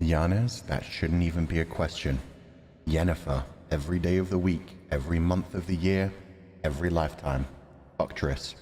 Yanes, that shouldn't even be a question. Yennefer, every day of the week, every month of the year, every lifetime. Octress.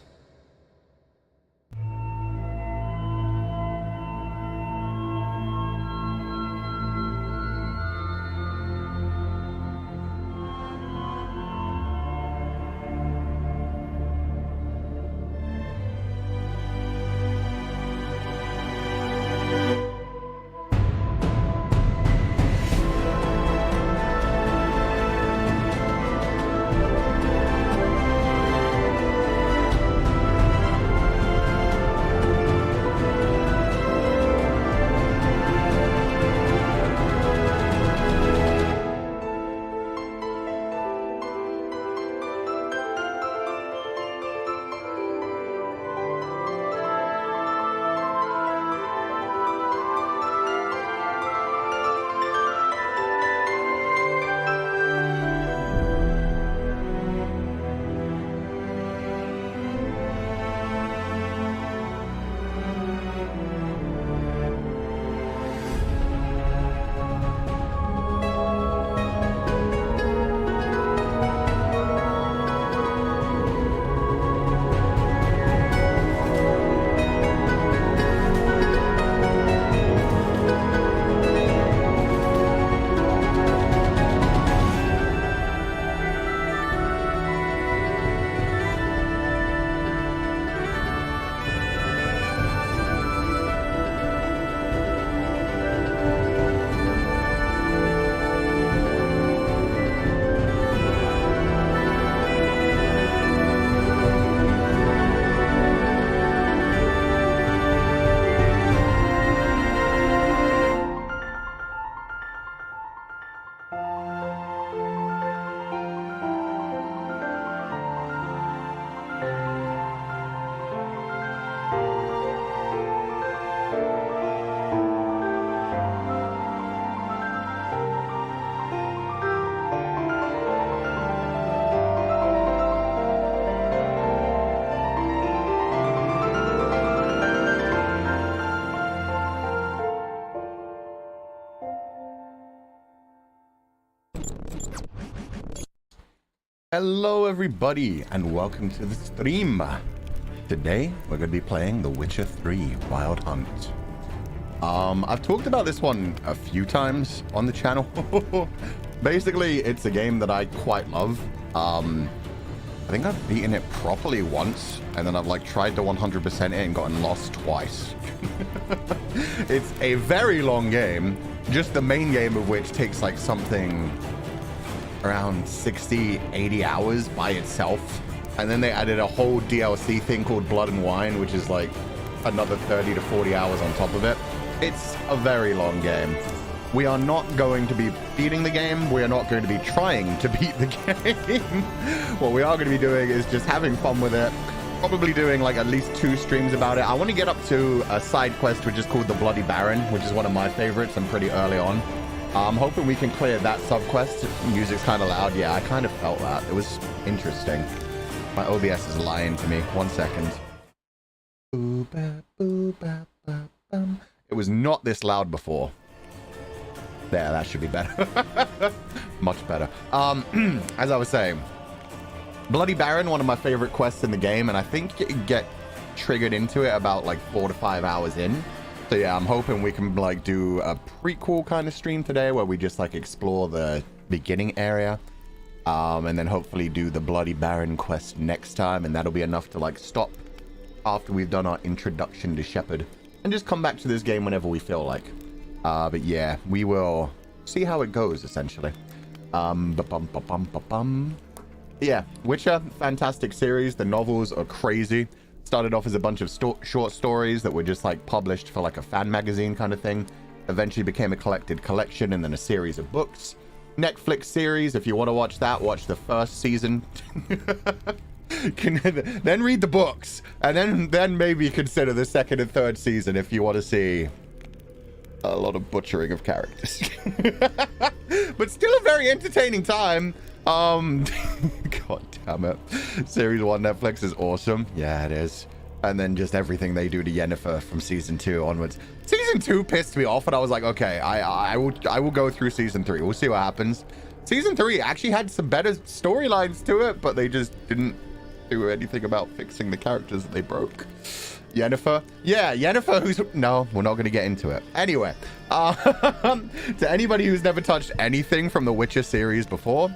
Hello everybody and welcome to the stream. Today we're going to be playing The Witcher 3 Wild Hunt. I've talked about this one a few times on the channel. Basically, it's a game that I quite love. I think I've beaten it properly once, and then I've like tried to 100% it and gotten lost twice. It's a very long game, just the main game of which takes like something around 60-80 hours by itself, and then they added a whole DLC thing called Blood and Wine, which is like another 30 to 40 hours on top of it. It's a very long game. We are not going to be beating the game. We are not going to be trying to beat the game. What we are going to be doing is just having fun with it, probably doing like at least 2 streams about it. I want to get up to a side quest which is called the Bloody Baron, which is one of my favorites and pretty early on. I'm hoping we can clear that sub-quest. Music's kind of loud. Yeah, I kind of felt that. It was interesting. My OBS is lying to me. 1 second. It was not this loud before. There, that should be better. Much better. As I was saying, Bloody Baron, one of my favorite quests in the game, and I think you get triggered into it about like 4 to 5 hours in. So yeah, I'm hoping we can like do a prequel kind of stream today where we just like explore the beginning area, and then hopefully do the Bloody Baron quest next time, and that'll be enough to like stop after we've done our introduction to Shepherd and just come back to this game whenever we feel like. But yeah, we will see how it goes essentially. Yeah, Witcher, fantastic series. The novels are crazy. Started off as a bunch of short stories that were just like published for like a fan magazine kind of thing. Eventually became a collected collection and then a series of books. Netflix series, if you want to watch that, watch the first season. Then read the books, and then maybe consider the second and third season if you want to see a lot of butchering of characters. But still a very entertaining time. God damn it. Series 1 Netflix is awesome. Yeah, it is. And then just everything they do to Yennefer from season 2 onwards. Season 2 pissed me off, and I was like, okay, I will go through season 3. We'll see what happens. Season 3 actually had some better storylines to it, but they just didn't do anything about fixing the characters that they broke. Yennefer? Yeah, Yennefer, who's... No, we're not going to get into it. Anyway, to anybody who's never touched anything from the Witcher series before,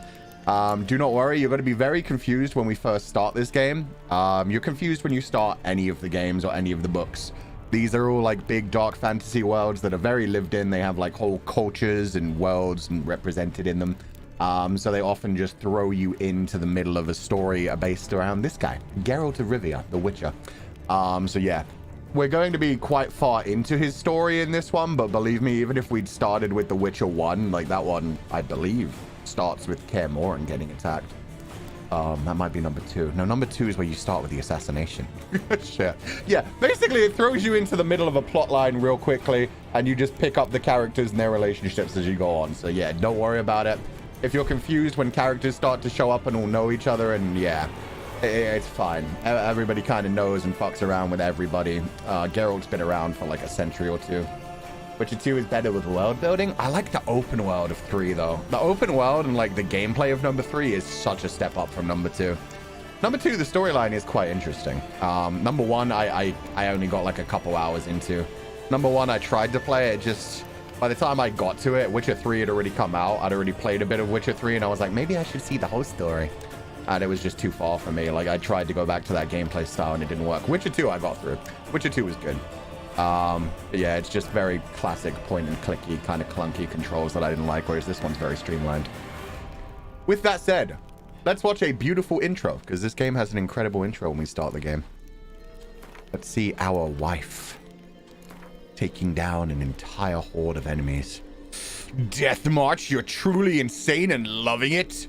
do not worry, you're going to be very confused when we first start this game. You're confused when you start any of the games or any of the books. These are all like big dark fantasy worlds that are very lived in. They have like whole cultures and worlds and represented in them. So they often just throw you into the middle of a story based around this guy, Geralt of Rivia, the Witcher. So yeah, we're going to be quite far into his story in this one, but believe me, even if we'd started with The Witcher 1, like that one, I believe, starts with Kaer Morhen getting attacked. That might be number 2. No, number 2 is where you start with the assassination. Shit. Yeah, basically it throws you into the middle of a plot line real quickly, and you just pick up the characters and their relationships as you go on. So yeah, don't worry about it. If you're confused when characters start to show up and all know each other, and yeah, it's fine. Everybody kind of knows and fucks around with everybody. Geralt's been around for like a century or 2. Witcher 2 is better with world building. I like the open world of 3 though. The open world and like the gameplay of number 3 is such a step up from number 2. Number 2, the storyline is quite interesting. Number 1, I only got like a couple hours into. Number 1, I tried to play it, just by the time I got to it, Witcher 3 had already come out. I'd already played a bit of Witcher 3 and I was like, maybe I should see the whole story. And it was just too far for me. Like I tried to go back to that gameplay style and it didn't work. Witcher 2 I got through. Witcher 2 was good. But yeah, it's just very classic point and clicky, kind of clunky controls that I didn't like, whereas this one's very streamlined. With that said, let's watch a beautiful intro, because this game has an incredible intro when we start the game. Let's see our wife taking down an entire horde of enemies. Death March, you're truly insane and loving it.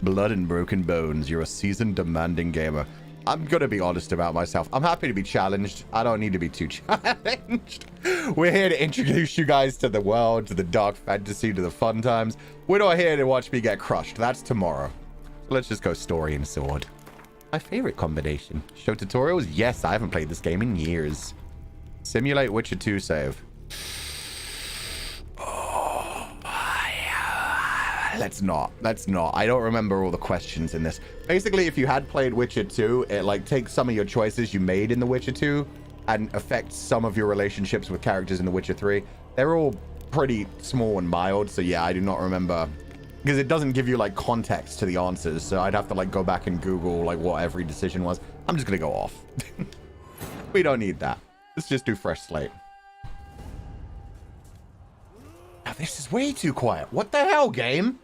Blood and broken bones, you're a seasoned, demanding gamer. I'm gonna be honest about myself. I'm happy to be challenged. I don't need to be too challenged. We're here to introduce you guys to the world, to the dark fantasy, to the fun times. We're not here to watch me get crushed. That's tomorrow. Let's just go story and sword. My favorite combination. Show tutorials? Yes, I haven't played this game in years. Simulate Witcher 2 save. Let's not. I don't remember all the questions in this. Basically, if you had played Witcher 2, it like takes some of your choices you made in The Witcher 2 and affects some of your relationships with characters in The Witcher 3. They're all pretty small and mild, so yeah, I do not remember, because it doesn't give you like context to the answers, so I'd have to like go back and Google like what every decision was. I'm just gonna go off. We don't need that. Let's just do fresh slate. Now, this is way too quiet. What the hell, game?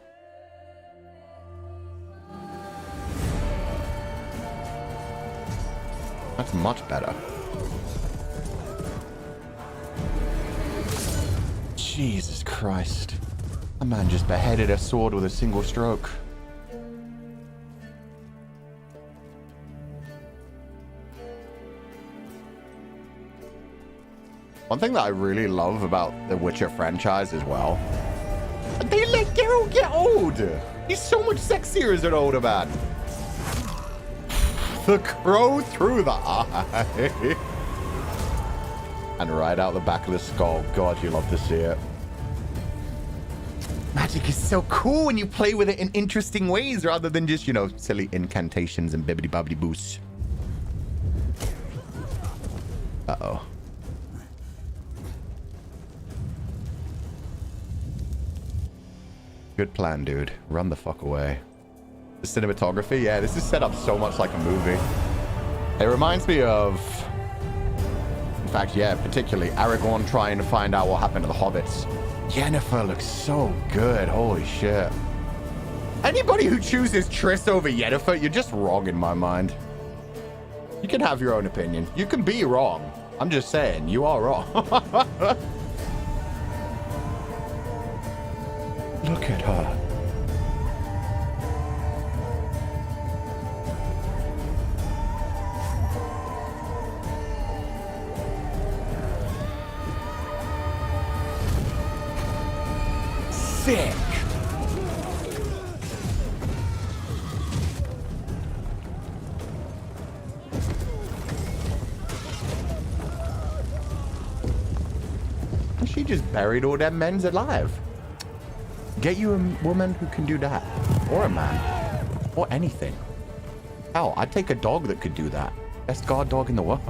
That's much better. Jesus Christ. A man just beheaded a sword with a single stroke. One thing that I really love about the Witcher franchise as well, they let Geralt get old. He's so much sexier as an older man. The crow through the eye. And right out the back of the skull. God, you love to see it. Magic is so cool when you play with it in interesting ways rather than just, you know, silly incantations and bibbidi-bobbidi-boos. Uh-oh. Good plan, dude. Run the fuck away. The cinematography, yeah, this is set up so much like a movie. It reminds me of, in fact, yeah, particularly Aragorn trying to find out what happened to the hobbits. Yennefer looks so good. Holy shit. Anybody who chooses Triss over Yennefer, you're just wrong in my mind. You can have your own opinion. You can be wrong. I'm just saying, you are wrong. Look at her. Sick. just buried all them men's alive. Get you a woman who can do that. Or a man. Or anything. Hell, I'd take a dog that could do that. Best guard dog in the world.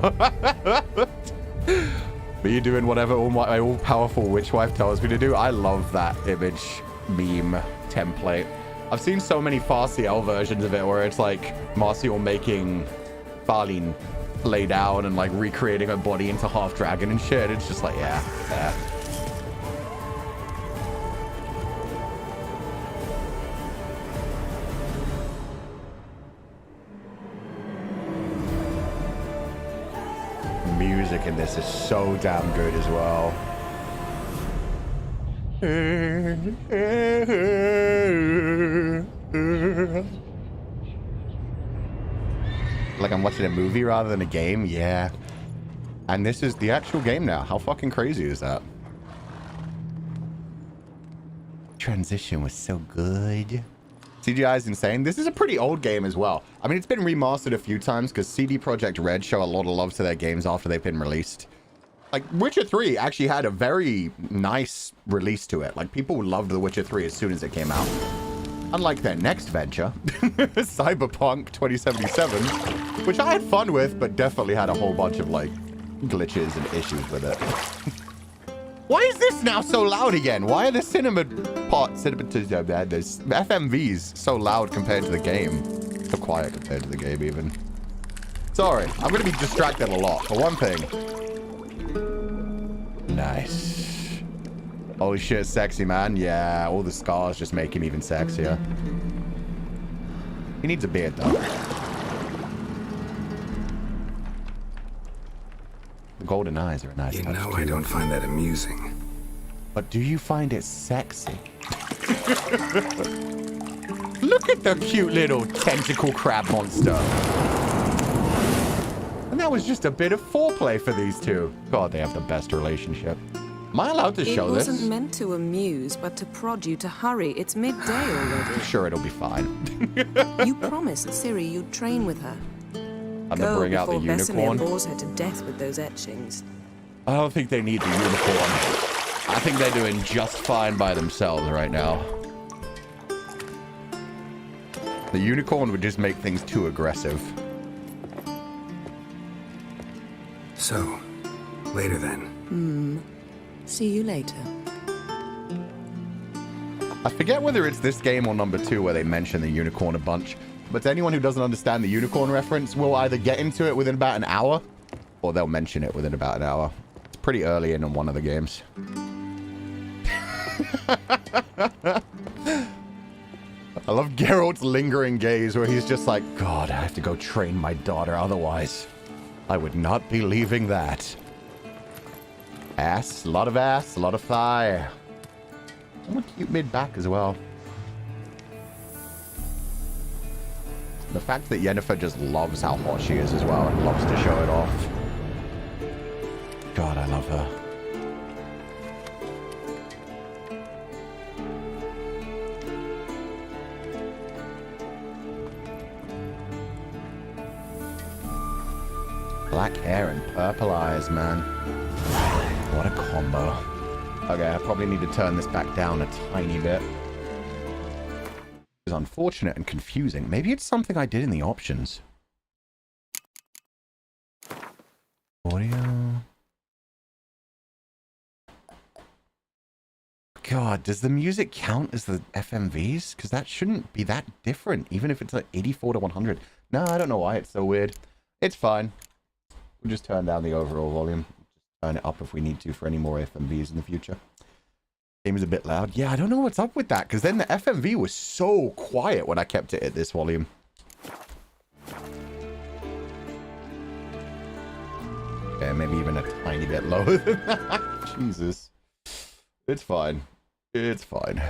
Me doing whatever my all-powerful witch wife tells me to do. I love that image meme template. I've seen so many Farciel versions of it where it's like Marcial making Farlene lay down and like recreating her body into half dragon and shit. It's just like, yeah. Music in this is so damn good as well. Like I'm watching a movie rather than a game. Yeah. And this is the actual game now. How fucking crazy is that? Transition was so good. CGI is insane. This is a pretty old game as well. I mean, it's been remastered a few times because CD Projekt Red show a lot of love to their games after they've been released. Like, Witcher 3 actually had a very nice release to it. Like, people loved The Witcher 3 as soon as it came out. Unlike their next venture, Cyberpunk 2077, which I had fun with, but definitely had a whole bunch of, like, glitches and issues with it. Why is this now so loud again? Why are the FMVs so loud compared to the game? So quiet compared to the game, even. Sorry, I'm going to be distracted a lot. For one thing. Nice. Holy shit, sexy, man. Yeah, all the scars just make him even sexier. He needs a beard, though. The golden eyes are a nice touch. You know, I don't find that amusing. But do you find it sexy? Look at the cute little tentacle crab monster. And that was just a bit of foreplay for these two. God, they have the best relationship. Am I allowed to show this? It wasn't meant to amuse, but to prod you to hurry. It's midday already. Sure, it'll be fine. You promised Ciri you'd train with her. I'm gonna bring out the unicorn. Bores her to death with those etchings. I don't think they need the unicorn. I think they're doing just fine by themselves right now. The unicorn would just make things too aggressive. So, later then. See you later. I forget whether it's this game or number 2 where they mention the unicorn a bunch. But to anyone who doesn't understand the unicorn reference, we'll either get into it within about an hour, or they'll mention it within about an hour. It's pretty early in one of the games. I love Geralt's lingering gaze where he's just like, God, I have to go train my daughter, otherwise I would not be leaving that. Ass, a lot of thigh. And a cute mid-back as well. The fact that Yennefer just loves how hot she is as well and loves to show it off. God, I love her. Black hair and purple eyes, man. What a combo. Okay, I probably need to turn this back down a tiny bit. It's unfortunate and confusing. Maybe it's something I did in the options. Audio. God, does the music count as the FMVs? Because that shouldn't be that different, even if it's like 84 to 100. No, I don't know why it's so weird. It's fine. We'll just turn down the overall volume. Turn it up if we need to for any more FMVs in the future. Game is a bit loud. Yeah, I don't know what's up with that, because then the FMV was so quiet when I kept it at this volume. Yeah, maybe even a tiny bit lower than that. Jesus. It's fine. It's fine.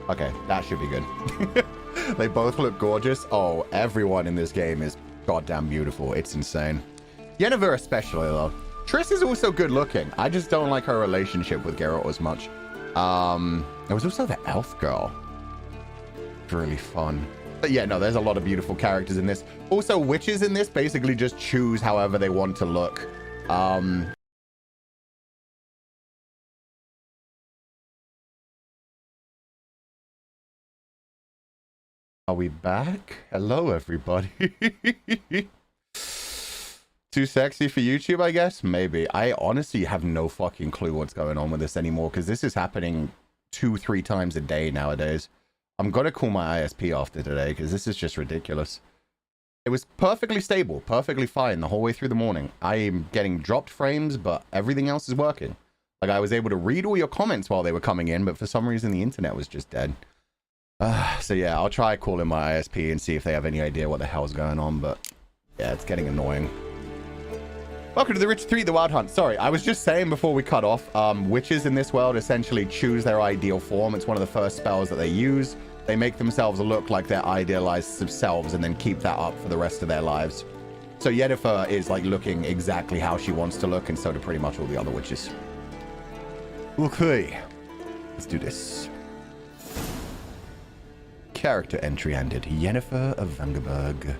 Okay, that should be good. They both look gorgeous. Oh, everyone in this game is goddamn beautiful. It's insane. Yennefer especially, though. Triss is also good looking. I just don't like her relationship with Geralt as much. There was also the elf girl. Really fun. But yeah, no, there's a lot of beautiful characters in this. Also, witches in this basically just choose however they want to look. Are we back? Hello, everybody. Too sexy for YouTube, I guess? Maybe. I honestly have no fucking clue what's going on with this anymore, because this is happening 2-3 times a day nowadays. I'm gonna call my ISP after today, because this is just ridiculous. It was perfectly stable, perfectly fine the whole way through the morning. I am getting dropped frames, but everything else is working. Like, I was able to read all your comments while they were coming in, but for some reason the internet was just dead. So yeah, I'll try calling my ISP and see if they have any idea what the hell's going on, but yeah, it's getting annoying. Welcome to the Witcher 3, The Wild Hunt. Sorry, I was just saying before we cut off, witches in this world essentially choose their ideal form. It's one of the first spells that they use. They make themselves look like their idealized selves and then keep that up for the rest of their lives. So Yennefer is like looking exactly how she wants to look, and so do pretty much all the other witches. Okay, let's do this. Character entry ended. Yennefer of Vangerberg.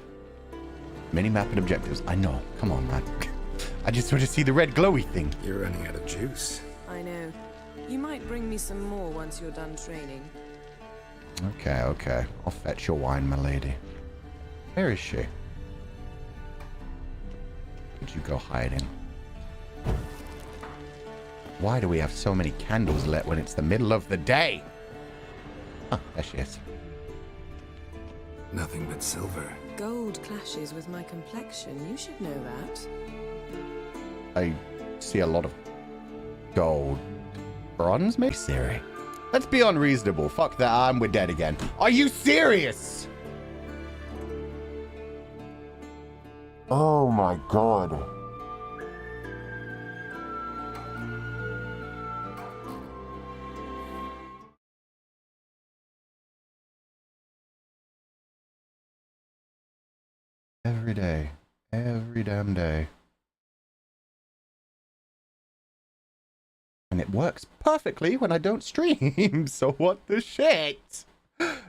Minimap and objectives. I know. Come on, man. I just want to see the red glowy thing. You're running out of juice. I know. You might bring me some more once you're done training. Okay, okay. I'll fetch your wine, my lady. Where is she? Did you go hiding? Why do we have so many candles lit when it's the middle of the day? Huh, there she is. Nothing but silver. Gold clashes with my complexion. You should know that. I see a lot of gold. Bronze, maybe? Siri. Let's be unreasonable. Fuck that. We're dead again. Are you serious? Oh my god. Every day. Every damn day. And it works perfectly when I don't stream. So what the shit?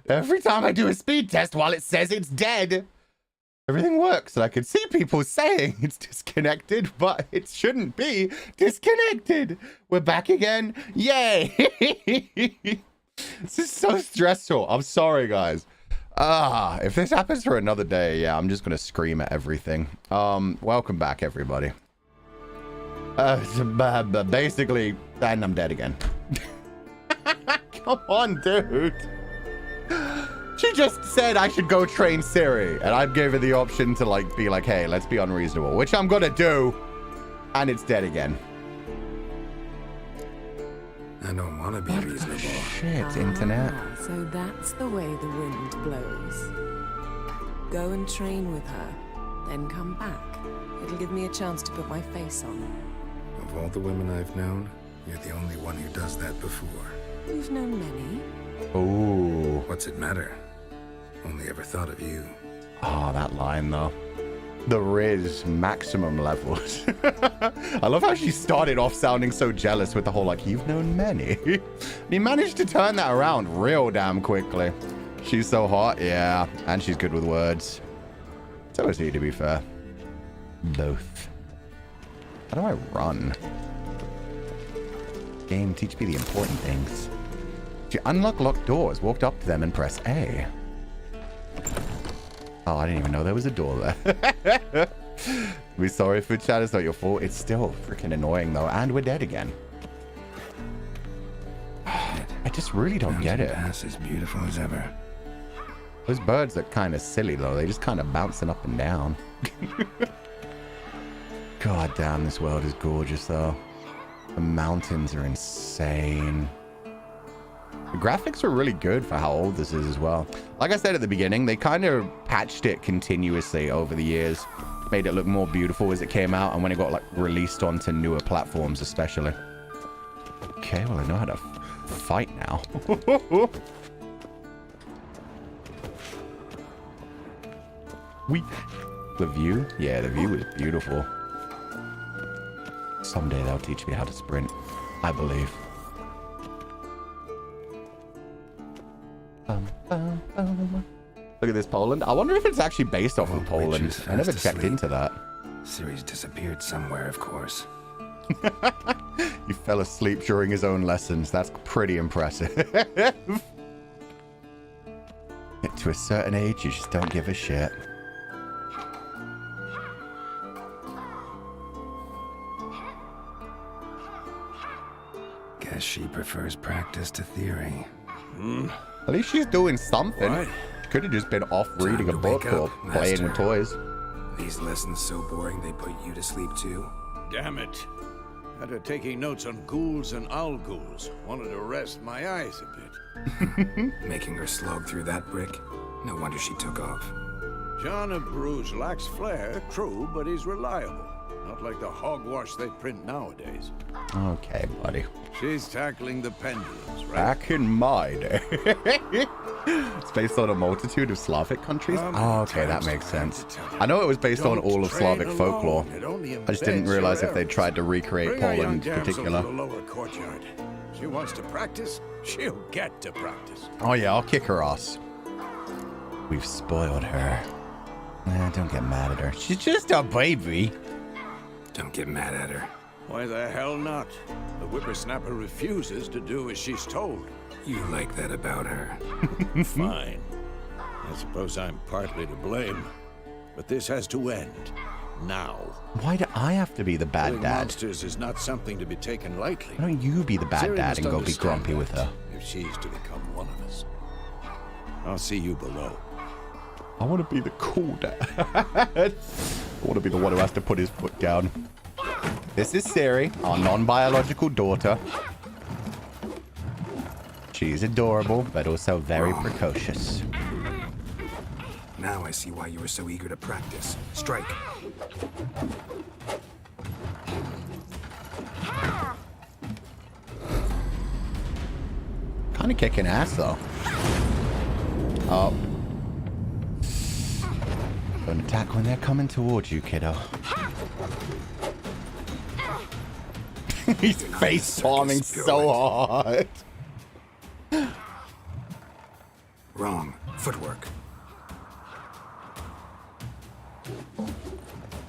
Every time I do a speed test while it says it's dead, everything works. And I can see people saying it's disconnected, but it shouldn't be disconnected. We're back again. Yay. This is so stressful. I'm sorry, guys. If this happens for another day, yeah, I'm just going to scream at everything. Welcome back, everybody. Basically, and I'm dead again. Come on, dude. She just said I should go train Ciri, and I gave her the option to like be like, hey, let's be unreasonable, which I'm gonna do, and it's dead again. I don't want to be reasonable. Shit, internet. So that's the way the wind blows. Go and train with her, then come back. It'll give me a chance to put my face on. Of all the women I've known, you're the only one who does that before. You've known many. Ooh. What's it matter? Only ever thought of you. Oh, that line, though. The Riz maximum levels. I love how she started off sounding so jealous with the whole, like, you've known many. He managed to turn that around real damn quickly. She's so hot, yeah. And she's good with words. So is he, to be fair. Both. How do I run? Game, teach me the important things. To unlock locked doors, walked up to them and press A. Oh, I didn't even know there was a door there. We're sorry for chat, it's not your fault. It's still freaking annoying though, and we're dead again. I just really don't get it. Pass as beautiful as ever. Those birds are kind of silly though. They just kind of bouncing up and down. God damn, this world is gorgeous though. The mountains are insane. The graphics were really good for how old this is as well. Like I said at the beginning, they kind of patched it continuously over the years. Made it look more beautiful as it came out and when it got like released onto newer platforms especially. Okay, well I know how to fight now. The view? Yeah, the view is beautiful. Someday they'll teach me how to sprint, I believe. Look at this Poland. I wonder if it's actually based off of Poland. Witches I never fast checked asleep. into that. Ciri's disappeared somewhere, of course. He fell asleep during his own lessons. That's pretty impressive. To a certain age, you just don't give a shit. Guess she prefers practice to theory. At least she's doing something. What? She could have just been off reading a to book wake or up, playing with master. toys. These lessons so boring they put you to sleep too? Damn it. After taking notes on ghouls and owl ghouls, wanted to rest my eyes a bit. Making her slog through that brick? No wonder she took off. John of Bruges lacks flair, true, but he's reliable. Not like the hogwash they print nowadays. Okay, buddy. She's tackling the pendulums, right? Back in my day. It's based on a multitude of Slavic countries? Oh, okay, that makes sense. I know it was based on all of Slavic folklore. I just didn't realize if they tried to recreate Poland in particular. To the lower courtyard. She wants to practice, she'll get to practice. Oh yeah, I'll kick her ass. We've spoiled her. Don't get mad at her. She's just a baby. Don't get mad at her. Why the hell not? The whippersnapper refuses to do as she's told. You like that about her. Fine. I suppose I'm partly to blame. But this has to end. Now. Why do I have to be the bad Killing dad? monsters is not something to be taken lightly. Why don't you be the bad Ciri dad must and go be understand grumpy with that, her? if she's to become one of us. I'll see you below. I want to be the cool dad. I want to be the one who has to put his foot down. This is Siri, our non-biological daughter. She's adorable, but also very precocious. Now I see why you were so eager to practice. Strike. Kind of kicking ass, though. Oh. Don't attack when they're coming towards you, kiddo. He's face palming so hard. Wrong. Footwork.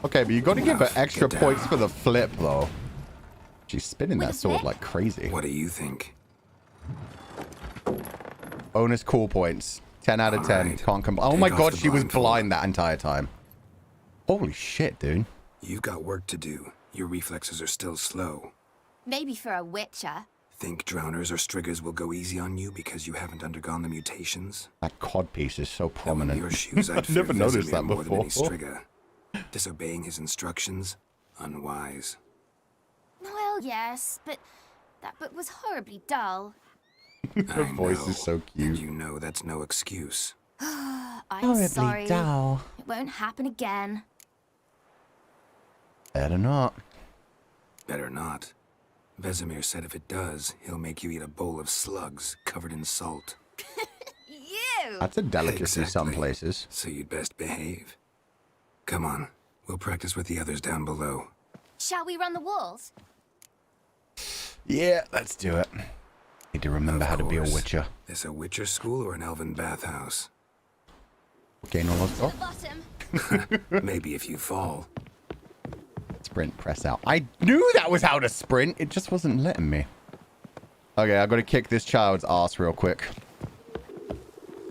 Okay, but you got to give her extra Get points down. for the flip, though. She's spinning that sword like crazy. What do you think? Bonus cool points. 10 out of 10. Alright. Can't come. Oh Take my off god, the she was blindfold. blind that entire time. Holy shit, dude. You've got work to do. Your reflexes are still slow. Maybe for a witcher. Think drowners or striggers will go easy on you because you haven't undergone the mutations? That cod piece is so Now, in prominent. your shoes, I'd I've never fear noticed Vesemir that more than any before. strigger. Disobeying his instructions? Unwise. Well, yes, but that book was horribly dull. Her I voice know, is so And cute. you know that's no excuse. I'm sorry. dull. It won't happen again. Better not. Better not. Vesemir said if it does, he'll make you eat a bowl of slugs covered in salt. You! That's a delicacy some Exactly. places. So you'd best behave. Come on, we'll practice with the others down below. Shall we run the walls? Yeah, let's do it. Need to remember Of how to be a course. witcher. This a witcher school or an elven bathhouse? Okay, no, let's go. The bottom. Maybe if you fall. Sprint, press out. I knew that was how to sprint. It just wasn't letting me. Okay, I've got to kick this child's ass real quick.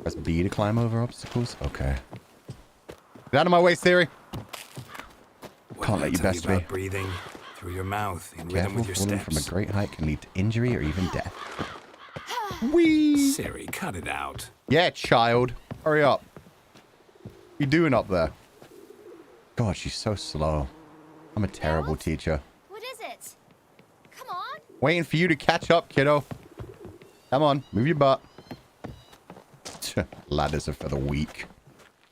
Press B to climb over obstacles. Okay. Get out of my way, Siri. What Can't did I let you tell best about be. breathing through your mouth in rhythm Careful, with your falling from a steps. great height can lead to injury or even death. Whee! Siri, cut it out. Yeah, child. Hurry up. What you doing up there? God, she's so slow. I'm a terrible What? teacher. What is it? Come on. Waiting for you to catch up, kiddo. Come on, move your butt. Ladders are for the weak.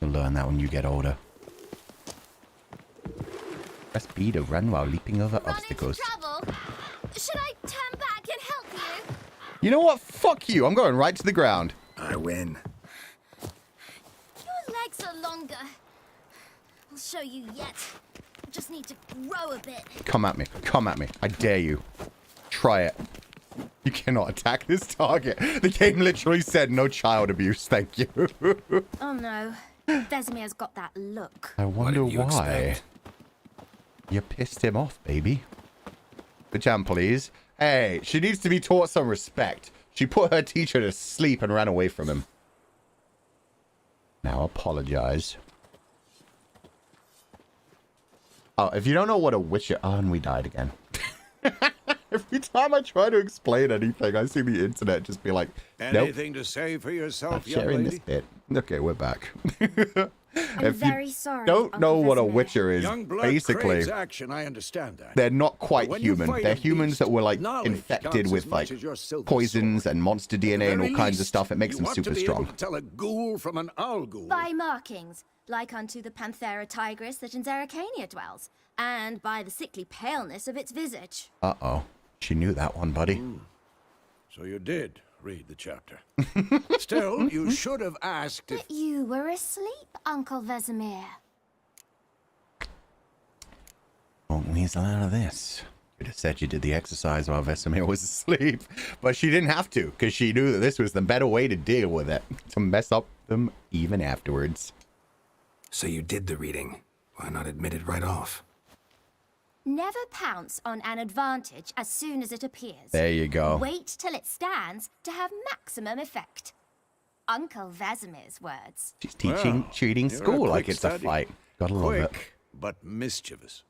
You'll learn that when you get older. Press B to run while leaping over Run obstacles. into trouble. Should I turn back and help you? You know what? Fuck you. I'm going right to the ground. I win. Your legs are longer. I'll show you yet. Just need to grow a bit. Come at me. Come at me. I dare you. Try it. You cannot attack this target. The game literally said no child abuse, thank you. Oh no. Vesemir's got that look. I wonder did you why. expect? You pissed him off, baby. The jam, please. Hey, she needs to be taught some respect. She put her teacher to sleep and ran away from him. Now apologize. Oh, if you don't know what a witcher... Oh, and we died again. Every time I try to explain anything, I see the internet just be like, nope, Anything to say for yourself, not young sharing this lady? bit. Okay, we're back. I'm very sorry. Don't know Uncle what a Vesemir. witcher is, Young blood basically, craves action, I understand that. they're not quite When you human. fight They're a humans beast, that were like knowledge infected counts with as like much as your silver poisons sword. and monster At the DNA and all very kinds of least, stuff. It makes you them want super to be strong. able to tell a ghoul from an owl ghoul. By markings, like unto the Panthera tigris that in Zeracania dwells, and by the sickly paleness of its visage. Uh-oh. She knew that one, buddy. So you did read the chapter. Still, you should have asked if... But you were asleep, Uncle Vesemir. Won't weasel out of this. Could have said you did the exercise while Vesemir was asleep, but she didn't have to, because she knew that this was the better way to deal with it, to mess up them even afterwards. So you did the reading. Why not admit it right off? Never pounce on an advantage as soon as it appears. There you go. Wait till it stands to have maximum effect. Uncle Vesemir's words. She's teaching, Well, treating you're a school like quick it's a study. fight. Gotta love it. Quick, but mischievous.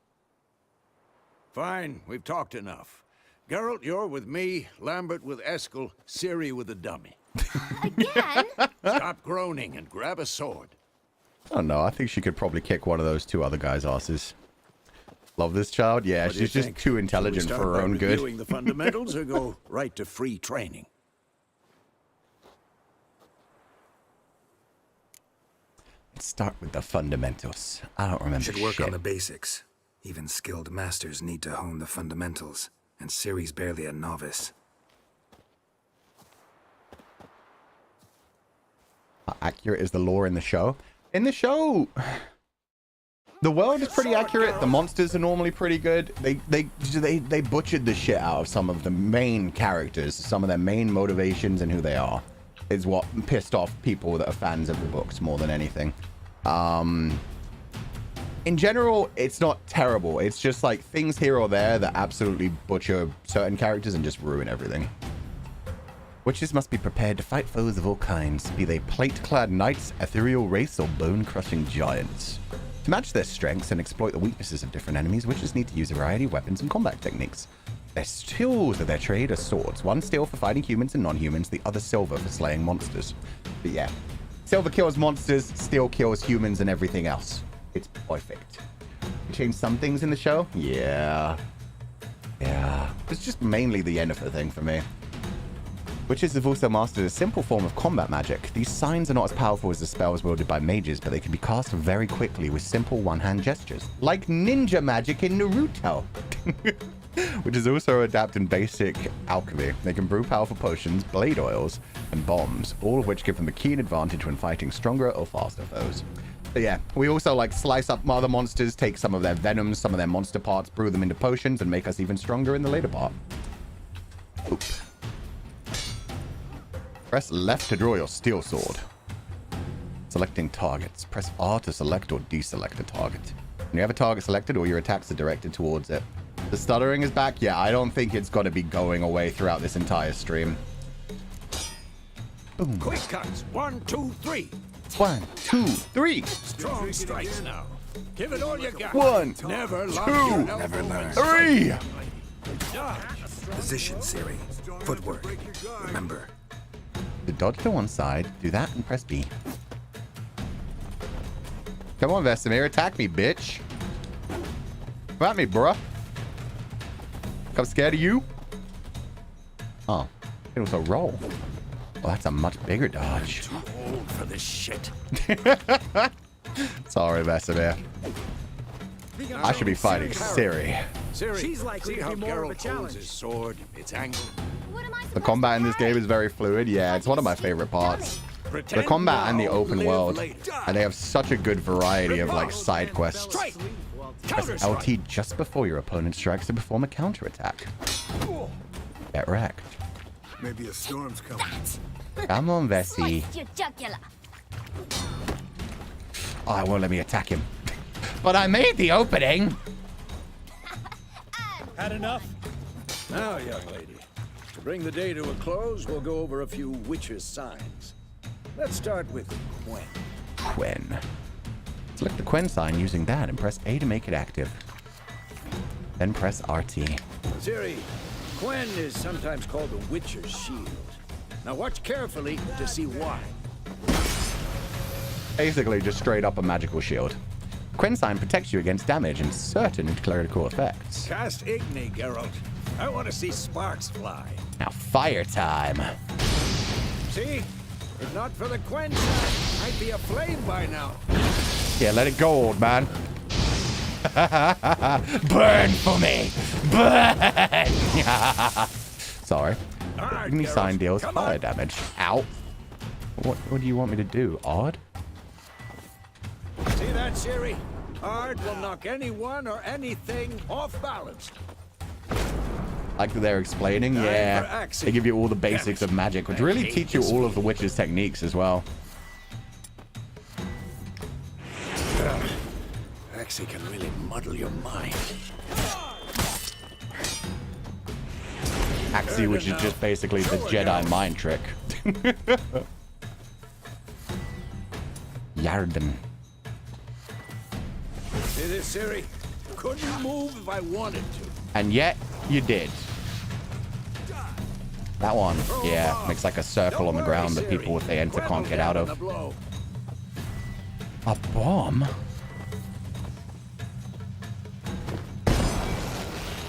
Fine, we've talked enough. Geralt, you're with me, Lambert with Eskel, Ciri with the dummy. Again? Stop groaning and grab a sword. I don't know. I think she could probably kick one of those two other guys' asses. Love this child? Yeah, What do you she's just think? too intelligent Shall we for her start own by good. reviewing the fundamentals or go right to free training? Let's start with the fundamentals. I don't remember Should work shit. on the basics. Even skilled masters need to hone the fundamentals, and Ciri's barely a novice. How accurate is the lore in the show? In the show, the world is pretty accurate. The monsters are normally pretty good. They butchered the shit out of some of the main characters. Some of their main motivations and who they are is what pissed off people that are fans of the books more than anything. In general, it's not terrible. It's just like things here or there that absolutely butcher certain characters and just ruin everything. Witches must be prepared to fight foes of all kinds, be they plate-clad knights, ethereal wraiths, or bone-crushing giants. To match their strengths and exploit the weaknesses of different enemies, witches need to use a variety of weapons and combat techniques. Their tools of their trade are swords, one steel for fighting humans and non-humans, the other silver for slaying monsters. But yeah, silver kills monsters, steel kills humans and everything else. It's perfect. You changed some things in the show? Yeah. It's just mainly the Yennefer thing for me. Witches have also mastered a simple form of combat magic. These signs are not as powerful as the spells wielded by mages, but they can be cast very quickly with simple one-hand gestures. Like ninja magic in Naruto. Which is also adapted in basic alchemy. They can brew powerful potions, blade oils, and bombs, all of which give them a keen advantage when fighting stronger or faster foes. But yeah, we also like slice up other monsters, take some of their venoms, some of their monster parts, brew them into potions, and make us even stronger in the later part. Oop. Press left to draw your steel sword. Selecting targets. Press R to select or deselect a target. When you have a target selected, all your attacks are directed towards it. The stuttering is back. Yeah, I don't think it's got to be going away throughout this entire stream. Boom. Quick cuts. 1, 2, 3. 1, 2, 3. Strong strikes now. Give it all you got. 1, Never lock 2, your elbow. Never learn. 3. Position, Ciri. Footwork. Remember. To dodge to one side, do that and press B. Come on, Vesemir, attack me, bitch. Come at me, bruh. I'm scared of you. Oh, it was a roll. Well, that's a much bigger dodge. Too old for this shit. Sorry, Vesemir. I should be fighting Siri. Siri, She's likely see to how be more of a Geralt holds challenge. his sword, its angle. What am I The supposed combat in to this game carry? is very fluid. Yeah, it's one of my favorite parts. The Pretend combat and the now, open live world. later. And they have such a good variety of like side quests. Strike! Press Counter-strike! LT just before your opponent strikes to perform a counterattack. Get wrecked. Maybe a storm's coming. Come on, Vessi. Sliced your jugular. Oh, it won't let me attack him. But I made the opening. Had enough? Now, young lady, to bring the day to a close, we'll go over a few witches' signs. Let's start with Gwent. Quen. Select the Quen sign using that and press A to make it active. Then press RT. Ciri, Gwen is sometimes called the Witcher's Shield. Now watch carefully to see why. Basically, just straight up a magical shield. Quen sign protects you against damage and certain clerical effects. Cast Igni, Geralt. I want to see sparks fly. Now, fire time. See? If not for the Gwen sign, I'd be aflame by now. Yeah, let it go, old man. Burn for me! Burn! Sorry. Right, Igni Geralt, sign deals come fire on. damage. Ow. What do you want me to do? Odd? See that, Siri? Art will knock anyone or anything off balance. Like they're explaining, Time yeah. for action. They give you all the basics of magic, which really teach you all of the witch's techniques as well. Axie can really muddle your mind. Axie, which is just basically the Jedi mind trick. Yarden. See this, Siri? Couldn't move if I wanted to. And yet, you did. That one, yeah, makes like a circle on the ground that people, if they enter, can't get out of. A bomb?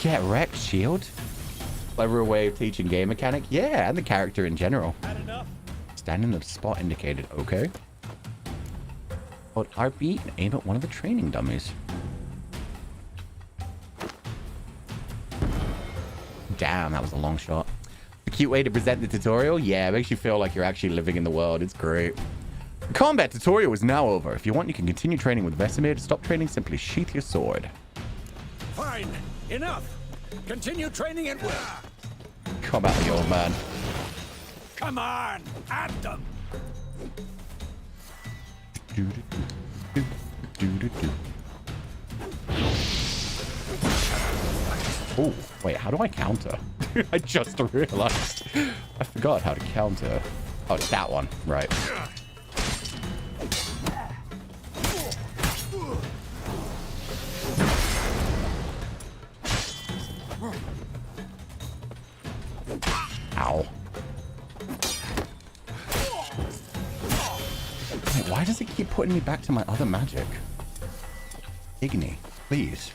Get wrecked, shield? Clever way of teaching game mechanic? Yeah, and the character in general. Had enough? Stand in the spot indicated, okay. Hold RB and aim at one of the training dummies. Damn, that was a long shot. A cute way to present the tutorial? Yeah, it makes you feel like you're actually living in the world. It's great. The combat tutorial is now over. If you want, you can continue training with Vesemir. To stop training, simply sheath your sword. Fine. Enough. Continue training at will. Come at me, old man. Come on. At them. Oh, wait, how do I counter? I just realized. I forgot how to counter. Oh, it's that one. Right. Ow. Wait, why does it keep putting me back to my other magic? Igni, please.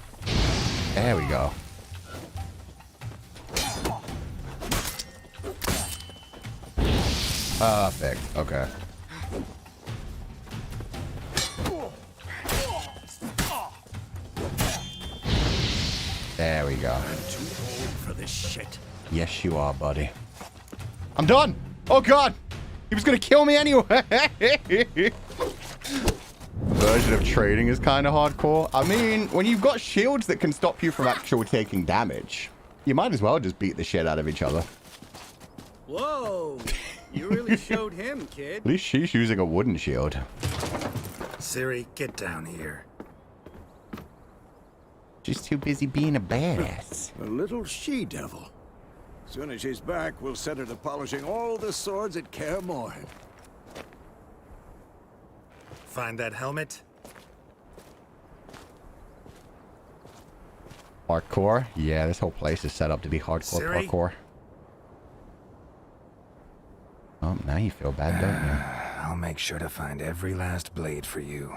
There we go. Perfect. Okay. There we go. I'm too old for this shit. Yes, you are, buddy. I'm done. Oh, God. He was going to kill me anyway. Version of trading is kind of hardcore. I mean, when you've got shields that can stop you from actually taking damage, you might as well just beat the shit out of each other. Whoa! You really showed him, kid. At least she's using a wooden shield. Ciri, get down here. She's too busy being a badass. A little she-devil. Soon as she's back, we'll set her to polishing all the swords at Kaer Morhen. Find that helmet? Hardcore? Yeah, this whole place is set up to be hardcore Ciri? parkour. Oh, now you feel bad, don't you? I'll make sure to find every last blade for you.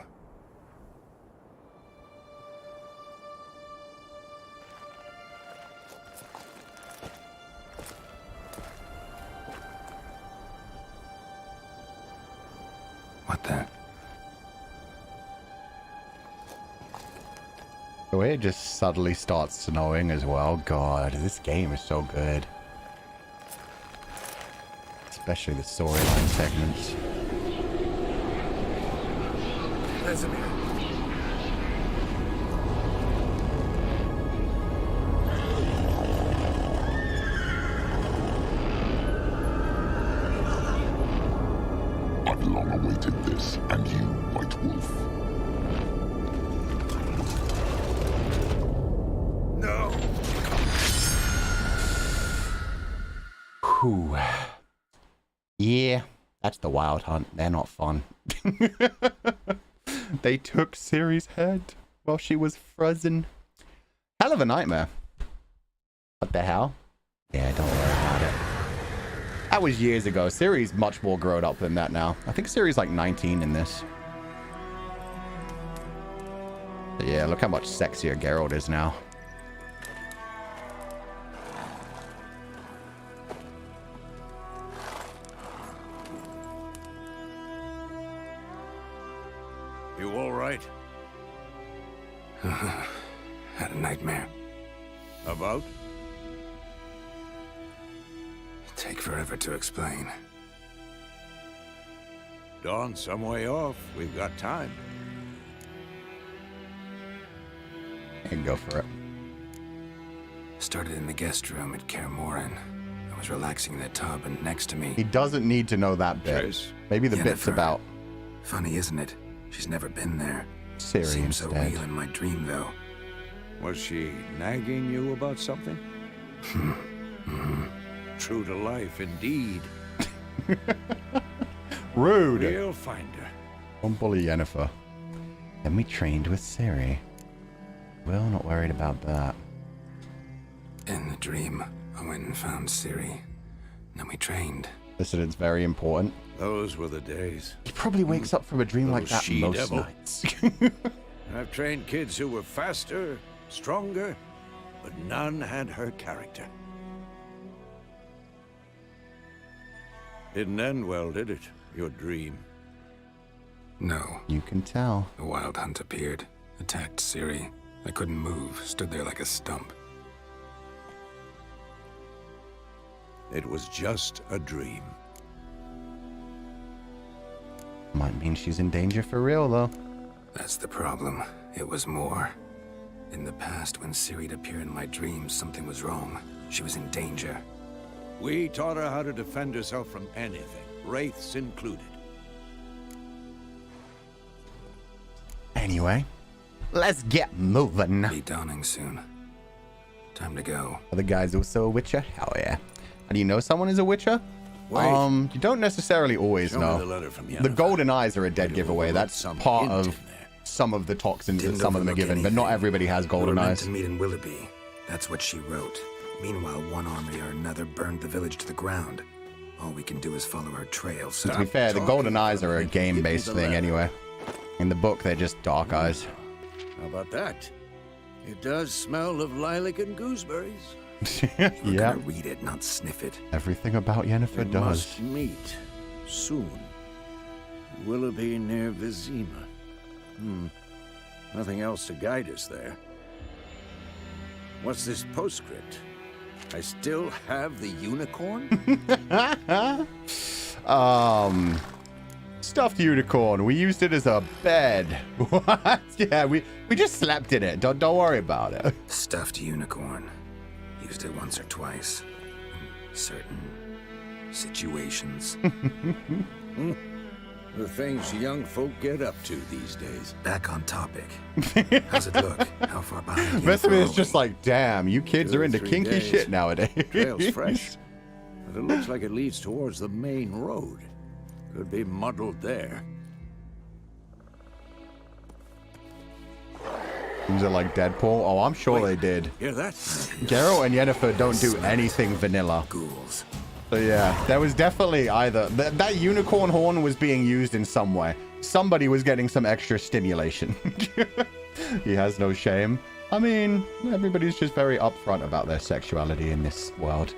What the? The way it just suddenly starts snowing as well. God, this game is so good. Especially the storyline segments. Vesemir. Whew. Yeah, that's the Wild Hunt. They're not fun. They took Ciri's head while she was frozen. Hell of a nightmare. What the hell? Yeah, don't worry about it. That was years ago. Ciri's much more grown up than that now. I think Ciri's like 19 in this. But yeah, look how much sexier Geralt is now. You all right? Had a nightmare. About? Take forever to explain. Dawn's some way off. We've got time. And go for it. Started in the guest room at Kaer Morhen. I was relaxing in the tub, and next to me... He doesn't need to know that bit. Trace. Maybe the bit's Yennefer. about Funny, isn't it? She's never been there. Ciri Seems so instead. real in my dream, though. Was she nagging you about something? True to life, indeed. Rude. We'll find her. Don't bully Yennefer. Then we trained with Ciri. Well, not worried about that. In the dream, I went and found Ciri. Then we trained. Listen, it's very important. Those were the days. He probably wakes up from a dream like Little that most she-devil. nights. I've trained kids who were faster, stronger, but none had her character. Didn't end well, did it? Your dream. No. You can tell. The Wild Hunt appeared. Attacked Ciri. I couldn't move. Stood there like a stump. It was just a dream. Might mean she's in danger for real, though. That's the problem. It was more. In the past, when Ciri'd appear in my dreams, something was wrong. She was in danger. We taught her how to defend herself from anything, wraiths included. Anyway, let's get moving. Be dawning soon. Time to go. Are the guys also a witcher? Hell yeah. How do you know someone is a witcher? Wait. You don't necessarily always Show me know. the letter from The Yennefer. golden eyes are a dead Might have giveaway. overlooked That's some part hint of in there. some of the toxins that Didn't some of them are overlook given, but not anything. everybody has We golden were meant eyes. to meet in Willoughby. That's what she wrote. Meanwhile, one army or another burned the village to the ground. All we can do is follow her trail, so... To be fair, the golden eyes are a Give me game-based the thing letter. anyway. In the book, they're just dark eyes. How about that? It does smell of lilac and gooseberries. We're Yeah, gonna read it, not sniff it. everything about Yennefer We does. must meet soon. Willoughby near Vizima. Nothing else to guide us there. What's this postscript? I still have the unicorn? Stuffed unicorn. We used it as a bed. What? Yeah, we just slept in it. Don't worry about it. Stuffed unicorn. Used it once or twice. In certain situations. The things young folk get up to these days. Back on topic. How's it look? How far behind you? Vesemir is just like, damn, you kids 2 are or into 3 kinky days. shit nowadays. Trail's fresh, but it looks like it leads towards the main road. Could be muddled there. Things are like Deadpool. Oh, I'm sure they did. Hear that? Geralt and Yennefer don't do anything vanilla. Ghouls. So yeah, there was definitely either... That unicorn horn was being used in some way. Somebody was getting some extra stimulation. He has no shame. I mean, everybody's just very upfront about their sexuality in this world.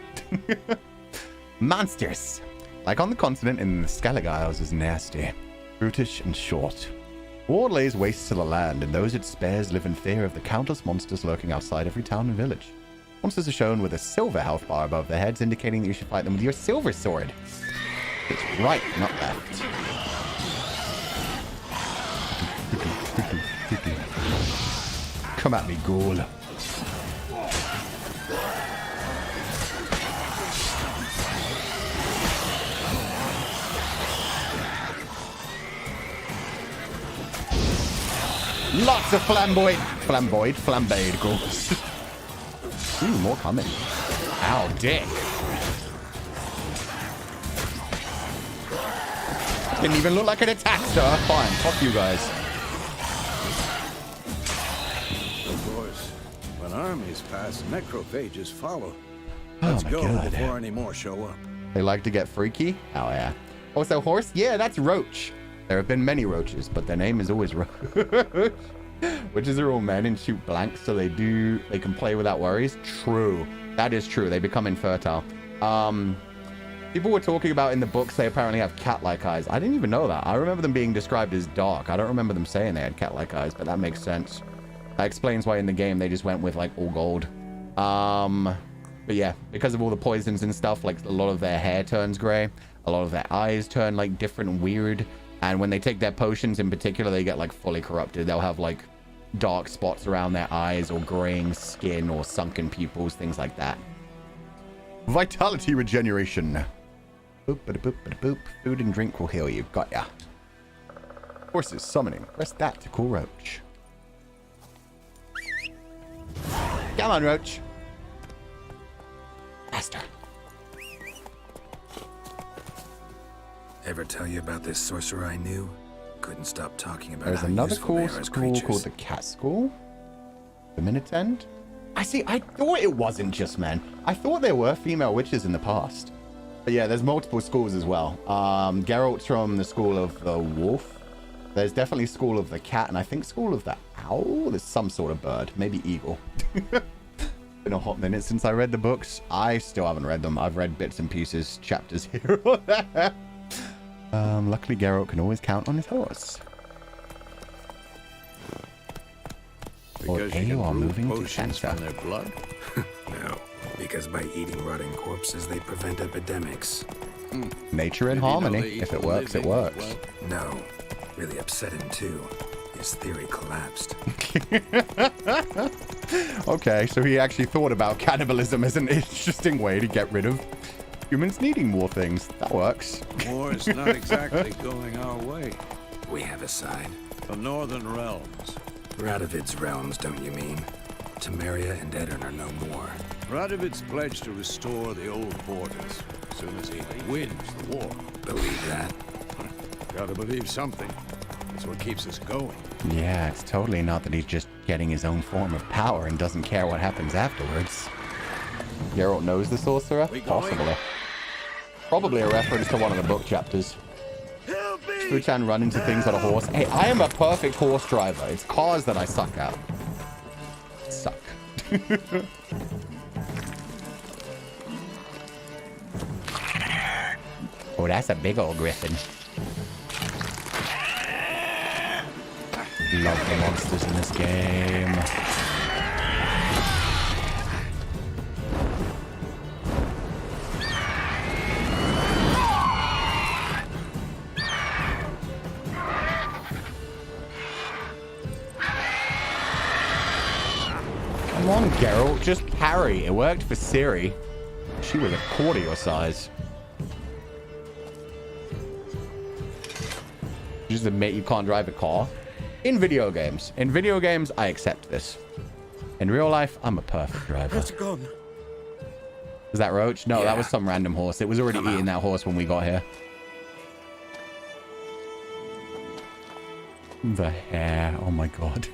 Monsters. Like on the continent, in the Skellig Isles is nasty, brutish and short. War lays waste to the land, and those it spares live in fear of the countless monsters lurking outside every town and village. Monsters are shown with a silver health bar above their heads, indicating that you should fight them with your silver sword. It's right, not left. Come at me, ghoul. Lots of flamboyed ghouls. Ooh, more coming. Ow, dick. Didn't even look like an attack, sir. Fine, fuck you guys. Of course, when armies pass, necrophages follow. Oh Let's my go God. before any more show up. They like to get freaky? Oh, yeah. Also, horse? Yeah, that's Roach. There have been many roaches, but their name is always Roach. Witches are all men and shoot blanks, so they can play without worries. True. That is true. They become infertile. People were talking about in the books they apparently have cat-like eyes. I didn't even know that. I remember them being described as dark. I don't remember them saying they had cat-like eyes, but that makes sense. That explains why in the game they just went with, like, all gold. But yeah, because of all the poisons and stuff, like, a lot of their hair turns gray. A lot of their eyes turn, like, different and weird. And when they take their potions in particular, they get, like, fully corrupted. They'll have, like, dark spots around their eyes or graying skin or sunken pupils, things like that. Vitality regeneration. Boop, bada boop, bada boop. Food and drink will heal you. Got ya. Horses summoning. Press that to call Roach. Come on, Roach. Faster. Ever tell you about this sorcerer I knew? Couldn't stop talking about There's how another useful cool they are as school creatures. called the Cat School. The Minute's End. I see. I thought it wasn't just men. I thought there were female witches in the past. But yeah, there's multiple schools as well. Geralt's from the school of the wolf. There's definitely school of the cat, and I think school of the owl. There's some sort of bird, maybe eagle. Been a hot minute since I read the books. I still haven't read them. I've read bits and pieces, chapters here or there. Luckily, Geralt can always count on his horse. Because they you are can brew moving to potions cancer. from their blood. No, because by eating rotting corpses, they prevent epidemics. Nature and Did you know harmony. they If eat it the works, it living as works. well? No, really upset him too. His theory collapsed. Okay, so he actually thought about cannibalism as an interesting way to get rid of humans needing more things. That works. War's not exactly going our way. We have a side. The Northern Realms. Radovid's realms, don't you mean? Temeria and Edirn are no more. Radovid's pledged to restore the old borders as soon as he wins the war. Believe that? Gotta believe something. That's what keeps us going. Yeah, it's totally not that he's just getting his own form of power and doesn't care what happens afterwards. Geralt knows the sorcerer? We going? Possibly. Probably a reference to one of the book chapters. Help me! Fuchan run into things on a horse. Hey, I am a perfect horse driver. It's cars that I suck at. Suck. Oh, that's a big old Griffin. Love the monsters in this game. Come on, Geralt, just parry. It worked for Ciri. She was a quarter your size. Just admit you can't drive a car. In video games. In video games, I accept this. In real life, I'm a perfect driver. It's gone. Is that Roach? No, Yeah. that was some random horse. It was already Come eating out. that horse when we got here. The hair. Oh my god.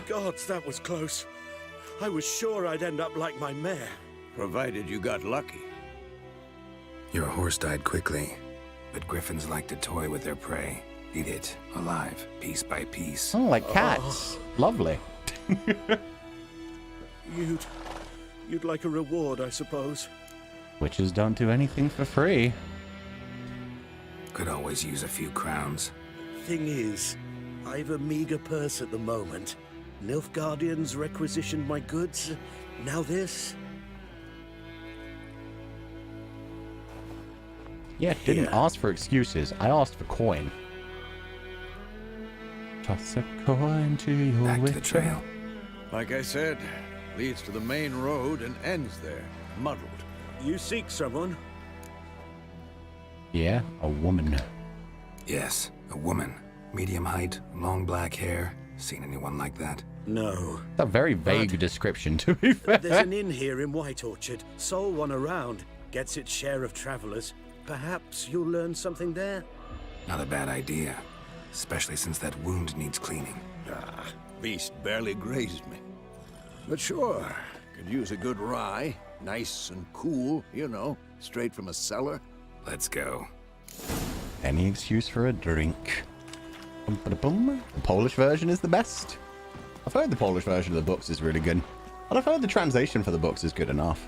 Gods, that was close. I was sure I'd end up like my mare. Provided you got lucky. Your horse died quickly, but griffins like to toy with their prey. Eat it, alive, piece by piece. Oh, like cats. Lovely. You'd like a reward, I suppose. Witches don't do anything for free. Could always use a few crowns. Thing is, I've a meager purse at the moment. Nilfgaardians requisitioned my goods. Now this. Yeah, didn't Here. ask for excuses. I asked for coin. Toss a coin to your Back to the witcher. trail. Like I said, leads to the main road and ends there, muddled. You seek someone? Yeah, a woman. Yes, a woman. Medium height, long black hair. Seen anyone like that? No. That's a very vague description, to be fair. There's an inn here in White Orchard. Sole one around. Gets its share of travelers. Perhaps you'll learn something there? Not a bad idea. Especially since that wound needs cleaning. Ah, beast barely grazed me. But sure, could use a good rye. Nice and cool, you know, straight from a cellar. Let's go. Any excuse for a drink. Bum-ba-da-bum. The Polish version is the best. I've heard the Polish version of the books is really good. But I've heard the translation for the books is good enough.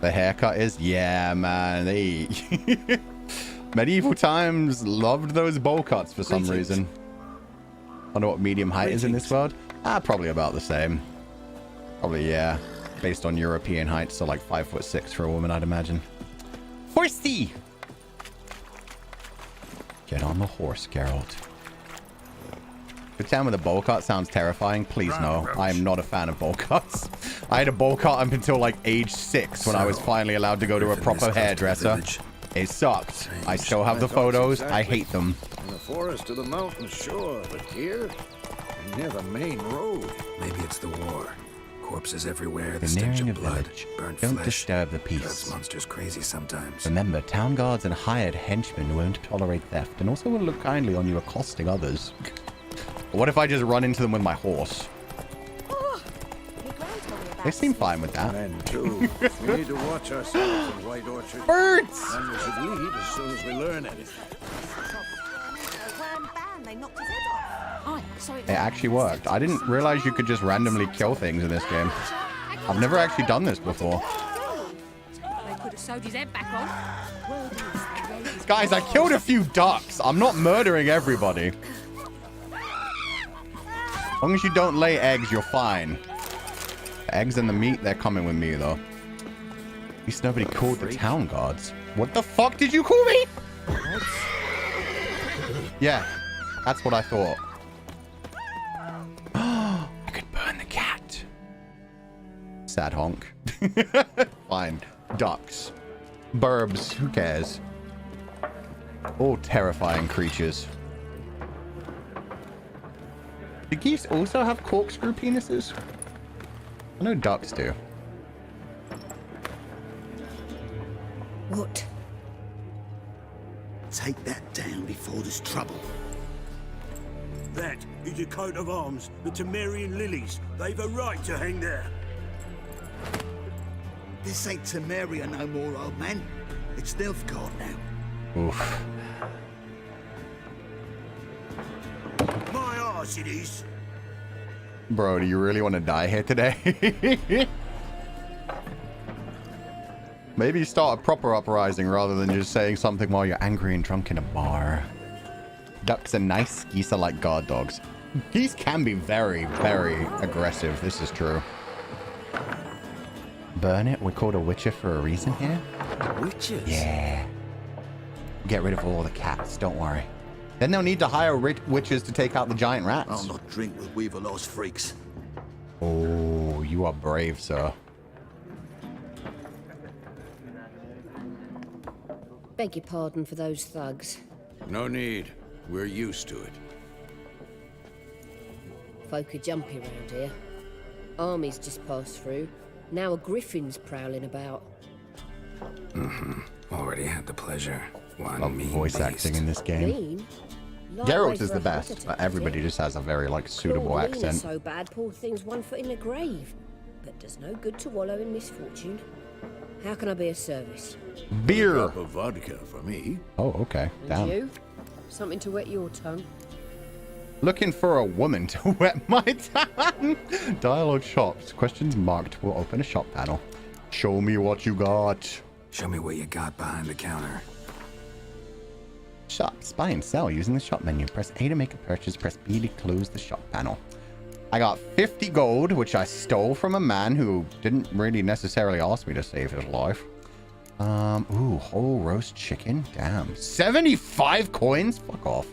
The haircut is, yeah, man. They medieval times loved those bowl cuts for some reason. I don't know what medium height is in this world. Probably about the same. Probably, yeah. Based on European height, so like 5'6" for a woman, I'd imagine. Horsey! Get on the horse, Geralt. The town with a bowl cut sounds terrifying. Please no. I am not a fan of bowl cuts. I had a bowl cut up until like age 6 when I was finally allowed to go to a proper hairdresser. It sucked. I still have the photos. I hate them. In the forest or the mountains, sure, but here, near the main road. Maybe it's the war. Corpses everywhere, the You're stench nearing of a blood, village. burnt Don't flesh. disturb the Drives peace. monsters crazy sometimes. Remember, town guards and hired henchmen won't tolerate theft and also will look kindly on you accosting others. What if I just run into them with my horse? They seem fine with that. Men, too. We need to watch ourselves in White Orchard. Birds! And we should leave as soon as we learn anything. It actually worked. I didn't realize you could just randomly kill things in this game. I've never actually done this before. Guys, I killed a few ducks. I'm not murdering everybody. As long as you don't lay eggs, you're fine. The eggs and the meat, they're coming with me, though. At least nobody called the town guards. What the fuck did you call me? Yeah, that's what I thought. I could burn the cat. Sad honk. Fine. Ducks. Burbs. Who cares? All terrifying creatures. Do geese also have corkscrew penises? I know ducks do. What? Take that down before there's trouble. That is a coat of arms, the Temerian lilies. They've a right to hang there. This ain't Temeria no more, old man. It's Nilfgaard now. Oof. My arse it is. Bro, do you really want to die here today? Maybe start a proper uprising rather than just saying something while you're angry and drunk in a bar. Ducks are nice. Geese are like guard dogs. Geese can be very, very aggressive. This is true. Burn it? We're called a witcher for a reason here? Witches? Yeah. Get rid of all the cats. Don't worry. Then they'll need to hire witches to take out the giant rats. I'll not drink with Weaverlaw's freaks. Oh, you are brave, sir. Beg your pardon for those thugs. No need. We're used to it. Folk are jumpy around here. Armies just passed through. Now a Griffin's prowling about. Already had the pleasure. One Love mean voice beast. acting in this game. Mean? Geralt is the best, but everybody just has a very, like, suitable accent. So bad, poor thing's 1 foot in the grave. But does no good to wallow in misfortune. How can I be of service? Beer! A cup of vodka for me. Oh, okay. And Damn. you? Something to wet your tongue? Looking for a woman to wet my tongue. Dialogue shops. Questions marked will open a shop panel. Show me what you got. Show me what you got behind the counter. Shops. Buy and sell using the shop menu. Press A to make a purchase. Press B to close the shop panel. I got 50 gold, which I stole from a man who didn't really necessarily ask me to save his life. Ooh, whole roast chicken. Damn. 75 coins? Fuck off.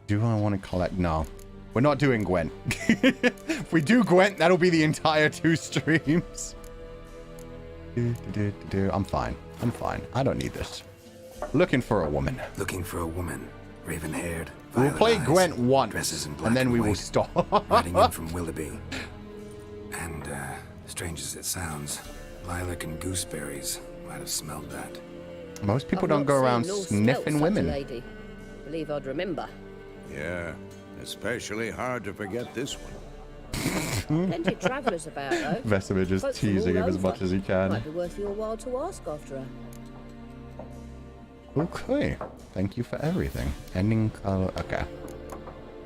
Do I want to collect? No. We're not doing Gwent. If we do Gwent, that'll be the entire 2 streams. I'm fine. I'm fine. I don't need this. Looking for a woman. Looking for a woman. Raven-haired. We'll play eyes, Gwent dresses once, in black and then we will white, stop. riding in from Willoughby. And, strange as it sounds, lilac and gooseberries might have smelled that. Most people I've don't not go seen around nor smelt sniffing such a women. lady. Believe I'd remember. Yeah, especially hard to forget this one. Plenty of travellers about, though. Vesemir just Folks from teasing all him as over. much as he can. Might be worth your while to ask after her. Okay. Thank you for everything. Ending color. Okay.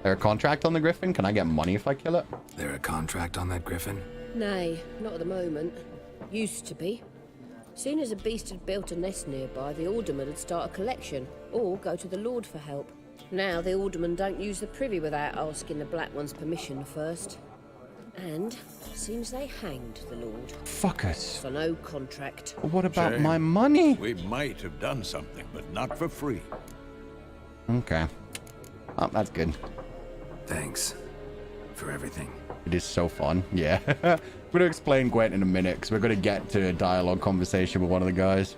There a contract on the Griffin? Can I get money if I kill it? There a contract on that Griffin? Nay, not at the moment. Used to be. Soon as a beast had built a nest nearby, the alderman would start a collection, or go to the Lord for help. Now the alderman don't use the privy without asking the Black One's permission first. And seems they hanged the Lord. Fuckers. For no contract. What about Shame. my money? We might have done something, but not for free. Okay. Oh, that's good. Thanks for everything. It is so fun. Yeah. We're going to explain Gwent in a minute because we're going to get to a dialogue conversation with one of the guys.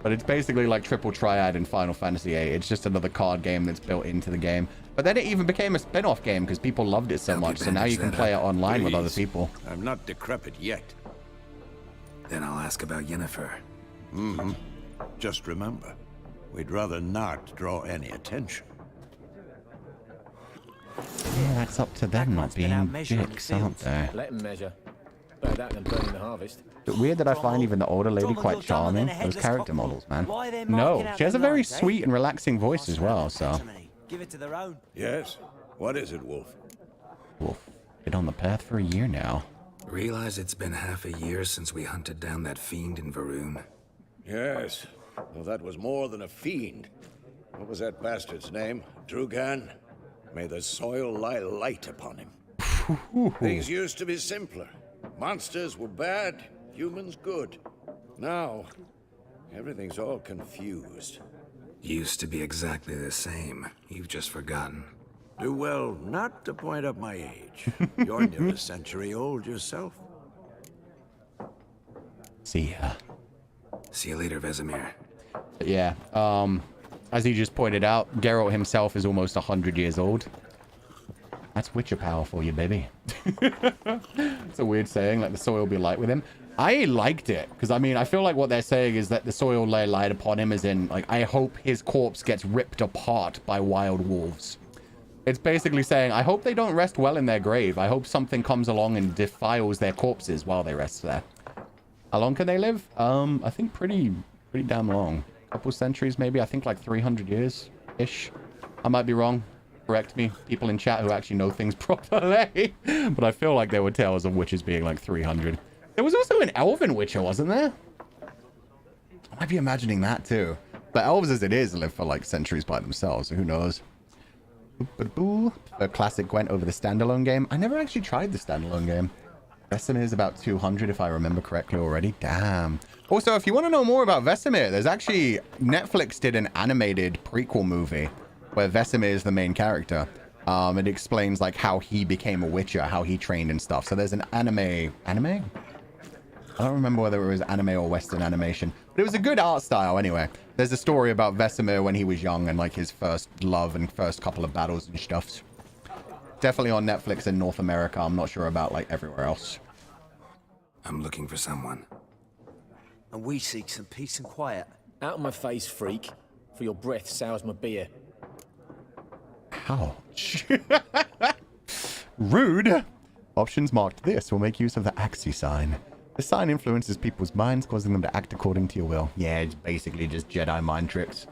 But it's basically like Triple Triad in Final Fantasy VIII. It's just another card game that's built into the game. But then it even became a spin-off game because people loved it so much. So now you can play it online with other people. I'm not decrepit yet. Then I'll ask about Yennefer. Mm-hmm. Just remember, we'd rather not draw any attention. Yeah, that's up to them not being dicks, aren't they? Let them measure. Better that than burning the harvest. It's weird that I find even the older lady quite charming. Those character models, man. No, she has a very sweet and relaxing voice as well, so. Give it to their own. Yes? What is it, Wolf? Wolf, been on the path for a year now. Realize it's been half a year since we hunted down that fiend in Varun. Yes. Well, that was more than a fiend. What was that bastard's name? Drugan? May the soil lie light upon him. Things used to be simpler. Monsters were bad, humans good. Now, everything's all confused. Used to be exactly the same. You've just forgotten. Do well not to point up my age. You're near a century old yourself. See ya. See you later, Vesemir. Yeah, as he just pointed out, Geralt himself is almost 100 years old. That's Witcher power for you, baby. It's a weird saying, like the soil be light with him. I liked it, because I mean, I feel like what they're saying is that the soil lay light upon him, as in, like, I hope his corpse gets ripped apart by wild wolves. It's basically saying, I hope they don't rest well in their grave. I hope something comes along and defiles their corpses while they rest there. How long can they live? I think pretty damn long. Couple centuries, maybe. I think like 300 years-ish. I might be wrong. Correct me, people in chat who actually know things properly. But I feel like there were tales of witches being like 300. There was also an elven witcher, wasn't there? I might be imagining that too. But elves as it is live for like centuries by themselves, so who knows? A classic Gwent over the standalone game. I never actually tried the standalone game. Vesemir is about 200 if I remember correctly already. Damn. Also, if you want to know more about Vesemir, there's actually... Netflix did an animated prequel movie where Vesemir is the main character. It explains like how he became a witcher, how he trained and stuff. So there's an anime... Anime? I don't remember whether it was anime or Western animation. But it was a good art style anyway. There's a story about Vesemir when he was young and like his first love and first couple of battles and stuff. Definitely on Netflix in North America. I'm not sure about like everywhere else. I'm looking for someone. And we seek some peace and quiet. Out of my face, freak. For your breath sours my beer. Ouch. Rude. Options marked this will make use of the Axii sign. The sign influences people's minds, causing them to act according to your will. Yeah, it's basically just Jedi mind tricks.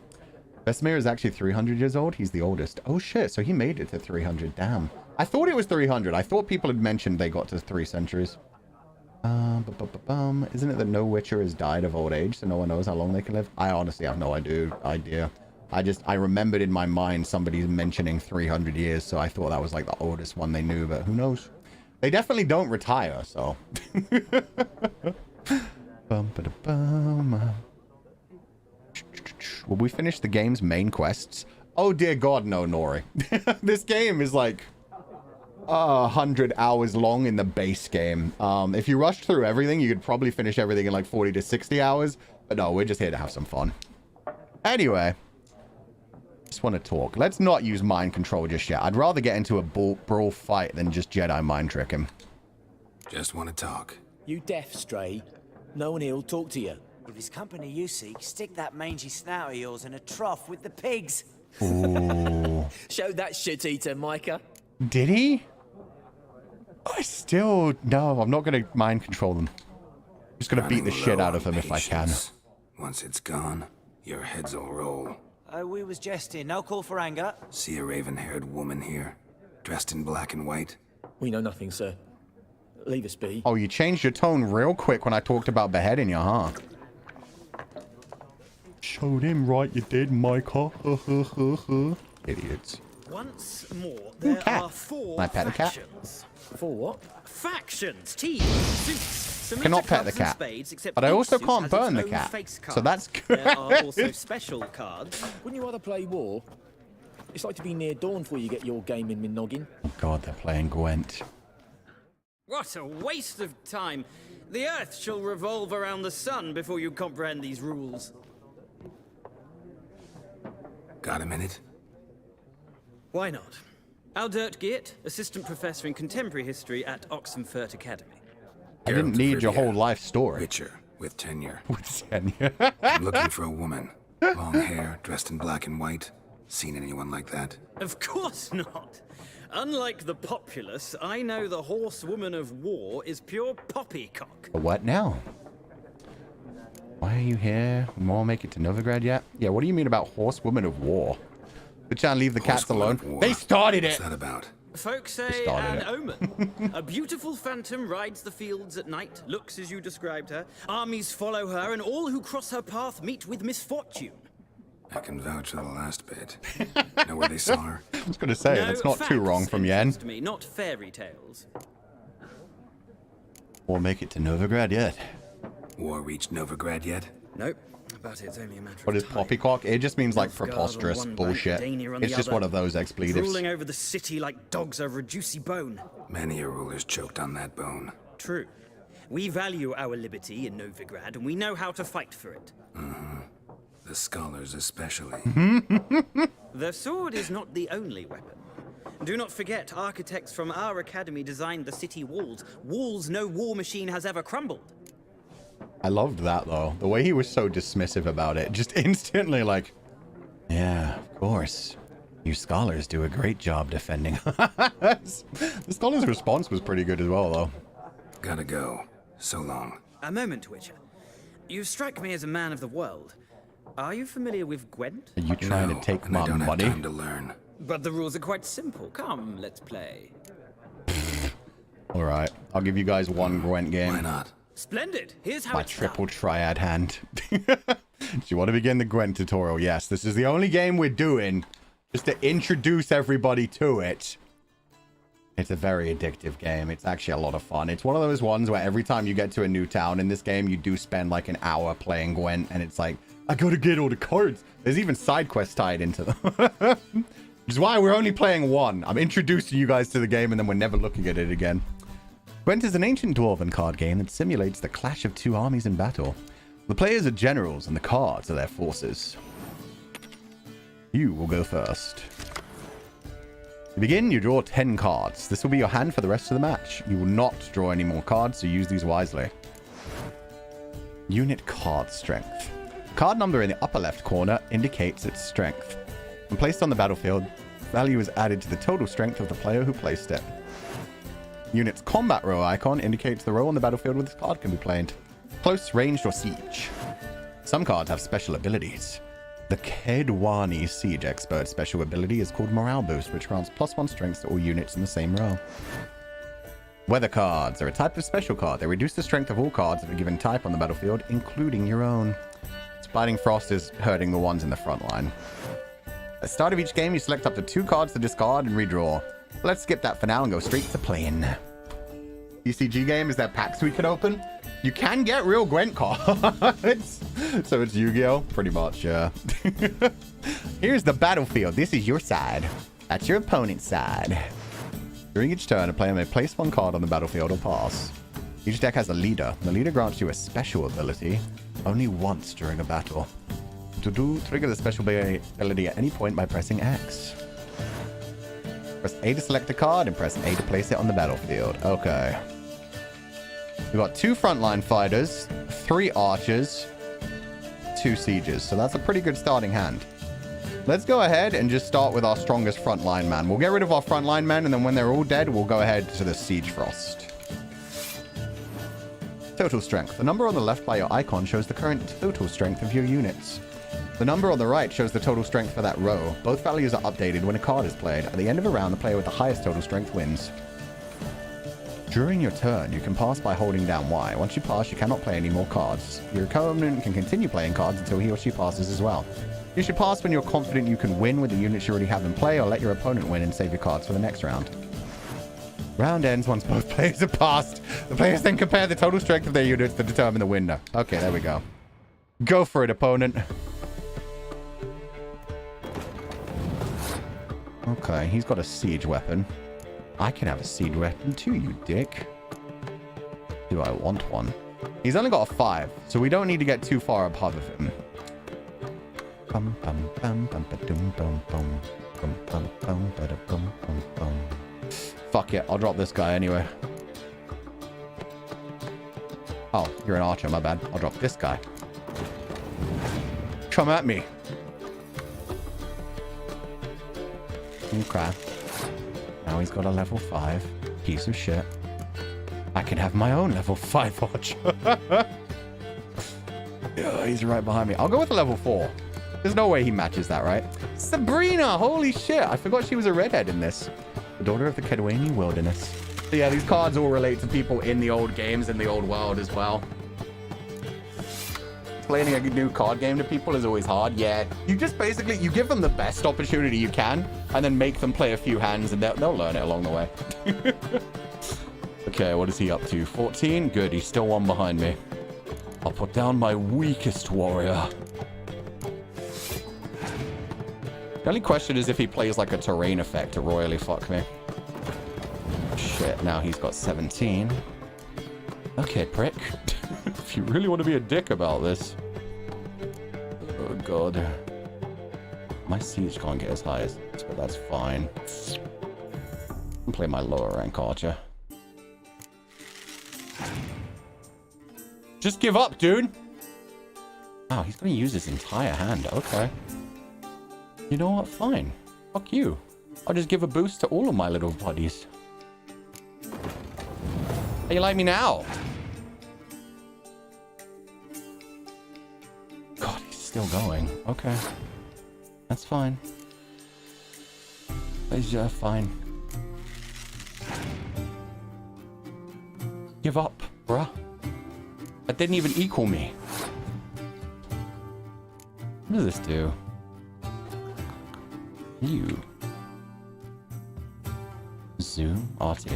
Vesemir is actually 300 years old. He's the oldest. Oh shit, so he made it to 300. Damn. I thought it was 300. I thought people had mentioned they got to 3 centuries. Isn't it that no Witcher has died of old age, so no one knows how long they can live? I honestly have no idea. I remembered in my mind somebody mentioning 300 years, so I thought that was like the oldest one they knew, but who knows? They definitely don't retire, so. Will we finish the game's main quests? Oh dear God, no, Nori. This game is like 100 hours long in the base game. If you rushed through everything, you could probably finish everything in like 40 to 60 hours. But no, we're just here to have some fun. Anyway, just want to talk. Let's not use mind control just yet. I'd rather get into a brawl fight than just Jedi mind trick him. Just want to talk. You deaf, Stray? No one here will talk to you. If it's company you seek, stick that mangy snout of yours in a trough with the pigs. Ooh. Show that shit-eater, Micah. Did he? No, I'm not going to mind control them. I'm just going to beat the shit out of them if I can. Once it's gone, your heads will roll. We was jesting, no call for anger. See a raven-haired woman here, dressed in black and white? We know nothing, sir. Leave us be. Oh, you changed your tone real quick when I talked about beheading you, huh? Showed him right, you did, Micah. Idiots. Once more, there are 4 Can I pet the cat? factions. 4 what? Factions, teams, suits. Cannot pet the cat, but I also can't burn the cat, so that's good. There are also special cards. Wouldn't you rather play war? It's like to be near dawn before you get your game in my noggin. Oh God, they're playing Gwent. What a waste of time. The Earth shall revolve around the sun before you comprehend these rules. Got a minute? Why not? Aldert Geert, Assistant Professor in Contemporary History at Oxenfurt Academy. I didn't need your whole life story. Witcher, with tenure. With tenure. I'm looking for a woman. Long hair, dressed in black and white. Seen anyone like that? Of course not. Unlike the populace, I know the horsewoman of war is pure poppycock. What now? Why are you here? More make it to Novigrad yet? Yeah, what do you mean about horsewoman of war? Good chance leave the cats alone. They started it! What's that about? Folks say an omen. A beautiful phantom rides the fields at night, looks as you described her. Armies follow her, and all who cross her path meet with misfortune. I can vouch for the last bit. Know where they saw her? I was going to say, that's not too wrong from Yen. To me, not fairy tales. Or make it to Novigrad yet. War reached Novigrad yet? Nope. But it's only a matter What is of time. poppycock? It just means like Nilfgaard on preposterous one bank, bullshit. Dania on It's the just other, one of those expletives. ruling over the city like dogs over a juicy bone. Many a ruler's choked on that bone. True. We value our liberty in Novigrad, and we know how to fight for it. The scholars especially. The sword is not the only weapon. Do not forget, architects from our academy designed the city walls. Walls no war machine has ever crumbled. I loved that, though. The way he was so dismissive about it. Just instantly like, yeah, of course. You scholars do a great job defending us. The scholar's response was pretty good as well, though. Gotta go. So long. A moment, Witcher. You strike me as a man of the world. Are you familiar with Gwent? Are you trying to take my I don't money? have time to learn. But the rules are quite simple. Come, let's play. All right, I'll give you guys one Gwent game. Why not? Splendid. Here's how My it's triple done. triad hand. Do you want to begin the Gwent tutorial? Yes, this is the only game we're doing just to introduce everybody to it. It's a very addictive game. It's actually a lot of fun. It's one of those ones where every time you get to a new town in this game, you do spend like an hour playing Gwent, and it's like, I gotta get all the cards. There's even side quests tied into them. Which is why we're only playing one. I'm introducing you guys to the game, and then we're never looking at it again. Gwent is an ancient dwarven card game that simulates the clash of two armies in battle. The players are generals, and the cards are their forces. You will go first. To begin, you draw 10 cards. This will be your hand for the rest of the match. You will not draw any more cards, so use these wisely. Unit card strength. Card number in the upper left corner indicates its strength. When placed on the battlefield, value is added to the total strength of the player who placed it. Unit's combat row icon indicates the row on the battlefield where this card can be played. Close, ranged, or siege. Some cards have special abilities. The Kedwani Siege Expert special ability is called Morale Boost, which grants +1 strength to all units in the same row. Weather cards are a type of special card. They reduce the strength of all cards of a given type on the battlefield, including your own. Splitting Frost is hurting the ones in the front line. At the start of each game, you select up to 2 cards to discard and redraw. Let's skip that for now and go straight to playing. ECG game, is there packs we can open? You can get real Gwent cards. So it's Yu-Gi-Oh? Pretty much, yeah. Here's the battlefield. This is your side. That's your opponent's side. During each turn, a player may place 1 card on the battlefield or pass. Each deck has a leader. The leader grants you a special ability only once during a battle. Trigger the special ability at any point by pressing X. Press A to select a card and press A to place it on the battlefield. Okay. We've got 2 frontline fighters, 3 archers, 2 sieges. So that's a pretty good starting hand. Let's go ahead and just start with our strongest frontline man. We'll get rid of our frontline men, and then when they're all dead, we'll go ahead to the siege frost. Total strength. The number on the left by your icon shows the current total strength of your units. The number on the right shows the total strength for that row. Both values are updated when a card is played. At the end of a round, the player with the highest total strength wins. During your turn, you can pass by holding down Y. Once you pass, you cannot play any more cards. Your opponent can continue playing cards until he or she passes as well. You should pass when you're confident you can win with the units you already have in play, or let your opponent win and save your cards for the next round. Round ends once both players have passed. The players then compare the total strength of their units to determine the winner. Okay, there we go. Go for it, opponent. Okay, he's got a siege weapon. I can have a siege weapon too, you dick. Do I want one? He's only got a 5, so we don't need to get too far above of him. Bum, bum, bum, bum, ba-dum, bum, bum. Bum, bum, bum, ba-da-bum, bum, bum. Fuck it, I'll drop this guy anyway. Oh, you're an archer, my bad. I'll drop this guy. Come at me. Okay. Now he's got a level 5. Piece of shit. I can have my own level 5 archer. Yeah, he's right behind me. I'll go with a level 4. There's no way he matches that, right? Sabrina! Holy shit! I forgot she was a redhead in this. The daughter of the Kedwani wilderness. So yeah, these cards all relate to people in the old games, in the old world as well. Explaining a new card game to people is always hard. Yeah, you just basically, you give them the best opportunity you can, and then make them play a few hands, and they'll learn it along the way. Okay, what is he up to? 14? Good, he's still 1 behind me. I'll put down my weakest warrior. The only question is if he plays like a terrain effect to royally fuck me. Shit, now he's got 17. Okay, prick. If you really want to be a dick about this. Oh, God. My siege can't get as high as this, but that's fine. I'll play my lower rank archer. Just give up, dude. Wow, he's going to use his entire hand. Okay. You know what? Fine. Fuck you. I'll just give a boost to all of my little buddies. How you like me now? God, he's still going. Okay. That's fine. He's fine. Give up, bruh. That didn't even equal me. What does this do? You. Zoom arty.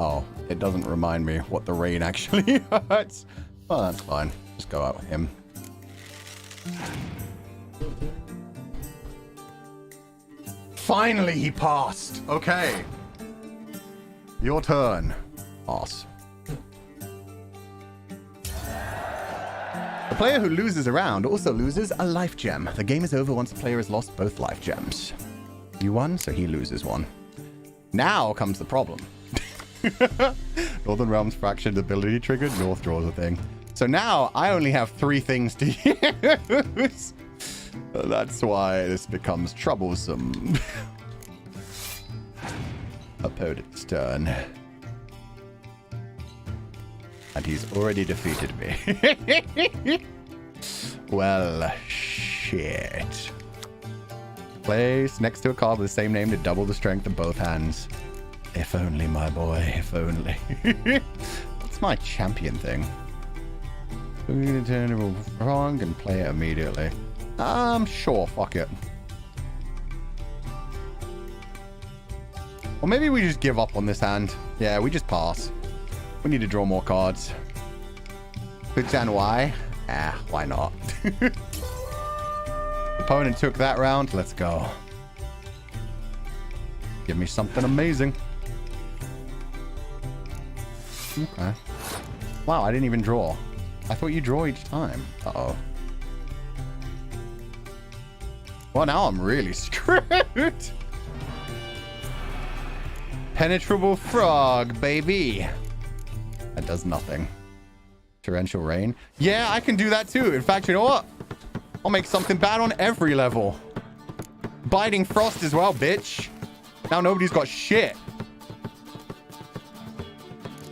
Oh, it doesn't remind me what the rain actually hurts. Well, that's fine. Just go out with him. Finally, he passed. Okay. Your turn. Pass. The player who loses a round also loses a life gem. The game is over once the player has lost both life gems. You won, so he loses 1. Now comes the problem. Northern Realms Fractured ability triggered. North draws a thing. So now I only have 3 things to use. That's why this becomes troublesome. Opponent's turn. And he's already defeated me. Well, shit. Place next to a card with the same name to double the strength of both hands. If only, my boy, if only. What's my champion thing? We're going to turn it wrong and play it immediately. Sure, fuck it. Or maybe we just give up on this hand. Yeah, we just pass. We need to draw more cards. Puts down Y? Ah, why not? Opponent took that round. Let's go. Give me something amazing. Okay. Wow, I didn't even draw. I thought you draw each time. Uh-oh. Well, now I'm really screwed. Impenetrable frog, baby. That does nothing. Torrential rain. Yeah, I can do that too. In fact, you know what? I'll make something bad on every level. Biting frost as well, bitch. Now nobody's got shit.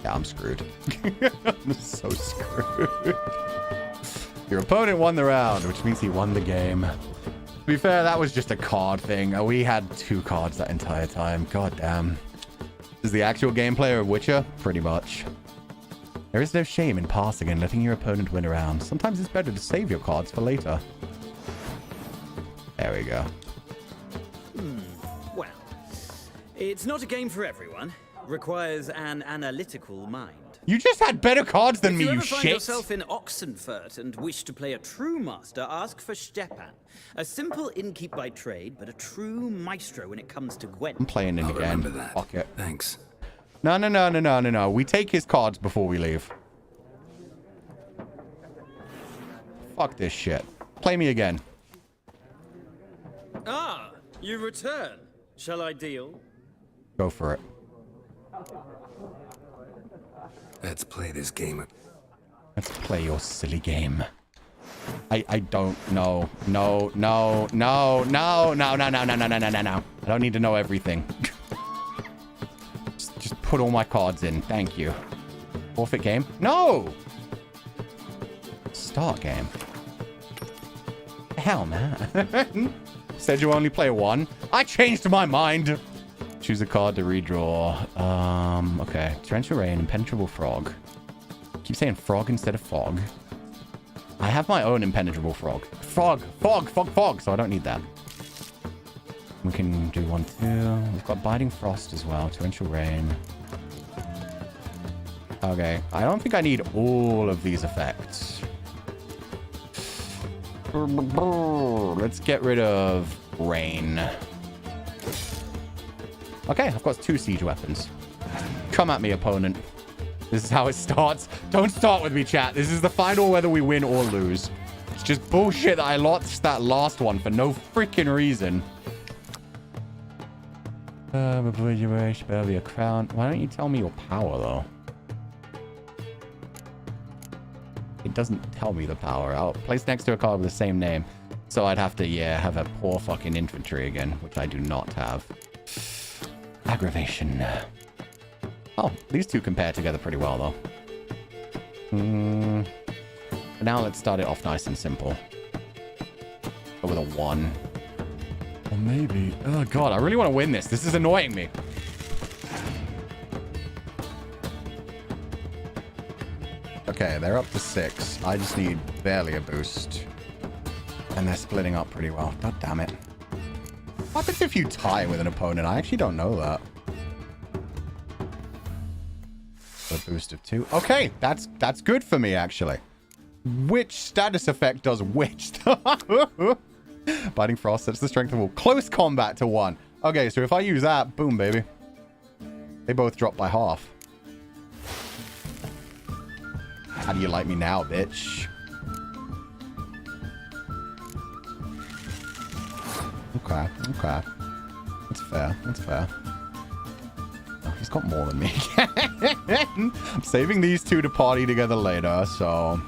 Yeah, I'm screwed. I'm so screwed. Your opponent won the round, which means he won the game. To be fair, that was just a card thing. We had 2 cards that entire time. God damn. Is the actual gameplay of Witcher? Pretty much. There is no shame in passing and letting your opponent win a round. Sometimes it's better to save your cards for later. There we go. Well, it's not a game for everyone. Requires an analytical mind. You just had better cards than me, you you ever find shit. yourself in Oxenfurt and wish to play a true master, ask for Stepan. A simple innkeep by trade, but a true maestro when it comes to Gwent. I'm playing it again. Remember that. Fuck it. Thanks. No. We take his cards before we leave. Fuck this shit. Play me again. Ah, you return. Shall I deal? Go for it. Let's play this game. Let's play your silly game. I don't know. No. I don't need to know everything. just put all my cards in. Thank you. Forfeit game? No! Start game. Hell, man. Said you only play 1. I changed my mind. Choose a card to redraw. Okay. Torrential rain, impenetrable frog. Keep saying frog instead of fog. I have my own impenetrable frog. Fog, so I don't need that. We can do 1, 2. We've got biting frost as well. Torrential rain. Okay. I don't think I need all of these effects. Let's get rid of rain. Okay, I've got 2 siege weapons. Come at me, opponent. This is how it starts. Don't start with me, chat. This is the final whether we win or lose. It's just bullshit that I lost that last one for no freaking reason. Spell be a crown. Why don't you tell me your power, though? It doesn't tell me the power. I'll place next to a card with the same name. So I'd have to, yeah, have a poor fucking infantry again, which I do not have. Aggravation. Oh, these 2 compare together pretty well, though. Now let's start it off nice and simple. Go with a 1. Or maybe... Oh, God, I really want to win this. This is annoying me. Okay, they're up to 6. I just need barely a boost. And they're splitting up pretty well. God damn it. What happens if you tie with an opponent? I actually don't know that. A boost of 2. Okay, that's good for me, actually. Which status effect does which? Biting frost sets the strength of all. Close combat to 1. Okay, so if I use that, boom, baby. They both drop by half. How do you like me now, bitch? Okay. That's fair. Oh, he's got more than me. I'm saving these 2 to party together later, so...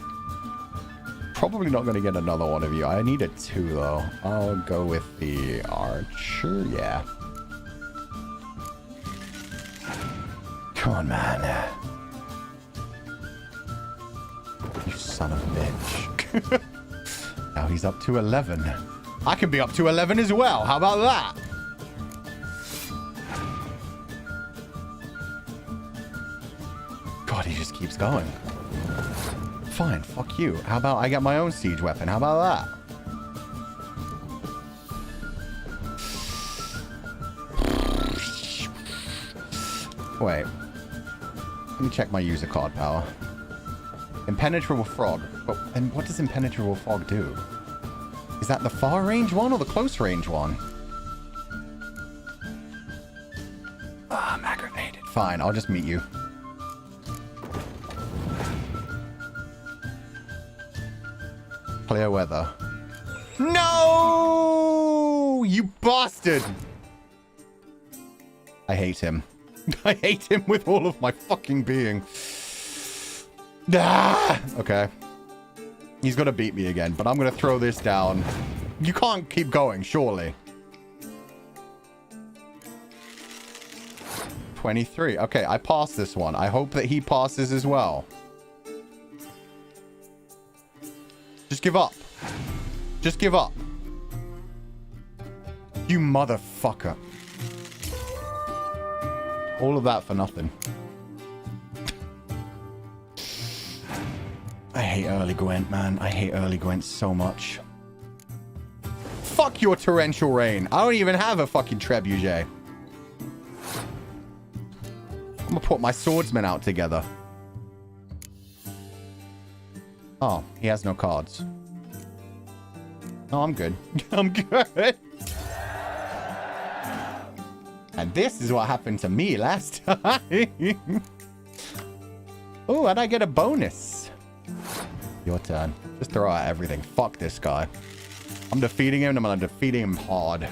Probably not going to get another one of you. I need a 2, though. I'll go with the archer, yeah. Come on, man. You son of a bitch. Now he's up to 11. I can be up to 11 as well. How about that? God, he just keeps going. Fine, fuck you. How about I get my own siege weapon? How about that? Wait. Let me check my user card power. Impenetrable frog. But, and what does impenetrable frog do? Is that the far range one or the close range one? I'm aggravated. Fine, I'll just meet you. Clear weather. No! You bastard! I hate him. I hate him with all of my fucking being. Ah! Okay. He's gonna beat me again, but I'm gonna throw this down. You can't keep going, surely. 23. Okay, I passed this one. I hope that he passes as well. Just give up. Just give up. You motherfucker. All of that for nothing. I hate early Gwent, man. I hate early Gwent so much. Fuck your torrential rain. I don't even have a fucking trebuchet. I'm gonna put my swordsmen out together. Oh, he has no cards. Oh, I'm good. I'm good. And this is what happened to me last time. Oh, and I get a bonus. Your turn. Just throw out everything. Fuck this guy. I'm defeating him, and I'm defeating him hard.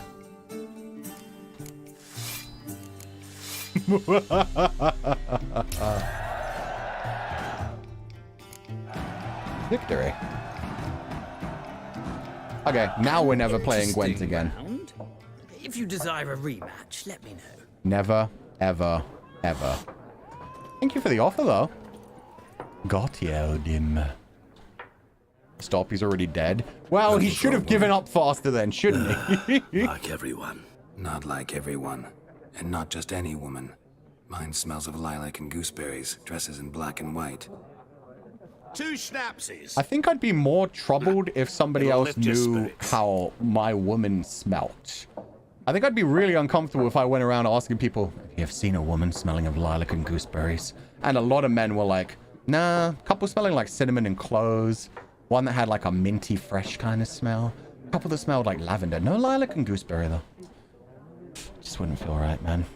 Victory. Okay, now we're never playing Gwent again. If you desire a rematch, let me know. Never, ever, ever. Thank you for the offer, though. Gotjeldim. Stop, he's already dead. Well, he should have given up faster then, shouldn't he? Like everyone. Not like everyone. And not just any woman. Mine smells of lilac and gooseberries, dresses in black and white. 2 schnapsies. I think I'd be more troubled if somebody else knew how my woman smelt. I think I'd be really uncomfortable if I went around asking people, "Have you ever seen a woman smelling of lilac and gooseberries?" And a lot of men were like, nah, a couple smelling like cinnamon and cloves. One that had like a minty fresh kind of smell. A couple that smelled like lavender. No lilac and gooseberry though. Just wouldn't feel right, man.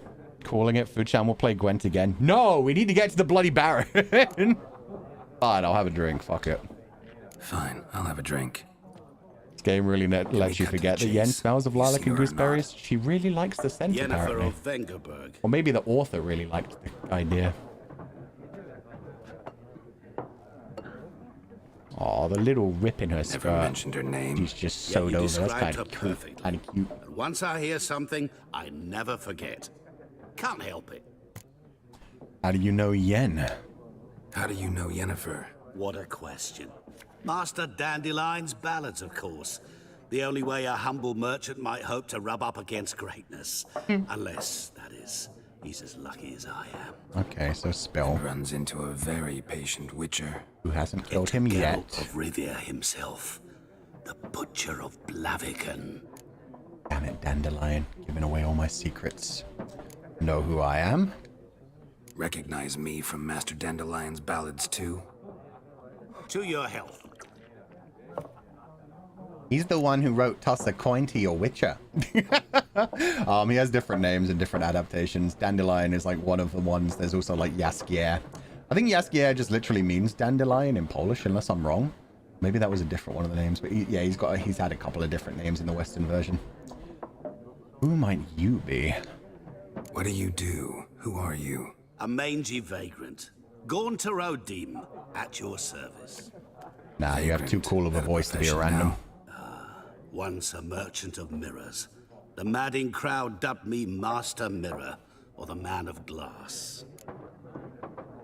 Calling it. Fuchan will play Gwent again. No, we need to get to the bloody Baron. Fine, I'll have a drink. Fuck it. Fine, I'll have a drink. This game really lets you forget that Yen smells of lilac and gooseberries. She really likes the scent, apparently. Or maybe the author really liked the idea. Oh, the little rip in her skirt. Never mentioned her name. She's just sewed over. That's kind of cute. Kind of cute. Once I hear something, I never forget. Can't help it. How do you know Yen? How do you know Yennefer? What a question. Master Dandelion's ballads, of course. The only way a humble merchant might hope to rub up against greatness. Unless, that is, he's as lucky as I am. Okay, so spell. And runs into a very patient witcher. Who hasn't killed him yet. Of Rivia himself. The Butcher of Blaviken. Damn it, Dandelion. Giving away all my secrets. Know who I am? Recognize me from Master Dandelion's ballads too? To your health. He's the one who wrote Toss a Coin to Your Witcher. He has different names and different adaptations. Dandelion is like one of the ones. There's also like Jaskier. I think Jaskier just literally means dandelion in Polish, unless I'm wrong. Maybe that was a different one of the names. But yeah, he's had a couple of different names in the Western version. Who might you be? What do you do? Who are you? A mangy vagrant. Gaunter Odim, at your service. Nah, you have too cool of a voice to be a random. Once a merchant of mirrors. The madding crowd dubbed me Master Mirror, or the Man of Glass.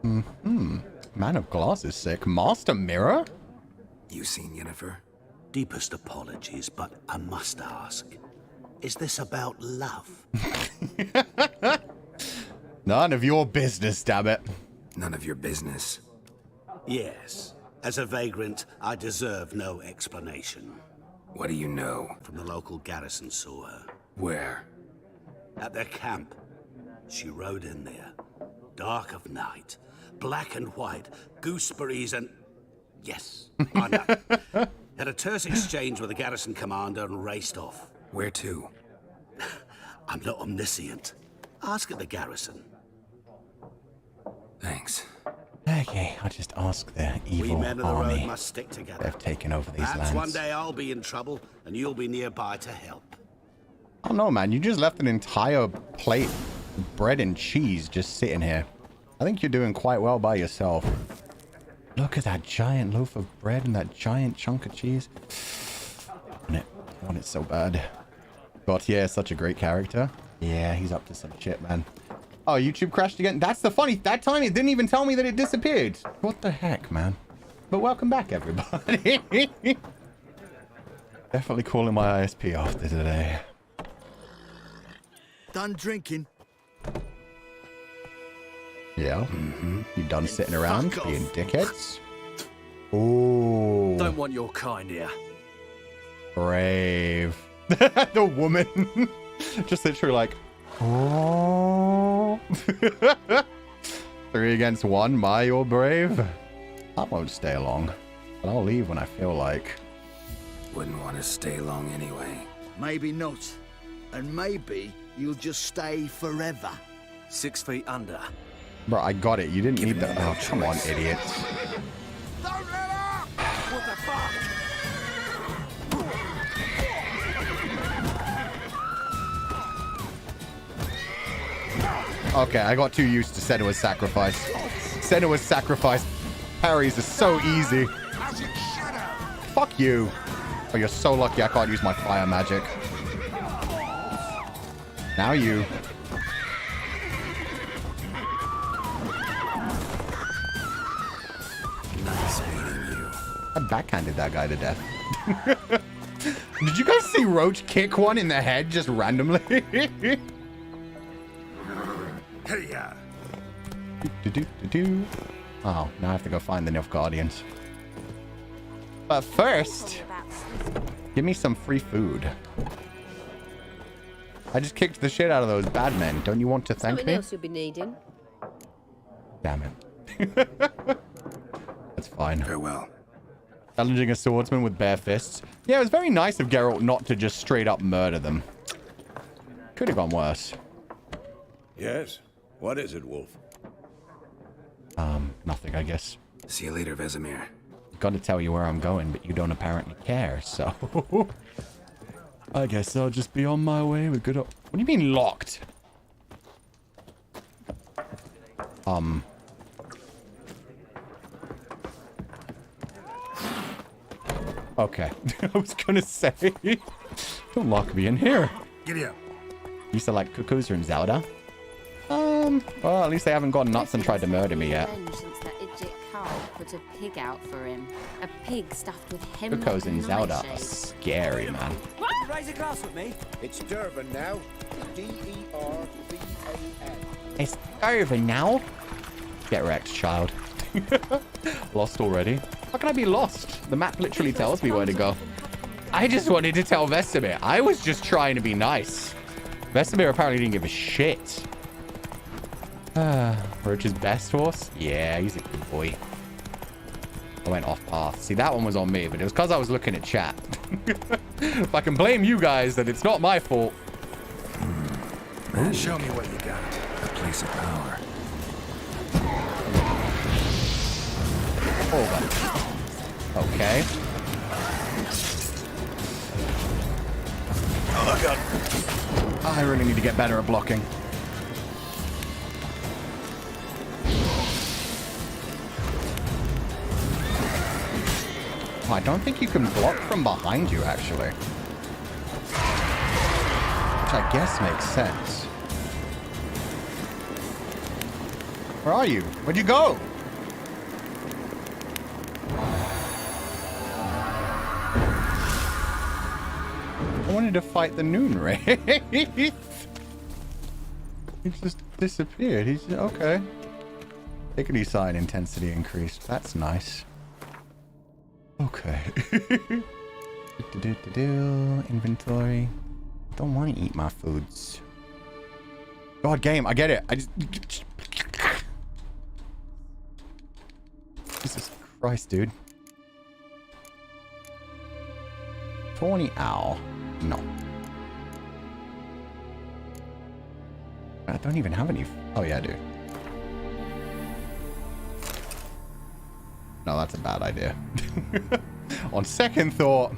Man of Glass is sick. Master Mirror? You seen Yennefer? Deepest apologies, but I must ask. Is this about love? None of your business, damn it. None of your business. Yes. As a vagrant, I deserve no explanation. What do you know? From the local garrison saw her. Where? At their camp. She rode in there. Dark of night. Black and white. Gooseberries and... Yes, I know. Had a terse exchange with the garrison commander and raced off. Where to? I'm not omniscient. Ask at the garrison. Thanks. Okay, I'll just ask the evil We men of the army. road must stick together. They've taken over these Perhaps lands. one day I'll be in trouble, and you'll be nearby to help. Oh no, man, you just left an entire plate bread and cheese just sitting here. I think you're doing quite well by yourself. Look at that giant loaf of bread and that giant chunk of cheese. I want it so bad. Gautier is such a great character. Yeah, he's up to some shit, man. Oh, YouTube crashed again. That's the funny. That time it didn't even tell me that it disappeared. What the heck, man? But welcome back, everybody. Definitely calling my ISP after today. Done drinking. Yeah. You done sitting around being dickheads? Oh. Don't want your kind here. Brave. The woman. Just literally like, oh. 3 against 1. You're brave. I won't stay long, but I'll leave when I feel like. Wouldn't want to stay long anyway. Maybe not. And maybe you'll just stay forever. 6 feet under. Bro, I got it. You didn't need that. Oh, come on, idiot. Don't let up! What the fuck? Okay, I got too used to Senua's sacrifice. Senua's sacrifice parries are so easy. Fuck you. Oh, you're so lucky I can't use my fire magic. Now you. Nice meeting you. I backhanded that guy to death. Did you guys see Roach kick one in the head just randomly? Hey, yeah. Oh, now I have to go find the Nilfgaardians. But first, give me some free food. I just kicked the shit out of those bad men. Don't you want to thank Something me? else you'll be needing. Damn it. That's fine. Farewell. Challenging a swordsman with bare fists. Yeah, it was very nice of Geralt not to just straight up murder them. Could have gone worse. Yes? What is it, Wolf? Nothing, I guess. See you later, Vesemir. Gotta tell you where I'm going, but you don't apparently care, so... I guess I'll just be on my way with good... What do you mean locked? Okay. I was gonna say... Don't lock me in here. Giddy up. Used to like cuckoos or in Zelda. Well, at least they haven't gone nuts and tried to murder me yet. Since that idiot Carl put a pig out for him. A pig stuffed with hemlock Cuckoos in and Zelda are nightshade. scary, man. Raise a glass with me. It's Dervin now. D-E-R-V-A-N. It's over now. Get wrecked, child. Lost already? How can I be lost? The map literally tells me where to go. I just wanted to tell Vesemir. I was just trying to be nice. Vesemir apparently didn't give a shit. Roach's best horse? Yeah, he's a good boy. I went off path. See, that one was on me, but it was because I was looking at chat. If I can blame you guys, then it's not my fault. Show me what you got. A place of power. Over. Okay. Oh, God. I really need to get better at blocking. I don't think you can block from behind you, actually. Which I guess makes sense. Where are you? Where'd you go? I wanted to fight the Noon Wraith. He just disappeared. He's okay. Tickety sign intensity increased. That's nice. Okay. Inventory. Don't want to eat my foods. God, game. I get it. I just... Jesus Christ, dude. 20 owl. No. I don't even have any... Oh, yeah, I do. No, that's a bad idea. On second thought,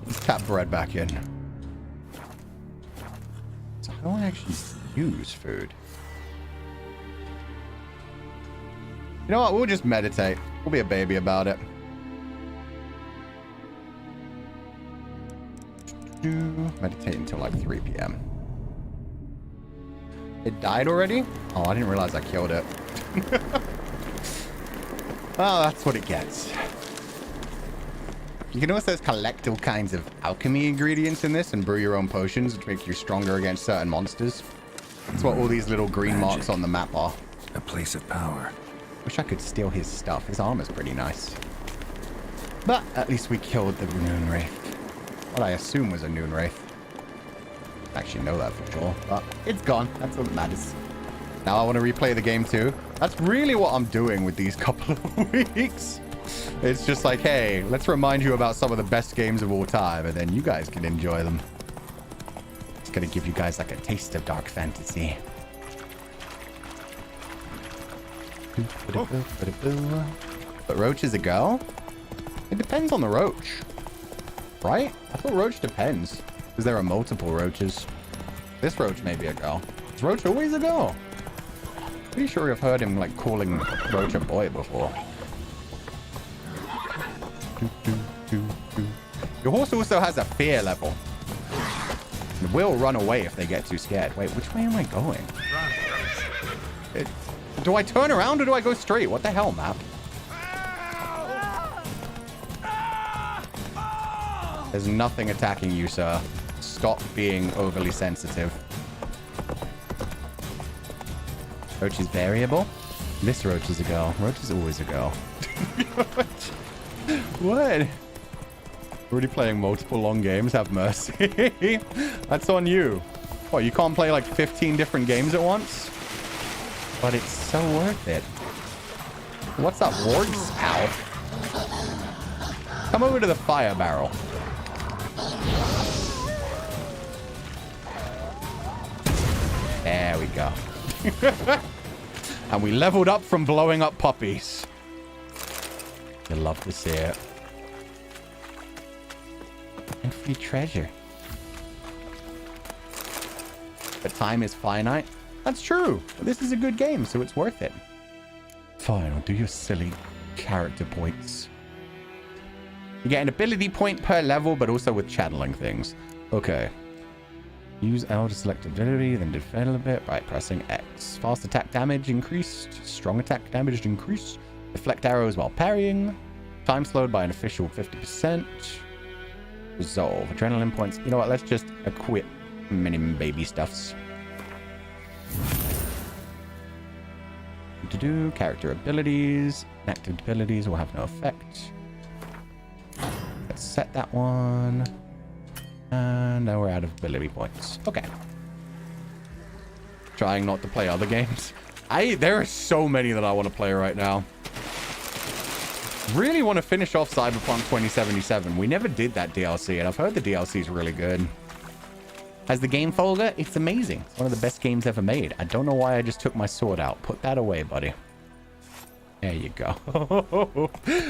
let's tap bread back in. So how do I actually Use food. You know what? We'll just meditate. We'll be a baby about it. Meditate until like 3 p.m. It died already? Oh, I didn't realize I killed it. Well, that's what it gets. You can also collect all kinds of alchemy ingredients in this and brew your own potions, which make you stronger against certain monsters. That's what all these little green marks on the map are. A place of power. Wish I could steal his stuff. His armor's pretty nice. But at least we killed the Noon Wraith. What I assume was a Noon Wraith. Actually know that for sure, but it's gone. That's what matters. Now I want to replay the game too. That's really what I'm doing with these couple of weeks. It's just like, hey, let's remind you about some of the best games of all time, and then you guys can enjoy them. It's gonna give you guys like a taste of dark fantasy. But Roach is a girl? It depends on the Roach. Right? I thought Roach depends. Because there are multiple Roaches. This Roach may be a girl. Is Roach always a girl? Pretty sure I've heard him like calling Roach a boy before. Your horse also has a fear level. It will run away if they get too scared. Wait, which way am I going? Do I turn around or do I go straight? What the hell, map? There's nothing attacking you, sir. Stop being overly sensitive. Roach is variable. This Roach is a girl. Roach is always a girl. What? Already playing multiple long games. Have mercy. That's on you. What, you can't play like 15 different games at once? But it's so worth it. What's up, wargs? Ow. Come over to the fire barrel. There we go. And we leveled up from blowing up puppies. You'll love to see it. And free treasure. But time is finite. That's true. But this is a good game, so it's worth it. Fine, I'll do your silly character points. You get an ability point per level, but also with channeling things. Okay. Use L to select ability, then defend a bit. Right, pressing X. Fast attack damage increased. Strong attack damage increased. Deflect arrows while parrying. Time slowed by an official 50%. Resolve. Adrenaline points. You know what? Let's just equip minimum baby stuffs. Character abilities. Active abilities will have no effect. Let's set that one. And now we're out of ability points. Okay. Trying not to play other games. There are so many that I want to play right now. Really want to finish off Cyberpunk 2077. We never did that DLC, and I've heard the DLC is really good. Has the game Fulgur? It's amazing. It's one of the best games ever made. I don't know why I just took my sword out. Put that away, buddy. There you go.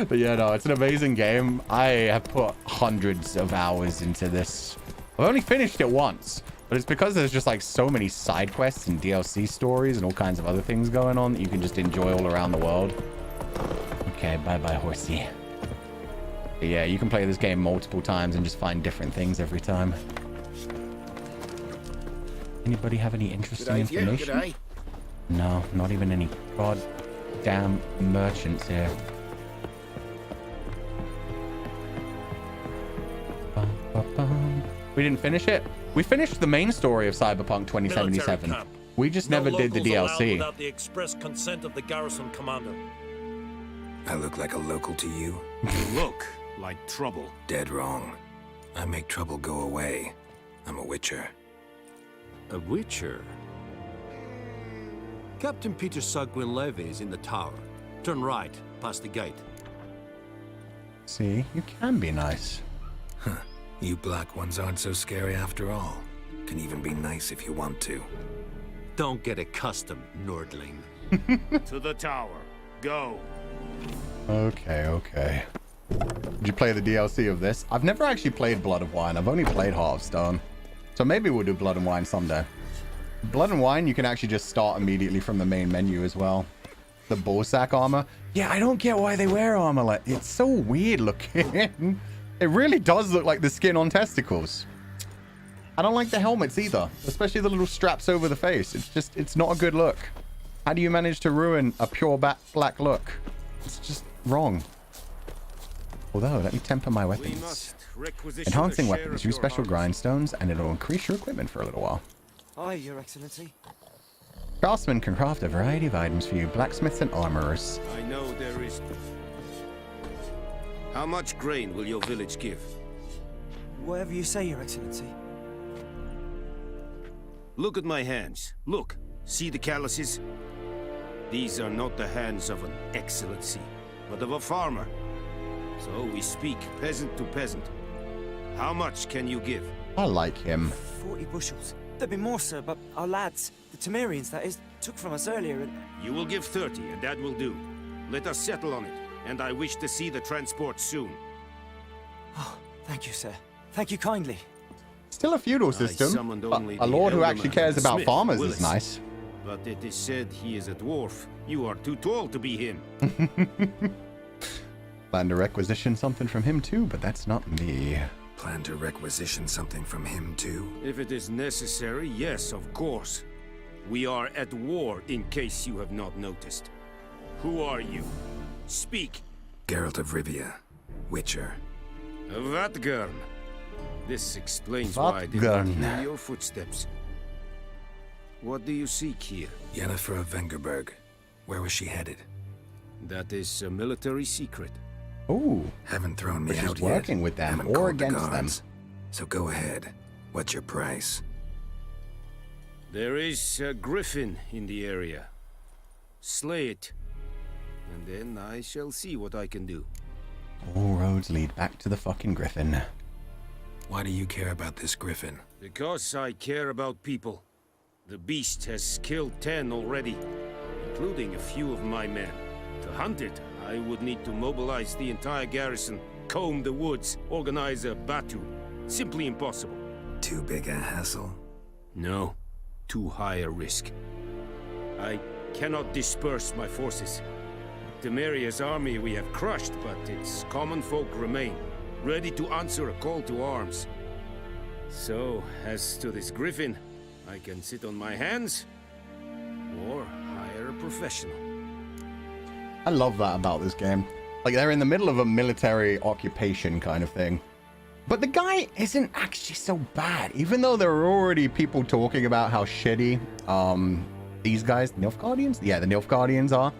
But yeah, no, it's an amazing game. I have put hundreds of hours into this. I've only finished it once, but it's because there's just like so many side quests and DLC stories and all kinds of other things going on that you can just enjoy all around the world. Okay, bye-bye, horsey. But yeah, you can play this game multiple times and just find different things every time. Anybody have any interesting information? No, not even any goddamn merchants here. We didn't finish it. We finished the main story of Cyberpunk 2077. We just never did the DLC. Without the express consent of the Garrison commander. I look like a local to you? You look like trouble. Dead wrong. I make trouble go away. I'm a witcher. A witcher? Captain Peter Sagwin Levy is in the tower. Turn right, past the gate. See, you can be nice. Huh. You black ones aren't so scary after all. Can even be nice if you want to. Don't get accustomed, Nordling. To the tower. Go. Okay. Did you play the DLC of this? I've never actually played Blood of Wine. I've only played Heart of Stone. So maybe we'll do Blood and Wine someday. Blood and Wine, you can actually just start immediately from the main menu as well. The Bullsack armor. Yeah, I don't get why they wear armor like... It's so weird looking. It really does look like the skin on testicles. I don't like the helmets either, especially the little straps over the face. It's not a good look. How do you manage to ruin a pure black look? It's just wrong. Although, let me temper my weapons. Enhancing weapons. Use special grindstones, and it'll increase your equipment for a little while. Aye, Your Excellency. Craftsmen can craft a variety of items for you. Blacksmiths and armorers. I know there is... How much grain will your village give? Whatever you say, Your Excellency. Look at my hands. Look. See the calluses? These are not the hands of an excellency, but of a farmer. So we speak peasant to peasant. How much can you give? I like him. 40 bushels. There'd be more, sir, but our lads, the Temerians, that is, took from us earlier and... You will give 30, and that will do. Let us settle on it, and I wish to see the transport soon. Oh, thank you, sir. Thank you kindly. Still a feudal system, but a lord who actually cares about farmers is nice. But it is said he is a dwarf. You are too tall to be him. Plan to requisition something from him too, but that's not me. Plan to requisition something from him too? If it is necessary, yes, of course. We are at war, in case you have not noticed. Who are you? Speak. Geralt of Rivia, Witcher. Vatgern. This explains why I did not hear your footsteps. What do you seek here? Yennefer of Vengerberg. Where was she headed? That is a military secret. Ooh. Haven't thrown me out yet. Working with them or against them. So go ahead. What's your price? There is a Griffin in the area. Slay it. And then I shall see what I can do. All roads lead back to the fucking Griffin. Why do you care about this Griffin? Because I care about people. The beast has killed 10 already, including a few of my men. To hunt it, I would need to mobilize the entire garrison, comb the woods, organize a batu. Simply impossible. Too big a hassle? No. Too high a risk. I cannot disperse my forces. Temeria's army we have crushed, but its common folk remain, ready to answer a call to arms. So, as to this Griffin, I can sit on my hands, or hire a professional. I love that about this game. Like, they're in the middle of a military occupation kind of thing. But the guy isn't actually so bad, even though there are already people talking about how shitty these guys, Nilfgaardians? Yeah, the Nilfgaardians are.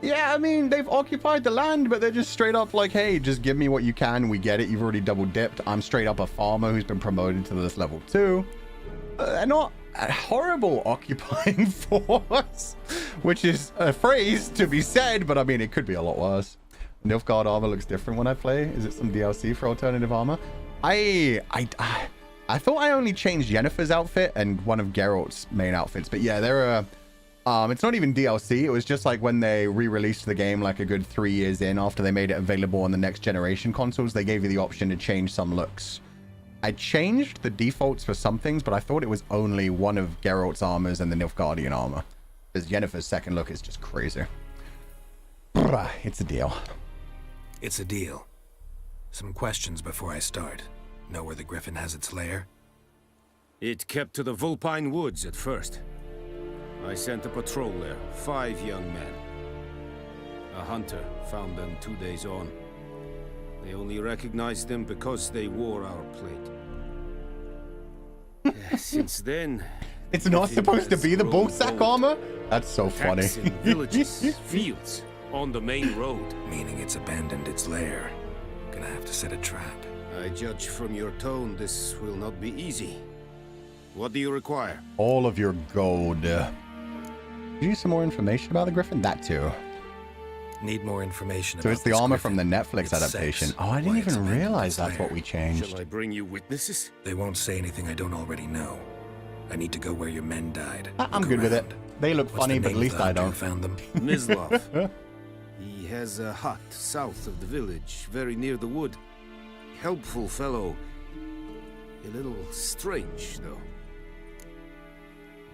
Yeah, I mean, they've occupied the land, but they're just straight up like, hey, just give me what you can. We get it. You've already double dipped. I'm straight up a farmer who's been promoted to this level 2. They're not a horrible occupying force, which is a phrase to be said, but I mean, it could be a lot worse. Nilfgaard armor looks different when I play. Is it some DLC for alternative armor? I thought I only changed Yennefer's outfit and one of Geralt's main outfits, but yeah, there are... it's not even DLC. It was just like when they re-released the game like a good 3 years in after they made it available on the next generation consoles, they gave you the option to change some looks. I changed the defaults for some things, but I thought it was only one of Geralt's armors and the Nilfgaardian armor. Because Yennefer's second look is just crazy. It's a deal. It's a deal. Some questions before I start. Know where the Griffin has its lair? It kept to the Vulpine Woods at first. I sent a patrol there, 5 young men. A hunter found them 2 days on. They only recognized them because they wore our plate. Since then... It's not supposed to be the bullsack armor? That's so funny. In villages, fields, on the main road. Meaning it's abandoned its lair. Gonna have to set a trap. I judge from your tone this will not be easy. What do you require? All of your gold. Give you some more information about the Griffin? That too. Need more information. So it's the armor from the Netflix adaptation. Oh, I didn't even realize that's what we changed. Shall I bring you witnesses? They won't say anything I don't already know. I need to go where your men died. I'm good with it. They look funny, but at least I don't. Found them. Mislav. He has a hut south of the village, very near the wood. Helpful fellow. A little strange, though.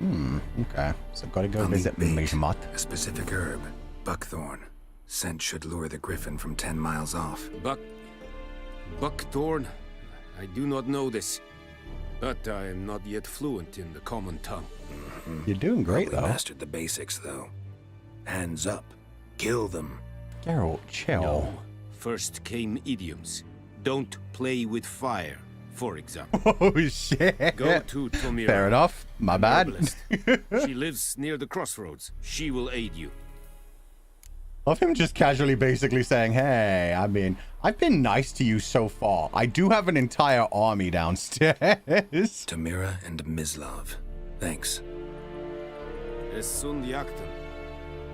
Okay. So gotta go I'll visit need bait, Mishmat. a specific herb, buckthorn. Scent should lure the Griffin from 10 miles off. Buckthorn? I do not know this. But I am not yet fluent in the common tongue. You're doing great, Probably though. mastered the basics, though. Hands up. Kill them. Geralt, chill. No. First came idioms. Don't play with fire, for example. Oh, shit. Go to Tomira. Fair enough. My bad. Herbalist. She lives near the crossroads. She will aid you. Of him just casually basically saying, hey, I mean, I've been nice to you so far. I do have an entire army downstairs. Tomira and Mislav. Thanks.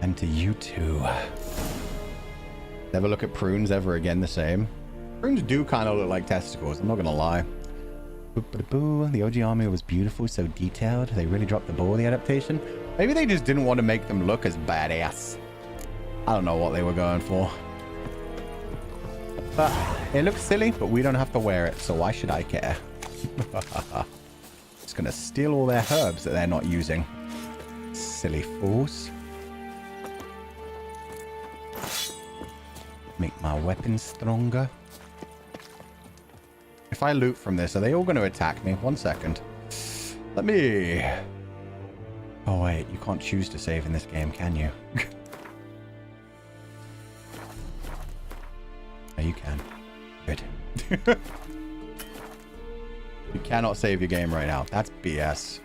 And to you too. Never look at prunes ever again the same. Prunes do kind of look like testicles, I'm not gonna lie. The OG army was beautiful, so detailed. They really dropped the ball with the adaptation. Maybe they just didn't want to make them look as badass. I don't know what they were going for. But it looks silly, but we don't have to wear it, so why should I care? Just gonna steal all their herbs that they're not using. Silly fools. Make my weapons stronger. If I loot from this, are they all going to attack me? 1 second. Let me... Oh, wait. You can't choose to save in this game, can you? Oh, you can. Good. You cannot save your game right now. That's BS.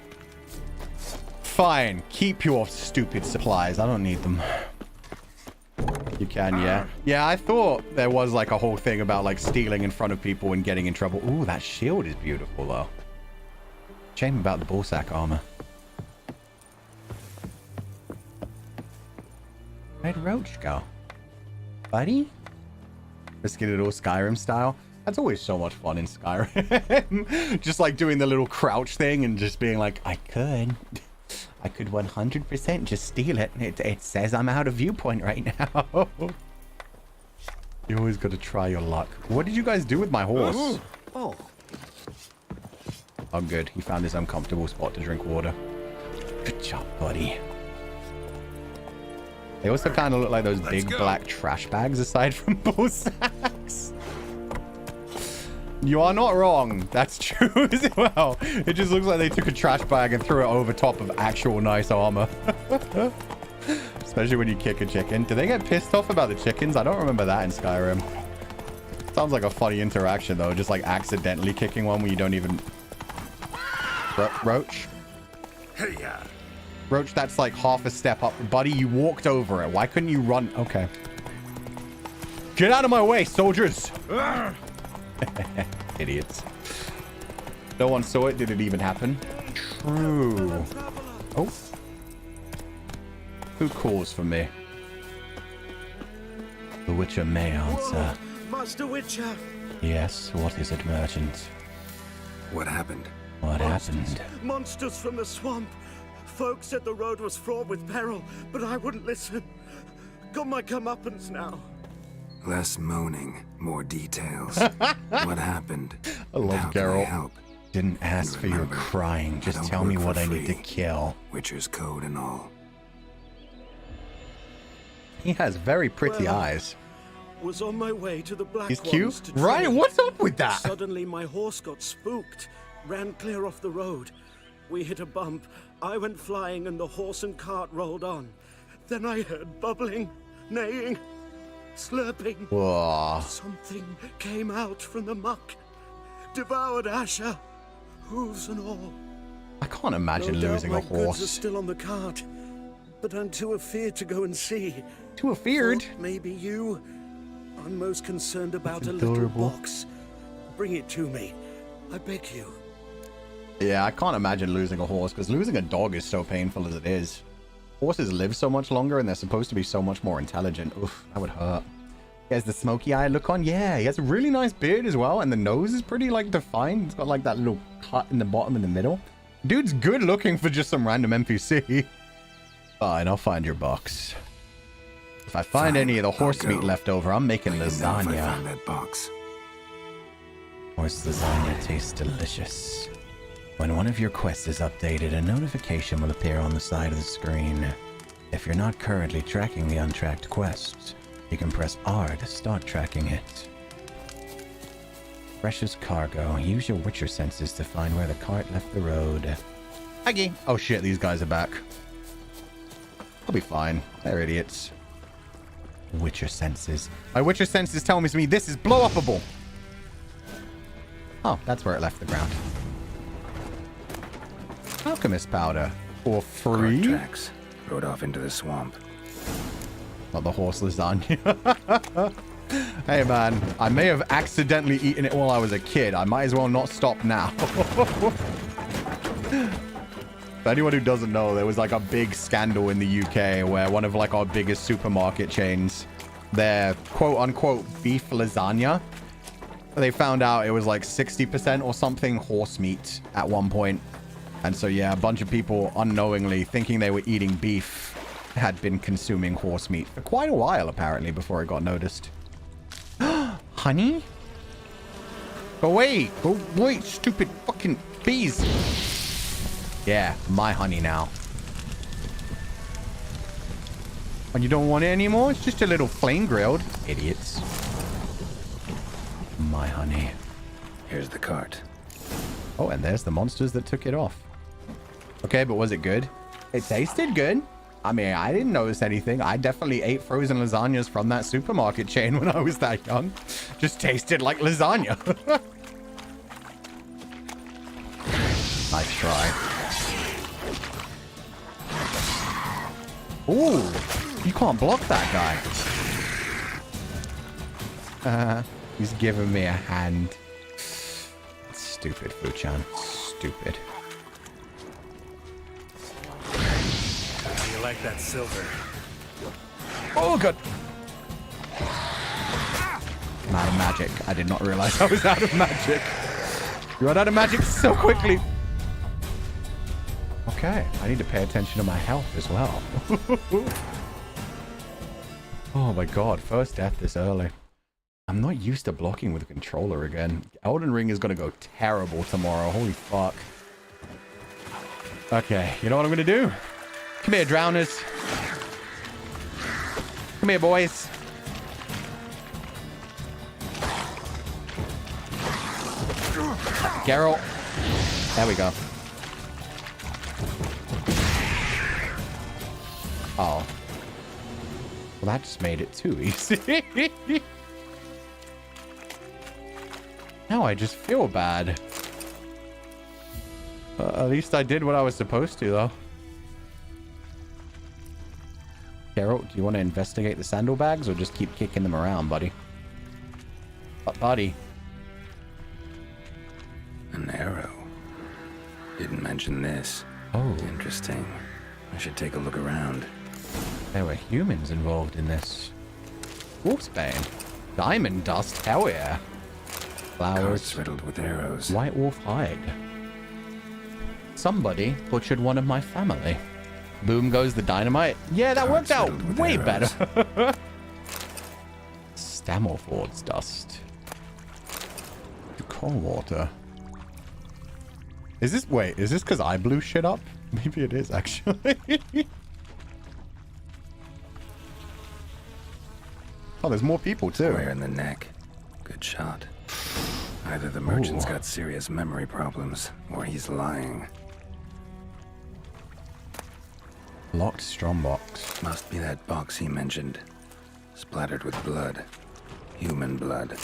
Fine. Keep your stupid supplies. I don't need them. You can, yeah. Yeah, I thought there was like a whole thing about like stealing in front of people and getting in trouble. Ooh, that shield is beautiful though. Shame about the ballsack armor. Where'd Roach go? Buddy? Risking it all Skyrim style. That's always so much fun in Skyrim. Just like doing the little crouch thing and just being like, I could 100% just steal it. It says I'm out of viewpoint right now. You always got to try your luck. What did you guys do with my horse? Oh, good. He found his uncomfortable spot to drink water. Good job, buddy. They also kind of look like those big black trash bags aside from ball sacks. You are not wrong. That's true as well. It just looks like they took a trash bag and threw it over top of actual nice armor. Especially when you kick a chicken. Do they get pissed off about the chickens? I don't remember that in Skyrim. Sounds like a funny interaction though. Just like accidentally kicking one when you don't even... Roach? Roach, that's like half a step up. Buddy, you walked over it. Why couldn't you run? Okay. Get out of my way, soldiers! Idiots. No one saw it. Did it even happen? True. Oh. Who calls for me? The Witcher may answer. Master Witcher! Yes, what is it, merchant? What happened? What happened? Monsters from the swamp. Folks said the road was fraught with peril, but I wouldn't listen. Got my comeuppance now. Less moaning, more details. What happened? I love How can I Geralt. help? Didn't ask for your crying. Just tell me what I need to kill. Witcher's code and all. He has very pretty eyes. Was on my way to the Black He's Ones cute. to Right, trade. what's up with that? Suddenly my horse got spooked. Ran clear off the road. We hit a bump. I went flying and the horse and cart rolled on. Then I heard bubbling, neighing, slurping. Whoa. Something came out from the muck. Devoured Asher, hooves and all. I can't imagine No doubt losing my a goods are horse. still on the cart, but I'm too afeared to go and see. Too afeared? Thought maybe you. I'm most concerned about That's a little adorable. box. Bring it to me. I beg you. Yeah, I can't imagine losing a horse, because losing a dog is so painful as it is. Horses live so much longer, and they're supposed to be so much more intelligent. Oof, that would hurt. He has the smoky eye look on. Yeah, he has a really nice beard as well, and the nose is pretty, like, defined. It's got, like, that little cut in the bottom and the middle. Dude's good looking for just some random NPC. Fine, I'll find your box. If I find any of the horse meat left over, I'm making lasagna. Found that box. Horse lasagna tastes delicious. When one of your quests is updated, a notification will appear on the side of the screen. If you're not currently tracking the untracked quests, you can press R to start tracking it. Precious cargo. Use your Witcher senses to find where the cart left the road. Aggie! Oh shit, these guys are back. I'll be fine. They're idiots. Witcher senses. My Witcher senses tell me this is blow-upable. Oh, that's where it left the ground. Alchemist powder. For free? Cart tracks rode off into the swamp. Not the horse lasagna. Hey man, I may have accidentally eaten it while I was a kid. I might as well not stop now. For anyone who doesn't know, there was like a big scandal in the UK where one of like our biggest supermarket chains, their quote-unquote beef lasagna, they found out it was like 60% or something horse meat at one point. And so yeah, a bunch of people unknowingly thinking they were eating beef had been consuming horse meat for quite a while apparently before it got noticed. Honey? Go away! Go away, stupid fucking bees! Yeah, my honey now. And you don't want it anymore? It's just a little flame grilled. Idiots. My honey. Here's the cart. Oh, and there's the monsters that took it off. Okay, but was it good? It tasted good. I mean, I didn't notice anything. I definitely ate frozen lasagnas from that supermarket chain when I was that young. Just tasted like lasagna. Nice try. Ooh, you can't block that guy. He's giving me a hand. Stupid, Fu-chan. Stupid. You like that silver? Oh, God. I'm out of magic. I did not realize I was out of magic. You run out of magic so quickly. Okay, I need to pay attention to my health as well. Oh my god, first death this early. I'm not used to blocking with a controller again. Elden Ring is going to go terrible tomorrow. Holy fuck. Okay, you know what I'm going to do? Come here, drowners. Come here, boys. Geralt. There we go. Oh. Well, that just made it too easy. Now I just feel bad. At least I did what I was supposed to, though. Geralt, do you want to investigate the sandalbags or just keep kicking them around, buddy? Buddy. An arrow. Didn't mention this. Oh. Interesting. I should take a look around. There were humans involved in this. Wolfsbane. Diamond dust. Hell yeah. Flowers. Riddled with arrows. White wolf hide. Somebody butchered one of my family. Boom goes the dynamite. Yeah, that worked out way better. Stammelford's dust. Coal water. Is this... Wait, is this because I blew shit up? Maybe it is, actually. Oh, there's more people, too. Square in the neck. Good shot. Either the merchant's got serious memory problems, or he's lying. Locked strong box. Must be that box he mentioned. Splattered with blood. Human blood.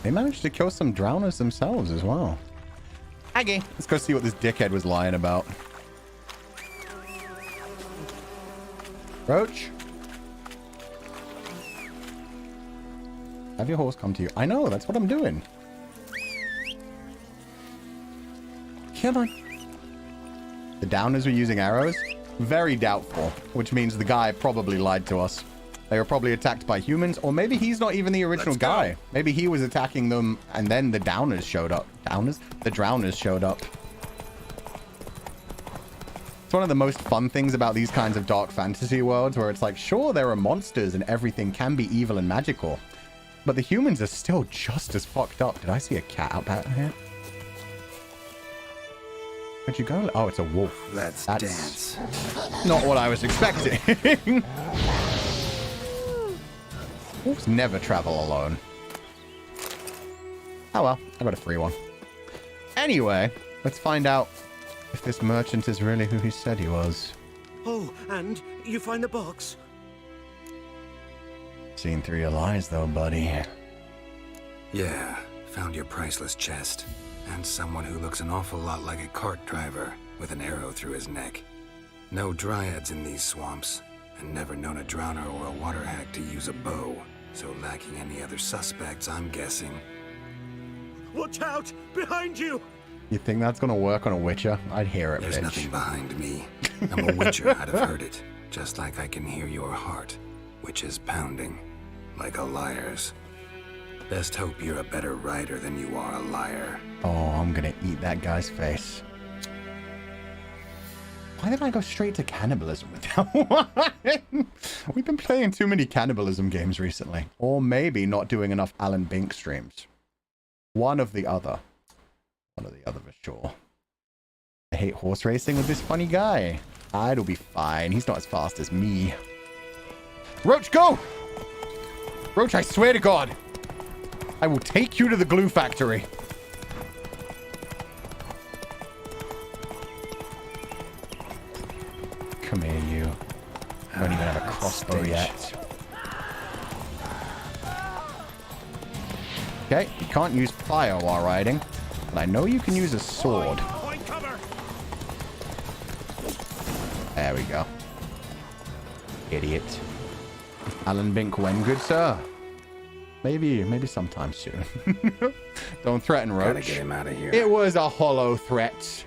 They managed to kill some drowners themselves as well. Aggie. Let's go see what this dickhead was lying about. Roach. Have your horse come to you. I know, that's what I'm doing. Come on. The downers were using arrows? Very doubtful, which means the guy probably lied to us. They were probably attacked by humans, or maybe he's not even the original guy. Maybe he was attacking them, and then the downers showed up. Downers? The drowners showed up. It's one of the most fun things about these kinds of dark fantasy worlds, where it's like, sure, there are monsters and everything can be evil and magical, but the humans are still just as fucked up. Did I see a cat out back here? Where'd you go? Oh, it's a wolf. Let's That's dance. not what I was expecting. Wolves never travel alone. Oh well, I got a free one. Anyway, let's find out if this merchant is really who he said he was. Oh, and you find the box? Seen through your lies, though, buddy. Yeah, found your priceless chest. And someone who looks an awful lot like a cart driver with an arrow through his neck. No dryads in these swamps, and never known a drowner or a water hack to use a bow. So lacking any other suspects, I'm guessing. Watch out! Behind you! You think that's gonna work on a Witcher? I'd hear it, There's bitch. nothing behind me. I'm a Witcher, I'd have heard it. Just like I can hear your heart, which is pounding, like a liar's. Best hope you're a better writer than you are a liar. Oh, I'm gonna eat that guy's face. Why did I go straight to cannibalism with that one? We've been playing too many cannibalism games recently. Or maybe not doing enough Alan Bink streams. One of the other. One of the other for sure. I hate horse racing with this funny guy. It'll be fine. He's not as fast as me. Roach, go! Roach, I swear to God. I will take you to the glue factory. Come here, you. I don't even have a crossbow yet. Okay, you can't use fire while riding, but I know you can use a sword. There we go. Idiot. Alan Bink when, good sir? Maybe sometime soon. Don't threaten Roach. Gotta get him out of here. It was a hollow threat.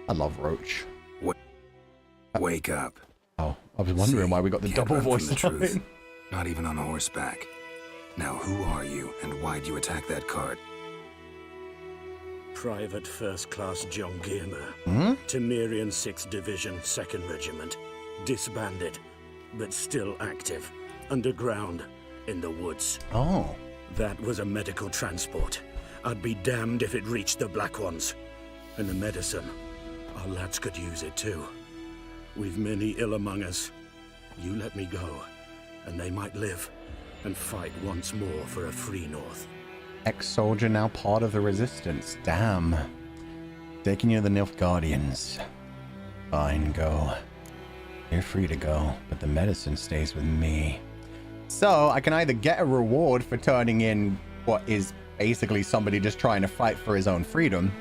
I love Roach. Wake up. Oh, I was wondering why we got the Can't double run from voice the truth. line. Not even on horseback. Now, who are you, and why'd you attack that cart? Private First Class John Giermer. Hmm? Temerian 6th Division, 2nd Regiment. Disbanded, but still active. Underground, in the woods. Oh. That was a medical transport. I'd be damned if it reached the Black Ones. And the medicine. Our lads could use it too. We've many ill among us. You let me go, and they might live and fight once more for a free North. Ex-soldier now part of the resistance. Damn. Taking you to the Nilfgaardians. Fine, go. You're free to go, but the medicine stays with me. So, I can either get a reward for turning in what is basically somebody just trying to fight for his own freedom.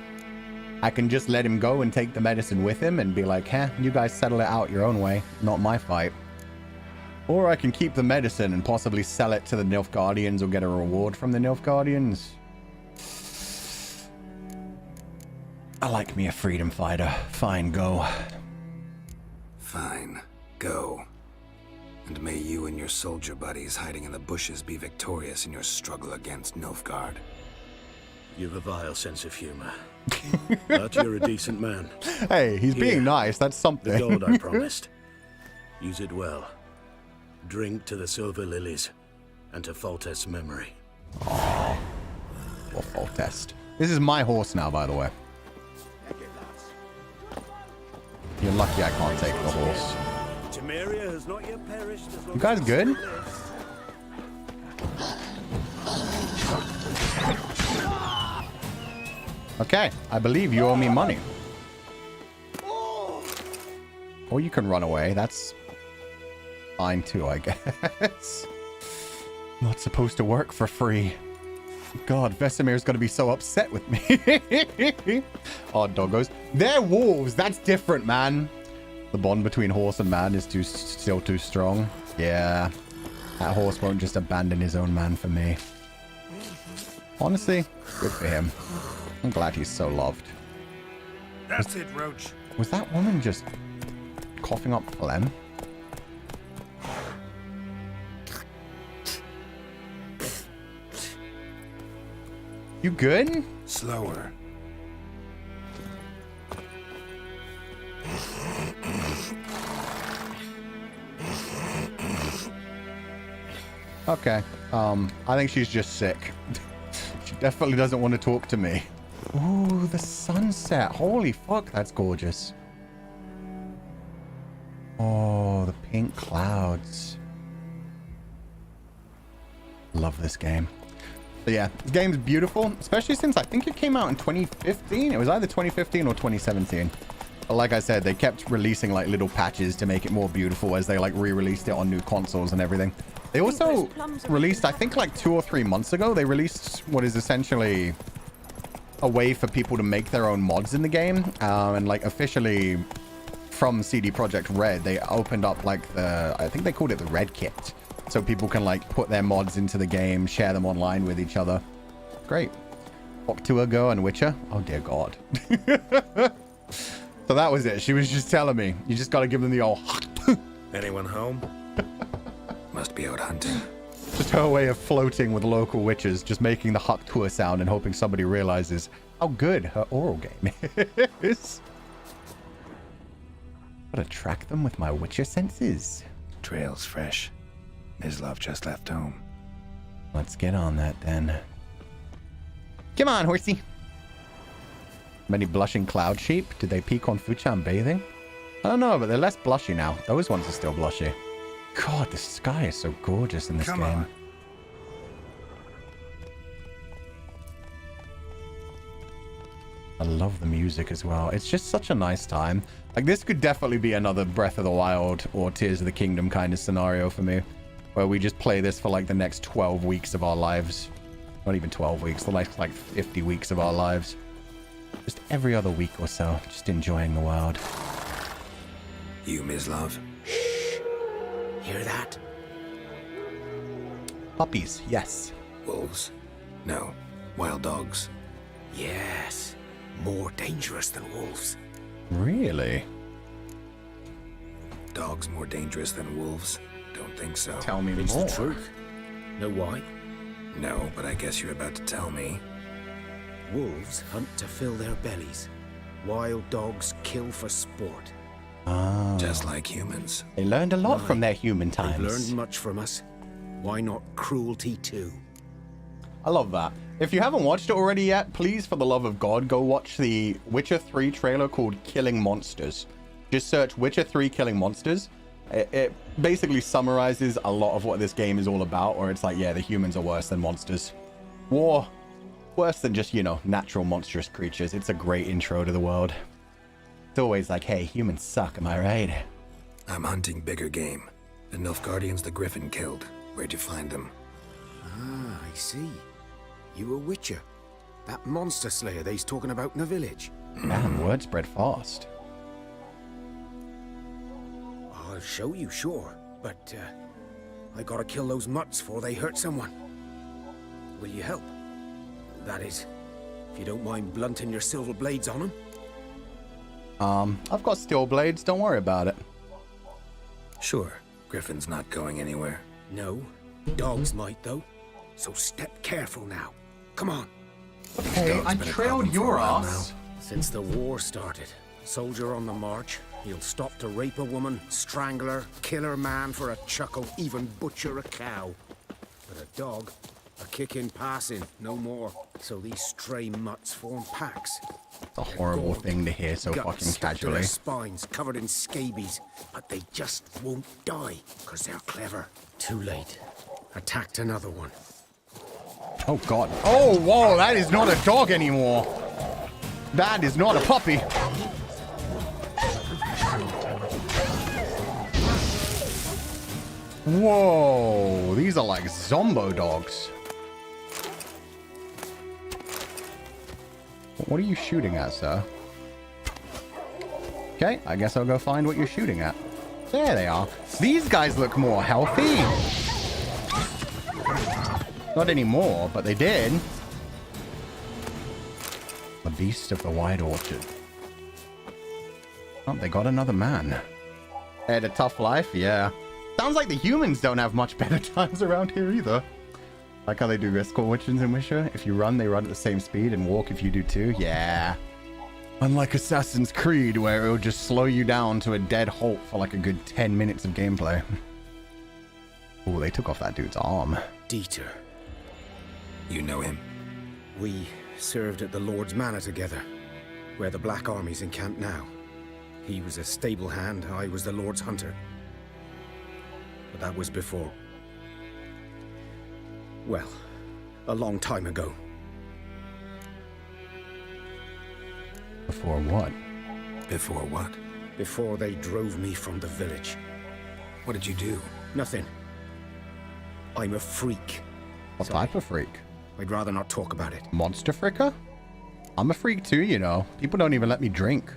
I can just let him go and take the medicine with him and be like, you guys settle it out your own way, not my fight. Or I can keep the medicine and possibly sell it to the Nilfgaardians or get a reward from the Nilfgaardians. I like me a freedom fighter. Fine, go. Fine, go. And may you and your soldier buddies hiding in the bushes be victorious in your struggle against Nilfgaard. You've a vile sense of humor. But you're a decent man. Hey, he's being nice. That's something. The gold I promised. Use it well. Drink to the silver lilies and to Foltest's memory. Oh, or Foltest. This is my horse now, by the way. You're lucky I can't take the horse. Temeria has not yet perished. You guys good? Okay, I believe you owe me money. Or you can run away. That's fine too, I guess. Not supposed to work for free. God, Vesemir's gonna be so upset with me. Oh, doggos. They're wolves. That's different, man. The bond between horse and man is still too strong. Yeah. That horse won't just abandon his own man for me. Honestly, good for him. I'm glad he's so loved. That's it, Roach. Was that woman just coughing up phlegm? You good? Slower. Okay. I think she's just sick. She definitely doesn't want to talk to me. Ooh, the sunset. Holy fuck, that's gorgeous. Oh, the pink clouds. Love this game. But yeah, the game's beautiful, especially since I think it came out in 2015. It was either 2015 or 2017. But like I said, they kept releasing like little patches to make it more beautiful as they like re-released it on new consoles and everything. They also released, I think like 2 or 3 months ago, they released what is essentially a way for people to make their own mods in the game. And like officially from CD Projekt Red, they opened up like the, I think they called it the Red Kit. So people can like put their mods into the game, share them online with each other. Great. Octuago and Witcher. Oh dear God. So that was it. She was just telling me, you just got to give them the old Anyone home? Must be out hunting. Just her way of floating with local witches, just making the Haktua sound and hoping somebody realizes how good her oral game is. Gotta track them with my witcher senses. Trail's fresh. Mislav just left home. Let's get on that then. Come on, horsey. Many blushing cloud sheep? Did they peak on Fuchan bathing? I don't know, but they're less blushy now. Those ones are still blushy. God, the sky is so gorgeous in this game. On. I love the music as well. It's just such a nice time. Like, this could definitely be another Breath of the Wild or Tears of the Kingdom kind of scenario for me, where we just play this for like the next 12 weeks of our lives. Not even 12 weeks, the next like 50 weeks of our lives. Just every other week or so, just enjoying the world. You, Mislav? Shh. Hear that? Puppies, yes. Wolves? No. Wild dogs? Yes. More dangerous than wolves. Really? Dogs more dangerous than wolves? Don't think so. Tell me It's more. the truth. Know why? No, but I guess you're about to tell me. Wolves hunt to fill their bellies. Wild dogs kill for sport. Ah. Just like humans. They learned a lot from their human times. They've learned much from us. Why not cruelty too? I love that. If you haven't watched it already yet, please, for the love of God, go watch the Witcher 3 trailer called Killing Monsters. Just search Witcher 3 Killing Monsters. It basically summarizes a lot of what this game is all about, where it's like, yeah, the humans are worse than monsters. War, worse than just, you know, natural monstrous creatures. It's a great intro to the world. It's always like, hey, humans suck, am I right? I'm hunting bigger game. The Nilfgaardians the Griffin killed. Where'd you find them? Ah, I see. You a witcher. That monster slayer they's talking about in the village. Man, word spread fast. I'll show you, sure. But, I gotta kill those mutts before they hurt someone. Will you help? That is, if you don't mind blunting your silver blades on them. I've got steel blades, don't worry about it. Sure. Griffin's not going anywhere. No. Dogs might, though. So step careful now. Come on. Okay, I trailed your ass. Since the war started, soldier on the march, he'll stop to rape a woman, strangle her, kill her man for a chuckle, even butcher a cow. But a dog, a kick in passing, no more. So these stray mutts form packs. It's a horrible thing to hear so fucking stuck to casually. their spines, covered in scabies, but they just won't die, because they're clever. Too late. Attacked another one. Oh god. Oh, whoa, that is not a dog anymore. That is not a puppy. Whoa, these are like zombo dogs. What are you shooting at, sir? Okay, I guess I'll go find what you're shooting at. There they are. These guys look more healthy. Not anymore, but they did. The Beast of the Wide Orchard. Oh, they got another man. They had a tough life, yeah. Sounds like the humans don't have much better times around here either. Like how they do risk witches in Wisher. If you run, they run at the same speed, and walk if you do too. Yeah. Unlike Assassin's Creed, where it'll just slow you down to a dead halt for like a good 10 minutes of gameplay. Oh, they took off that dude's arm. Dieter. You know him? We served at the Lord's Manor together, where the Black Army's encamped now. He was a stable hand, I was the Lord's hunter. But that was before... well, a long time ago. Before what? Before what? Before they drove me from the village. What did you do? Nothing. I'm a freak. What type of freak? I'd rather not talk about it. Monster fricker? I'm a freak too, you know. People don't even let me drink.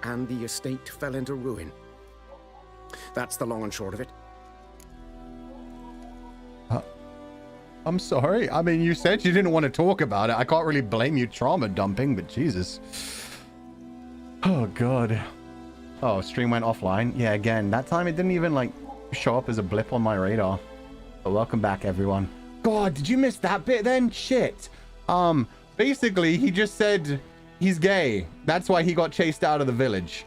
And the estate fell into ruin. That's the long and short of it. I'm sorry. I mean, you said you didn't want to talk about it. I can't really blame you trauma dumping, but Jesus. Oh, God. Oh, stream went offline. Yeah, again, that time it didn't even, like, show up as a blip on my radar. But welcome back, everyone. God, did you miss that bit then? Shit. Basically, he just said he's gay. That's why he got chased out of the village.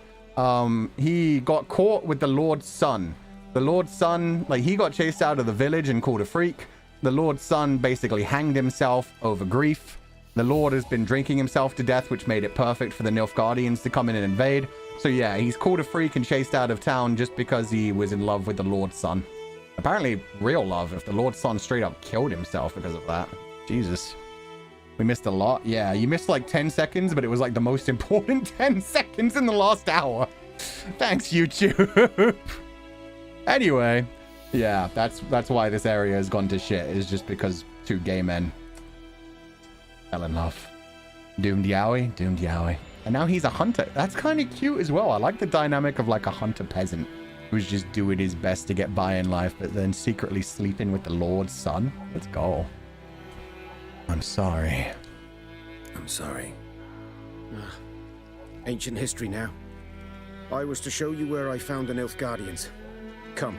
He got caught with the Lord's son. The Lord's son, like, he got chased out of the village and called a freak. The Lord's son basically hanged himself over grief. The Lord has been drinking himself to death, which made it perfect for the Nilfgaardians to come in and invade. So yeah, he's called a freak and chased out of town just because he was in love with the Lord's son. Apparently, real love, if the Lord's son straight up killed himself because of that. Jesus. We missed a lot. Yeah, you missed like 10 seconds, but it was like the most important 10 seconds in the last hour. Thanks, YouTube. Anyway, yeah, that's why this area has gone to shit, is just because two gay men fell in love. Doomed Yowie, doomed Yowie. And now he's a hunter. That's kind of cute as well. I like the dynamic of like a hunter peasant who's just doing his best to get by in life, but then secretly sleeping with the Lord's son. Let's go. I'm sorry. I'm sorry. Ancient history now. I was to show you where I found the Nilfgaardians. Come.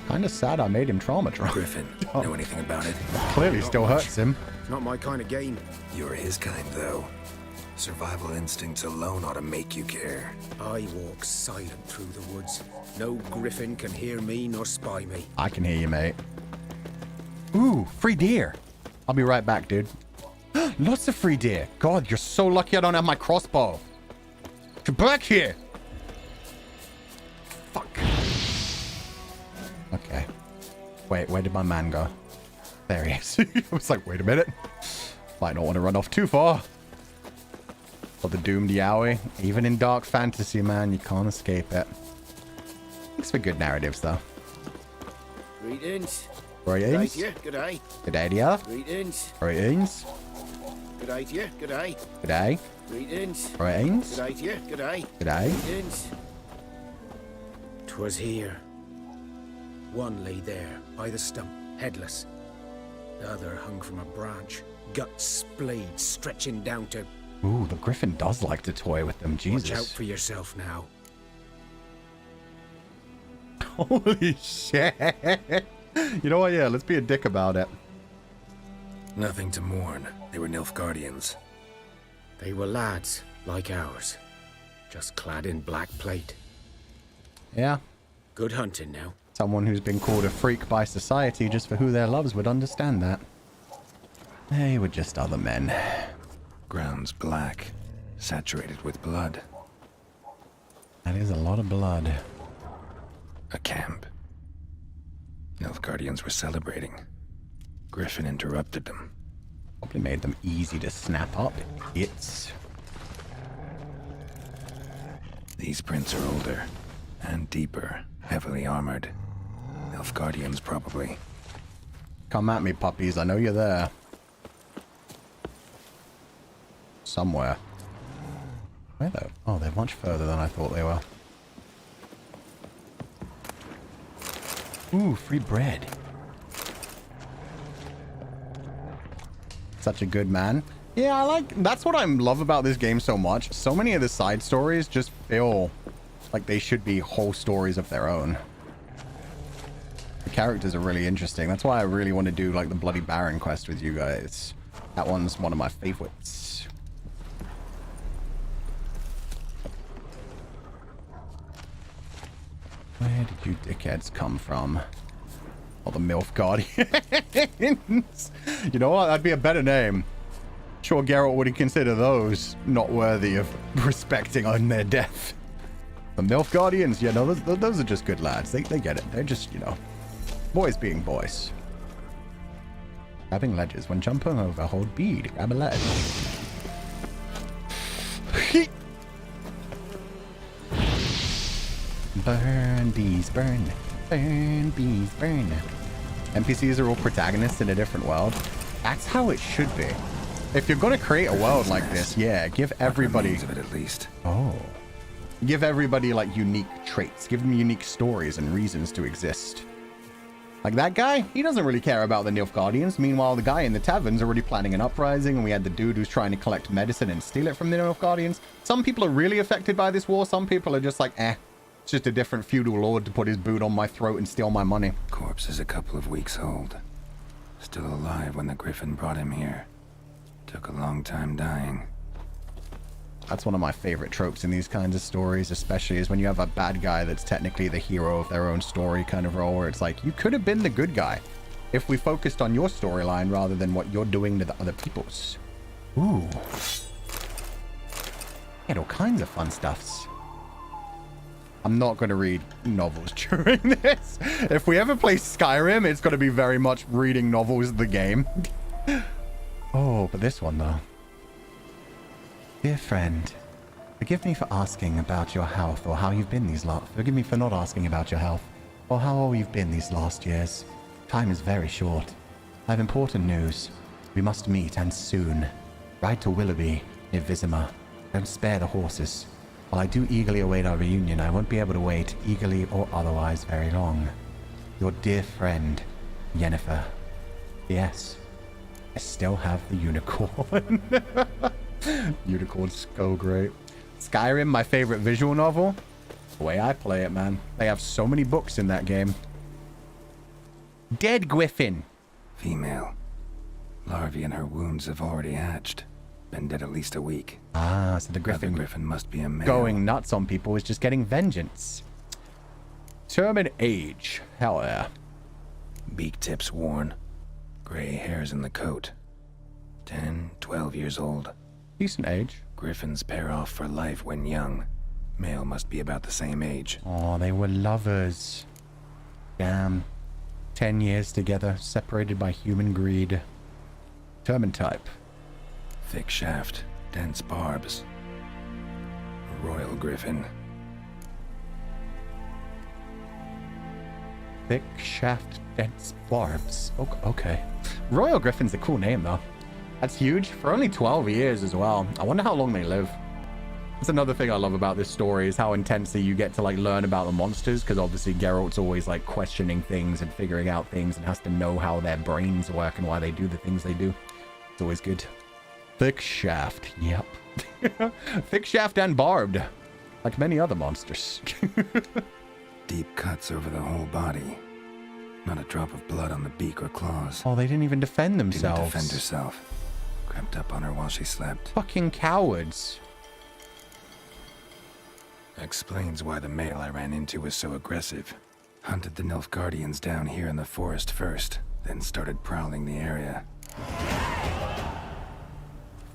Kinda sad I made him trauma drunk. Griffin, know anything about it? Clearly still hurts him. Not my kind of game. You're his kind, though. Survival instincts alone ought to make you care. I walk silent through the woods. No Griffin can hear me nor spy me. I can hear you, mate. Ooh, free deer. I'll be right back, dude. Lots of free deer. God, you're so lucky I don't have my crossbow. Get back here. Fuck. Okay. Wait, where did my man go? There he is. I was like, wait a minute. Might not want to run off too far. Or the doomed Yowie. Even in dark fantasy, man, you can't escape it. Thanks for good narratives, though. Greetings. Greetings. Good day. Good day, dear. Greetings. Greetings. Good day to you. Good day. Good day. Greetings. Greetings. Good day to you. Good day. Good day. Greetings. 'Twas here. One lay there, by the stump, headless. The other hung from a branch, guts splayed, stretching down to... Ooh, the Griffin does like to toy with them, Jesus. Watch out for yourself now. Holy shit. You know what? Yeah, let's be a dick about it. Nothing to mourn. They were Nilfgaardians. They were lads, like ours. Just clad in black plate. Yeah. Good hunting now. Someone who's been called a freak by society just for who their loves would understand that. They were just other men. Ground's black, saturated with blood. That is a lot of blood. A camp. Nilfgaardians were celebrating. Griffin interrupted them. Probably made them easy to snap up. It's... These prints are older and deeper, heavily armored. Nilfgaardians, probably. Come at me, puppies. I know you're there. Somewhere. Where though? Oh, they're much further than I thought they were. Ooh, free bread. Such a good man. Yeah, that's what I love about this game so much. So many of the side stories just feel like they should be whole stories of their own. The characters are really interesting. That's why I really want to do like the Bloody Baron quest with you guys. That one's one of my favorites. Where did you dickheads come from? Oh, the MILF Guardians. You know what? That'd be a better name. Sure, Geralt would consider those not worthy of respecting on their death. The Nilfgaardians, yeah, no, those are just good lads. They get it. They're just, you know, boys being boys. Grabbing ledges. When jumping over, hold B to grab a ledge. Burn, bees, burn. Burn, bees, burn. NPCs are all protagonists in a different world. That's how it should be. If you're going to create a world like this, yeah, give everybody... of it at least. Oh. Give everybody, like, unique traits. Give them unique stories and reasons to exist. Like that guy, he doesn't really care about the Nilfgaardians. Meanwhile, the guy in the tavern's already planning an uprising, and we had the dude who's trying to collect medicine and steal it from the Nilfgaardians. Some people are really affected by this war. Some people are just like, it's just a different feudal lord to put his boot on my throat and steal my money. Corpse is a couple of weeks old. Still alive when the Griffin brought him here. Took a long time dying. That's one of my favorite tropes in these kinds of stories, especially is when you have a bad guy that's technically the hero of their own story kind of role, where it's like, you could have been the good guy if we focused on your storyline rather than what you're doing to the other people's. Ooh. Get all kinds of fun stuffs. I'm not going to read novels during this. If we ever play Skyrim, it's going to be very much reading novels the game. Oh, but this one though. Dear friend, forgive me for asking about your health or how you've been these forgive me for not asking about your health or how you've been these last years. Time is very short. I have important news. We must meet, and soon. Ride to Willoughby, near Vizima. Don't spare the horses. While I do eagerly await our reunion, I won't be able to wait, eagerly or otherwise, very long. Your dear friend, Yennefer. Yes, I still have the unicorn. Unicorn's so great. Skyrim, my favorite visual novel. The way I play it, man. They have so many books in that game. Dead Griffin. Female. Larvae in her wounds have already hatched. Been dead at least a week. Ah, so the Griffin must be a male. Going nuts on people is just getting vengeance. Term and age. Hell yeah. Beak tips worn. Gray hairs in the coat. 10, 12 years old. Decent age. Griffins pair off for life when young. Male must be about the same age. Oh, they were lovers. Damn. 10 years together, separated by human greed. Term and type. Thick shaft, dense barbs. A royal griffin. Thick shaft, dense barbs. Okay. Royal Griffin's a cool name, though. That's huge. For only 12 years as well. I wonder how long they live. That's another thing I love about this story, is how intensely you get to, like, learn about the monsters, because obviously Geralt's always, like, questioning things and figuring out things and has to know how their brains work and why they do the things they do. It's always good. Thick shaft. Yep. Thick shaft and barbed. Like many other monsters. Deep cuts over the whole body. Not a drop of blood on the beak or claws. Oh, they didn't even defend themselves. Didn't defend herself. Crept up on her while she slept. Fucking cowards. Explains why the male I ran into was so aggressive. Hunted the Nilfgaardians down here in the forest first, then started prowling the area.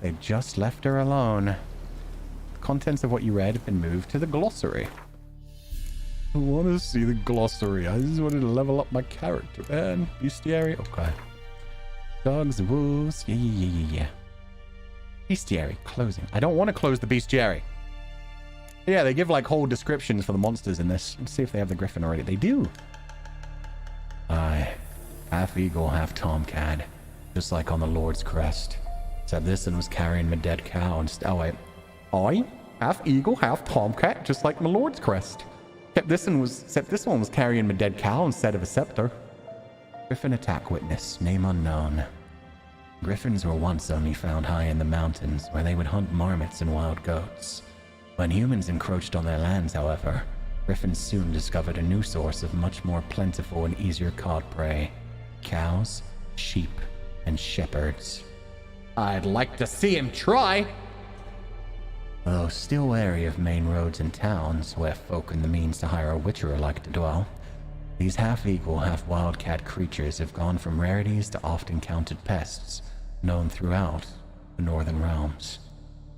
They just left her alone. The contents of what you read have been moved to the glossary. I want to see the glossary. I just wanted to level up my character, man. Bestiary? Okay. Dogs, wolves. Yeah. Bestiary. Closing. I don't want to close the bestiary. Yeah, they give like whole descriptions for the monsters in this. Let's see if they have the griffin already. They do. Aye. Half eagle, half tomcat. Just like on the Lord's crest. Except this one was carrying my dead cow and... Oh, wait. Aye. Half eagle, half tomcat. Just like my Lord's crest. Except this one was carrying my dead cow instead of a scepter. Griffin attack witness. Name unknown. Griffins were once only found high in the mountains, where they would hunt marmots and wild goats. When humans encroached on their lands, however, Griffins soon discovered a new source of much more plentiful and easier caught prey. Cows, sheep, and shepherds. I'd like to see him try! Though still wary of main roads and towns, where folk in the means to hire a witcher like to dwell, these half-eagle, half-wildcat creatures have gone from rarities to often counted pests, known throughout, the Northern Realms.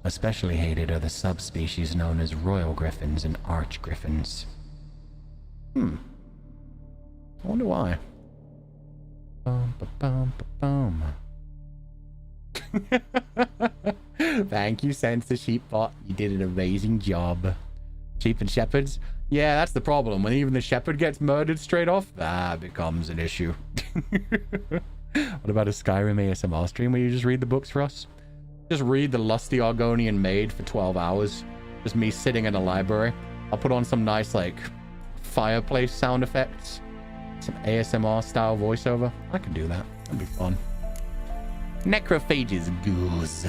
Especially hated are the subspecies known as royal griffins and arch griffins. I wonder why. Thank you, Sensor Sheepbot. You did an amazing job. Sheep and shepherds? Yeah, that's the problem. When even the shepherd gets murdered straight off, that becomes an issue. What about a Skyrim ASMR stream where you just read the books for us? Just read The Lusty Argonian Maid for 12 hours. Just me sitting in a library. I'll put on some nice, like, fireplace sound effects. Some ASMR style voiceover. I can do that. That'd be fun. Necrophages goose.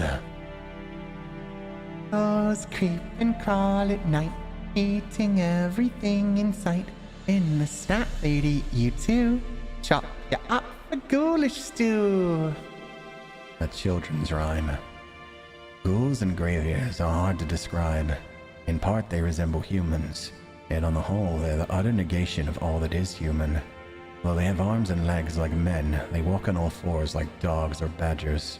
Ghosts creep and crawl at night, eating everything in sight. In the snap they'd eat you too. Chop you up for ghoulish stew. A children's rhyme. Ghouls and greybeards are hard to describe. In part they resemble humans, yet on the whole they're the utter negation of all that is human. While they have arms and legs like men, they walk on all fours like dogs or badgers.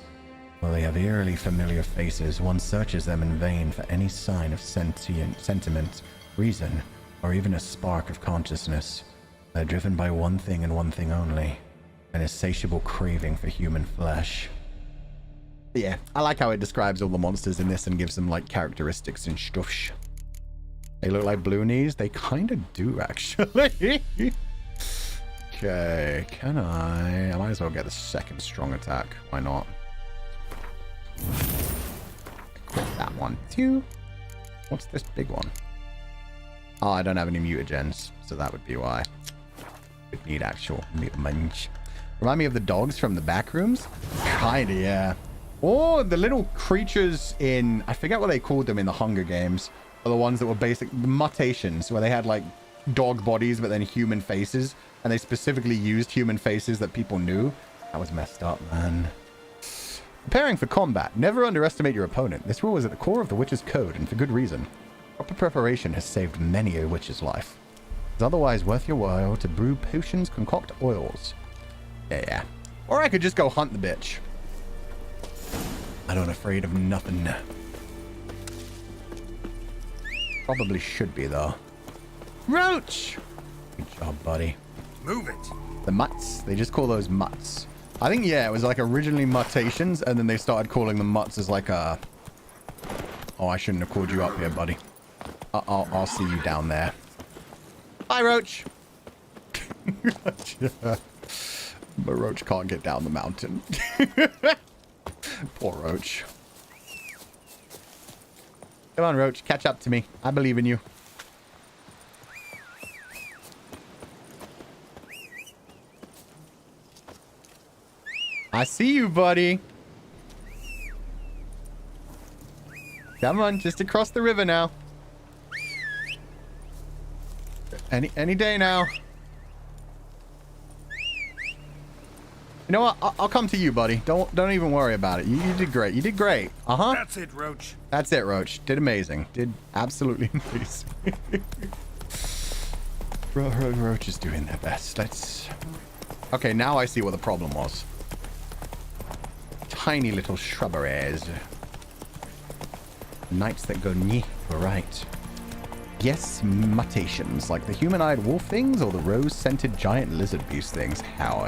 While they have eerily familiar faces, one searches them in vain for any sign of sentiment, reason, or even a spark of consciousness. They're driven by one thing and one thing only, an insatiable craving for human flesh. Yeah, I like how it describes all the monsters in this and gives them, like, characteristics and stuff. They look like blue knees? They kind of do, actually. Okay, can I might as well get the second strong attack. Why not? Equip that one too. What's this big one? Oh, I don't have any mutagens, so that would be why. Would need actual mutagens. Remind me of the dogs from the back rooms? Kinda, yeah. Or the little creatures in, I forget what they called them in the Hunger Games. Are the ones that were basic, the mutations, where they had like dog bodies but then human faces. And they specifically used human faces that people knew. That was messed up, man. Preparing for combat. Never underestimate your opponent. This rule is at the core of the Witch's Code, and for good reason. Proper preparation has saved many a witch's life. It's otherwise worth your while to brew potions, concoct oils. Yeah. Or I could just go hunt the bitch. I don't afraid of nothing. Probably should be, though. Roach! Good job, buddy. Move it. The mutts. They just call those mutts. I think, yeah, it was like originally mutations, and then they started calling them mutts as like a... Oh, I shouldn't have called you up here, buddy. I'll see you down there. Bye, Roach. But Roach can't get down the mountain. Poor Roach. Come on, Roach. Catch up to me. I believe in you. I see you, buddy. Come on, just across the river now. Any day now. You know what? I'll come to you, buddy. Don't even worry about it. You did great. You did great. Uh-huh. That's it, Roach. That's it, Roach. Did amazing. Did absolutely amazing. Roach is doing their best. Let's... Okay, now I see what the problem was. Tiny little shrubberies. Knights that go knee to right. Yes, mutations, like the human-eyed wolf things or the rose-scented giant lizard beast things. Hell,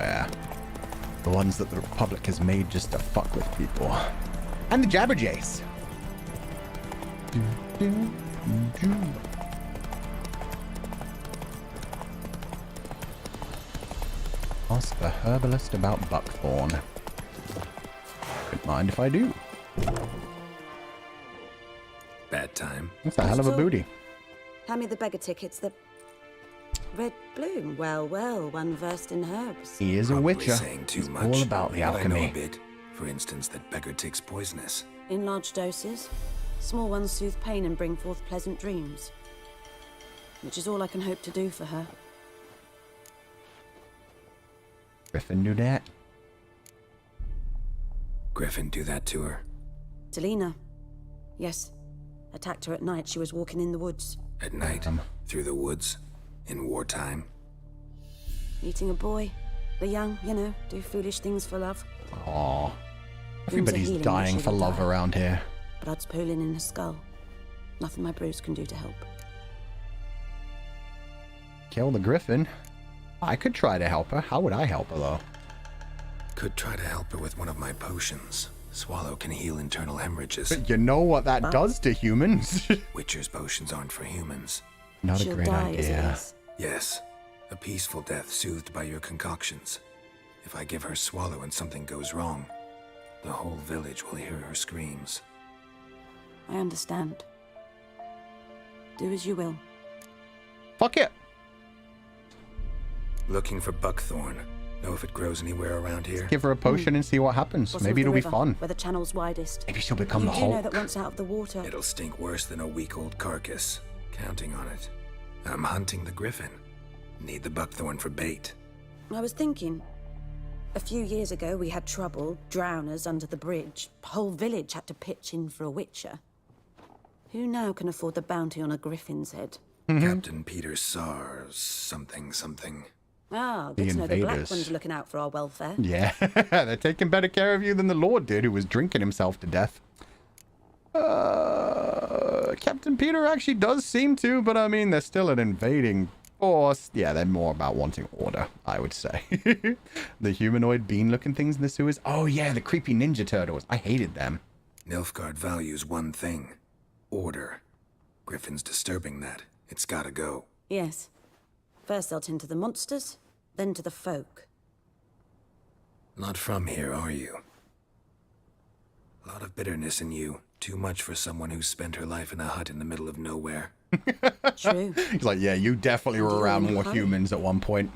the ones that the Republic has made just to fuck with people. And the Jabberjays. Ask the herbalist about buckthorn. Don't mind if I do. Bad time. That's a hell of a booty. Hand me the beggar tickets. The red bloom. Well, one versed in herbs. He is a witcher. Saying too He's much. all about the alchemy. I know a bit. For instance, that beggar tick's poisonous. In large doses. Small ones soothe pain and bring forth pleasant dreams. Which is all I can hope to do for her. Griffin knew that. Griffin do that to her? Delina. Yes. Attacked her at night. She was walking in the woods. At night? Through the woods? In wartime? Meeting a boy. The young, you know, do foolish things for love. Aww. Everybody's dying for love around here. Blood's pooling in her skull. Nothing my brews can do to help. Kill the Griffin. I could try to help her. How would I help her, though? Could try to help her with one of my potions. Swallow can heal internal hemorrhages. But you know what that does to humans. Witcher's potions aren't for humans. Not a great idea. Yes. A peaceful death soothed by your concoctions. If I give her Swallow and something goes wrong, the whole village will hear her screams. I understand. Do as you will. Fuck it. Looking for buckthorn. Know if it grows anywhere around here? Give her a potion and see what happens. Maybe it'll be fun. Where the channel's widest. Maybe she'll become the You Hulk. know that once out of the water... It'll stink worse than a week-old carcass. Counting on it. I'm hunting the Griffin. Need the buckthorn for bait. I was thinking... A few years ago, we had trouble, drowners under the bridge. The whole village had to pitch in for a witcher. Who now can afford the bounty on a Griffin's head? Captain Peter Sars, something. Ah, good to know the Black Ones are looking out for our welfare. Yeah, they're taking better care of you than the Lord did, who was drinking himself to death. Captain Peter actually does seem to, but I mean, they're still an invading force. Yeah, they're more about wanting order, I would say. The humanoid bean-looking things in the sewers. Oh yeah, the creepy ninja turtles. I hated them. Nilfgaard values one thing. Order. Griffin's disturbing that. It's gotta go. Yes. First they'll tend to the monsters, then to the folk. Not from here, are you? A lot of bitterness in you. Too much for someone who spent her life in a hut in the middle of nowhere. True. He's like, yeah, you definitely were around more humans at one point.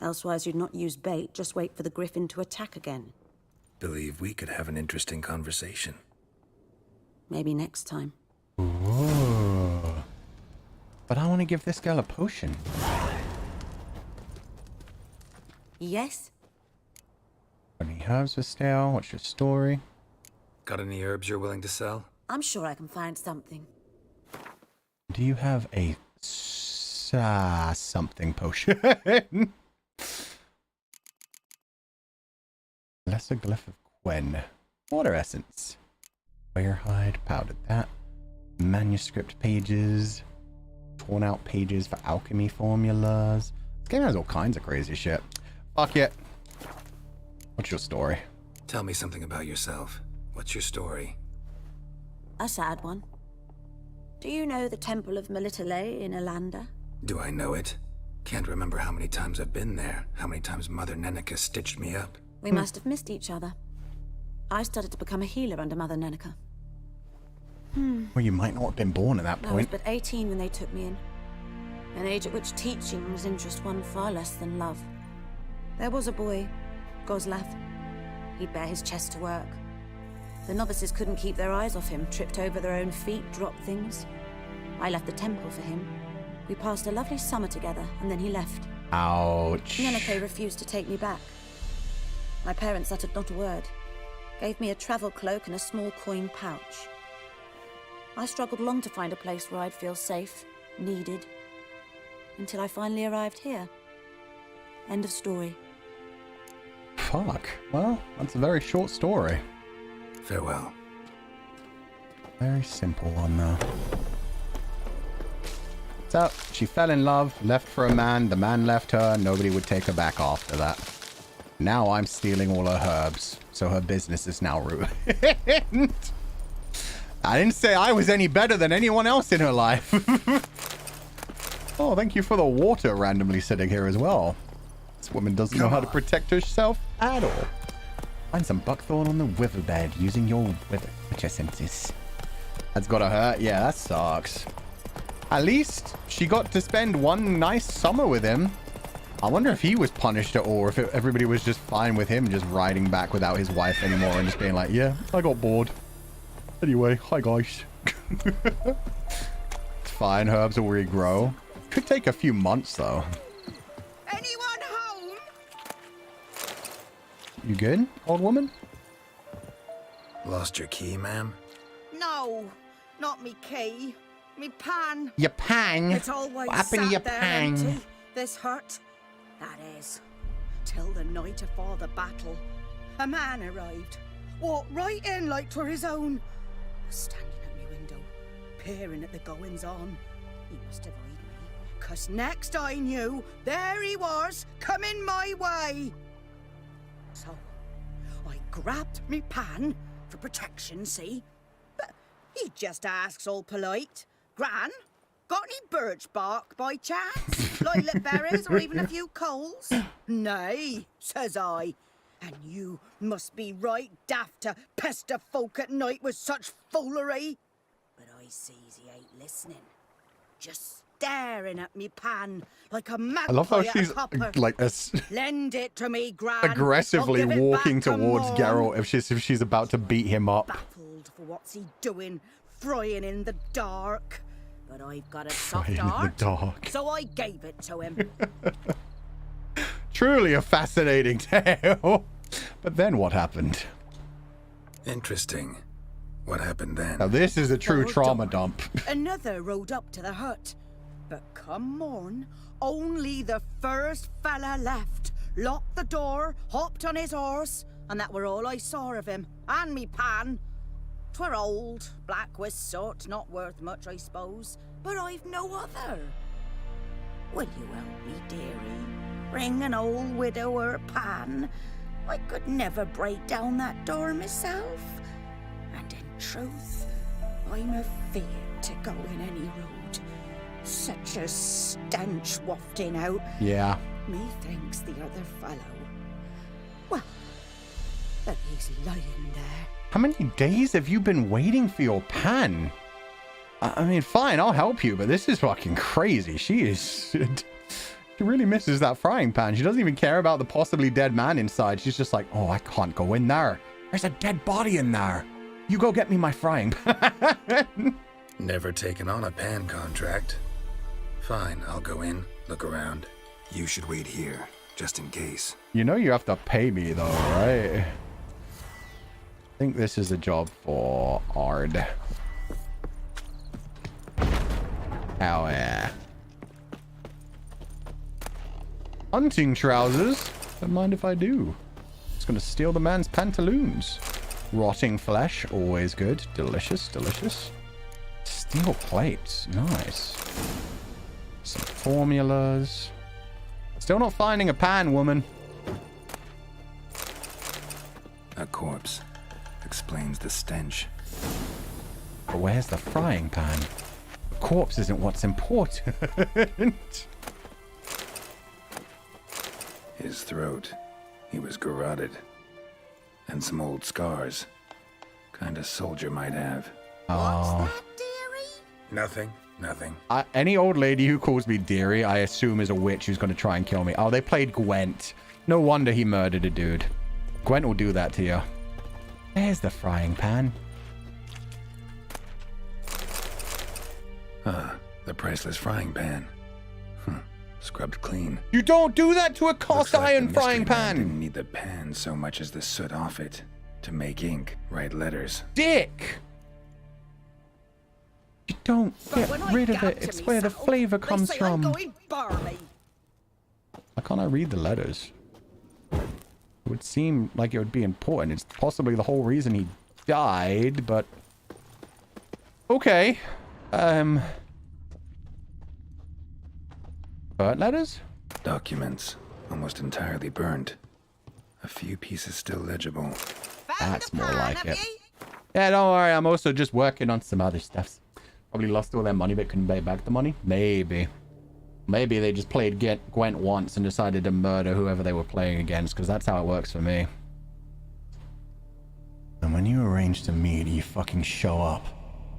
Elsewise, you'd not use bait, just wait for the Griffin to attack again. Believe we could have an interesting conversation. Maybe next time. Ooh. But I want to give this girl a potion. Yes? Any herbs for stale? What's your story? Got any herbs you're willing to sell? I'm sure I can find something. Do you have a something potion? Lesser Glyph of Gwent. Water essence. Warehide, powdered that. Manuscript pages. Torn out pages for alchemy formulas. This game has all kinds of crazy shit. Fuck it. What's your story? Tell me something about yourself. What's your story? A sad one. Do you know the Temple of Melitele in Alanda? Do I know it? Can't remember how many times I've been there. How many times Mother Neneka stitched me up. We must have missed each other. I started to become a healer under Mother Neneka. Well, you might not have been born at that I was point. but 18 when they took me in. An age at which teaching's interest one far less than love. There was a boy, Goslav. He'd bare his chest to work. The novices couldn't keep their eyes off him, tripped over their own feet, dropped things. I left the temple for him. We passed a lovely summer together, and then he left. Ouch. Neneke refused to take me back. My parents uttered not a word. Gave me a travel cloak and a small coin pouch. I struggled long to find a place where I'd feel safe, needed, until I finally arrived here. End of story. Fuck. Well, that's a very short story. Farewell. Very simple one, though. So, she fell in love, left for a man, the man left her, nobody would take her back after that. Now I'm stealing all her herbs, so her business is now ruined. I didn't say I was any better than anyone else in her life. Oh, thank you for the water randomly sitting here as well. This woman doesn't know how to protect herself at all. Find some buckthorn on the riverbed using your witcher senses. That's gotta hurt. Yeah, that sucks. At least she got to spend one nice summer with him. I wonder if he was punished at all, or if everybody was just fine with him just riding back without his wife anymore and just being like, yeah, I got bored. Anyway, hi guys. It's fine, herbs will regrow. Could take a few months though. Anyone home? You good, old woman? Lost your key, ma'am? No, not me key. Me pan. Your pang? It's always What happened to sat your there pang? empty, this hurt. That is, till the night afore the battle. A man arrived, walked right in like 'twere his own. Standing at me window, peering at the goings-on. He must have eyed me, 'cause next I knew, there he was, coming my way. So, I grabbed me pan, for protection, see? But he just asks all polite, Gran, got any birch bark by chance? Lilac berries or even a few coals? Nay, says I. And you must be right daft to pester folk at night with such foolery. But I sees he ain't listening. Just staring at me pan like a magpie. I love how at she's a copper. like Lend it to me, Gran. aggressively I'll give it walking back to towards Morn. Geralt if she's about to beat him up. Baffled for what's he doing, frying in the dark. But I've got a soft Frying in the heart, dark. so I gave it to him. Truly a fascinating tale. But then what happened? Interesting. What happened then? Now this is a true Hold trauma on. dump. Another rode up to the hut. But come morn, only the first fella left. Locked the door, hopped on his horse, and that were all I saw of him. And me pan. 'Twere old, black with soot, not worth much, I suppose. But I've no other. Will you help me, dearie? Bring an old widower pan. I could never break down that door myself. And in truth, I'm afeard to go in any road. Such a stench wafting out. Yeah. Methinks the other fellow. Well, but he's lying there. How many days have you been waiting for your pan? I mean, fine, I'll help you, but this is fucking crazy. She really misses that frying pan. She doesn't even care about the possibly dead man inside. She's just like, oh, I can't go in there. There's a dead body in there. You go get me my frying pan. Never taken on a pan contract. Fine, I'll go in, look around. You should wait here, just in case. You know you have to pay me though, right? I think this is a job for Ard. Oh yeah. Hunting trousers? Don't mind if I do. Just gonna steal the man's pantaloons. Rotting flesh, always good. Delicious, delicious. Steel plates, nice. Some formulas. Still not finding a pan, woman. A corpse. Explains the stench. But where's the frying pan? The corpse isn't what's important. His throat. He was garroted. And some old scars. Kind of soldier might have. Oh. Nothing. Nothing. Any old lady who calls me dearie, I assume is a witch who's going to try and kill me. Oh, they played Gwent. No wonder he murdered a dude. Gwent will do that to you. There's the frying pan. The priceless frying pan. Scrubbed clean. You don't do that to a cast iron frying pan! Didn't need the pan so much as the soot off it. To make ink, write letters. Dick! You don't get rid of it. It's where the flavor comes from. Why can't I read the letters? It would seem like it would be important. It's possibly the whole reason he died, but... Okay. Burnt letters? Documents. Almost entirely burnt. A few pieces still legible. That's more like it. Yeah, don't worry. I'm also just working on some other stuff. Probably lost all their money but couldn't pay back the money. Maybe. Maybe they just played Gwent once and decided to murder whoever they were playing against, because that's how it works for me. And when you arranged to meet, you fucking show up.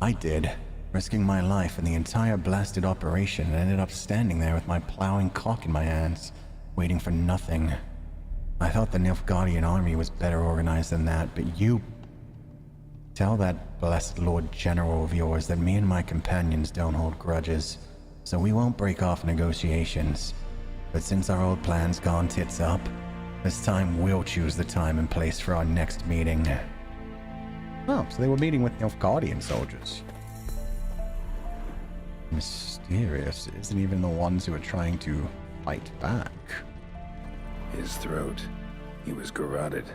I did. Risking my life in the entire blasted operation and ended up standing there with my plowing cock in my hands, waiting for nothing. I thought the Nilfgaardian army was better organized than that, but you... Tell that blessed Lord General of yours that me and my companions don't hold grudges, so we won't break off negotiations. But since our old plan's gone tits up, this time we'll choose the time and place for our next meeting. Oh, so they were meeting with Nilfgaardian soldiers. Mysterious. It isn't even the ones who are trying to fight back. His throat. He was garroted.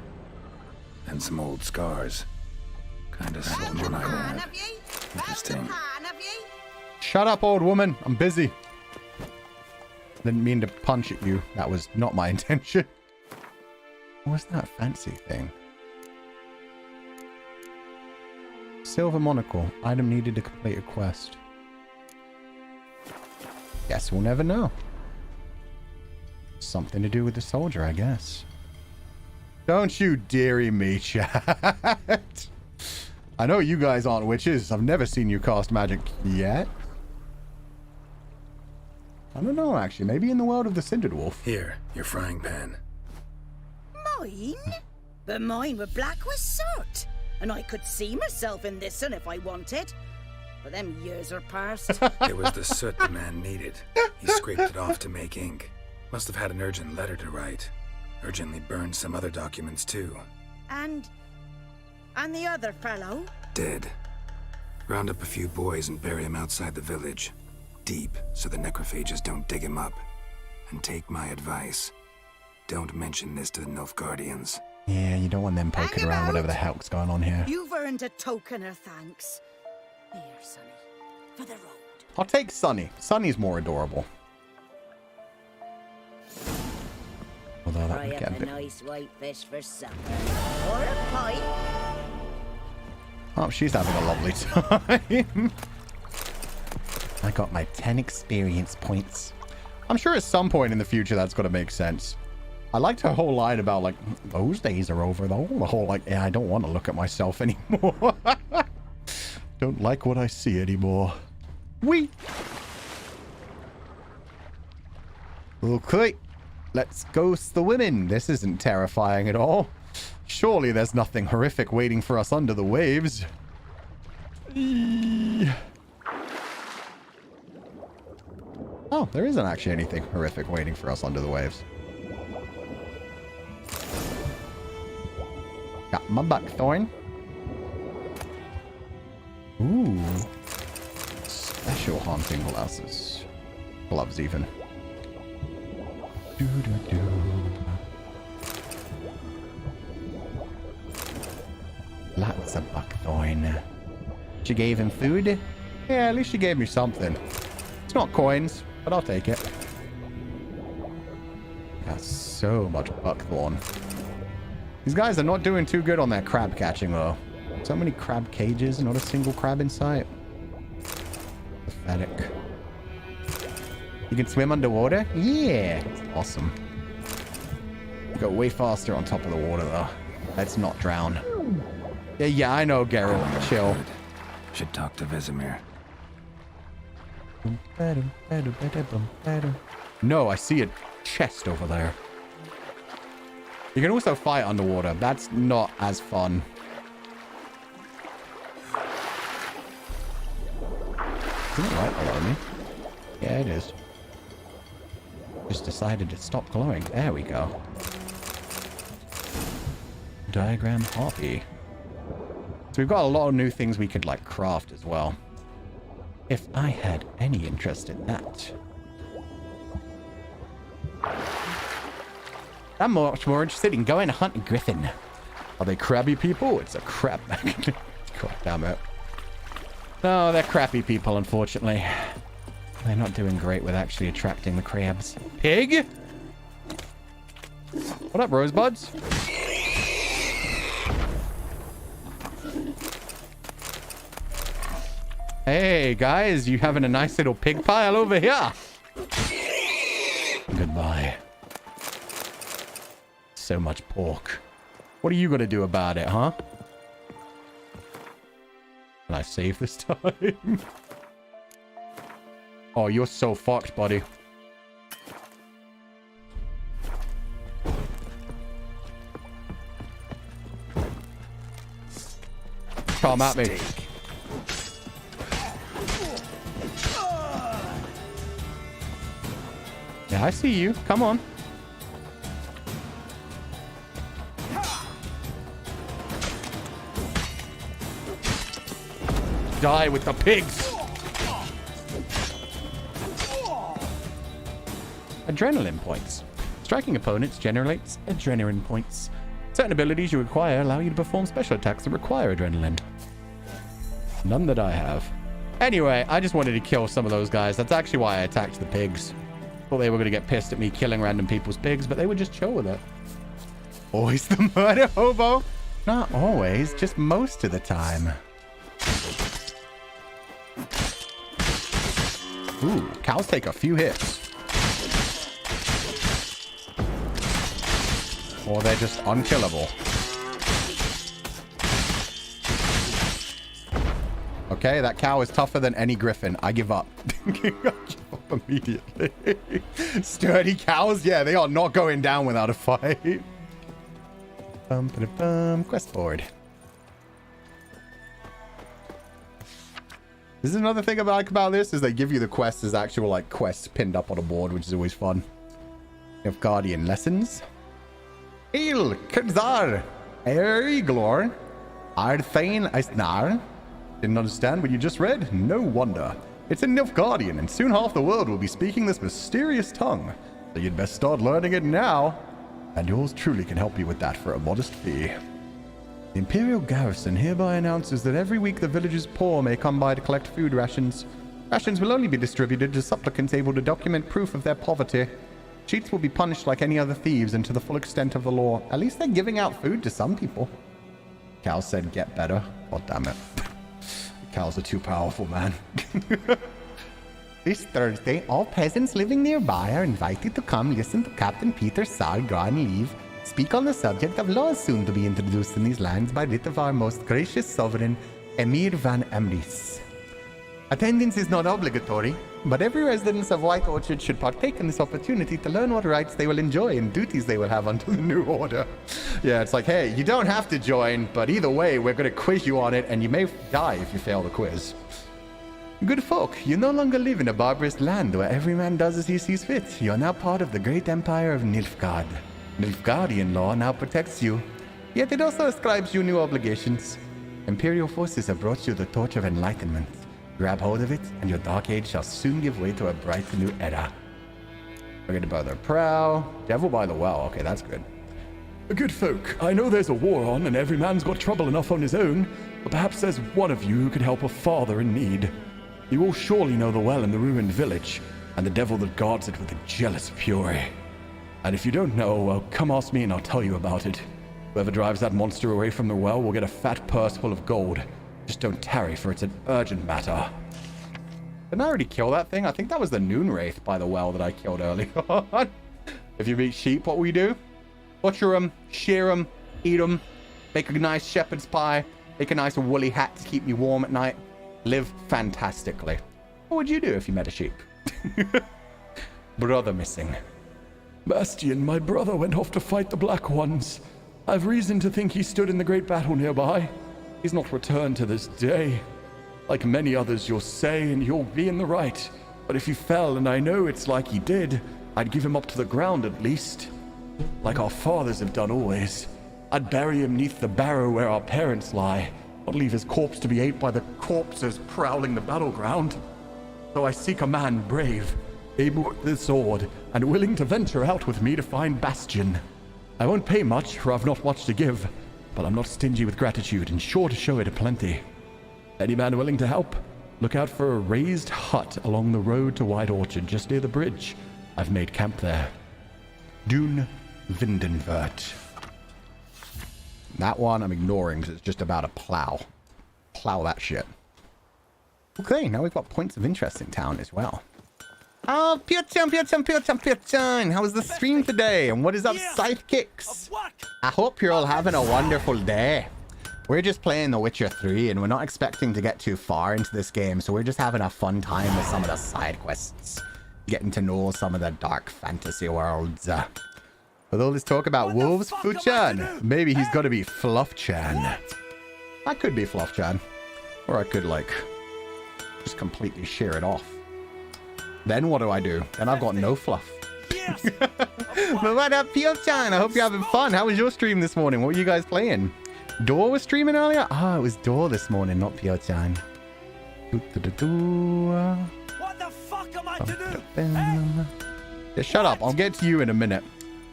And some old scars. Kind of someone I have. Interesting. Shut up, old woman. I'm busy. Didn't mean to punch at you. That was not my intention. What was that fancy thing? Silver monocle. Item needed to complete a quest. Guess we'll never know. Something to do with the soldier, I guess. Don't you deary me, chat. I know you guys aren't witches. I've never seen you cast magic yet. I don't know, actually. Maybe in the world of the Cindered Wolf. Here, your frying pan. Mine? But mine were black with soot. And I could see myself in this one if I wanted. But them years are past. It was the soot the man needed. He scraped it off to make ink. Must have had an urgent letter to write. Urgently burned some other documents too. And the other fellow? Dead. Round up a few boys and bury him outside the village. Deep, so the necrophages don't dig him up. And take my advice. Don't mention this to the Nilfgaardians. Yeah, you don't want them poking around whatever the hell's going on here. You've earned a token of thanks. Here, Sonny, for the road. I'll take Sunny. Sunny's more adorable. Although that would get a bit... nice white fish for supper. Or a pipe. Oh, she's having a lovely time. I got my 10 experience points. I'm sure at some point in the future that's got to make sense. I liked her whole line about, like, those days are over, though. The whole, like, yeah, I don't want to look at myself anymore. Don't like what I see anymore. Whee! Okay. Let's ghost the women. This isn't terrifying at all. Surely there's nothing horrific waiting for us under the waves. Oh, there isn't actually anything horrific waiting for us under the waves. Got my buckthorn. Ooh. Special haunting glasses. Gloves even. Doo-doo-doo. Lots of buckthorn. She gave him food? Yeah, at least she gave me something. It's not coins, but I'll take it. Got so much buckthorn. These guys are not doing too good on their crab catching, though. So many crab cages, not a single crab in sight. Pathetic. You can swim underwater? Yeah, it's awesome. Go way faster on top of the water, though. Let's not drown. Yeah, I know, Geralt. Chill. Should talk to Vesemir. No, I see a chest over there. You can also fight underwater. That's not as fun. Isn't it right below me? Yeah, it is. Just decided to stop glowing. There we go. Diagram hobby. So we've got a lot of new things we could, like, craft as well. If I had any interest in that. I'm much more interested in going to hunt a Griffin. Are they crabby people? It's a crab. God damn it. No, they're crappy people, unfortunately. They're not doing great with actually attracting the crabs. Pig? What up, rosebuds? Hey, guys, you having a nice little pig pile over here? Goodbye. So much pork. What are you going to do about it, huh? Can I save this time? Oh, you're so fucked, buddy. Come at me. Yeah, I see you. Come on. Die with the pigs. Adrenaline points. Striking opponents generates adrenaline points. Certain abilities you acquire allow you to perform special attacks that require adrenaline. None that I have. Anyway, I just wanted to kill some of those guys. That's actually why I attacked the pigs. Thought they were going to get pissed at me killing random people's pigs, but they would just chill with it. Always the murder hobo? Not always, just most of the time. Ooh, cows take a few hits. Or they're just unkillable. Okay, that cow is tougher than any griffin. I give up. I give up immediately. Sturdy cows? Yeah, they are not going down without a fight. Quest board. This is another thing I like about this, is they give you the quests as actual like quests pinned up on a board, which is always fun. You have Guardian lessons. Il Kadzar Eriglor Arthain Isnar. Didn't understand what you just read? No wonder. It's a Nilfgaardian, and soon half the world will be speaking this mysterious tongue. So you'd best start learning it now. And yours truly can help you with that for a modest fee. The Imperial Garrison hereby announces that every week the village's poor may come by to collect food rations. Rations will only be distributed to supplicants able to document proof of their poverty. Cheats will be punished like any other thieves and to the full extent of the law. At least they're giving out food to some people. Cal said get better. God damn it. Cows are too powerful, man. This Thursday, all peasants living nearby are invited to come listen to Captain Peter Sargon speak on the subject of laws soon to be introduced in these lands by writ of our most gracious sovereign, Emir van Emrys. Attendance is not obligatory, but every resident of White Orchard should partake in this opportunity to learn what rights they will enjoy and duties they will have under the new order. Yeah, it's like, hey, you don't have to join, but either way, we're going to quiz you on it, and you may die if you fail the quiz. Good folk, you no longer live in a barbarous land where every man does as he sees fit. You are now part of the great empire of Nilfgaard. Nilfgaardian law now protects you, yet it also ascribes you new obligations. Imperial forces have brought you the torch of enlightenment. Grab hold of it, and your dark age shall soon give way to a bright new era. Forget about their prow. Devil by the well. Okay, that's good. Good folk, I know there's a war on, and every man's got trouble enough on his own, but perhaps there's one of you who could help a father in need. You all surely know the well in the ruined village, and the devil that guards it with a jealous fury. And if you don't know, well, come ask me and I'll tell you about it. Whoever drives that monster away from the well will get a fat purse full of gold. Just don't tarry, for it's an urgent matter. Didn't I already kill that thing? I think that was the Noon Wraith by the well that I killed earlier on. If you meet sheep, what will you do? Butcher them, shear them, eat them, make a nice shepherd's pie, make a nice woolly hat to keep you warm at night, live fantastically. What would you do if you met a sheep? Brother missing. Bastian, my brother, went off to fight the Black Ones. I've reason to think he stood in the great battle nearby. He's not returned to this day. Like many others, you'll say, and you'll be in the right. But if he fell, and I know it's like he did, I'd give him up to the ground at least. Like our fathers have done always. I'd bury him neath the barrow where our parents lie, not leave his corpse to be ate by the corpses prowling the battleground. So I seek a man brave, able with the sword, and willing to venture out with me to find Bastian. I won't pay much, for I've not much to give, but I'm not stingy with gratitude and sure to show it aplenty. Any man willing to help? Look out for a raised hut along the road to White Orchard, just near the bridge. I've made camp there. Dune Vindenvert. That one I'm ignoring because it's just about a plow. Plow that shit. Okay, now we've got points of interest in town as well. Oh, Pyochan! How was the stream today? And what is up, sidekicks? I hope you're all having a wonderful day. We're just playing The Witcher 3, and we're not expecting to get too far into this game, so we're just having a fun time with some of the side quests. Getting to know some of the dark fantasy worlds. With all this talk about wolves, Fuchan, maybe he's got to be Fluffchan. I could be Fluffchan. Or I could, like, just completely shear it off. Then what do I do? Then I've got no fluff. But what up, Pyochan? I hope you're having fun. How was your stream this morning? What were you guys playing? Door was streaming earlier? Ah, it was Door this morning, not Pyochan. What the fuck am I to do? Yeah, shut up. I'll get to you in a minute.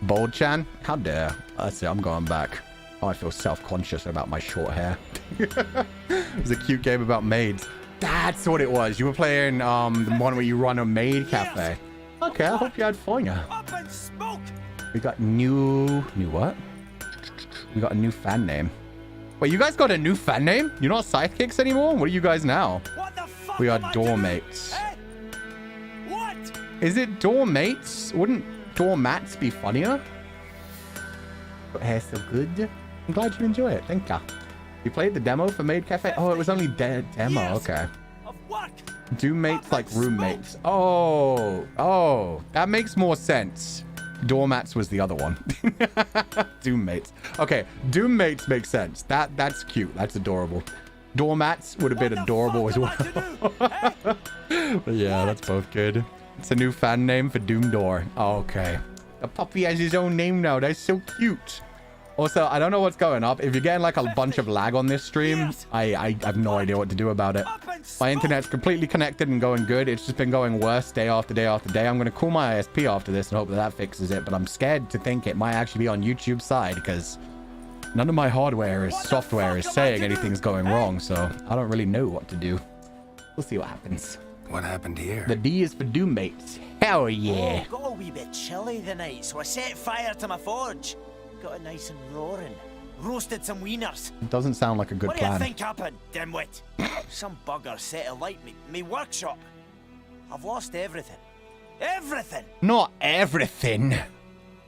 Bold-chan? How dare. That's it. I'm going back. Oh, I feel self-conscious about my short hair. It was a cute game about maids. That's what it was. You were playing the one where you run a maid cafe. Okay, I hope you had fun. Up and smoke. We got new what? We got a new fan name. Wait, you guys got a new fan name? You're not sidekicks anymore? What are you guys now? What the fuck? We are doormates. Eh? What? Is it doormates? Wouldn't doormats be funnier? Your hair's so good. I'm glad you enjoy it. Thank you. You played the demo for Maid Cafe? Oh, it was only demo. Okay. Of what? Doommates like roommates. Oh, that makes more sense. Doormats was the other one. Doommates. Okay, Doommates makes sense. That's cute. That's adorable. Doormats would have been adorable as well. But yeah, that's both good. It's a new fan name for Doom Door. Oh, okay. The puppy has his own name now. That's so cute. Also, I don't know what's going up. If you're getting like a bunch of lag on this stream, I have no idea what to do about it. My internet's completely connected and going good. It's just been going worse day after day after day. I'm going to call my ISP after this and hope that that fixes it. But I'm scared to think it might actually be on YouTube's side because none of my software is saying anything's going wrong. So I don't really know what to do. We'll see what happens. What happened here? The D is for Doommates. Hell yeah. Oh, got a wee bit chilly the night, so I set fire to my forge. Got it nice and roaring. Roasted some wieners. It doesn't sound like a good plan. What do you think happened, dimwit? Some bugger set alight me workshop. I've lost everything. Everything! Not everything.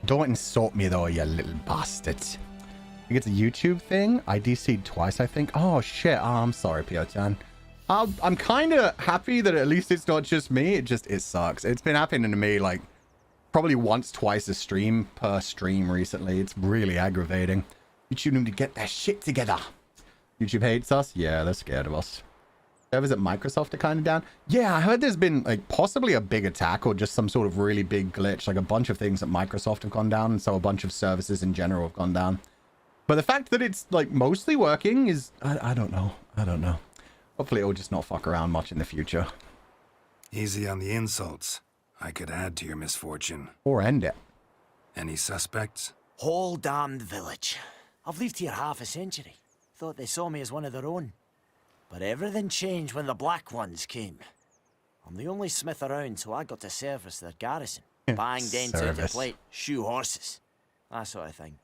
Don't insult me though, you little bastard. I think it's a YouTube thing. I DC'd twice, I think. Oh shit. Oh, I'm sorry, Pio-chan. I'm kind of happy that at least it's not just me. It sucks. It's been happening to me like probably once, twice a stream per stream recently. It's really aggravating. YouTube need to get their shit together. YouTube hates us. Yeah, they're scared of us. Servers at Microsoft are kind of down. Yeah, I heard there's been like possibly a big attack or just some sort of really big glitch. Like a bunch of things at Microsoft have gone down. And so a bunch of services in general have gone down. But the fact that it's like mostly working is, I don't know. I don't know. Hopefully it'll just not fuck around much in the future. Easy on the insults. I could add to your misfortune. Or end it. Any suspects? Whole damned village. I've lived here half a century. Thought they saw me as one of their own. But everything changed when the Black Ones came. I'm the only smith around, so I got to service their garrison. Bang dents out of plate, shoe horses. That sort of thing.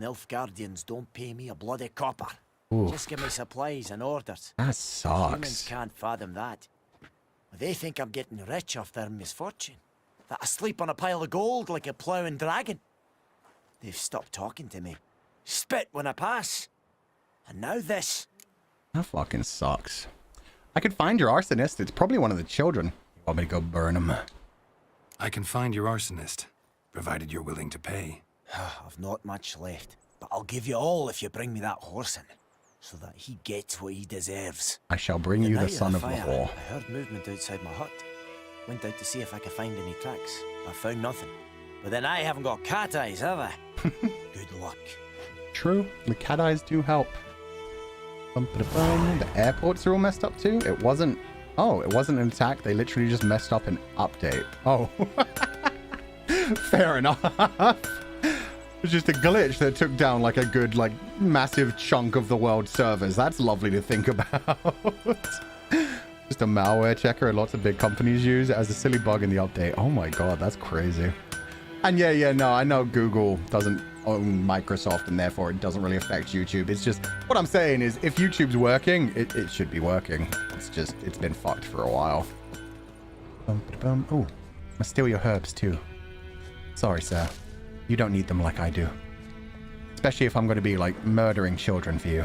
Nilfgaardians don't pay me a bloody copper. Oof. Just give me supplies and orders. That sucks. Humans can't fathom that. They think I'm getting rich off their misfortune. That I sleep on a pile of gold like a ploughing dragon. They've stopped talking to me. Spit when I pass. And now this. That fucking sucks. I could find your arsonist. It's probably one of the children. You want me to go burn him? I can find your arsonist, provided you're willing to pay. I've not much left, but I'll give you all if you bring me that horse in, so that he gets what he deserves. I shall bring you the son of Lahore. I heard movement outside my hut. Went out to see if I could find any tracks. I found nothing. But then I haven't got cat eyes, have I? Good luck. True. The cat eyes do help. The airports are all messed up too. It wasn't... Oh, it wasn't an attack. They literally just messed up an update. Oh. Fair enough. It's just a glitch that took down like a good, like, massive chunk of the world servers. That's lovely to think about. Just a malware checker lots of big companies use as a silly bug in the update. Oh my god, that's crazy. And yeah, no, I know Google doesn't own Microsoft and therefore it doesn't really affect YouTube. It's just, what I'm saying is if YouTube's working, it should be working. It's just, it's been fucked for a while. Oh, I steal your herbs too. Sorry, sir. You don't need them like I do. Especially if I'm going to be, like, murdering children for you.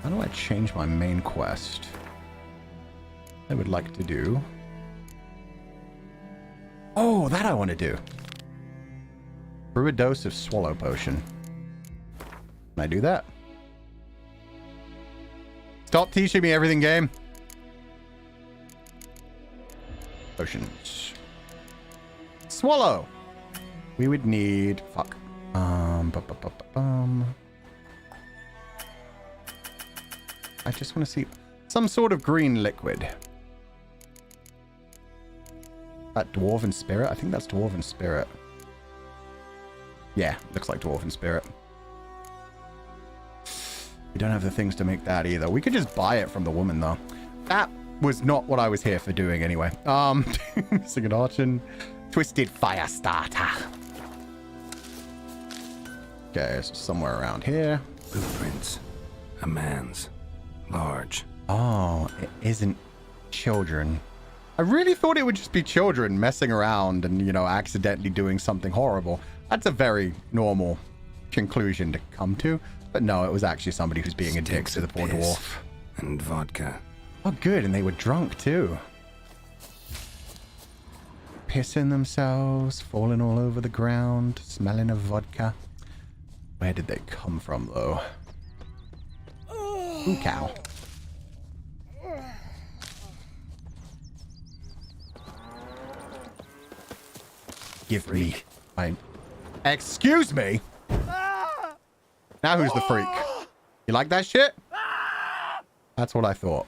How do I change my main quest? I would like to do... Oh, that I want to do. Brew a dose of swallow potion. Can I do that? Stop teaching me everything, game. Potions. Swallow. We would need... Fuck. I just want to see some sort of green liquid. That dwarven spirit? I think that's dwarven spirit. Yeah, looks like dwarven spirit. We don't have the things to make that either. We could just buy it from the woman, though. That was not what I was here for doing, anyway. Missing an archon. Twisted fire starter. Okay, so somewhere around here. Footprints. A man's. Large. Oh, it isn't children. I really thought it would just be children messing around and, you know, accidentally doing something horrible. That's a very normal conclusion to come to. But no, it was actually somebody who's being a dick to the poor dwarf. And vodka. Oh, good. And they were drunk, too. Pissing themselves, falling all over the ground, smelling of vodka. Where did they come from, though? Ooh, cow. Give me my... Excuse me? Now who's the freak? You like that shit? That's what I thought.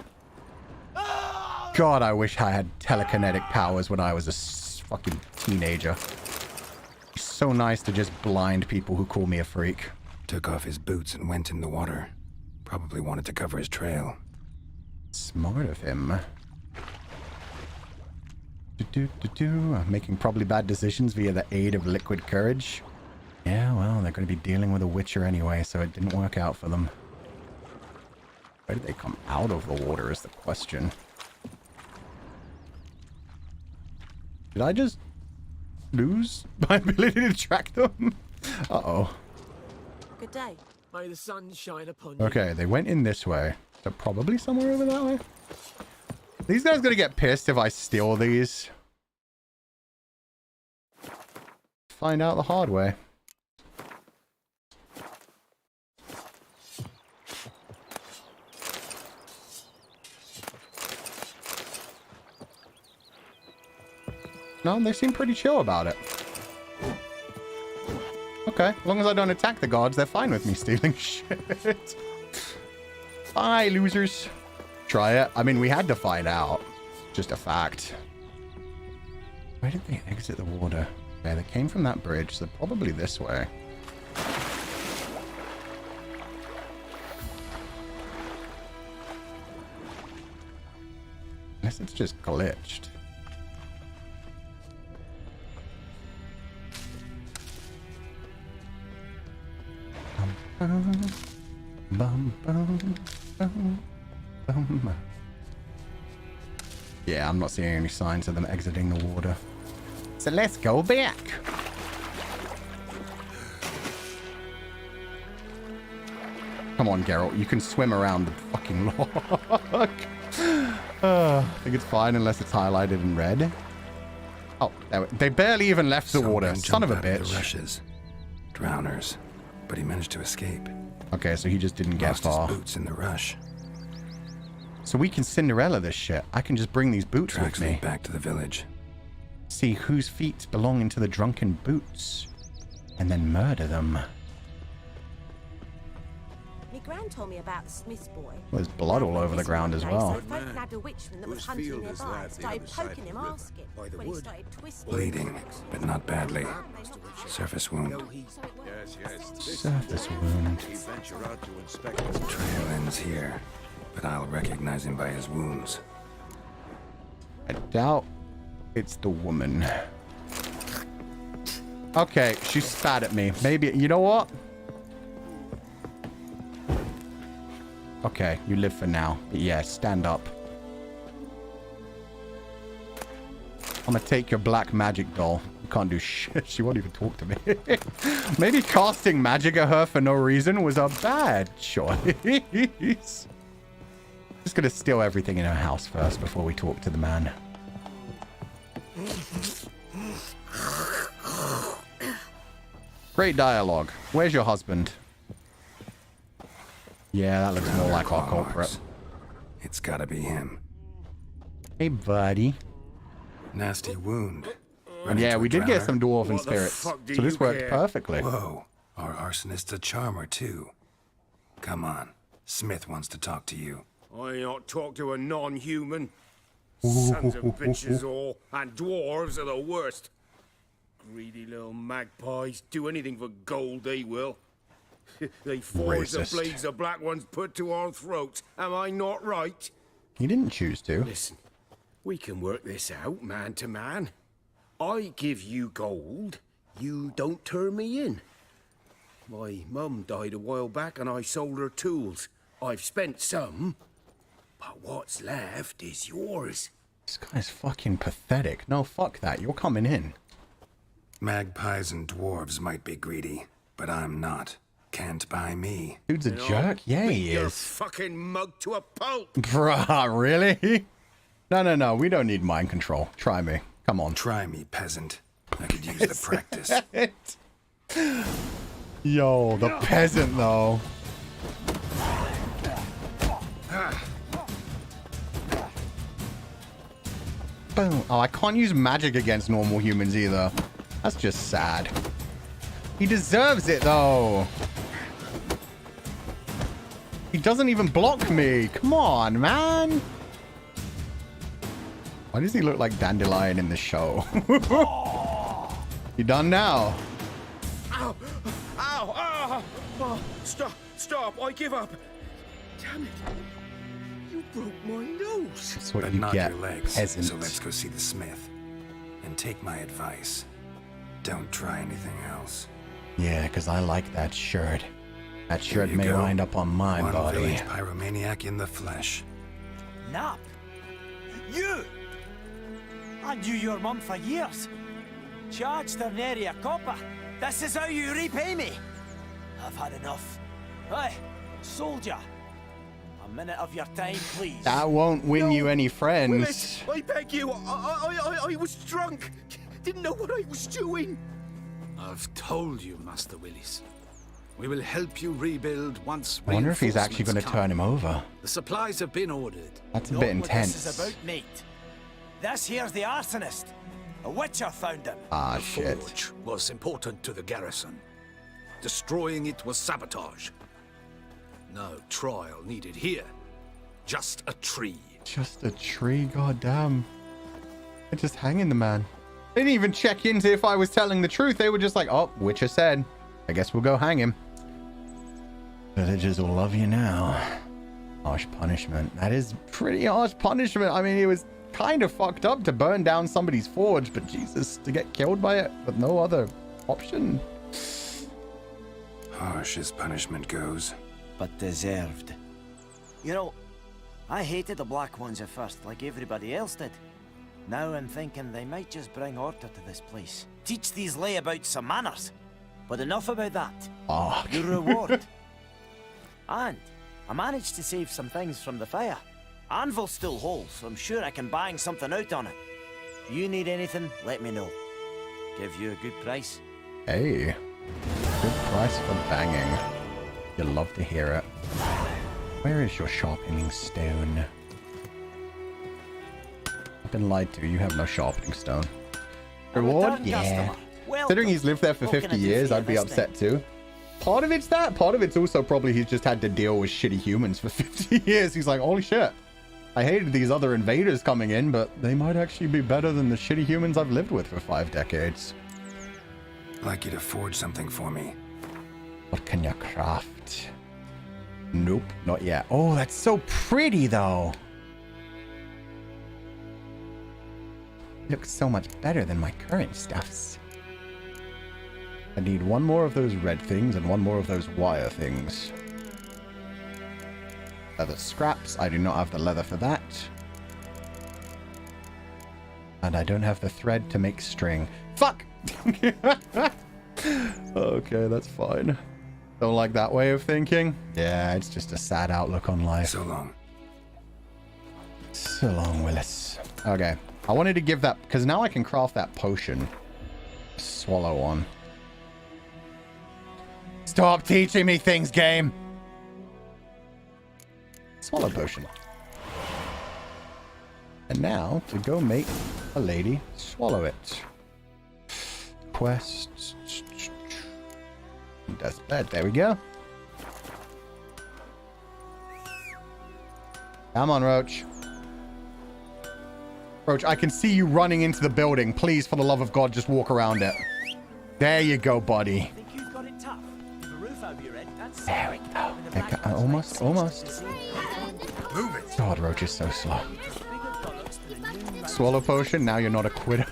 God, I wish I had telekinetic powers when I was a fucking teenager. It's so nice to just blind people who call me a freak. Took off his boots and went in the water. Probably wanted to cover his trail. Smart of him. Making probably bad decisions via the aid of liquid courage. Yeah, well, they're going to be dealing with a witcher anyway, so it didn't work out for them. Where did they come out of the water is the question. Did I just lose my ability to track them? Uh-oh. Good day. May the sun shine upon you. Okay, they went in this way. So probably somewhere over that way. These guys gonna get pissed if I steal these. Find out the hard way. No, they seem pretty chill about it. Okay, as long as I don't attack the gods, they're fine with me stealing shit. Bye, losers. Try it. I mean, we had to find out. Just a fact. Where did they exit the water? Okay, they came from that bridge, so probably this way. Unless it's just glitched. Yeah, I'm not seeing any signs of them exiting the water. So let's go back. Come on, Geralt. You can swim around the fucking log. I think it's fine unless it's highlighted in red. Oh, they barely even left the water. Son of a bitch. The rushes. Drowners. But he managed to escape. Okay, so he just didn't get far. His boots in the rush. So we can Cinderella this shit. I can just bring these boots with me. Back to the village. See whose feet belong into the drunken boots. And then murder them. My gran told me about the Smith's boy. Well, there's blood all over the ground as well. So folk had a witchman that was hunting nearby. Started poking him, asking. When he started twisting. Bleeding, but not badly. Surface wound. Surface wound. Trail ends here, but I'll recognize him by his wounds. I doubt it's the woman. Okay, she spat at me. Maybe, you know what? Okay, you live for now. But yeah, stand up. I'm gonna take your black magic doll. You can't do shit. She won't even talk to me. Maybe casting magic at her for no reason was a bad choice. Just gonna steal everything in her house first before we talk to the man. Great dialogue. Where's your husband? Yeah, that looks more like our culprit. It's gotta be him. Hey, buddy. Nasty wound. Yeah, we did get some dwarven spirits, so this worked perfectly. Whoa, our arsonist's a charmer too. Come on, Smith wants to talk to you. I not talk to a non-human. Sons of bitches all, and dwarves are the worst. Greedy little magpies. Do anything for gold, they will. They forge the blades the Black Ones put to our throats. Am I not right? He didn't choose to. Listen, we can work this out, man to man. I give you gold, you don't turn me in. My mum died a while back and I sold her tools. I've spent some, but what's left is yours. This guy's fucking pathetic. No, fuck that. You're coming in. Magpies and dwarves might be greedy, but I'm not. Can't buy me. Dude's a jerk? Yeah, he Your is. fucking mug to a pulp. Bruh, really? No. We don't need mind control. Try me. Come on. Try me, peasant. I could use the practice. Yo, the peasant, though. Boom. Oh, I can't use magic against normal humans either. That's just sad. He deserves it, though. He doesn't even block me. Come on, man. Why does he look like Dandelion in the show? You done now? Ow! Ow! Ow! Oh, stop! I give up. Damn it! You broke my nose. That's what But you not get, your legs. peasant. So let's go see the smith. And take my advice. Don't try anything else. Yeah, because I like that shirt. That shirt you may go. wind up on my One body. village pyromaniac in the flesh. Nap? You! I knew your mum for years. Charged her nary a copper. This is how you repay me. I've had enough. Hey, soldier. A minute of your time, please. That won't win you any friends. Willis, I beg you. I was drunk. Didn't know what I was doing. I've told you, Master Willis. We will help you rebuild once. I wonder if he's actually going to turn him over. The supplies have been ordered. That's a bit intense. This is about, mate. This here's the arsonist. A witcher found him. Ah, the shit. forge was important to the garrison. Destroying it was sabotage. No trial needed here. Just a tree. Just a tree, goddamn. They're just hanging the man. They didn't even check into if I was telling the truth. They were just like, oh, Witcher said. I guess we'll go hang him. Villagers will love you now. Harsh punishment. That is pretty harsh punishment. I mean, it was kind of fucked up to burn down somebody's forge, but Jesus, to get killed by it with no other option. Harsh as punishment goes. But deserved. You know, I hated the Black Ones at first, like everybody else did. Now I'm thinking they might just bring order to this place. Teach these layabouts some manners. But enough about that. Oh. Your reward. And I managed to save some things from the fire. Anvil's still whole, so I'm sure I can bang something out on it. You need anything, let me know. Give you a good price. Hey. Good price for banging. You'll love to hear it. Where is your sharpening stone? I've been lied to. You have no sharpening stone. Reward? Yeah. Considering he's lived there for 50 years, I'd be upset too. Part of it's that. Part of it's also probably he's just had to deal with shitty humans for 50 years. He's like, holy shit. I hated these other invaders coming in, but they might actually be better than the shitty humans I've lived with for 5 decades. I'd like you to forge something for me. What can you craft? Nope, not yet. Oh, that's so pretty, though. Looks so much better than my current stuffs. I need one more of those red things and one more of those wire things. Leather scraps. I do not have the leather for that. And I don't have the thread to make string. Fuck! Okay, that's fine. Don't like that way of thinking? Yeah, it's just a sad outlook on life. So long. So long, Willis. Okay. I wanted to give that, because now I can craft that potion. Swallow on. Stop teaching me things, game! Swallow potion. And now, to go make a lady swallow it. Quest. Deathbed. There we go. Come on, Roach. Roach, I can see you running into the building. Please, for the love of God, just walk around it. There you go, buddy. Think you've got it tough? With a roof over your head, that's There we go. Almost. Move it. God, Roach is so slow. Swallow potion, now you're not a quitter.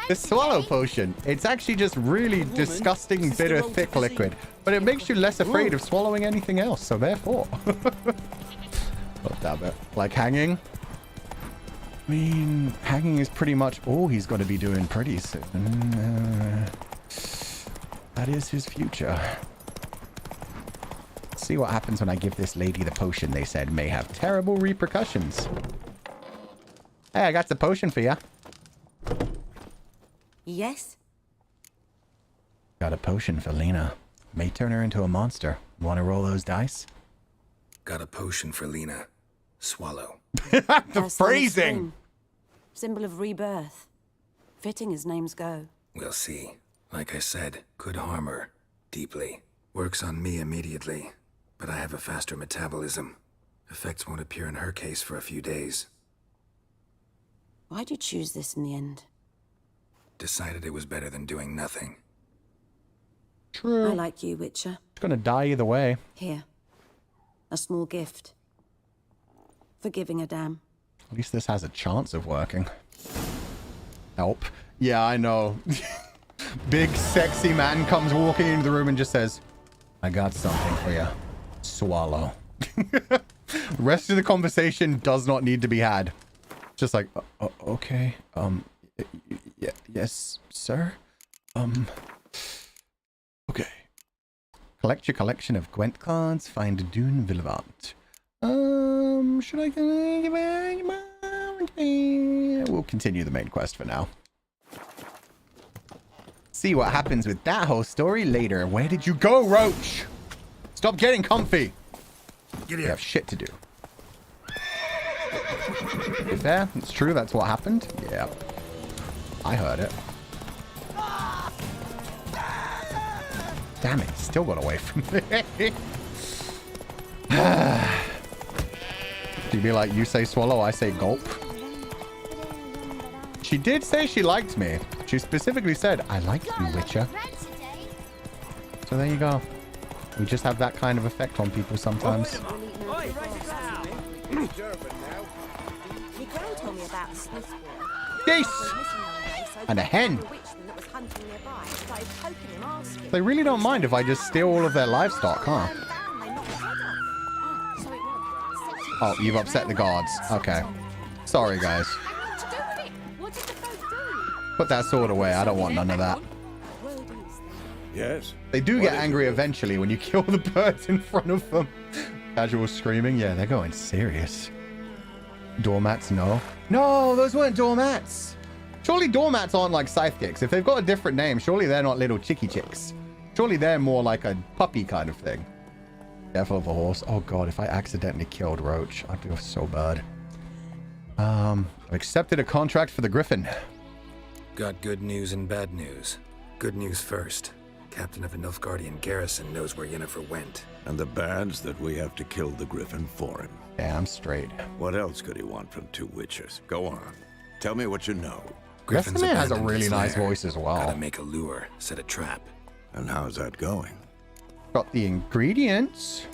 The swallow potion, it's actually just really disgusting, bitter, thick liquid. But it makes you less afraid of swallowing anything else, so therefore. Oh, damn it. Like hanging? I mean, hanging is pretty much all he's going to be doing pretty soon. That is his future. See what happens when I give this lady the potion they said may have terrible repercussions. Hey, I got the potion for ya. Yes? Got a potion for Lena. May turn her into a monster. Want to roll those dice? Got a potion for Lena. Swallow. The phrasing! Symbol of rebirth. Fitting as names go. We'll see. Like I said, could harm her. Deeply. Works on me immediately. But I have a faster metabolism. Effects won't appear in her case for a few days. Why'd you choose this in the end? Decided it was better than doing nothing. True. I like you, Witcher. It's gonna die either way. Here. A small gift. For giving a damn. At least this has a chance of working. Help. Yeah, I know. Big sexy man comes walking into the room and just says, I got something for you. Swallow. The rest of the conversation does not need to be had. Just like, okay. Yes, sir. Okay. Collect your collection of Gwent cards. Find Dune Villevant. Should I give it? We'll continue the main quest for now. See what happens with that whole story later. Where did you go, Roach? Stop getting comfy. Get You here. have shit to do. Is there? It's true. That's what happened. Yeah. I heard it. Damn it. He still got away from me. She'd be like, you say swallow, I say gulp. She did say she liked me. She specifically said, I like you, Witcher. So there you go. We just have that kind of effect on people sometimes. Geese! And a hen. They really don't mind if I just steal all of their livestock, huh? Oh, you've upset the guards. Okay. Sorry, guys. Put that sword away. I don't want none of that. Yes? They do get angry eventually when you kill the birds in front of them. Casual screaming. Yeah, they're going serious. Doormats, no. No, those weren't doormats. Surely doormats aren't like scythe kicks. If they've got a different name, surely they're not little chicky chicks. Surely they're more like a puppy kind of thing. Careful of a horse. Oh god, if I accidentally killed Roach, I'd feel so bad. I've accepted a contract for the Griffin. Got good news and bad news. Good news first. Captain of a Nilfgaardian garrison knows where Yennefer went. And the bad's that we have to kill the Griffin for him. Damn straight. What else could he want from two witchers? Go on. Tell me what you know. Griffin's man has a abandoned really his nice lair. voice as well. Gotta make a lure, set a trap. And how's that going? Got the ingredients.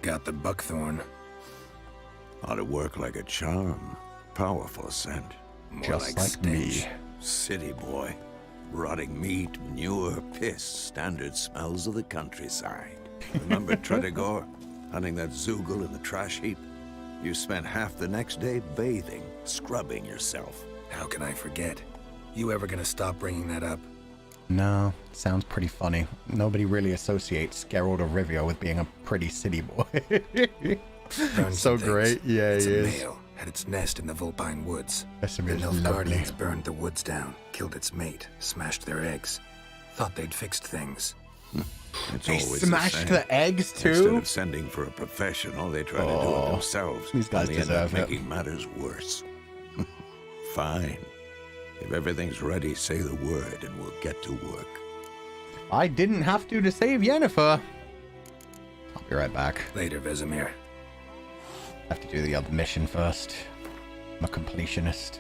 Got the buckthorn. Ought to work like a charm. Powerful scent. More Just like like me. stench. City boy. Rotting meat, manure, piss, standard smells of the countryside. Remember Tredegor? Hunting that Zoogle in the trash heap? You spent half the next day bathing, scrubbing yourself. How can I forget? You ever gonna stop bringing that up? No, sounds pretty funny. Nobody really associates Geralt of Rivia with being a pretty city boy. Burned So some great. things. Yeah, It's he a is. male. Had its nest in the Vulpine Woods. That's The lovely. Nilfgaardians burned the woods down, killed its mate, smashed their eggs. Thought they'd fixed things. It's They always smashed the same. the eggs too? Instead of sending for a professional, they try to do it themselves. These guys and they end up deserve it. making matters worse. Fine. If everything's ready, say the word and we'll get to work. I didn't have to save Yennefer. I'll be right back. Later, Vesemir. Have to do the other mission first. I'm a completionist.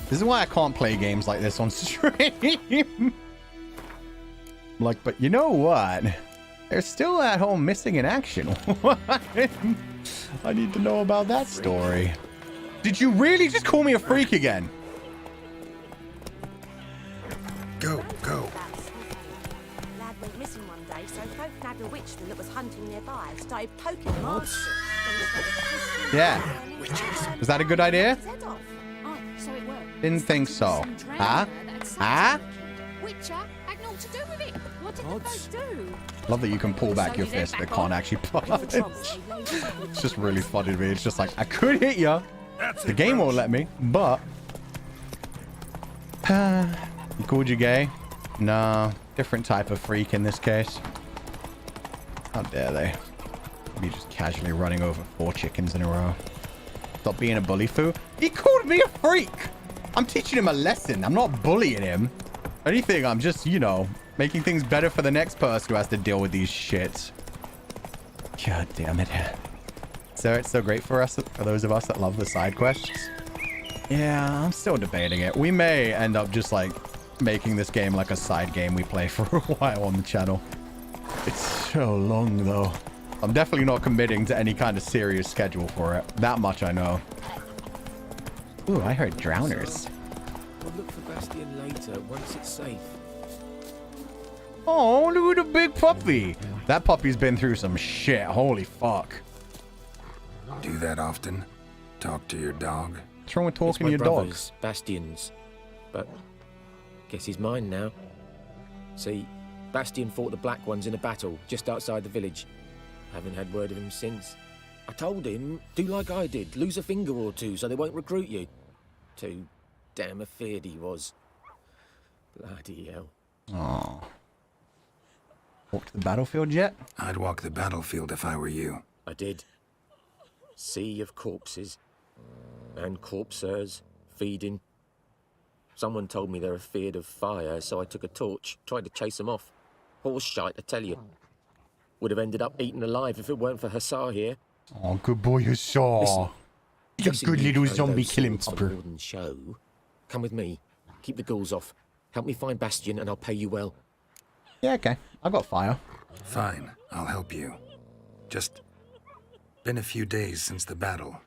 This is why I can't play games like this on stream. Like, but you know what? There's still that whole missing in action. What? I need to know about that story. Did you really just call me a freak again? Go. Lad went missing one day, so folk nabbed a witchman that was hunting nearby. Started poking him hard. Yeah. Was that a good idea? Oh, so it worked. Didn't think so. Huh? Huh? Witcher had naught to do with it. What did the folk do? Love that you can pull back your fist but can't actually punch. It's just really funny to me. It's just like, I could hit you. The game won't let me, but... You called you gay? No. Different type of freak in this case. How dare they? Be just casually running over 4 chickens in a row. Stop being a bully foo. He called me a freak! I'm teaching him a lesson. I'm not bullying him. If anything, I'm just, you know, making things better for the next person who has to deal with these shits. God damn it. So it's so great for us, for those of us that love the side quests. Yeah, I'm still debating it. We may end up just like making this game like a side game we play for a while on the channel. It's so long though. I'm definitely not committing to any kind of serious schedule for it. That much I know. Ooh, I heard drowners. We'll look for Bastion later, once it's safe. Oh, look at the big puppy. That puppy's been through some shit. Holy fuck. Do that often? Talk to your dog? What's wrong with talking to your brother's, dog? Bastion's. But guess he's mine now. See, Bastion fought the Black Ones in a battle just outside the village. Haven't had word of him since. I told him, do like I did, lose a finger or two so they won't recruit you. Too damn afeard he was. Bloody hell. Oh. Walked the battlefield yet? I'd walk the battlefield if I were you. I did. Sea of corpses. And corpsers feeding. Someone told me they're afeard of fire, so I took a torch, tried to chase them off. Horse shite, I tell you. Would have ended up eaten alive if it weren't for Hussar here. Oh, good boy, Hussar. You're a good little zombie killing pupper. Show. Come with me. Keep the ghouls off. Help me find Bastion and I'll pay you well. Yeah, okay. I got fire. Fine, I'll help you. Just been a few days since the battle.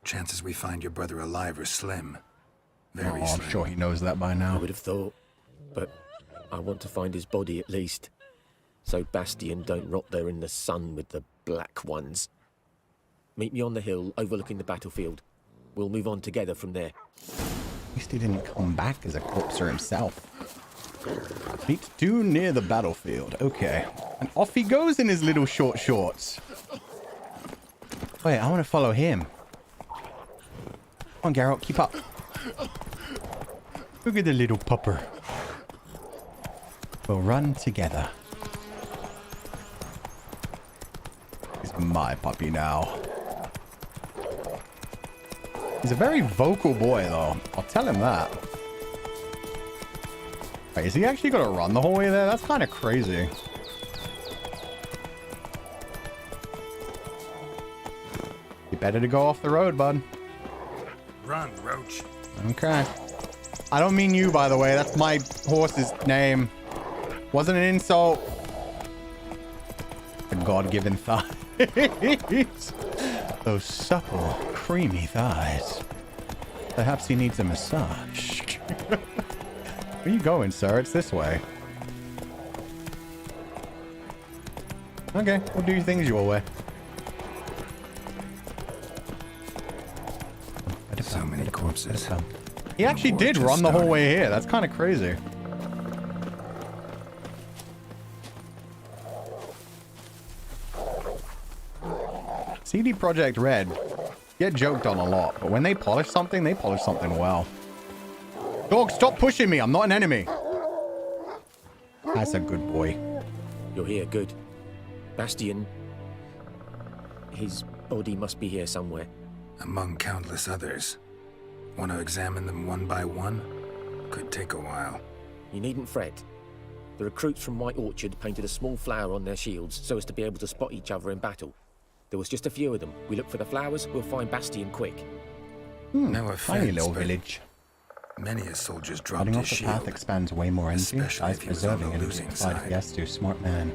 Chances we find your brother alive are slim. Very slim. I'm sure he knows that by now. I would have thought. But I want to find his body at least. So Bastion don't rot there in the sun with the Black Ones. Meet me on the hill overlooking the battlefield. We'll move on together from there. At least he didn't come back as a corpser himself. Meet too near the battlefield. Okay. And off he goes in his little short shorts. Wait, I want to follow him. Come on, Geralt, keep up. Look at the little pupper. We'll run together. He's my puppy now. He's a very vocal boy, though. I'll tell him that. Wait, is he actually going to run the whole way there? That's kind of crazy. You better to go off the road, bud. Run, Roach. Okay. I don't mean you, by the way. That's my horse's name. Wasn't an insult. A God-given thigh. Those supple, creamy thighs. Perhaps he needs a massage. Where are you going, sir? It's this way. Okay, we'll do things your way. So many corpses. He actually did run the whole way here. That's kind of crazy. CD Projekt Red get joked on a lot, but when they polish something well. Dog, stop pushing me. I'm not an enemy. That's a good boy. You're here, good. Bastion. His body must be here somewhere. Among countless others. Want to examine them one by one? Could take a while. You needn't fret. The recruits from White Orchard painted a small flower on their shields so as to be able to spot each other in battle. There was just a few of them. We look for the flowers, we'll find Bastion quick. No offense, tiny little but village. Many a soldier's dropped Cutting his off the path shield. expands way more energy. Especially Guys if he was on preserving the energy losing applied. side. Yes, you smart man.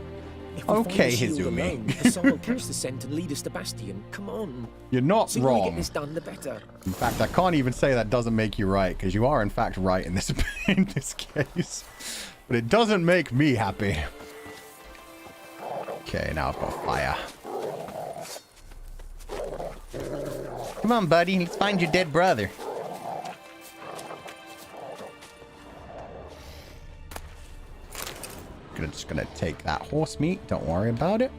If we Okay, find the shield Hizumi. alone, Hassan will catch the scent and lead us to Bastion. Come on. You're not The sooner we get wrong. this done, the better. In fact, I can't even say that doesn't make you right, because you are in fact right in this in this case. But it doesn't make me happy. Okay, now I've got fire. Come on, buddy. Let's find your dead brother. Just gonna take that horse meat. Don't worry about it.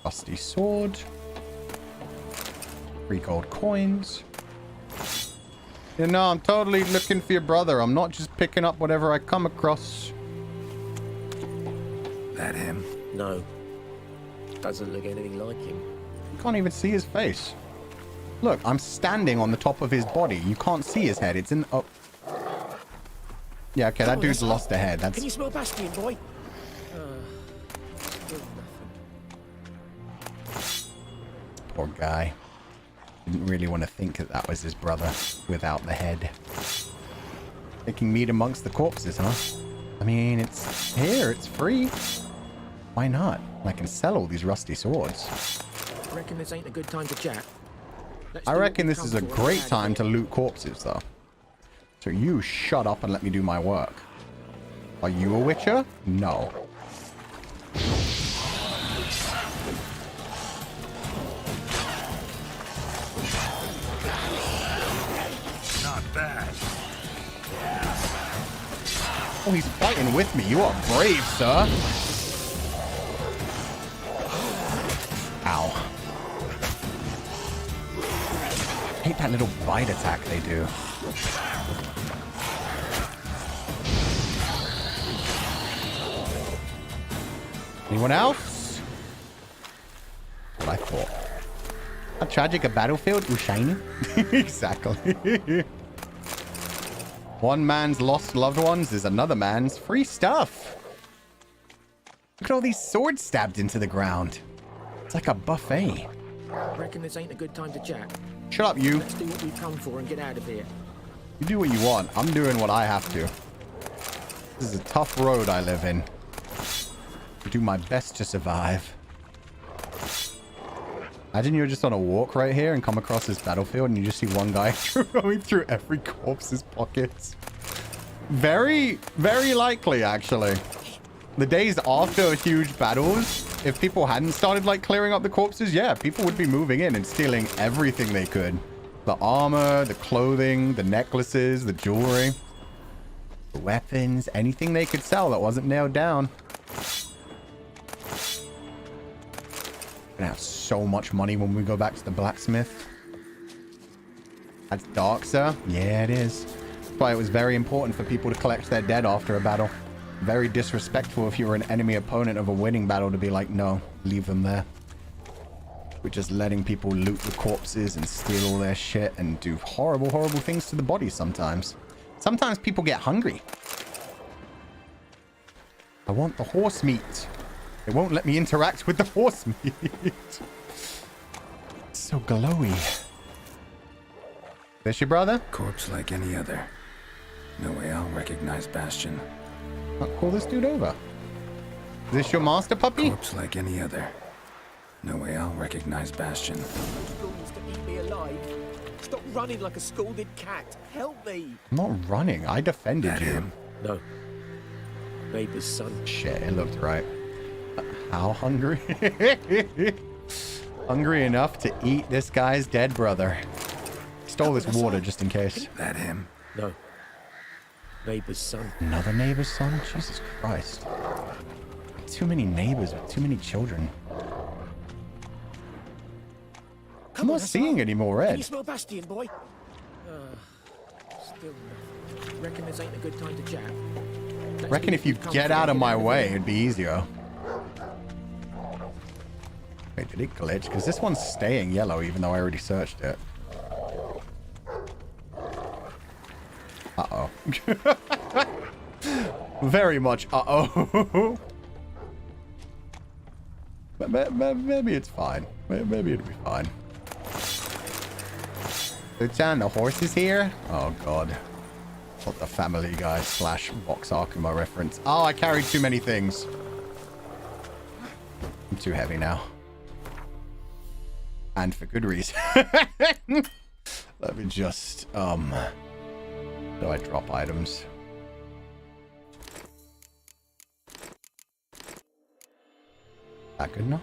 Rusty sword. 3 gold coins. You know, I'm totally looking for your brother. I'm not just picking up whatever I come across. That him? No. Doesn't look anything like him. You can't even see his face. Look, I'm standing on the top of his body. You can't see his head. It's in... Oh. Yeah, okay, that dude's lost a head. That's... Can you smell Bastion, boy? Poor guy. Didn't really want to think that that was his brother without the head. Making meat amongst the corpses, huh? I mean, it's here. It's free. Why not? I can sell all these rusty swords. Reckon this ain't a good time to chat? I reckon this is a great time to loot corpses, though. So you shut up and let me do my work. Are you a witcher? No. Not bad. Oh, he's fighting with me. You are brave, sir. Ow. I hate that little bite attack they do. Anyone else? What I thought. How tragic a battlefield? Ooh, shiny. Exactly. One man's lost loved ones is another man's free stuff. Look at all these swords stabbed into the ground. It's like a buffet. Reckon this ain't a good time to chat? Shut up, you. Let's do what we've come for and get out of here. You do what you want. I'm doing what I have to. This is a tough road I live in. I do my best to survive. Imagine you're just on a walk right here and come across this battlefield and you just see one guy going through every corpse's pockets. Very, very likely, actually. The days after huge battles, if people hadn't started, like, clearing up the corpses, yeah, people would be moving in and stealing everything they could. The armor, the clothing, the necklaces, the jewelry, the weapons, anything they could sell that wasn't nailed down. Gonna have so much money when we go back to the blacksmith. That's dark, sir. Yeah, it is. That's why it was very important for people to collect their dead after a battle. Very disrespectful if you were an enemy opponent of a winning battle to be like, no, leave them there. We're just letting people loot the corpses and steal all their shit and do horrible, horrible things to the body sometimes. Sometimes people get hungry. I want the horse meat. It won't let me interact with the horse meat. It's so glowy. This your brother? Corpse like any other. No way I'll recognize Bastion. I'll call this dude over. Is this your master puppy? Corpse like any other. No way I'll recognize Bastion. Wants to eat me alive. Stop running like a scalded cat. Help me. I'm not running. I defended you. No. Neighbor's son. Shit, it looked right. How hungry? Hungry enough to eat this guy's dead brother. Stole this water just in case. That him? No. Neighbor's son. Another neighbor's son? Jesus Christ. Too many neighbors with too many children. I'm not seeing any more Can red. you smell Bastion, boy? Still nothing. Reckon this ain't a good time to chat? Let's Reckon do if what you we've come get for out and of my here. way, it'd be easier. Wait, did it glitch? Because this one's staying yellow even though I already searched it. Uh-oh. Very much uh-oh. Maybe it's fine. Maybe it'll be fine. Luchan, the horse is here? Oh, God. What the Family Guy / Vox Arkham reference. Oh, I carried too many things. I'm too heavy now. And for good reason. Let me just, do I drop items? That good enough?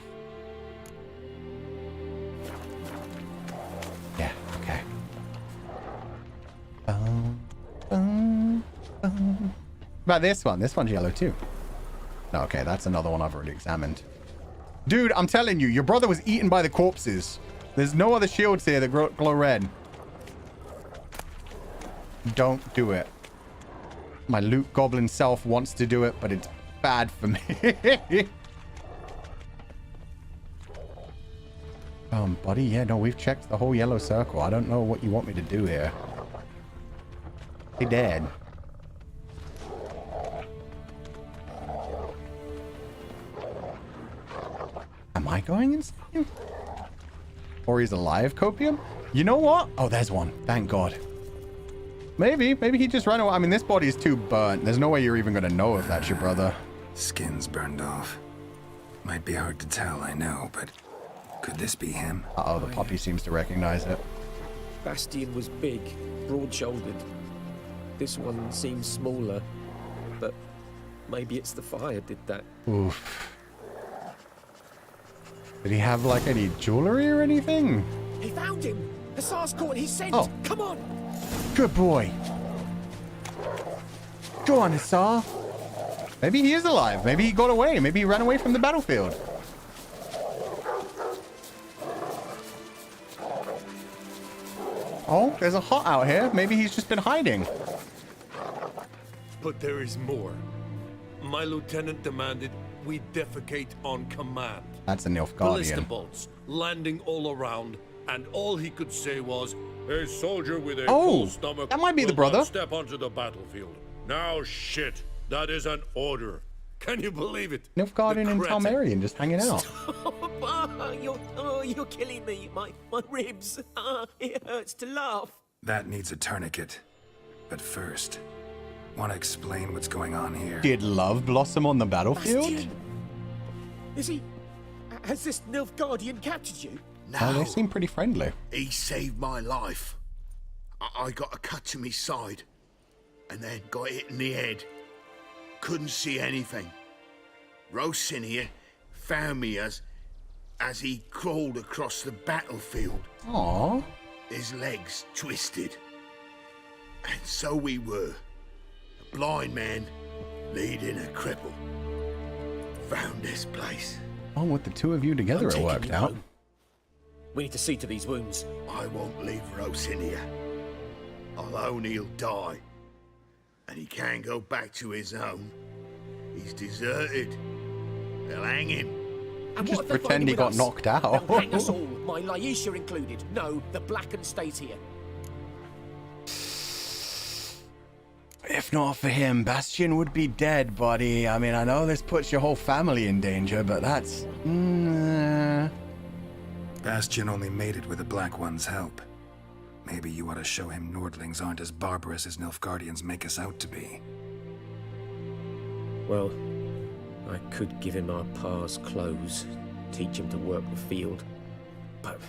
Yeah, okay. About this one. This one's yellow too. No, okay, that's another one I've already examined. Dude, I'm telling you, your brother was eaten by the corpses. There's no other shields here that glow red. Don't do it. My loot goblin self wants to do it, but it's bad for me. Buddy, yeah, no, we've checked the whole yellow circle. I don't know what you want me to do here. Hey, Dad. Am I going insane? Or he's alive, Copium? You know what? Oh, there's one. Thank God. Maybe he just ran away. I mean, this body is too burnt. There's no way you're even going to know if that's your brother. Skin's burned off. Might be hard to tell, I know, but could this be him? Uh-oh, the puppy seems to recognize it. Bastian was big, broad-shouldered. This one seems smaller, but maybe it's the fire did that. Oof. Did he have, like, any jewelry or anything? He found him! Hussar's caught his scent! Oh. Come on! Good boy. Go on, Hussar. Maybe he is alive. Maybe he got away. Maybe he ran away from the battlefield. Oh, there's a hut out here. Maybe he's just been hiding. But there is more. My lieutenant demanded we defecate on command. That's a Nilfgaardian. Ballista bolts landing all around, and all he could say was, "A soldier with a full stomach that might be the will brother. not step onto the battlefield." Now, shit, that is an order. Can you believe it? Nilfgaardian and Talmarian just hanging out. You're killing me. My ribs. It hurts to laugh. That needs a tourniquet. But first, want to explain what's going on here? Did love blossom on the battlefield? Bastian. Is he? Has this Nilfgaardian captured you? No. Oh, they seem pretty friendly. He saved my life. I got a cut to my side, and then got hit in the head. Couldn't see anything. Rosinia found me as he crawled across the battlefield. Aww. His legs twisted. And so we were. A blind man leading a cripple. Found this place. Oh, with the two of you together, it worked out. Home. We need to see to these wounds. I won't leave Rosinia. Alone he'll die. And he can't go back to his own. He's deserted. They'll hang him. And Just what if they pretend find he him got with us? knocked out. They'll hang us all, my Laisha included. No, the Blacken stays here. If not for him, Bastian would be dead, buddy. I mean, I know this puts your whole family in danger, but that's... Bastian only made it with the Black One's help. Maybe you ought to show him Nordlings aren't as barbarous as Nilfgaardians make us out to be. Well, I could give him our pa's clothes, teach him to work the field. But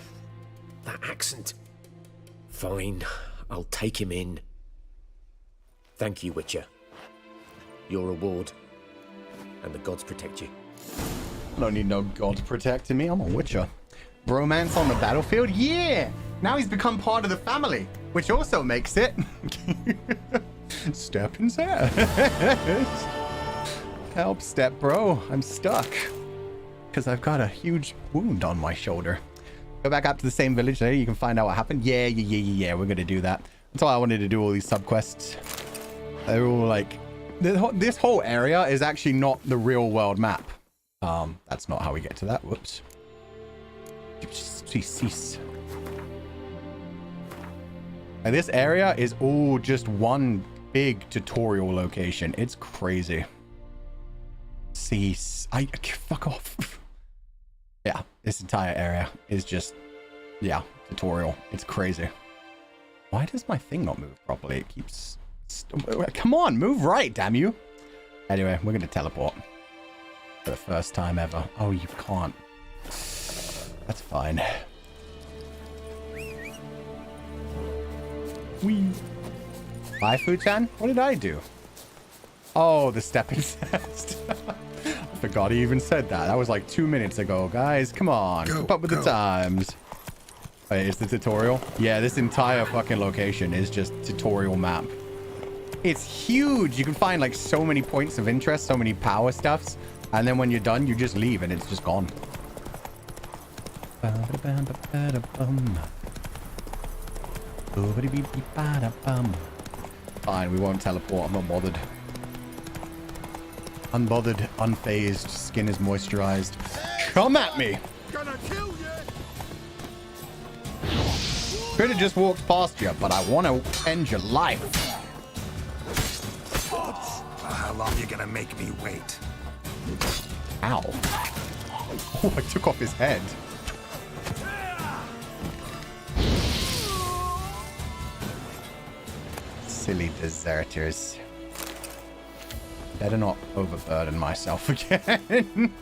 that accent... Fine, I'll take him in. Thank you, Witcher. Your reward. And the gods protect you. I don't need no gods protecting me. I'm a Witcher. Bromance on the battlefield? Yeah! Now he's become part of the family, which also makes it... Step in there. Help, step bro. I'm stuck. Because I've got a huge wound on my shoulder. Go back up to the same village there. You can find out what happened. Yeah. We're going to do that. That's why I wanted to do all these subquests. They're all like... This whole area is actually not the real world map. That's not how we get to that. Whoops. Cease. And this area is all just one big tutorial location. It's crazy. Cease. Fuck off. Yeah, this entire area is just, yeah, tutorial. It's crazy. Why does my thing not move properly? It keeps... Come on, move right, damn you. Anyway, we're going to teleport. For the first time ever. Oh, you can't. That's fine. Whee. Bye, Futan. What did I do? Oh, the stepping test. I forgot he even said that. That was like 2 minutes ago, guys. Come on. Keep up with the times. Wait, is the tutorial? Yeah, this entire fucking location is just tutorial map. It's huge. You can find like so many points of interest, so many power stuffs. And then when you're done, you just leave and it's just gone. Fine, we won't teleport. I'm not bothered. Unbothered, unfazed, skin is moisturized. Come at me! Gonna kill you! Could have just walked past you, but I want to end your life. How long you gonna make me wait? Ow. Oh, I took off his head. Silly deserters. Better not overburden myself again.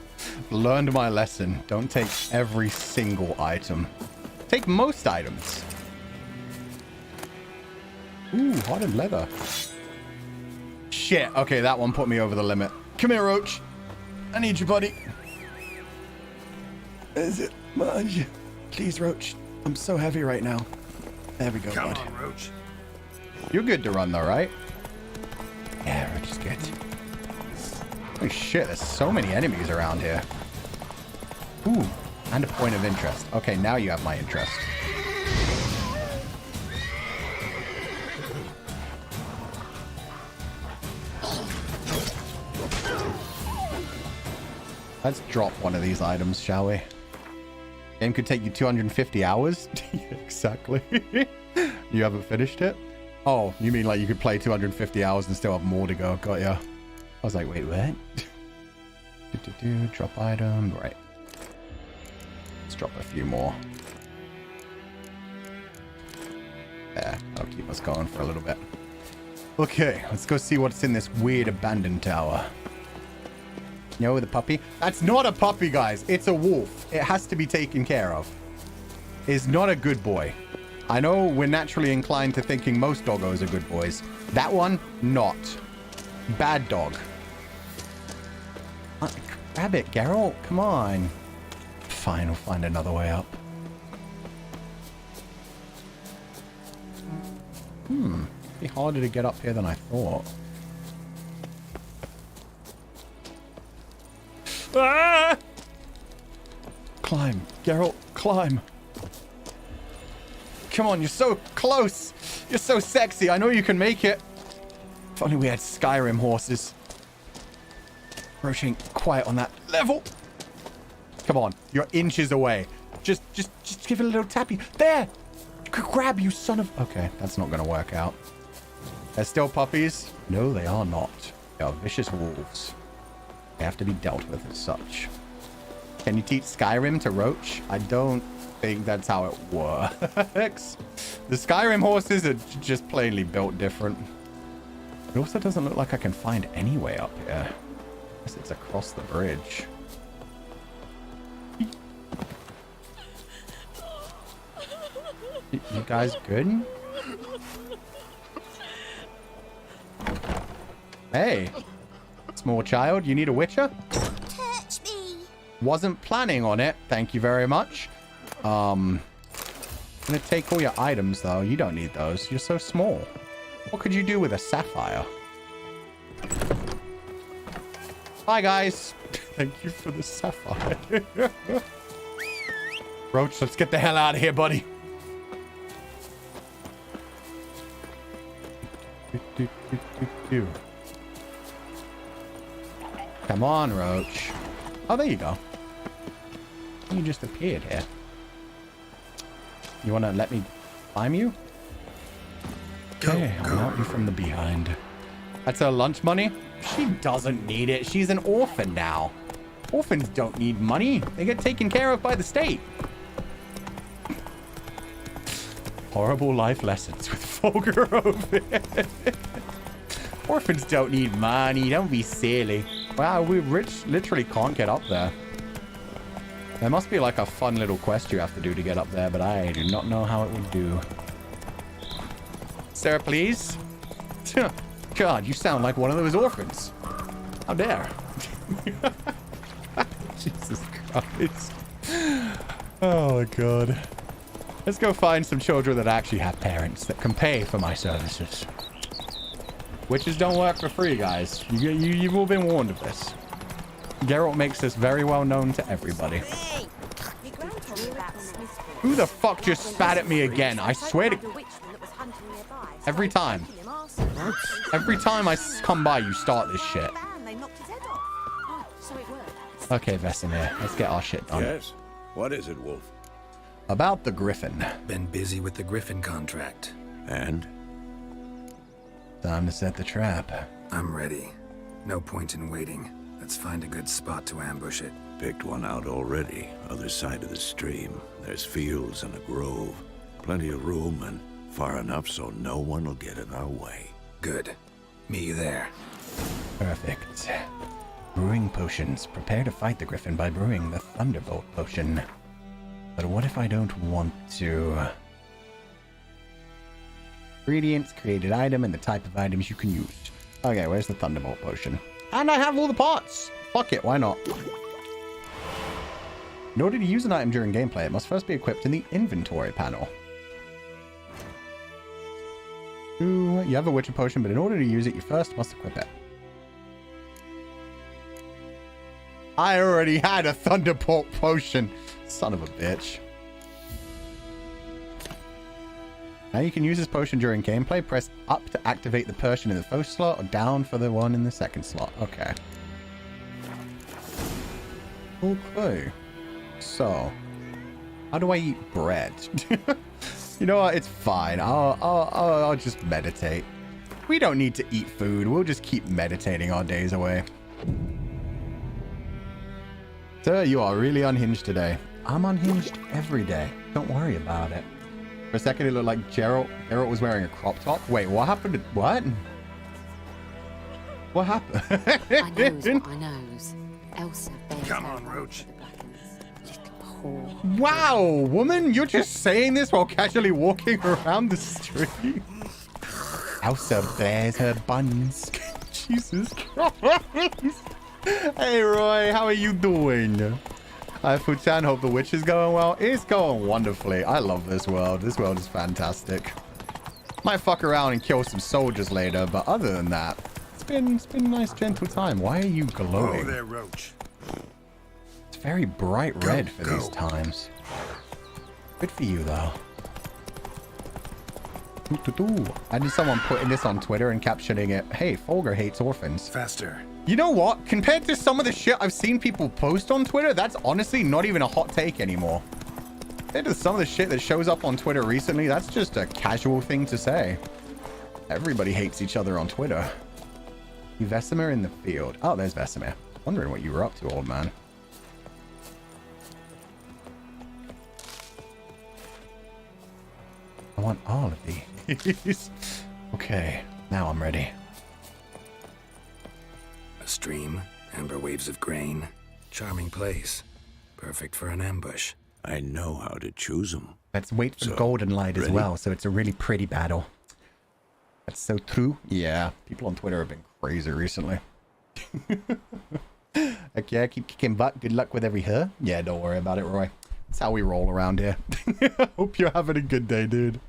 Learned my lesson. Don't take every single item. Take most items. Ooh, hardened leather. Shit. Okay, that one put me over the limit. Come here, Roach. I need you, buddy. Is it much? Please, Roach. I'm so heavy right now. There we go, bud. Come on, Roach. You're good to run, though, right? Yeah, Roach is good. Holy shit, there's so many enemies around here. Ooh, and a point of interest. Okay, now you have my interest. Let's drop one of these items, shall we? Game could take you 250 hours? Exactly. You haven't finished it? Oh, you mean like you could play 250 hours and still have more to go? Got ya. I was like, wait, what? Drop item. Right. Let's drop a few more. There. That'll keep us going for a little bit. Okay, let's go see what's in this weird abandoned tower. No, the puppy? That's not a puppy, guys. It's a wolf. It has to be taken care of. It's not a good boy. I know we're naturally inclined to thinking most doggos are good boys. That one, not. Bad dog. Grab it, Geralt. Come on. Fine, we'll find another way up. Be harder to get up here than I thought. Ah! Climb, Geralt, climb. Come on, you're so close. You're so sexy. I know you can make it. If only we had Skyrim horses. Roach ain't quiet on that level. Come on, you're inches away. Just give it a little tappy. There! Grab, you son of... Okay, that's not going to work out. They're still puppies? No, they are not. They are vicious wolves. They have to be dealt with as such. Can you teach Skyrim to Roach? I don't think that's how it works. The Skyrim horses are just plainly built different. It also doesn't look like I can find any way up here. Unless it's across the bridge. You guys good? Hey, small child, you need a witcher? Touch me. Wasn't planning on it. Thank you very much. I'm gonna take all your items though. You don't need those. You're so small. What could you do with a sapphire? Bye, guys. Thank you for the sapphire. Roach, let's get the hell out of here, buddy. Come on, Roach. Oh, there you go. You just appeared here. You want to let me climb you? Okay, I'll mount you from the behind. That's her lunch money? She doesn't need it. She's an orphan now. Orphans don't need money. They get taken care of by the state. Horrible life lessons with Fulgur Ovid. Orphans don't need money. Don't be silly. Wow, we literally can't get up there. There must be like a fun little quest you have to do to get up there, but I do not know how it would do. Sir, please. God, you sound like one of those orphans. How dare. Jesus Christ. Oh my God. Let's go find some children that actually have parents that can pay for my services. Witches don't work for free, guys. You've all been warned of this. Geralt makes this very well known to everybody. Who the fuck just spat at me again? I swear to... Every time. Every time I come by, you start this shit. Okay, Vesemir, let's get our shit done. Yes? What is it, Wolf? About the Griffin. Been busy with the Griffin contract. And? Time to set the trap. I'm ready. No point in waiting. Let's find a good spot to ambush it. Picked one out already. Other side of the stream. There's fields and a grove. Plenty of room and far enough so no one will get in our way. Good. Meet you there. Perfect. Brewing potions. Prepare to fight the Griffin by brewing the Thunderbolt potion. But what if I don't want to? Ingredients, created item, and the type of items you can use. Okay, where's the Thunderbolt potion? And I have all the parts! Fuck it, why not? In order to use an item during gameplay, it must first be equipped in the inventory panel. Ooh, you have a Witcher potion, but in order to use it, you first must equip it. I already had a Thunderbolt potion. Son of a bitch. Now you can use this potion during gameplay. Press up to activate the potion in the first slot or down for the one in the second slot. Okay. Okay. So, how do I eat bread? You know what? It's fine. I'll just meditate. We don't need to eat food. We'll just keep meditating our days away. Sir, you are really unhinged today. I'm unhinged every day. Don't worry about it. For a second, it looked like Geralt was wearing a crop top. Wait, what happened to... What? What happened? I knows what I knows. Elsa bears Come on, Roach. Wow, woman, you're just saying this while casually walking around the street. Elsa bears her buns. Jesus Christ. Hey, Roy, how are you doing? Hi, Futan. Hope the witch is going well. It's going wonderfully. I love this world. This world is fantastic. Might fuck around and kill some soldiers later, but other than that, it's been a nice, gentle time. Why are you glowing? Oh, there, Roach. It's very bright red for these times. Good for you, though. I did someone putting this on Twitter and captioning it, hey, Fulgur hates orphans. Faster. You know what? Compared to some of the shit I've seen people post on Twitter, that's honestly not even a hot take anymore. Compared to some of the shit that shows up on Twitter recently, that's just a casual thing to say. Everybody hates each other on Twitter. Vesemir in the field. Oh, there's Vesemir. Wondering what you were up to, old man. I want all of these. Okay, now I'm ready. A stream, amber waves of grain. Charming place. Perfect for an ambush. I know how to choose them. Let's wait for golden light as well, so it's a really pretty battle. That's so true. Yeah, people on Twitter have been crazy recently. Like, yeah, keep kicking butt. Good luck with every her. Yeah, don't worry about it, Roy. That's how we roll around here. Hope you're having a good day, dude.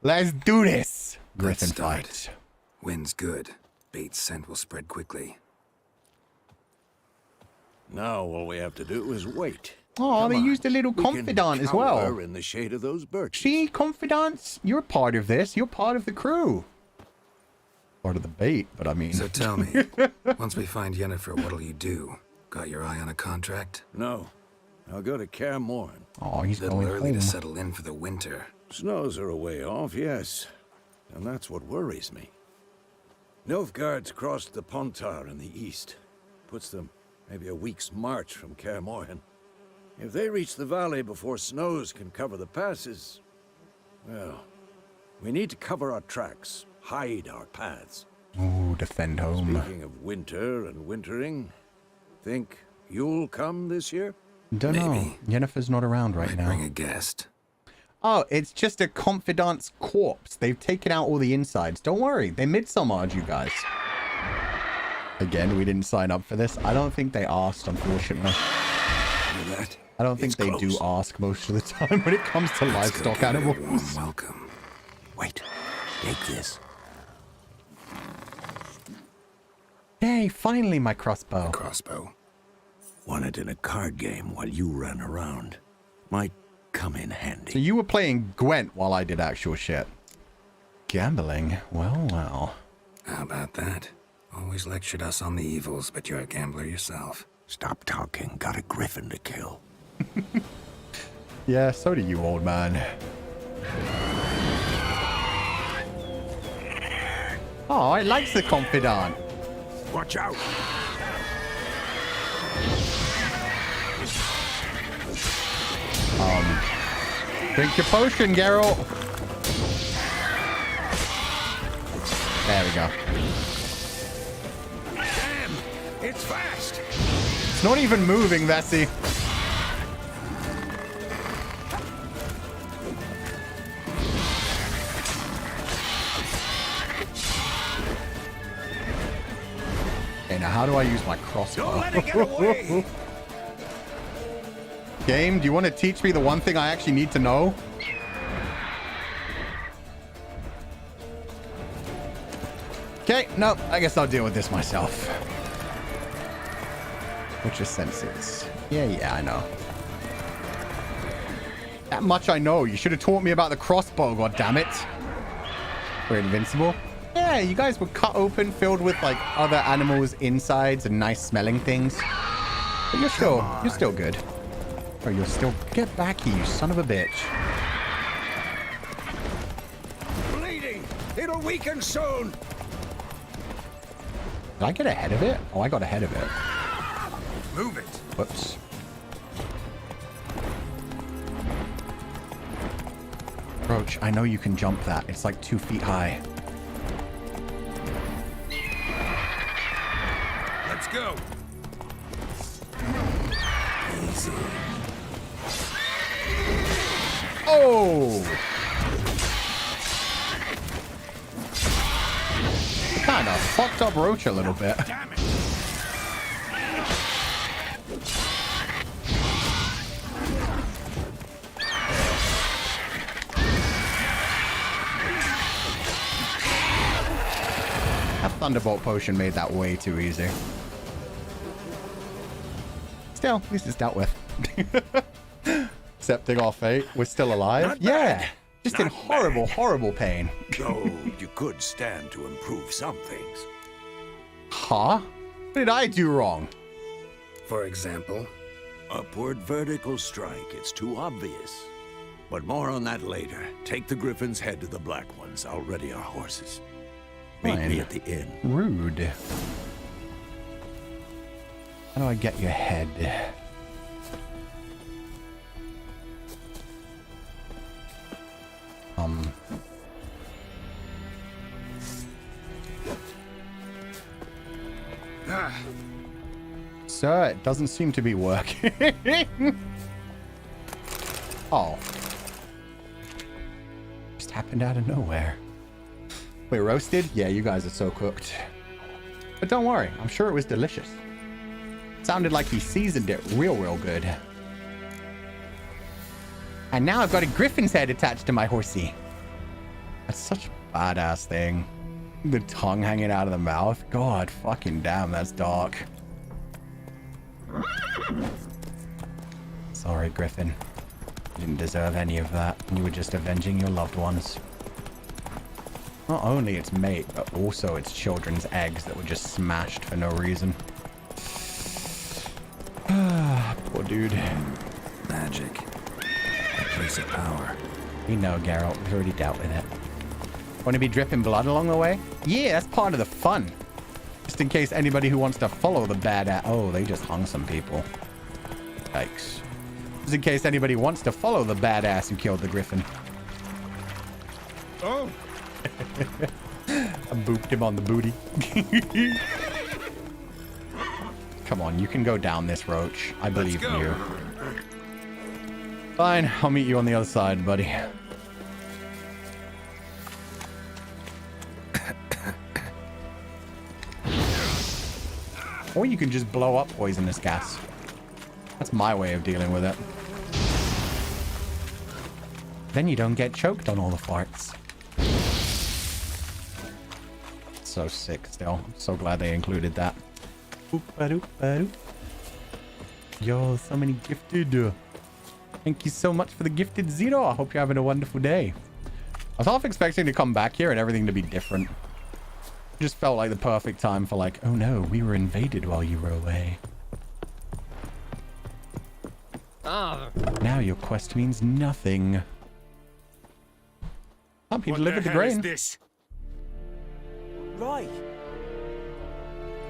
Let's do this. Griffin fight. Wind's good. Bait's scent will spread quickly. Now all we have to do is wait. Oh, they used a little confidant as well. In the shade of those birches. See, confidants, you're part of this. You're part of the crew. Part of the bait, but I mean. So tell me, once we find Yennefer, what'll you do? Got your eye on a contract? No. I'll go to Kaer Morhen. Oh, he's a little going early home. to settle in for the winter. Snows are a way off, yes. And that's what worries me. Nilfgaard's crossed the Pontar in the east. Puts them maybe a week's march from Kaer Morhen. If they reach the valley before snows can cover the passes, well, We need to cover our tracks, hide our paths. Ooh, defend home. Speaking of winter and wintering, think you'll come this year? Don't know. Yennefer's not around right now. Bring a guest. Oh, it's just a confidant's corpse. They've taken out all the insides. Don't worry. They midsummered you guys. Again, we didn't sign up for this. I don't think they asked, unfortunately. I don't think they do ask most of the time when it comes to livestock animals. Welcome. Wait. Take this. Yay, finally my crossbow. Crossbow. Won it in a card game while you ran around. Might come in handy. So you were playing Gwent while I did actual shit. Gambling? Well, well. How about that? Always lectured us on the evils, but you're a gambler yourself. Stop talking. Got a Griffin to kill. Yeah, so do you, old man. Oh, it likes the confidant. Watch out. Drink your potion, Geralt. There we go. Damn, it's fast. It's not even moving, Vessi. Okay, now how do I use my crossbow? Don't let it get away. Game, do you want to teach me the one thing I actually need to know? Okay, no, I guess I'll deal with this myself. Which is senses. Yeah, I know. That much I know. You should have taught me about the crossbow, goddammit. We're invincible. Yeah, you guys were cut open, filled with like other animals' insides and nice smelling things. But you're still good. Or you'll still get back here, you son of a bitch. Bleeding. It'll weaken soon. Did I get ahead of it? Oh, I got ahead of it. Move it. Whoops. Roach, I know you can jump that. It's like 2 feet high. Let's go. Easy. Oh! Kind of fucked up Roach a little bit. Damn it. That Thunderbolt potion made that way too easy. Still, at least it's dealt with. Accepting our fate. We're still alive. Not yeah. bad. Just in Not horrible, bad. horrible pain. Though you could stand to improve some things. Huh? What did I do wrong? For example? Upward vertical strike. It's too obvious. But more on that later. Take the Griffin's head to the Black Ones. I'll ready our horses. Meet me at the inn. Rude. How do I get your head? Sir, it doesn't seem to be working. Oh. Just happened out of nowhere. Wait, roasted? Yeah, you guys are so cooked. But don't worry, I'm sure it was delicious. Sounded like he seasoned it real good. And now I've got a Griffin's head attached to my horsey. That's such a badass thing. The tongue hanging out of the mouth. God fucking damn, that's dark. Sorry, Griffin. You didn't deserve any of that. You were just avenging your loved ones. Not only its mate, but also its children's eggs that were just smashed for no reason. Poor dude. Magic. A place of power. We know, Geralt. We've already dealt with it. Want to be dripping blood along the way? Yeah, that's part of the fun. Just in case anybody who wants to follow the badass... Oh, they just hung some people. Yikes. Just in case anybody wants to follow the badass who killed the Griffin. Oh! I booped him on the booty. Come on, you can go down this, Roach. I believe in you. Fine, I'll meet you on the other side, buddy. Or you can just blow up poisonous gas. That's my way of dealing with it. Then you don't get choked on all the farts. So sick still. I'm so glad they included that. Yo, so many gifted. Thank you so much for the gifted Zero. I hope you're having a wonderful day. I was half expecting to come back here and everything to be different. Just felt like the perfect time for like, oh no, we were invaded while you were away. Now your quest means nothing. Oh, he delivered the grain. What the hell is this? Right.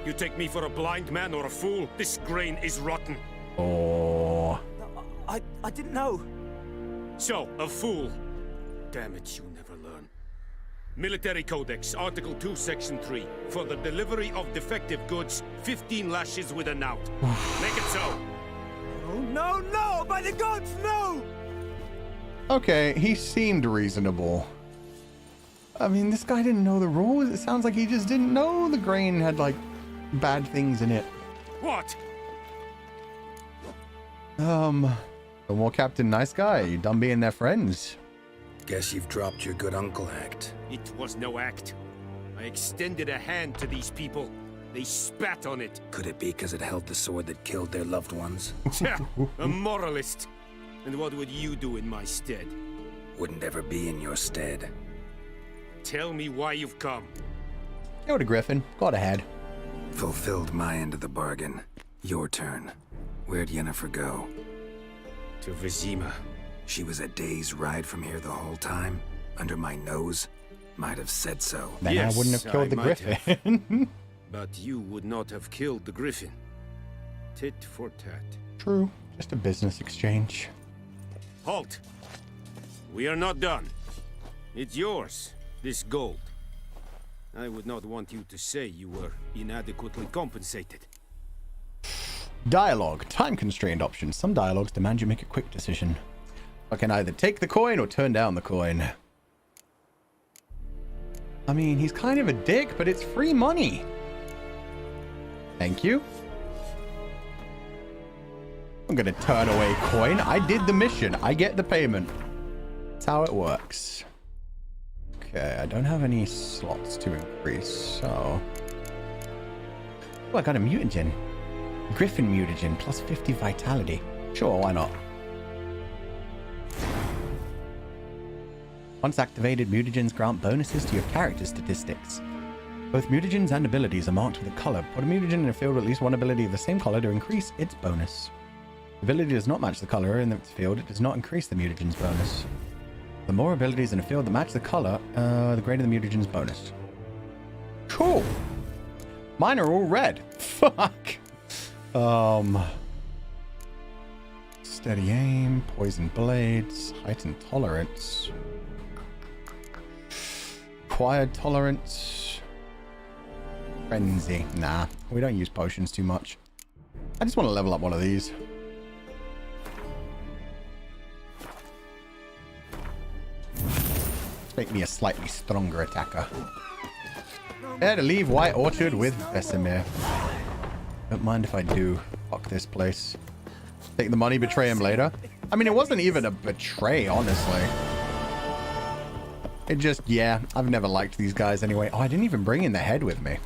You take me for a blind man or a fool? This grain is rotten. Oh. I didn't know. So, a fool. Damn it, you never learn. Military Codex, Article 2, Section 3. For the delivery of defective goods, 15 lashes with a knout. Make it so. Oh, no, no! By the gods, no! Okay, he seemed reasonable. I mean, this guy didn't know the rules. It sounds like he just didn't know the grain had, like, bad things in it. What? No more Captain Nice Guy. You done being their friends. Guess you've dropped your good uncle act. It was no act. I extended a hand to these people. They spat on it. Could it be because it held the sword that killed their loved ones? A moralist. And what would you do in my stead? Wouldn't ever be in your stead. Tell me why you've come. Go to Griffin. Got ahead. Fulfilled my end of the bargain. Your turn. Where'd Yennefer go? To Vizima. She was a day's ride from here the whole time? Under my nose? Might have said so. Then yes, I wouldn't have killed the Griffin. But you would not have killed the Griffin. Tit for tat. True. Just a business exchange. Halt! We are not done. It's yours, this gold. I would not want you to say you were inadequately compensated. Dialogue. Time-constrained options. Some dialogues demand you make a quick decision. I can either take the coin or turn down the coin. I mean, he's kind of a dick, but it's free money. Thank you. I'm gonna turn away coin. I did the mission. I get the payment. That's how it works. Okay, I don't have any slots to increase, so... Oh, I got a mutagen. Griffin mutagen, plus 50 vitality. Sure, why not? Once activated, mutagens grant bonuses to your character statistics. Both mutagens and abilities are marked with a color. Put a mutagen in a field with at least one ability of the same color to increase its bonus. If the ability does not match the color in its field, it does not increase the mutagen's bonus. The more abilities in a field that match the color, the greater the mutagen's bonus. Cool. Mine are all red. Fuck. Steady aim, poison blades, heightened tolerance, acquired tolerance, frenzy. Nah, we don't use potions too much. I just want to level up one of these. Make me a slightly stronger attacker. Dare to leave White Orchard with Vesemir. Don't mind if I do. Fuck this place. Take the money, betray him later. I mean, it wasn't even a betray, honestly. It just, yeah, I've never liked these guys anyway. Oh, I didn't even bring in the head with me.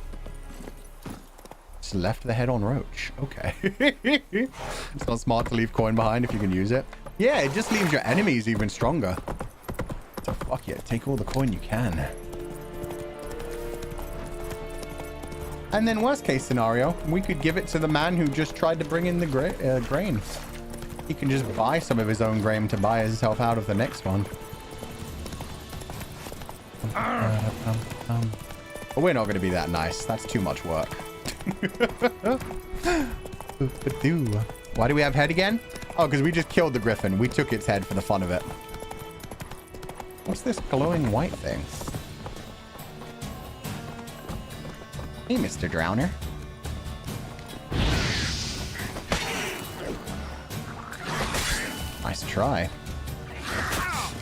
Just left the head on Roach. Okay. It's not smart to leave coin behind if you can use it. Yeah, it just leaves your enemies even stronger. So fuck yeah, take all the coin you can. And then worst case scenario, we could give it to the man who just tried to bring in the grain. He can just buy some of his own grain to buy himself out of the next one. But we're not going to be that nice. That's too much work. Why do we have head again? Oh, because we just killed the Griffin. We took its head for the fun of it. What's this glowing white thing? Hey, Mr. Drowner. Nice try.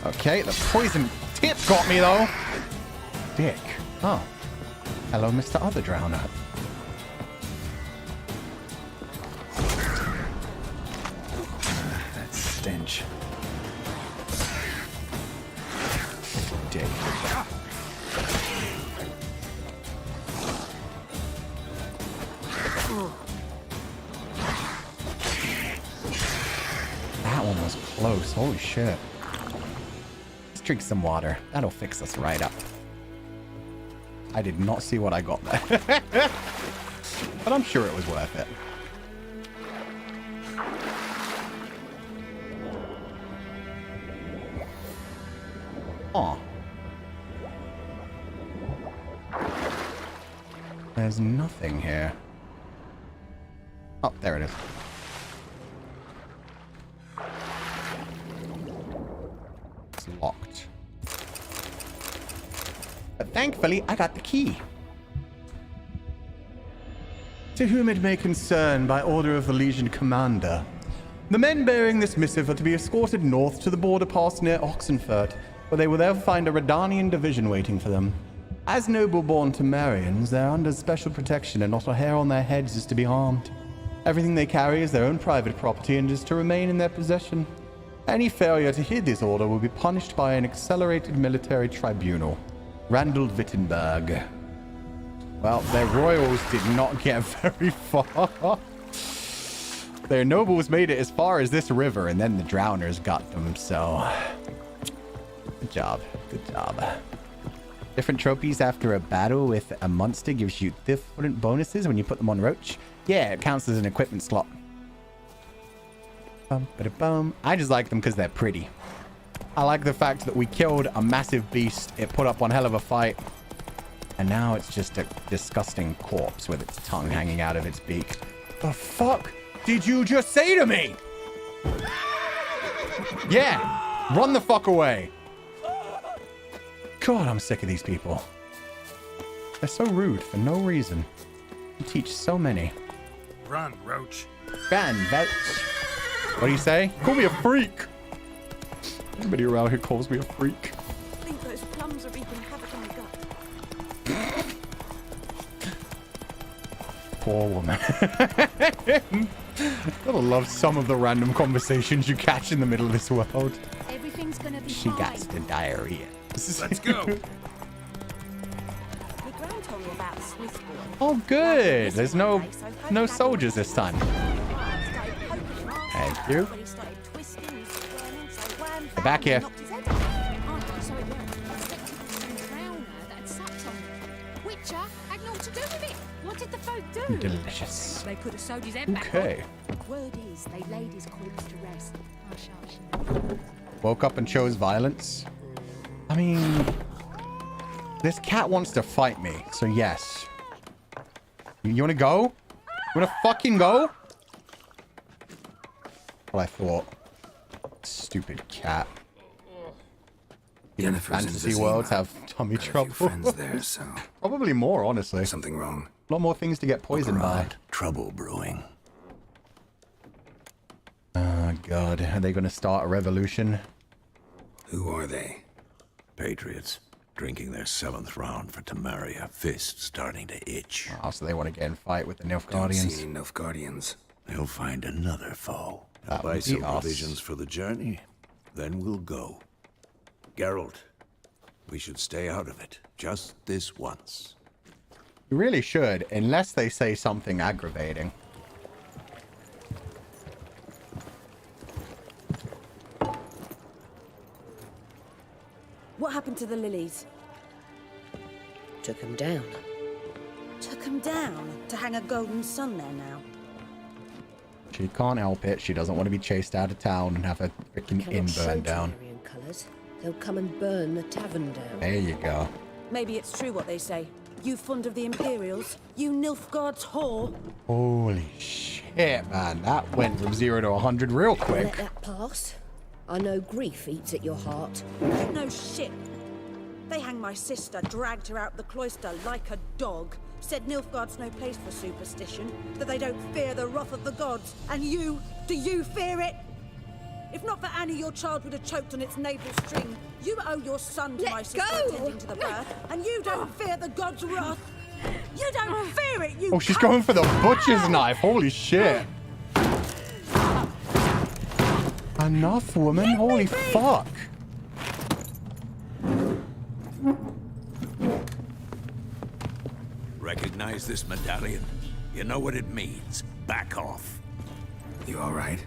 Okay, the poison tip got me, though. Dick. Oh. Hello, Mr. Other Drowner. That stench. Dick. That one was close. Holy shit. Let's drink some water. That'll fix us right up. I did not see what I got there. But I'm sure it was worth it. Aw. There's nothing here. Oh, there it is. It's locked. But thankfully, I got the key. To whom it may concern, by order of the Legion Commander, the men bearing this missive are to be escorted north to the border pass near Oxenfurt, where they will there find a Redanian division waiting for them. As noble-born Temerians, they're under special protection and not a hair on their heads is to be harmed. Everything they carry is their own private property and is to remain in their possession. Any failure to heed this order will be punished by an accelerated military tribunal. Randall Wittenberg. Well, their royals did not get very far. Their nobles made it as far as this river, and then the drowners got them, so... Good job. Good job. Different trophies after a battle with a monster gives you different bonuses when you put them on Roach. Yeah, it counts as an equipment slot. Bum. I just like them because they're pretty. I like the fact that we killed a massive beast. It put up one hell of a fight. And now it's just a disgusting corpse with its tongue hanging out of its beak. The fuck did you just say to me? Yeah, run the fuck away. God, I'm sick of these people. They're so rude for no reason. You teach so many. Run, Roach. Run, Roach. What do you say? Call me a freak. Everybody around here calls me a freak. I think those plums are wreaking havoc on the gut. Poor woman. Gotta love some of the random conversations you catch in the middle of this world. Everything's gonna be She got the diarrhea. Let's go. Your grand told me about the Swiss boy. Oh, good. There's no soldiers this time. Thank you. Get back here. What did the folk do? Delicious. They put a soldier's head Okay. back on. Word is they laid his corpse to rest. Hush. Woke up and chose violence. I mean, this cat wants to fight me, so yes. You wanna go? You wanna fucking go? Well, I thought. Stupid cat. Yennefer's Fantasy worlds have tummy trouble. Friends there, so Probably more, honestly. something wrong. A lot more things to get poisoned by. Trouble brewing. Oh, God. Are they going to start a revolution? Who are they? Patriots, drinking their 7th round for Temeria, fists starting to itch. Oh, so they want to get in fight with the Don't Nilfgaardians. see any Nilfgaardians. They'll find another foe. That Buy would be some us. provisions for the journey, then we'll go. Geralt, we should stay out of it, just this once. You really should, unless they say something aggravating. What happened to the lilies? Took him down. Took him down to hang a golden sun there now. She can't help it. She doesn't want to be chased out of town and have her freaking inn Cannot show burned down. Temerian colours. They'll come and burn the tavern down. There you go. Maybe it's true what they say. You fond of the Imperials? You Nilfgaard's whore? Holy shit, man. That went from 0 to 100 real quick. Let that pass. I know grief eats at your heart. No shit. They hanged my sister, dragged her out the cloister like a dog. Said Nilfgaard's no place for superstition, that they don't fear the wrath of the gods. And you, do you fear it? If not for Annie, your child would have choked on its navel string. You owe your son to my sister attending to the birth, and you don't fear the gods' wrath. You don't fear it, you. Oh, she's going for the butcher's knife. Holy shit. Enough, woman. Holy fuck. Recognize this medallion? You know what it means. Back off. You all right?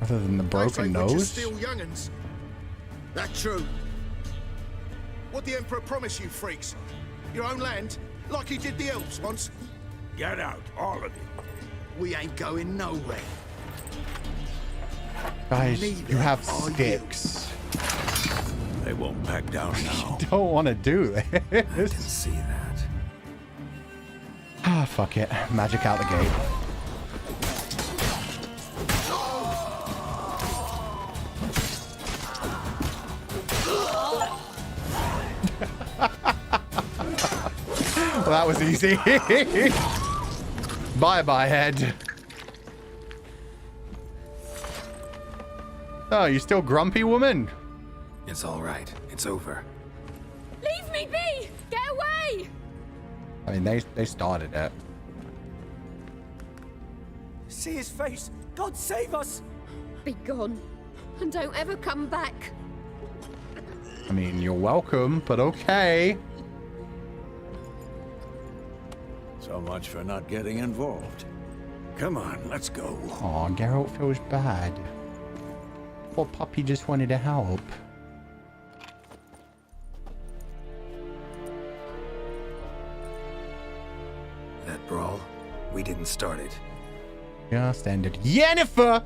Other than the broken nose? Still young'uns. That true. What the Emperor promised you, freaks? Your own land, like he did the elves once. Get out, all of you. We ain't going nowhere. Guys, you have sticks. They won't back down now. You don't want to do this. I can see that. Ah, fuck it. Magic out the gate. Well, that was easy. Bye-bye, head. Oh, you still grumpy, woman? It's all right. It's over. Leave me be! Get away! I mean, they started it. See his face! God save us! Be gone, and don't ever come back. I mean, you're welcome, but okay. So much for not getting involved. Come on, let's go. Aw, Geralt feels bad. Poor puppy just wanted to help. That brawl, we didn't start it. Just ended. Yennefer!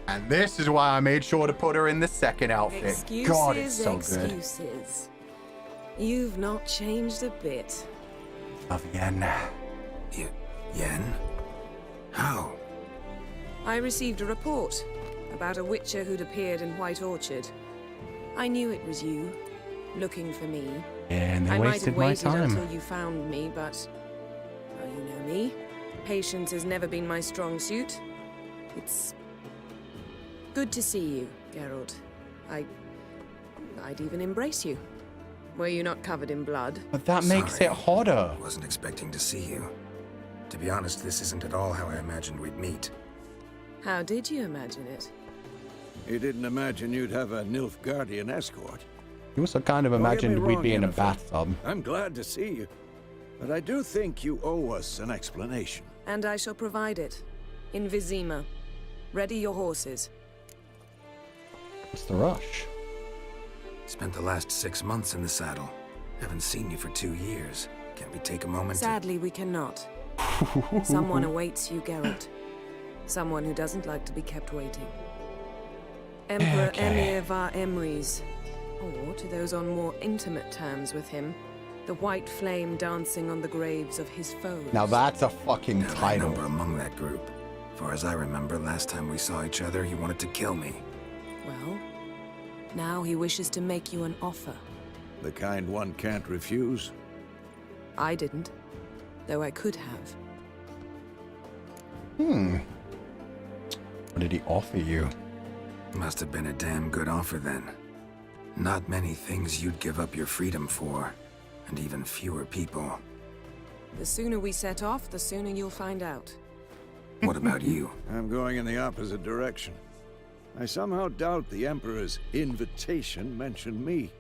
And this is why I made sure to put her in the second outfit. Excuses, God, it's so good. excuses. You've not changed a bit. Love Yen. Yen? How? I received a report about a witcher who'd appeared in White Orchard. I knew it was you, looking for me. And they I might wasted have my waited time. until you found me, but well, you know me. Patience has never been my strong suit. It's good to see you, Geralt. I'd even embrace you. Were you not covered in blood? But that makes it hotter. I wasn't expecting to see you. To be honest, this isn't at all how I imagined we'd meet. How did you imagine it? You didn't imagine you'd have a Nilfgaardian escort. You also kind of Don't get me imagined we'd wrong, be in a Yennefer. bathtub. I'm glad to see you, but I do think you owe us an explanation. And I shall provide it. In Vizima. Ready your horses. What's the rush? Spent the last 6 months in the saddle. Haven't seen you for 2 years. Can't we take a moment Sadly, we cannot. Someone awaits you, Geralt. Someone who doesn't like to be kept waiting. Emperor Emir var Emrys. Or, to those on more intimate terms with him, the white flame dancing on the graves of his foes. Now that's a fucking title. number among that group. Far as I remember, last time we saw each other, he wanted to kill me. Well, now he wishes to make you an offer. The kind one can't refuse. I didn't, though I could have. What did he offer you? Must have been a damn good offer then. Not many things you'd give up your freedom for, and even fewer people. The sooner we set off, the sooner you'll find out. What about you? I'm going in the opposite direction. I somehow doubt the Emperor's invitation mentioned me.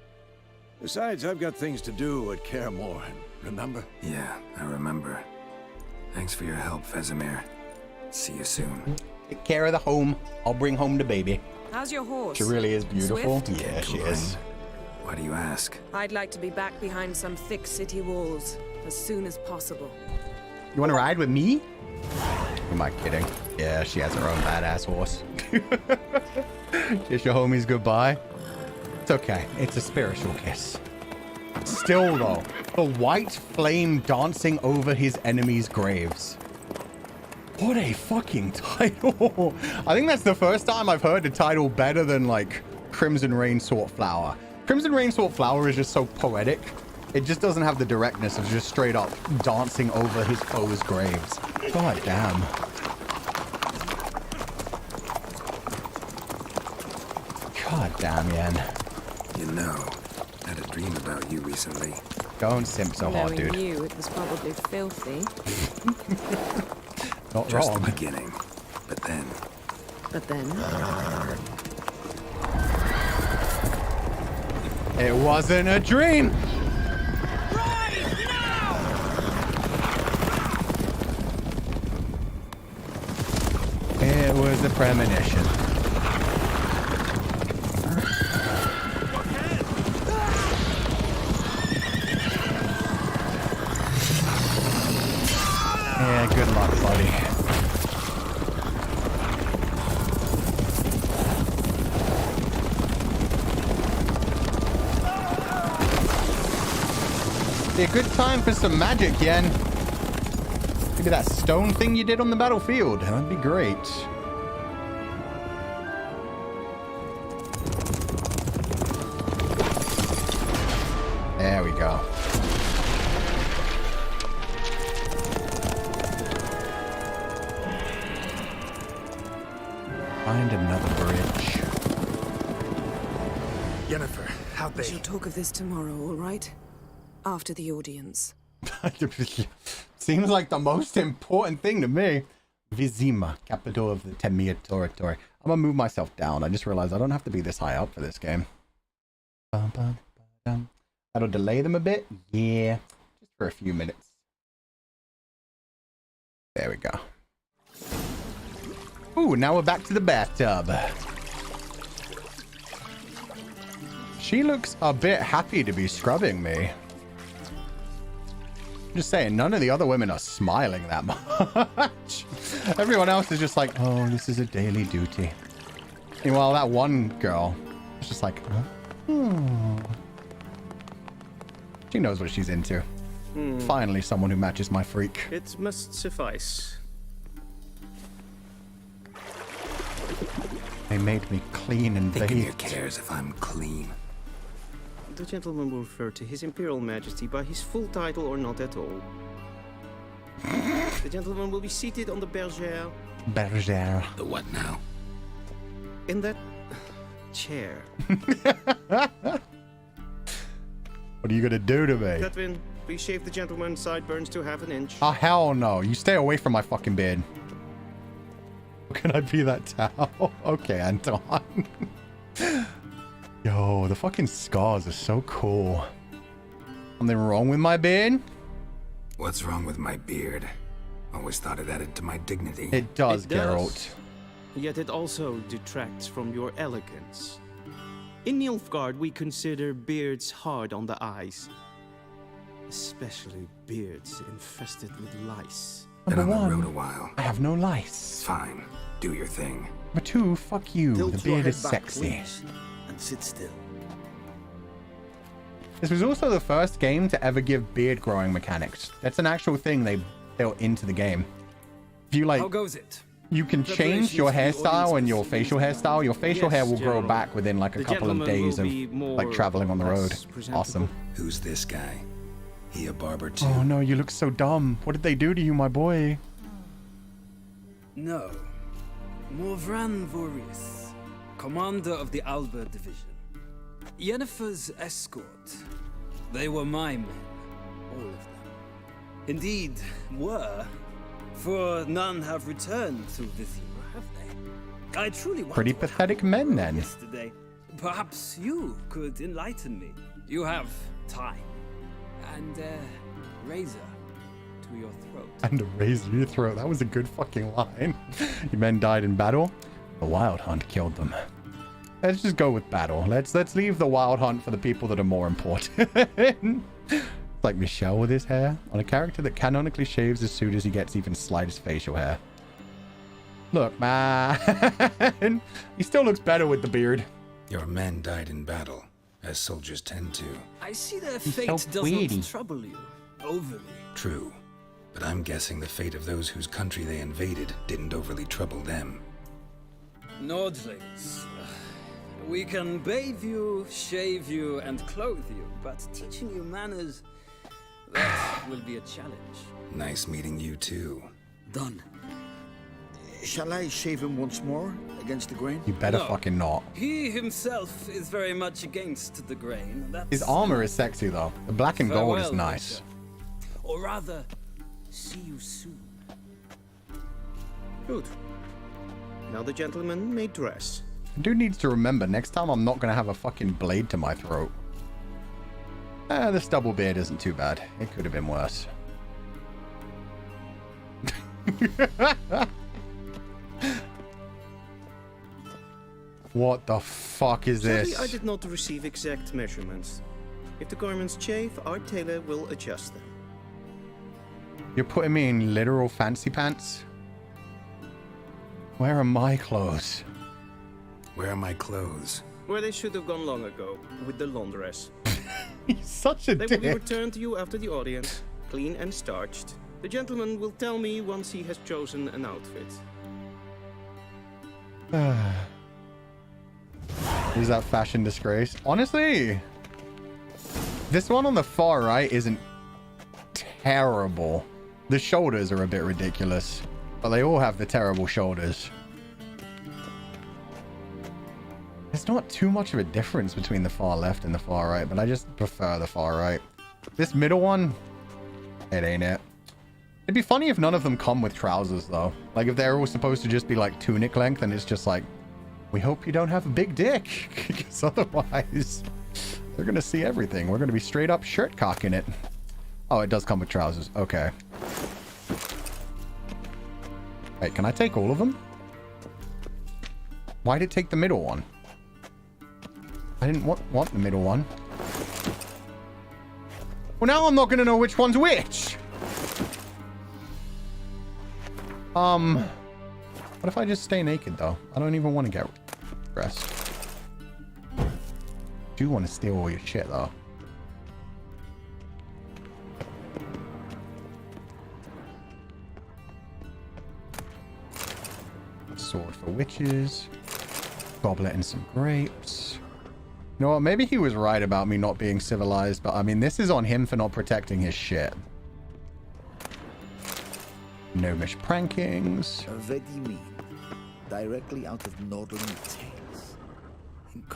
Besides, I've got things to do at Kaer Morhen, remember? Yeah, I remember. Thanks for your help, Vesemir. See you soon. Take care of the home. I'll bring home the baby. How's your horse? She really is beautiful. Swift? Yeah, she is. Why do you ask? I'd like to be back behind some thick city walls as soon as possible. You want to ride with me? Am I kidding? Yeah, she has her own badass horse. Kiss your homies goodbye. It's okay. It's a spiritual kiss. Still, though, the white flame dancing over his enemies' graves. What a fucking title. I think that's the first time I've heard a title better than like Crimson Rain Sword Flower. Crimson Rain Sword Flower is just so poetic. It just doesn't have the directness of just straight up dancing over his foes' graves. God damn. God damn, Yen. You know, I had a dream about you recently. Don't simp so hard, dude. Knowing you, it was probably filthy. Not Just wrong. the beginning. But then... It wasn't a dream! It was a premonition. Yeah, good luck, buddy. Be a good time for some magic, Yen. Maybe that stone thing you did on the battlefield. That'd be great. There we go. Find another bridge. Yennefer, how'd they? We shall talk of this tomorrow, all right? After the audience. Seems like the most important thing to me. Vizima, capital of the Temia territory. I'm gonna move myself down. I just realized I don't have to be this high up for this game. That'll delay them a bit. Yeah, just for a few minutes. There we go. Ooh, now we're back to the bathtub. She looks a bit happy to be scrubbing me. I'm just saying, none of the other women are smiling that much. Everyone else is just like, oh, this is a daily duty. Meanwhile, that one girl is just like, oh. She knows what she's into. Finally, someone who matches my freak. It must suffice. They made me clean and Think bathed. who cares if I'm clean? The gentleman will refer to His Imperial Majesty by his full title or not at all. The gentleman will be seated on the bergère. Bergère. The what now? In that chair. What are you gonna do to me? Catwin, please shave the gentleman's sideburns to half an inch. Oh, hell no. You stay away from my fucking beard. Can I be that towel? Okay, Anton. Yo, the fucking scars are so cool. Something wrong with my beard? What's wrong with my beard? Always thought it added to my dignity. It does, Geralt. Yet it also detracts from your elegance. In Nilfgaard, we consider beards hard on the eyes. Especially beards infested with lice. Been on the Number road one, a while. I have no lice. Fine. Do your thing. Number two, fuck you. Tilt The your beard head is back, sexy. please, and sit still. This was also the first game to ever give beard growing mechanics. That's an actual thing they built into the game. If you like, How goes it? you can change your hairstyle and your facial hairstyle. Your facial hair will grow General. back within like a The couple of gentleman days will of be more like traveling on the road. less presentable. Awesome. Who's this guy? He a barber too? Oh no, you look so dumb. What did they do to you, my boy? No. Morvran Vorius, commander of the Alba division. Yennefer's escort. They were my men, all of them. Indeed, were. For none have returned to Vizima, have they? I truly wonder Pretty what pathetic men then. yesterday. Perhaps you could enlighten me. You have time. And a razor to your throat. And a razor to your throat. That was a good fucking line. Your men died in battle. The Wild Hunt killed them. Let's just go with battle. Let's leave the Wild Hunt for the people that are more important. It's like Michelle with his hair. On a character that canonically shaves as soon as he gets even slightest facial hair. Look, man. He still looks better with the beard. Your men died in battle, as soldiers tend to. I see their He's fate so does weedy. not trouble you overly. True. But I'm guessing the fate of those whose country they invaded didn't overly trouble them. Nordlings. We can bathe you, shave you, and clothe you, but teaching you manners, that will be a challenge. Nice meeting you too. Done. Shall I shave him once more against the grain? You better No. fucking not. He himself is very much against the grain. That's His armor is sexy though. The black and gold is Farewell, nice. Witcher. Or rather, see you soon. Good. Now the gentleman may dress. Dude needs to remember, next time I'm not going to have a fucking blade to my throat. This double beard isn't too bad. It could have been worse. What the fuck is Sadly, this? I did not receive exact measurements. If the garments chafe, our tailor will adjust them. You're putting me in literal fancy pants? Where are my clothes? Where are my clothes? Where they should have gone long ago, with the laundress. He's such a They dick. will be returned to you after the audience, clean and starched. The gentleman will tell me once he has chosen an outfit. Is that fashion disgrace? Honestly, this one on the far right isn't terrible. The shoulders are a bit ridiculous, but they all have the terrible shoulders. There's not too much of a difference between the far left and the far right, but I just prefer the far right. This middle one, it ain't it. It'd be funny if none of them come with trousers though. Like if they're all supposed to just be like tunic length and it's just like, we hope you don't have a big dick, because otherwise they're going to see everything. We're going to be straight up shirt cocking it. Oh, it does come with trousers. Okay. Wait, can I take all of them? Why'd it take the middle one? I didn't want the middle one. Well, now I'm not going to know which one's which. What if I just stay naked, though? I don't even want to get dressed. I do want to steal all your shit, though. Sword for witches. Goblet and some grapes. You know what? Maybe he was right about me not being civilized, but I mean, this is on him for not protecting his shit. Gnomish prankings. Vedimi, directly out of Northern Tales.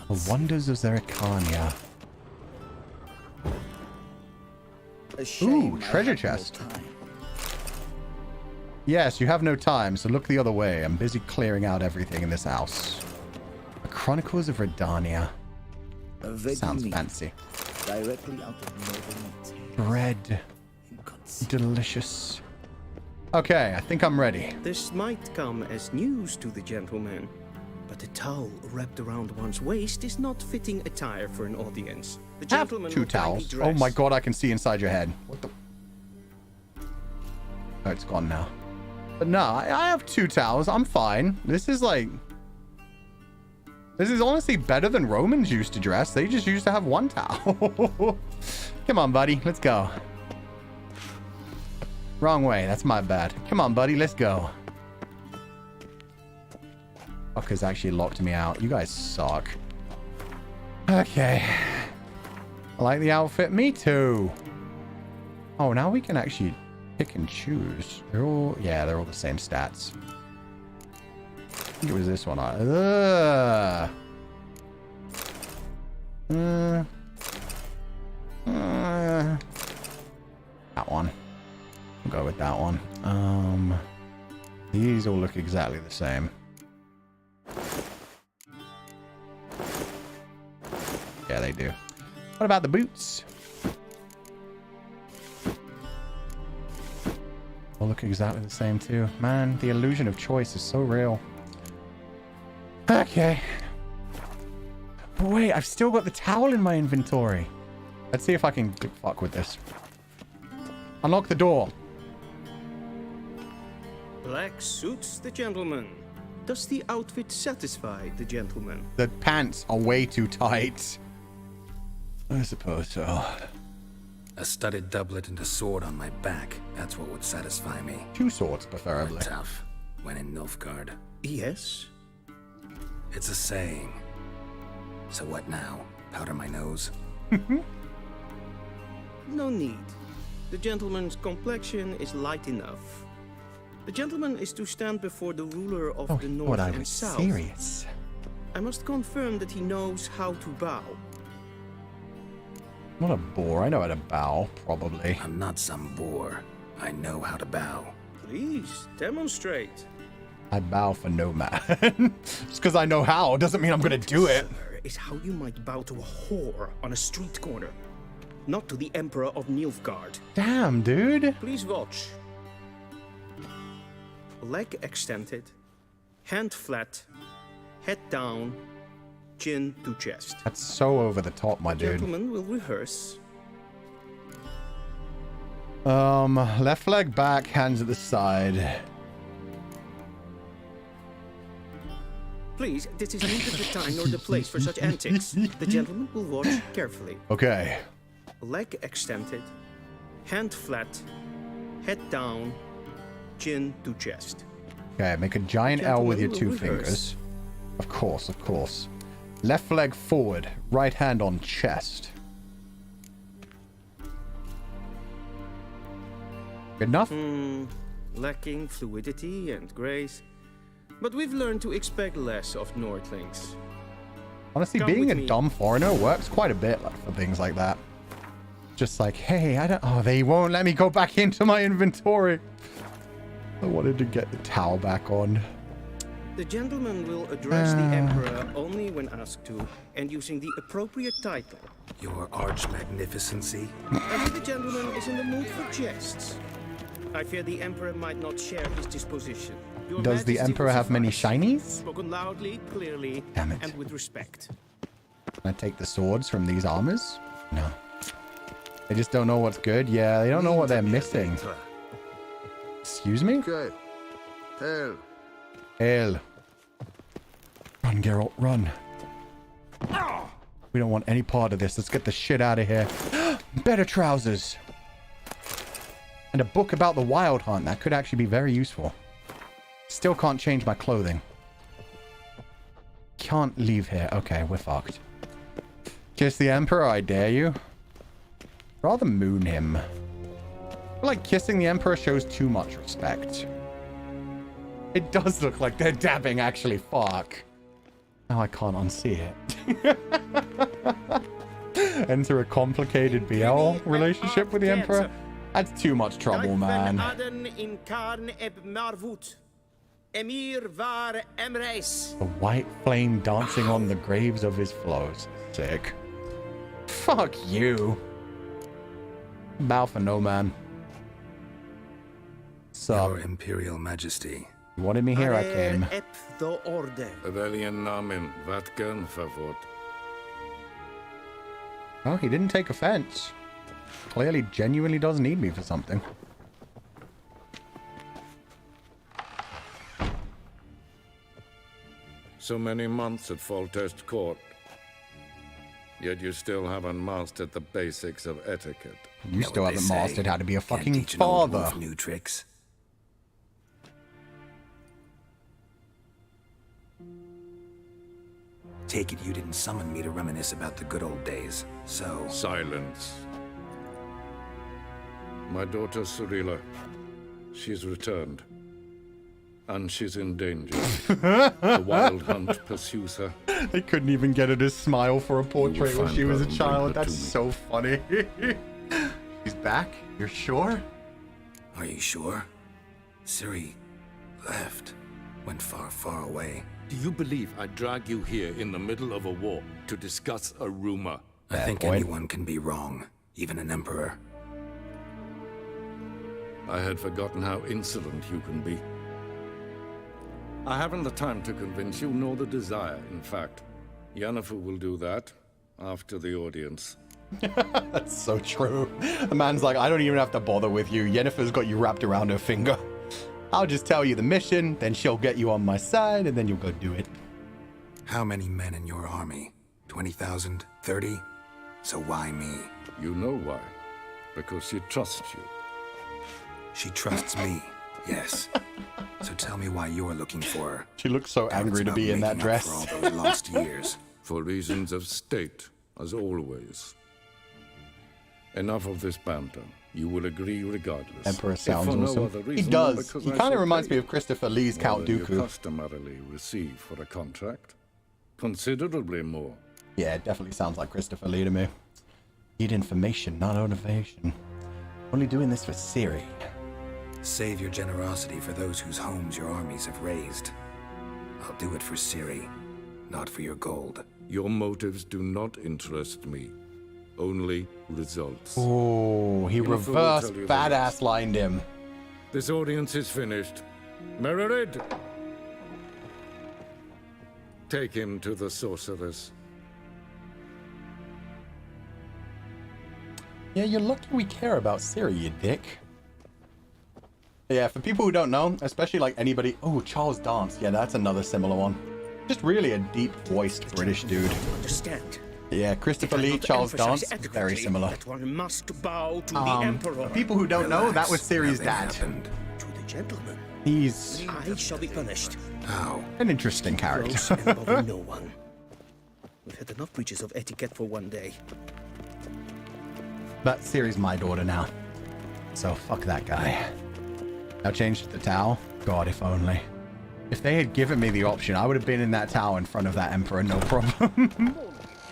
The wonders of Zerikania. Ooh, treasure chest. Yes, you have no time, so look the other way. I'm busy clearing out everything in this house. The Chronicles of Redania. Sounds fancy. Directly out of Northern Tales. Bread. Delicious. Okay, I think I'm ready. This might come as news to the gentleman, but a towel wrapped around one's waist is not fitting attire for an audience. The I have gentleman two will kindly towels. dress. Oh my god, I can see inside your head. What the? Oh, it's gone now. But no, I have two towels. I'm fine. This is like... This is honestly better than Romans used to dress. They just used to have one towel. Come on, buddy. Let's go. Wrong way. That's my bad. Come on, buddy. Let's go. Fuckers actually locked me out. You guys suck. Okay. I like the outfit. Me too. Oh, now we can actually pick and choose. They're all... Yeah, they're all the same stats. I think it was this one. That one. We'll go with that one. These all look exactly the same. Yeah, they do. What about the boots? All look exactly the same too. Man, the illusion of choice is so real. Okay. But wait, I've still got the towel in my inventory. Let's see if I can fuck with this. Unlock the door. Black suits the gentleman. Does the outfit satisfy the gentleman? The pants are way too tight. I suppose so. A studded doublet and a sword on my back. That's what would satisfy me. 2 swords, preferably. But tough. When in Nilfgaard. Yes? It's a saying. So what now? Powder my nose? No need. The gentleman's complexion is light enough. The gentleman is to stand before the ruler of the north I and was south. serious. I must confirm that he knows how to bow. Not a boar. I know how to bow, probably. I'm not some boar. I know how to bow. Please, demonstrate. I bow for no man. Just because I know how doesn't mean I'm going to do it. Is how you might bow to a whore on a street corner, not to the Emperor of Nilfgaard. Damn, dude. Please watch. Leg extended, hand flat, head down, chin to chest. That's so over the top, my dude. Gentlemen will rehearse. Left leg back, hands at the side. Please, this is neither the time nor the place for such antics. The gentleman will watch carefully. Okay. Leg extended, hand flat, head down, chin to chest. Okay, make a giant L with your 2 fingers. Of course, of course. Left leg forward, right hand on chest. Good enough? Lacking fluidity and grace. But we've learned to expect less of Nordlings. Honestly, Come being with a me. dumb foreigner works quite a bit for things like that. Just like, hey, I don't... Oh, they won't let me go back into my inventory. I wanted to get the towel back on. The gentleman will address the Emperor only when asked to, and using the appropriate title. Your arch-magnificency? I think the gentleman is in the mood for jests. I fear the Emperor might not share his disposition. Your Does the Majesty Emperor will have many suffice. shinies? Spoken loudly, clearly, Damn it. and with respect. Can I take the swords from these armors? No. They just don't know what's good? Yeah, they don't know what they're missing. Excuse me? Okay. Hell. Hell. Run, Geralt, run. We don't want any part of this. Let's get the shit out of here. Better trousers. And a book about the Wild Hunt. That could actually be very useful. Still can't change my clothing. Can't leave here. Okay, we're fucked. Kiss the Emperor, I dare you. Rather moon him. I feel like kissing the Emperor shows too much respect. It does look like they're dabbing, actually. Fuck. Now I can't unsee it. Enter a complicated BL relationship with the Emperor? That's too much trouble, man. The white flame dancing on the graves of his foes. Sick. Fuck you. Bow for no man. Sup? Your Imperial Majesty. You wanted me here, I came. Welchen Namen? Wat gern favor? Oh, he didn't take offense. Clearly genuinely does need me for something. So many months at Foltest Court. Yet you still haven't mastered the basics of etiquette. You still haven't mastered how to be a Can't fucking teach an old father. wolf new tricks. Take it you didn't summon me to reminisce about the good old days, so... Silence. My daughter Cirilla, she's returned. And she's in danger. The Wild Hunt pursues her. They couldn't even get her to smile for a portrait when find she was her a and child. bring her That's to me. so funny. She's back? You're sure? Are you sure? Ciri left. Went far, far away. Do you believe I drag you here in the middle of a war to discuss a rumor? I think anyone can be wrong, even an emperor. I had forgotten how insolent you can be. I haven't the time to convince you, nor the desire, in fact. Yennefer will do that after the audience. That's so true. The man's like, I don't even have to bother with you. Yennefer's got you wrapped around her finger. I'll just tell you the mission, then she'll get you on my side, and then you'll go do it. How many men in your army? 20,000? 30? So why me? You know why. Because she trusts you. She trusts me, yes. So tell me why you're looking for her. She looks so angry to be in that dress. For all those lost years. For reasons of state, as always. Enough of this banter. You will agree regardless. Emperor sounds If for no awesome. other He reason, does. because He I kind of shall reminds pay me of Christopher Lee's more Count than you Dooku. customarily receive for a contract. Considerably more. Yeah, it definitely sounds like Christopher Lee to me. Need information, not motivation. Only doing this for Ciri. Save your generosity for those whose homes your armies have razed. I'll do it for Ciri, not for your gold. Your motives do not interest me. Only results. Oh, he Yennefer will reverse tell you the badass rest. lined him. This audience is finished. Mererid! Take him to the sorceress. Yeah, you're lucky we care about Ciri, you dick. Yeah, for people who don't know, especially like anybody... Oh, Charles Dance. Yeah, that's another similar one. Just really a deep-voiced British dude. Understand. Yeah, ChristopherLee, Charles Dance, very similar. That one must bow to the For Emperor. people who don't know, that was Ciri's dad. To the gentleman. He's I shall be punished. How? an interesting character. Close and bother no one. We've had enough breaches of etiquette for one day. But Ciri's my daughter now. So fuck that guy. Now change to the Tau? God, if only. If they had given me the option, I would have been in that Tau in front of that Emperor, no problem.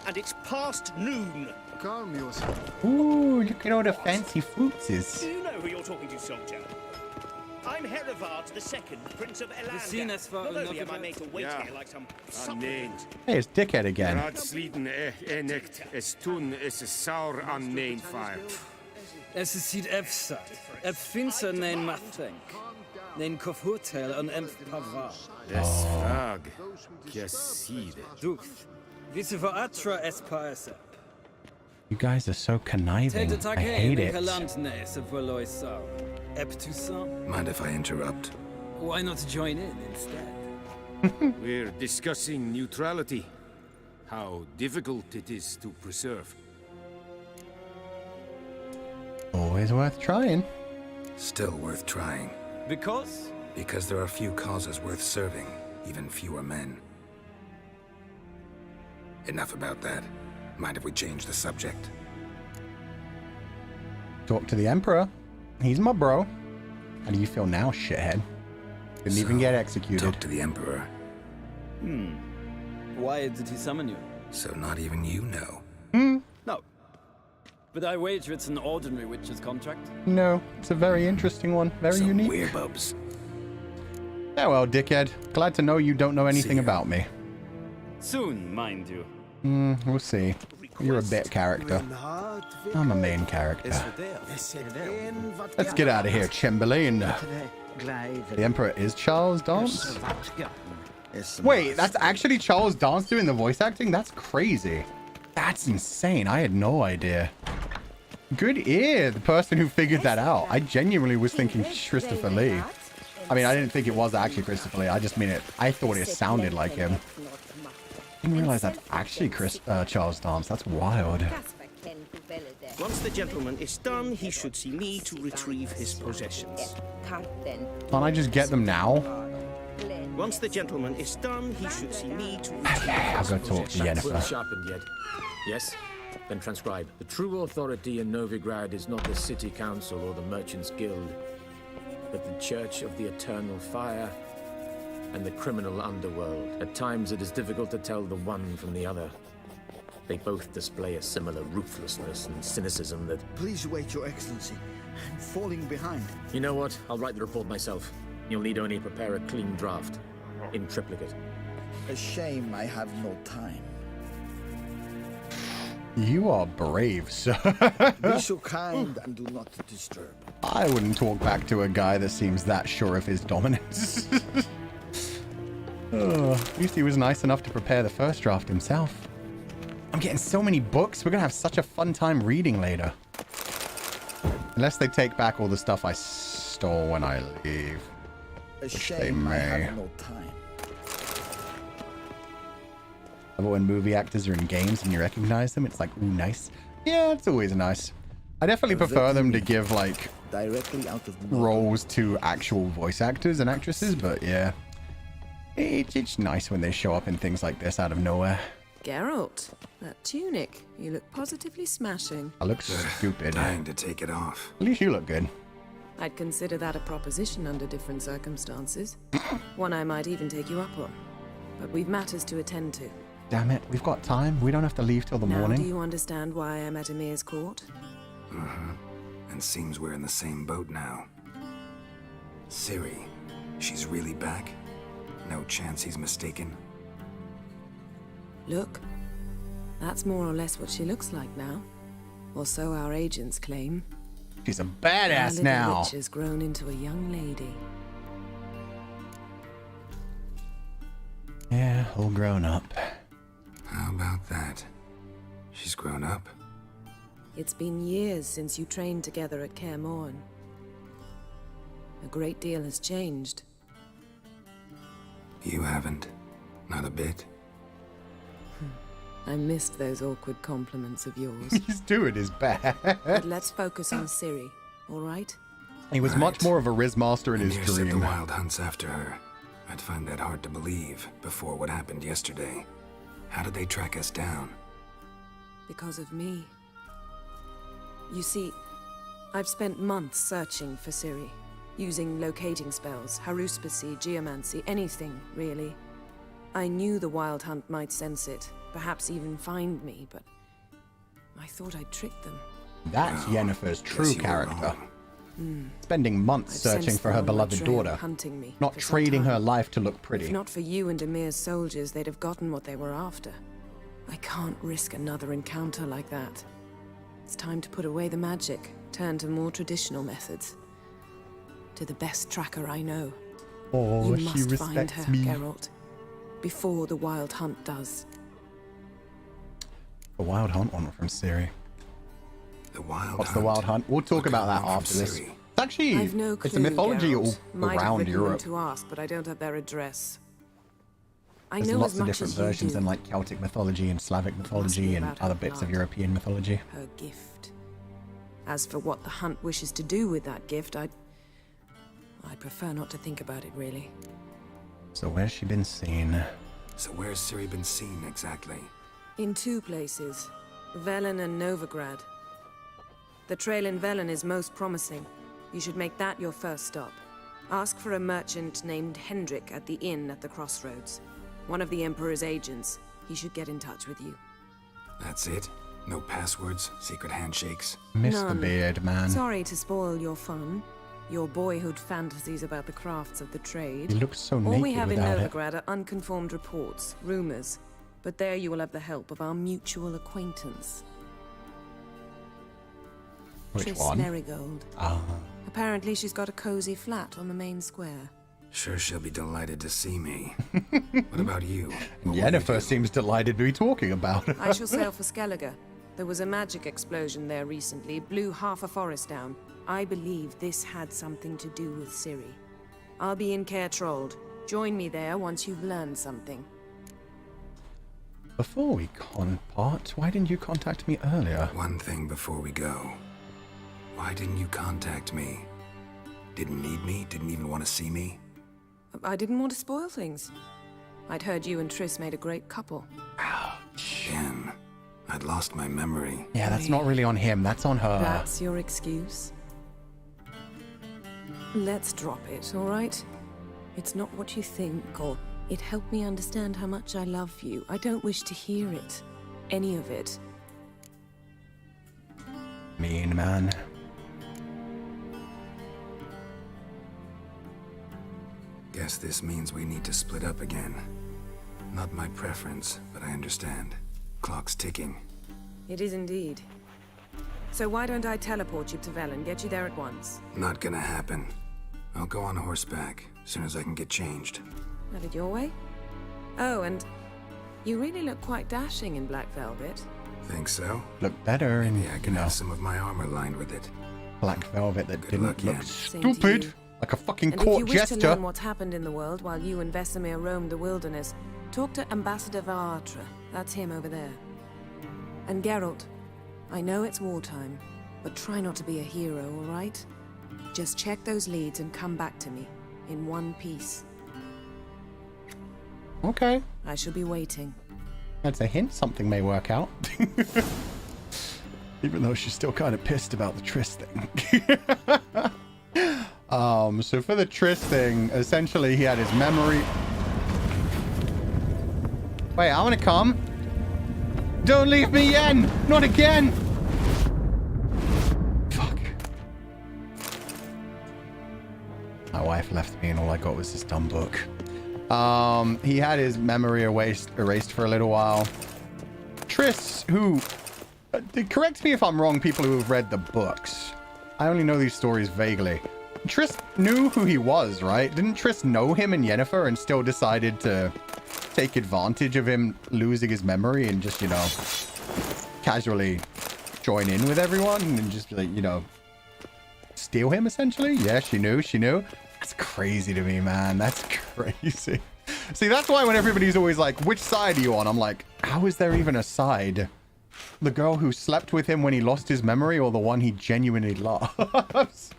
And it's past noon. Calm yourself. Ooh, look at all the fancy fruits. Do you know who you're talking to, soldier? I'm Herivard II, Prince of Elanda. Not only am I made to wait here like some supplement. Hey, it's Dickhead again. Raadsleden enikt is toen is saur aan mijn fire. Es ziet efsat. Ep finse nein mathenk. Nein kofhotel an emp pava. Des frag. Kiaside. Ducht. Visse voor atra es paesep. You guys are so conniving. Ted I hate it. Kalandnes of Veloisa. Ep Toussaint. Mind if I interrupt? Why not join in instead? We're discussing neutrality. How difficult it is to preserve. Always worth trying. Still worth trying. Because? Because there are few causes worth serving, even fewer men. Enough about that. Mind if we change the subject? Talk to the Emperor. He's my bro. How do you feel now, shithead? Didn't even get executed. Talk to the Emperor. Why did he summon you? So not even you know. No. But I wager it's an ordinary witch's contract. No, it's a very interesting one. Very unique. Weird-bubs. Yeah, well, dickhead. Glad to know you don't know anything about me. Soon, mind you. We'll see. You're a bit character. I'm a main character. Let's get out of here, Chamberlain. The Emperor is Charles Dance? Wait, that's actually Charles Dance doing the voice acting? That's crazy. That's insane. I had no idea. Good ear, the person who figured that out. I genuinely was thinking Christopher Lee. I mean, I didn't think it was actually Christopher Lee. I just mean it. I thought it sounded like him. I didn't realize that's actually Charles Dance. That's wild. Once the gentleman is done, he should see me to retrieve his possessions. Can't I just get them now? Once the gentleman is done, he should see me to I'll go talk to Yennefer. Sharpened yet? Yes? Then transcribe. The true authority in Novigrad is not the city council or the merchants guild, but the Church of the Eternal Fire and the criminal underworld. At times it is difficult to tell the one from the other. They both display a similar ruthlessness and cynicism that... Please wait, Your Excellency. I'm falling behind. You know what? I'll write the report myself. You'll need only prepare a clean draft. In triplicate. A shame I have no time. You are brave, sir. Be so kind and do not disturb. I wouldn't talk back to a guy that seems that sure of his dominance. At least he was nice enough to prepare the first draft himself. I'm getting so many books. We're going to have such a fun time reading later. Unless they take back all the stuff I stole when I leave. A shame I have no time. When movie actors are in games and you recognize them, it's like, ooh, nice. Yeah, it's always nice. I definitely prefer them to give like directly out of roles to actual voice actors and actresses, but yeah, it's nice when they show up in things like this out of nowhere. Geralt, that tunic. You look positively smashing. I look stupid. Dying to take it off. At least you look good. I'd consider that a proposition under different circumstances. One I might even take you up on. But we've matters to attend to. Damn it, we've got time. We don't have to leave till the morning. Now do you understand why I'm at Emir's court? And seems we're in the same boat now. Ciri, she's really back? No chance he's mistaken? Look, that's more or less what she looks like now. Or so our agents claim. She's a badass our now. Little witch has grown into a young lady. Yeah, all grown up. How about that? She's grown up? It's been years since you trained together at Kaer Morhen. A great deal has changed. You haven't. Not a bit. I missed those awkward compliments of yours. He's doing his best. But let's focus on Ciri, all right? He was much more of a Riz master in his Ymir said the dream. Wild Hunt's after her. I'd find that hard to believe before what happened yesterday. How did they track us down? Because of me. You see, I've spent months searching for Ciri, using locating spells, haruspicy, geomancy, anything, really. I knew the Wild Hunt might sense it, perhaps even find me, but I thought I'd tricked them. That's Yennefer's true character. Spending months searching for her beloved daughter, hunting me not trading her life to look pretty. If not for you and Emir's soldiers, they'd have gotten what they were after. I can't risk another encounter like that. It's time to put away the magic, turn to more traditional methods. To the best tracker I know. Oh, you she must find respects her, me. Geralt, before the Wild Hunt does. The Wild Hunt one from Siri. The Wild What's the Wild Hunt? We'll talk about that after this. It's actually, I've no clue, it's a mythology Geralt. all Might have around written them Europe. to ask, but I don't have their address. I There's know lots as of much different as you versions do. in like Celtic mythology and Slavic mythology and about other her bits of blood. European mythology. Her gift. As for what the Hunt wishes to do with that gift, I'd prefer not to think about it, really. So where's she been seen? So where's Ciri been seen exactly? In two places, Velen and Novigrad. The trail in Velen is most promising. You should make that your first stop. Ask for a merchant named Hendrik at the inn at the crossroads. One of the Emperor's agents. He should get in touch with you. That's it? No passwords? Secret handshakes? Miss the None. beard, man. Sorry to spoil your fun. Your boyhood fantasies about the crafts of the trade. He looks so All naked we have in without it. Novigrad are unconfirmed reports, rumors. But there you will have the help of our mutual acquaintance. Which Triss one? Merigold. Ah. Apparently she's got a cozy flat on the main square. Sure she'll be delighted to see me. What about you? Yennefer seems delighted to be talking about her. I shall sail for Skellige. There was a magic explosion there recently, blew half a forest down. I believe this had something to do with Ciri. I'll be in Caer Trold. Join me there once you've learned something. Before we part, why didn't you contact me earlier? One thing before we go. Why didn't you contact me? Didn't need me? Didn't even want to see me? I didn't want to spoil things. I'd heard you and Triss made a great couple. Again. I'd lost my memory. Yeah, that's not really on him. That's on her. That's your excuse? Let's drop it, all right? It's not what you think, or it helped me understand how much I love you. I don't wish to hear it. Any of it. Mean man. Guess this means we need to split up again. Not my preference, but I understand. Clock's ticking. It is indeed. So why don't I teleport you to Velen, get you there at once? Not gonna happen. I'll go on horseback, as soon as I can get changed. Have it your way? Oh, and you really look quite dashing in black velvet. Think so? Look better in, Maybe I can have some of my armor lined with it. black velvet that didn't luck, look Yen. Same to stupid. you. Like a fucking And if court you wish jester. to learn what's happened in the world while you and Vesemir roamed the wilderness, talk to Ambassador Varatra. That's him over there. And Geralt, I know it's wartime, But try not to be a hero, all right? Just check those leads and come back to me, in one piece. Okay. I shall be waiting. That's a hint something may work out. Even though she's still kind of pissed about the Triss thing. So for the Triss thing, essentially he had his memory. Wait, I want to come. Don't leave me, Yen! Not again! Fuck. My wife left me and all I got was this dumb book. He had his memory erased for a little while. Triss, who... correct me if I'm wrong, people who have read the books. I only know these stories vaguely. Triss knew who he was, right? Didn't Triss know him and Yennefer and still decided to take advantage of him losing his memory and just, you know, casually join in with everyone and just, like, you know, steal him, essentially? Yeah, she knew. That's crazy to me, man. That's crazy. See, that's why when everybody's always like, which side are you on? I'm like, how is there even a side? The girl who slept with him when he lost his memory or the one he genuinely loves?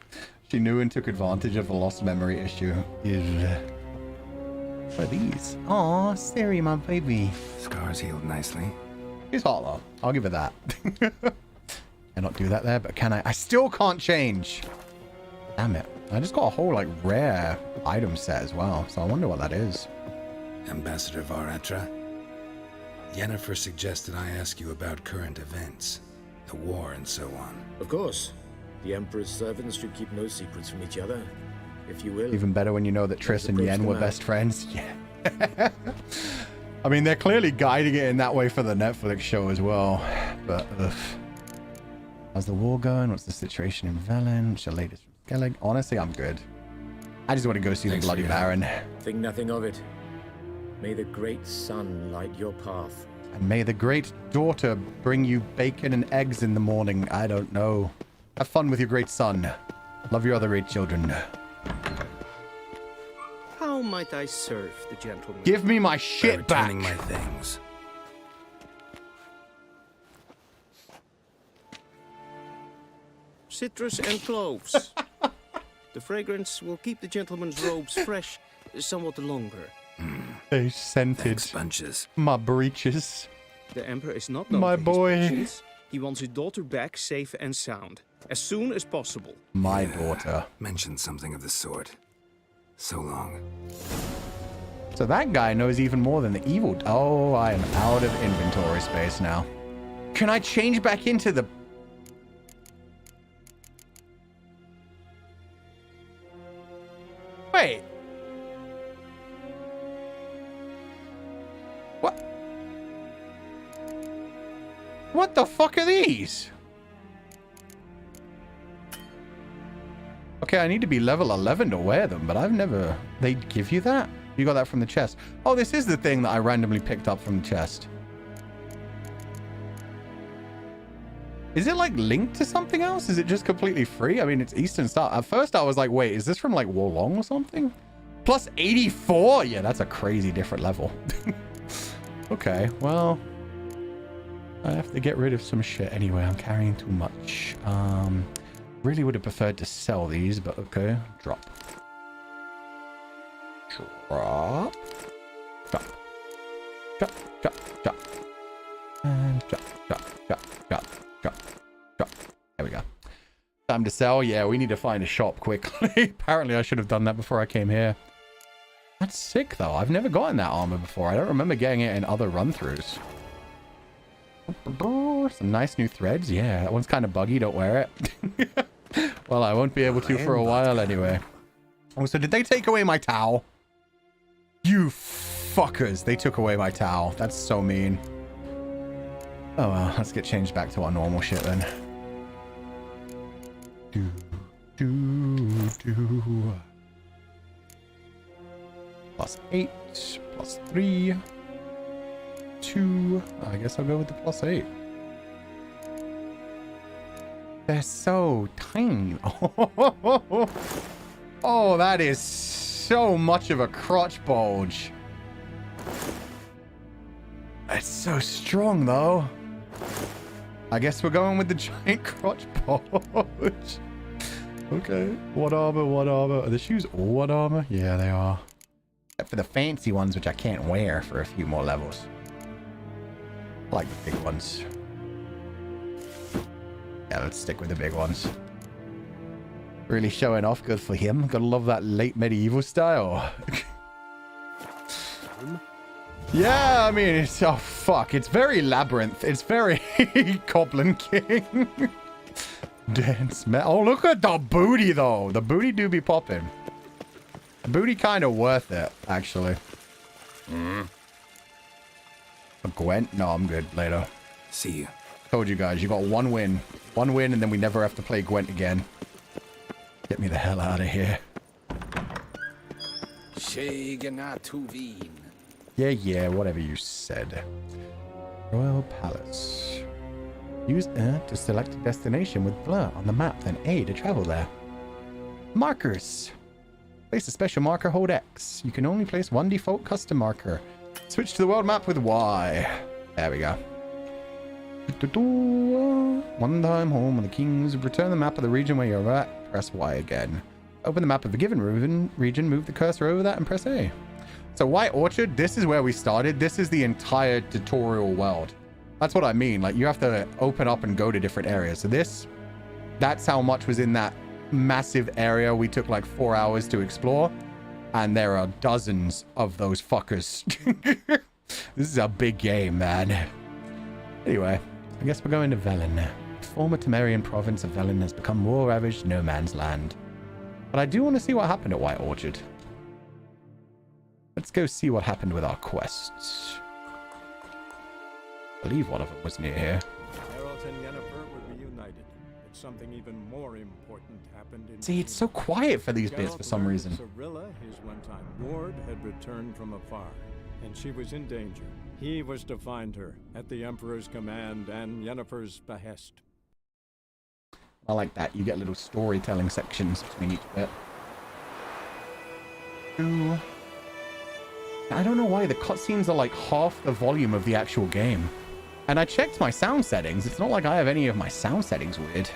She knew and took advantage of the lost memory issue. What are these? Aw, Siri, my baby. Scars healed nicely. She's hot, though. I'll give her that. Cannot do that there, but can I? I still can't change. Damn it. I just got a whole, like, rare item set as well, so I wonder what that is. Ambassador Varatra, Yennefer suggested I ask you about current events, the war and so on. Of course. The Emperor's servants should keep no secrets from each other, if you will. Even better when you know that Triss and Yen were best friends. Yeah. I mean, they're clearly guiding it in that way for the Netflix show as well. But, how's the war going? What's the situation in Velen? What's your latest from Skellig? Honestly, I'm good. I just want to go see the Bloody Baron. Think nothing of it. May the great sun light your path. And may the great daughter bring you bacon and eggs in the morning. I don't know. Have fun with your great son. Love your other 8 children. How might I serve the gentleman? Give me my shit back. My things. Citrus and cloves. The fragrance will keep the gentleman's robes fresh somewhat longer. They scented bunches. My breeches. The Emperor is not known My for boy. his patience. He wants his daughter back safe and sound, as soon as possible. My daughter. Mentioned something of the sort. So long. So that guy knows even more than the evil... Oh, I am out of inventory space now. Can I change back into the... Wait. What? What the fuck are these? Okay, I need to be level 11 to wear them, but I've never... They give you that? You got that from the chest. Oh, this is the thing that I randomly picked up from the chest. Is it, like, linked to something else? Is it just completely free? I mean, it's Eastern Star. At first, I was like, wait, is this from, like, Wolong or something? Plus 84? Yeah, that's a crazy different level. Okay, well... I have to get rid of some shit anyway. I'm carrying too much. Really would have preferred to sell these, but okay. Drop. Drop. Drop. Drop. Drop. Drop. And drop. Drop. Drop. Drop. Drop. Drop. There we go. Time to sell. Yeah, we need to find a shop quickly. Apparently, I should have done that before I came here. That's sick, though. I've never gotten that armor before. I don't remember getting it in other run-throughs. Some nice new threads. Yeah, that one's kind of buggy. Don't wear it. Well, I won't be able to for a while anyway. Oh, so did they take away my towel? You fuckers. They took away my towel. That's so mean. Oh, well. Let's get changed back to our normal shit then. Plus 8. Plus 3. 2. I guess I'll go with the plus 8. They're so tiny. Oh, that is so much of a crotch bulge. It's so strong, though. I guess we're going with the giant crotch pouch. Okay. What armor? What armor? Are the shoes all what armor? Yeah, they are. Except for the fancy ones, which I can't wear for a few more levels. I like the big ones. Yeah, let's stick with the big ones. Really showing off. Good for him. Gotta love that late medieval style. Yeah, I mean, it's... Oh, fuck. It's very Labyrinth. It's very Goblin King. Dance, man. Oh, look at the booty, though. The booty do be popping. The booty kind of worth it, actually. A Gwent? No, I'm good. Later. See you. Told you guys, you got one win. One win, and then we never have to play Gwent again. Get me the hell out of here. Yeah, whatever you said. Royal Palace. Use to select a destination with blur on the map, then A to travel there. Markers. Place a special marker, hold X. You can only place one default custom marker. Switch to the world map with Y. There we go. One time home when the kings return the map of the region where you're at. Press Y again. Open the map of a given region, move the cursor over that and press A. So White Orchard, this is where we started. This is the entire tutorial world. That's what I mean. Like, you have to open up and go to different areas. So that's how much was in that massive area we took like 4 hours to explore. And there are dozens of those fuckers. This is a big game, man. Anyway, I guess we're going to Velen. The former Temerian province of Velen has become war-ravaged no man's land. But I do want to see what happened at White Orchard. Let's go see what happened with our quests. I believe one of them was near here. Geralt and Yennefer were reunited, but something even more important happened in... See, it's so quiet for these bits for some reason. Cirilla, his one-time ward, had returned from afar, and she was in danger. He was to find her at the Emperor's command and Yennefer's behest. I like that. You get little storytelling sections between each bit. Ooh. I don't know why the cutscenes are like half the volume of the actual game. And I checked my sound settings. It's not like I have any of my sound settings weird.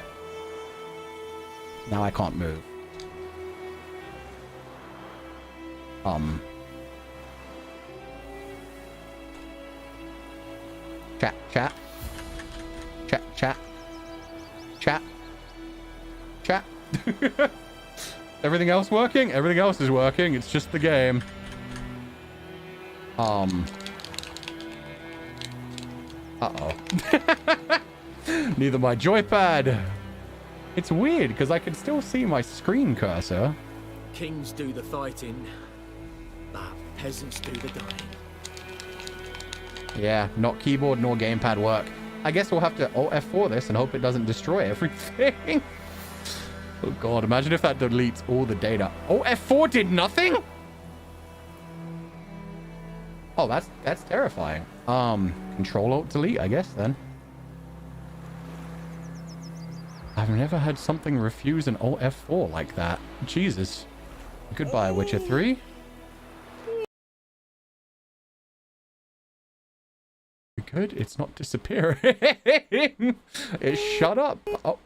Now I can't move. Chat. Everything else working? Everything else is working. It's just the game. Uh-oh. Neither my joypad. It's weird because I can still see my screen cursor. Kings do the fighting, but peasants do the dying. Yeah, not keyboard nor gamepad work. I guess we'll have to Alt F4 this and hope it doesn't destroy everything. Oh god, imagine if that deletes all the data. Alt F4 did nothing? Oh, that's terrifying. Control Alt Delete, I guess then. I've never had something refuse an Alt F4 like that. Jesus. Goodbye, Witcher 3. Good, it's not disappearing. It shut up. Oh.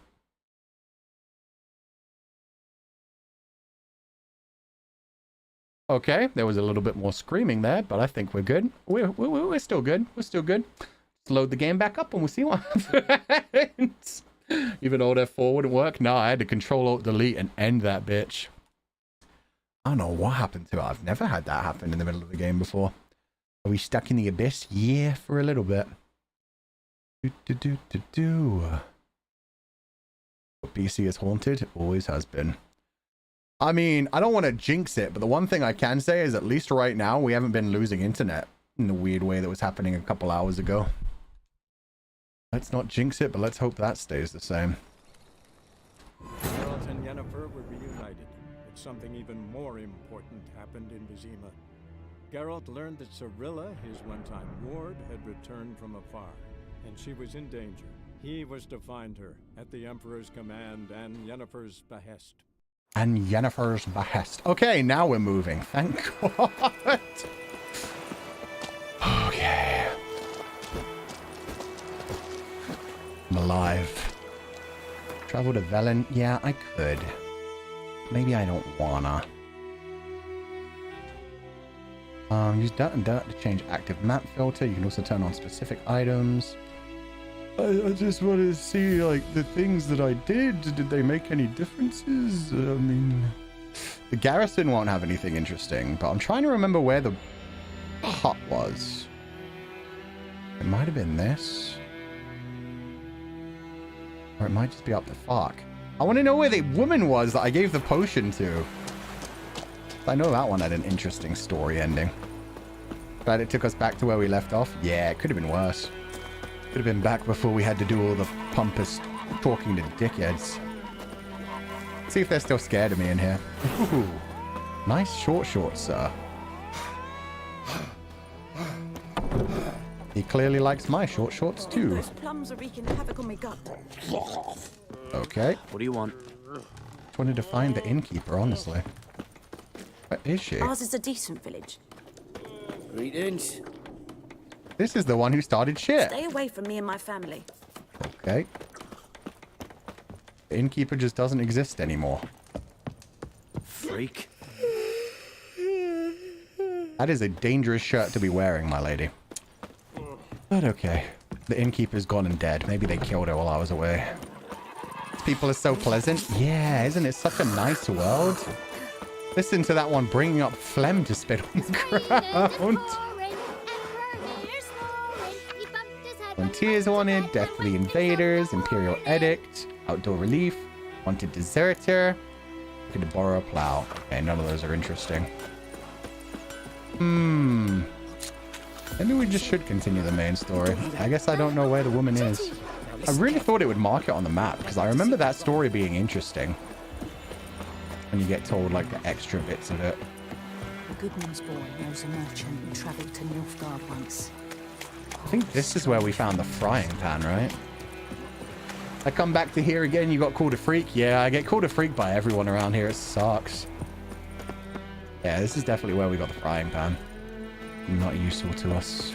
Okay, there was a little bit more screaming there, but I think we're good. We're still good. We're still good. Let's load the game back up and we'll see what happens. Even Alt F4 wouldn't work. No, I had to Control Alt Delete and end that bitch. I don't know what happened to it. I've never had that happen in the middle of the game before. Are we stuck in the abyss? Yeah, for a little bit. BC is haunted. Always has been. I mean, I don't want to jinx it, but the one thing I can say is at least right now, we haven't been losing internet in the weird way that was happening a couple hours ago. Let's not jinx it, but let's hope that stays the same. Geralt and Yennefer were reunited, but something even more important happened in Vizima. Geralt learned that Cirilla, his one-time ward, had returned from afar, and she was in danger. He was to find her at the Emperor's command and Yennefer's behest. And Yennefer's behest. Okay, now we're moving. Thank God. Okay. alive. Travel to Velen? Yeah, I could. Maybe I don't wanna. Use dirt and dirt to change active map filter. You can also turn on specific items. I just wanted to see, like, the things that I did. Did they make any differences? I mean, the Garrison won't have anything interesting, but I'm trying to remember where the hut was. It might have been this. Or it might just be up the fuck. I want to know where the woman was that I gave the potion to. I know that one had an interesting story ending. Glad it took us back to where we left off. Yeah, it could have been worse. Could have been back before we had to do all the pompous talking to dickheads. See if they're still scared of me in here. Ooh, nice shorts, sir. He clearly likes my shorts too. Those plums are wreaking havoc on my gut. Okay. What do you want? Just wanted to find the innkeeper, honestly. Where is she? Ours is a decent village. Greetings. This is the one who started shit. Stay away from me and my family. Okay. The innkeeper just doesn't exist anymore. Freak. That is a dangerous shirt to be wearing, my lady. But okay. The innkeeper's gone and dead. Maybe they killed her while I was away. These people are so pleasant. Yeah, isn't it such a nice world? Listen to that one bringing up phlegm to spit on the ground. Frontiers wanted, death to the invaders, imperial edict, outdoor relief, wanted deserter, looking to borrow a plow. Okay, none of those are interesting. Maybe we just should continue the main story. I guess I don't know where the woman is. I really thought it would mark it on the map, because I remember that story being interesting. When you get told, like, the extra bits of it. A goodman's boy knows a merchant who travelled to Nilfgaard once. I think this is where we found the frying pan, right? I come back to here again, you got called a freak? Yeah, I get called a freak by everyone around here. It sucks. Yeah, this is definitely where we got the frying pan. Not useful to us.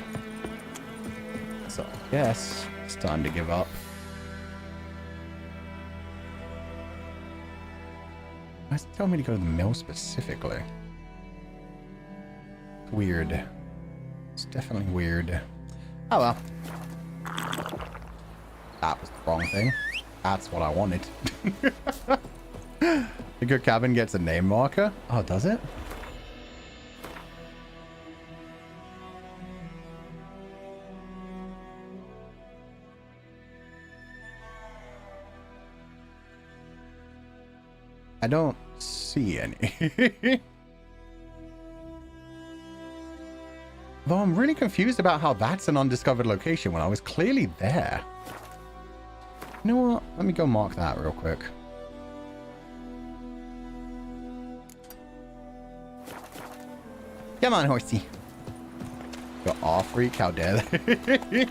So, I guess it's time to give up. Why does it tell me to go to the mill specifically? Weird. It's definitely weird. Oh well. That was the wrong thing. That's what I wanted. The good cabin gets a name marker. Oh, does it? I don't see any. Though I'm really confused about how that's an undiscovered location when I was clearly there. You know what? Let me go mark that real quick. Come on, horsey. You're all freak. How dare they?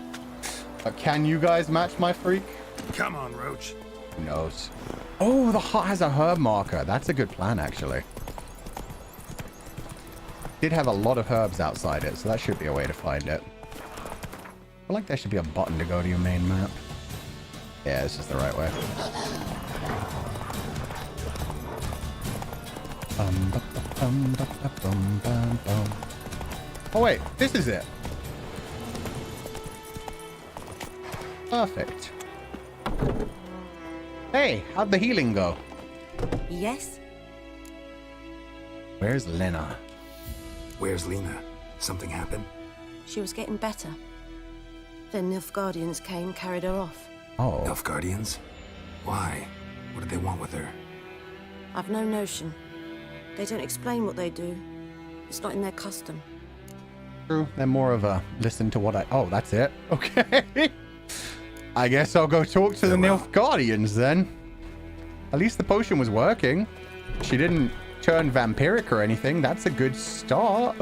Can you guys match my freak? Come on, Roach. Who knows? Oh, the hut has a herb marker. That's a good plan, actually. Did have a lot of herbs outside it, so that should be a way to find it. I feel like there should be a button to go to your main map. Yeah, this is the right way. Oh wait, this is it. Perfect. Hey, how'd the healing go? Yes? Where's Lena? Where's Lena? Something happened? She was getting better. Then Nilfgaardians came, carried her off. Oh. Nilfgaardians? Why? What did they want with her? I've no notion. They don't explain what they do. It's not in their custom. True. They're more of a listen to what I... Oh, that's it. Okay. I guess I'll go talk to the Nilfgaardians then. At least the potion was working. She didn't turn vampiric or anything. That's a good start.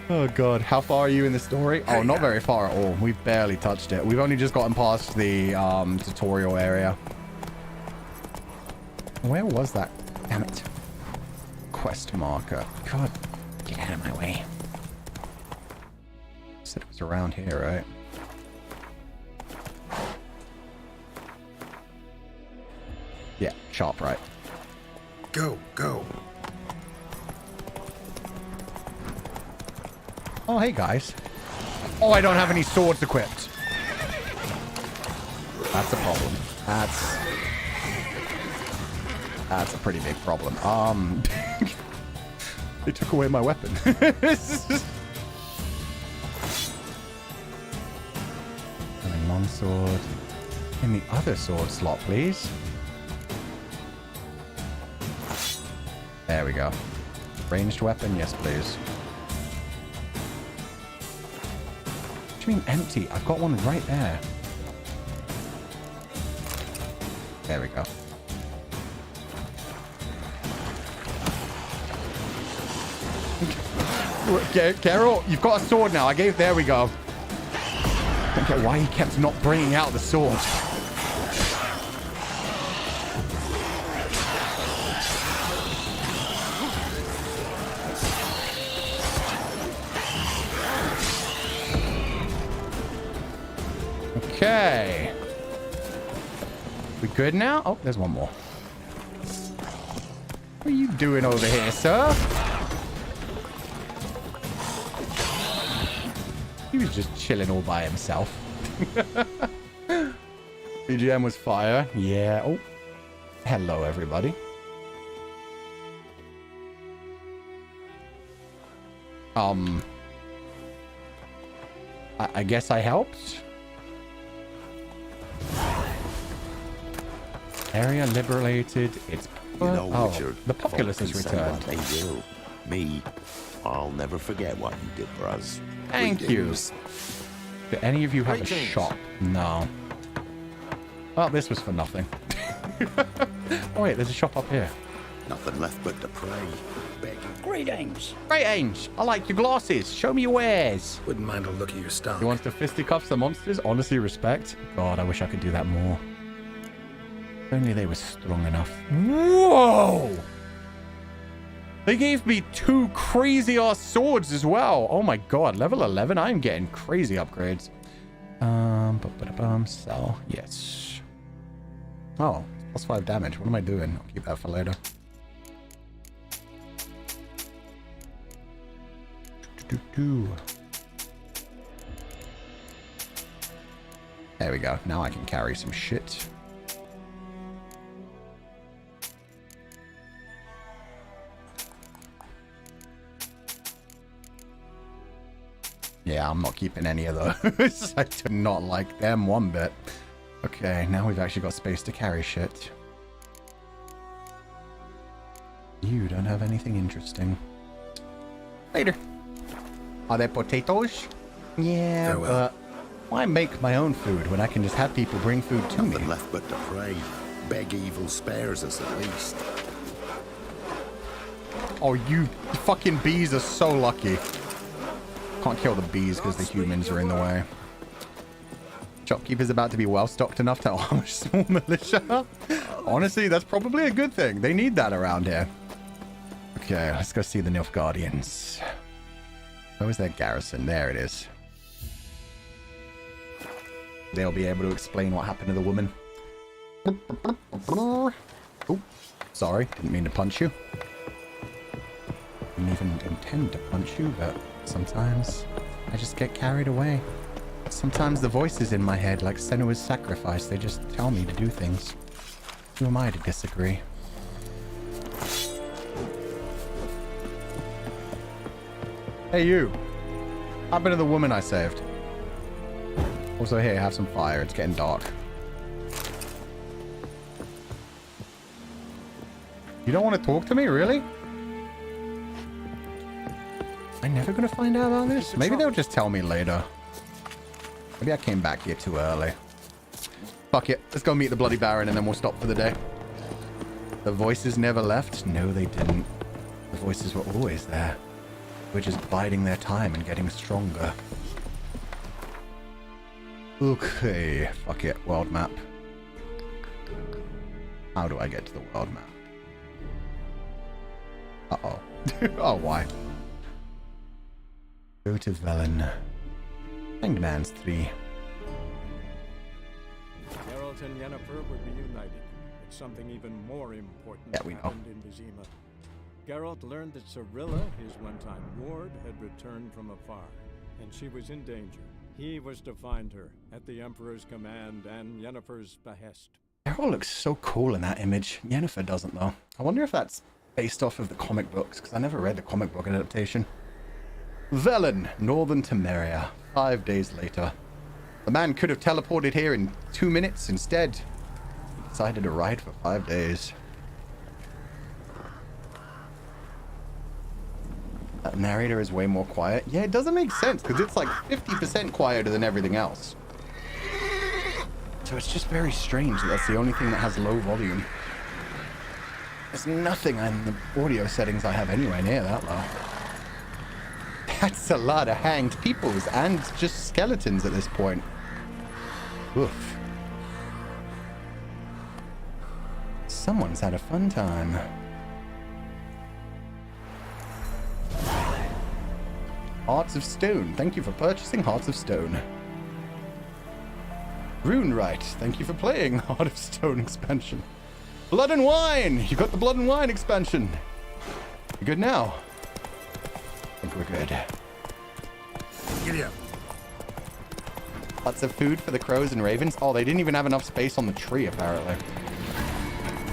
Oh god, how far are you in the story? Oh, not very far at all. We've barely touched it. We've only just gotten past the tutorial area. Where was that? Damn it. Quest marker. God, get out of my way. Said it was around here, right? Yeah, sharp right. Go, go. Oh, hey, guys. Oh, I don't have any swords equipped. That's a problem. That's a pretty big problem. They took away my weapon. And longsword. In the other sword slot, please. There we go. Ranged weapon, yes, please. What do you mean empty? I've got one right there. There we go. Geralt, you've got a sword now. There we go. I don't get why he kept not bringing out the sword. Okay. We good now? Oh, there's one more. What are you doing over here, sir? He was just chilling all by himself. BGM was fire. Yeah. Oh. Hello, everybody. I guess I helped. Area liberated. It's You know, Richard, the populace has folk can returned. say what they will. Me, I'll never forget what you did for us. Thank you. Greetings. Do any of you have a Greetings. shop? No. Well, this was for nothing. Oh wait, there's a shop up here. Nothing left but to pray. Begging. Greetings. Greetings. I like your glasses. Show me your wares. Wouldn't mind a look at your stomach. You want to fisticuffs the monsters? Honestly, respect. God, I wish I could do that more. If only they were strong enough. Whoa! They gave me 2 crazy-ass swords as well. Oh my god, level 11? I'm getting crazy upgrades. Sell. Yes. Oh, plus 5 damage. What am I doing? I'll keep that for later. There we go. Now I can carry some shit. Yeah, I'm not keeping any of those. I do not like them one bit. Okay, now we've actually got space to carry shit. You don't have anything interesting. Later. Are there potatoes? Yeah, but why make my own food when I can just have people bring food to me? Nothing left but to pray. Beg evil spares us at least. Oh, you fucking bees are so lucky. Can't kill the bees because the humans are in the way. Shopkeeper's about to be well-stocked enough to arm a small militia. Honestly, that's probably a good thing. They need that around here. Okay, let's go see the Nilfgaardians. Where was their garrison? There it is. They'll be able to explain what happened to the woman. Oh, sorry. Didn't mean to punch you. Didn't even intend to punch you, but sometimes I just get carried away. Sometimes the voices in my head, like Senua's sacrifice, they just tell me to do things. Who am I to disagree? Hey, you. What happened to the woman I saved? Also, here, have some fire. It's getting dark. You don't want to talk to me, really? I'm never going to find out about this? Maybe they'll just tell me later. Maybe I came back here too early. Fuck it. Let's go meet the Bloody Baron and then we'll stop for the day. The voices never left? No, they didn't. The voices were always there. We're just biding their time and getting stronger. Okay. Fuck it. World map. How do I get to the world map? Uh-oh. Oh, why? Go to Velen. Hanged Man's 3. Geralt and Yennefer would be united. But something even more important Yeah, we know. happened in Vizima. Geralt learned that Cirilla, his one-time ward, had returned from afar, and she was in danger. He was to find her at the Emperor's command and Yennefer's behest. Geralt looks so cool in that image. Yennefer doesn't, though. I wonder if that's based off of the comic books, because I never read the comic book adaptation. Velen, Northern Temeria. 5 days later. The man could have teleported here in 2 minutes. Instead, he decided to ride for 5 days. That narrator is way more quiet. Yeah, it doesn't make sense, because it's like 50% quieter than everything else. So it's just very strange that that's the only thing that has low volume. There's nothing in the audio settings I have anywhere near that low. That's a lot of hanged peoples and just skeletons at this point. Oof. Someone's had a fun time. Hearts of Stone. Thank you for purchasing Hearts of Stone. Runewright. Thank you for playing Heart of Stone expansion. Blood and Wine. You got the Blood and Wine expansion. You good now? I think we're good. Giddy up. Lots of food for the crows and ravens. Oh, they didn't even have enough space on the tree, apparently.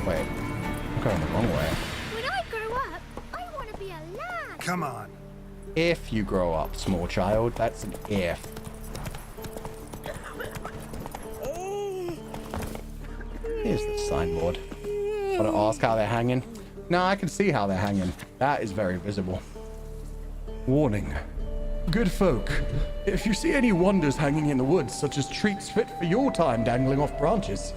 Wait. I'm going the wrong way. When I grow up, I want to be a lad. Come on. If you grow up, small child. That's an if. Here's the signboard. Want to ask how they're hanging? No, I can see how they're hanging. That is very visible. Warning. Good folk, if you see any wonders hanging in the woods, such as treats fit for your time dangling off branches,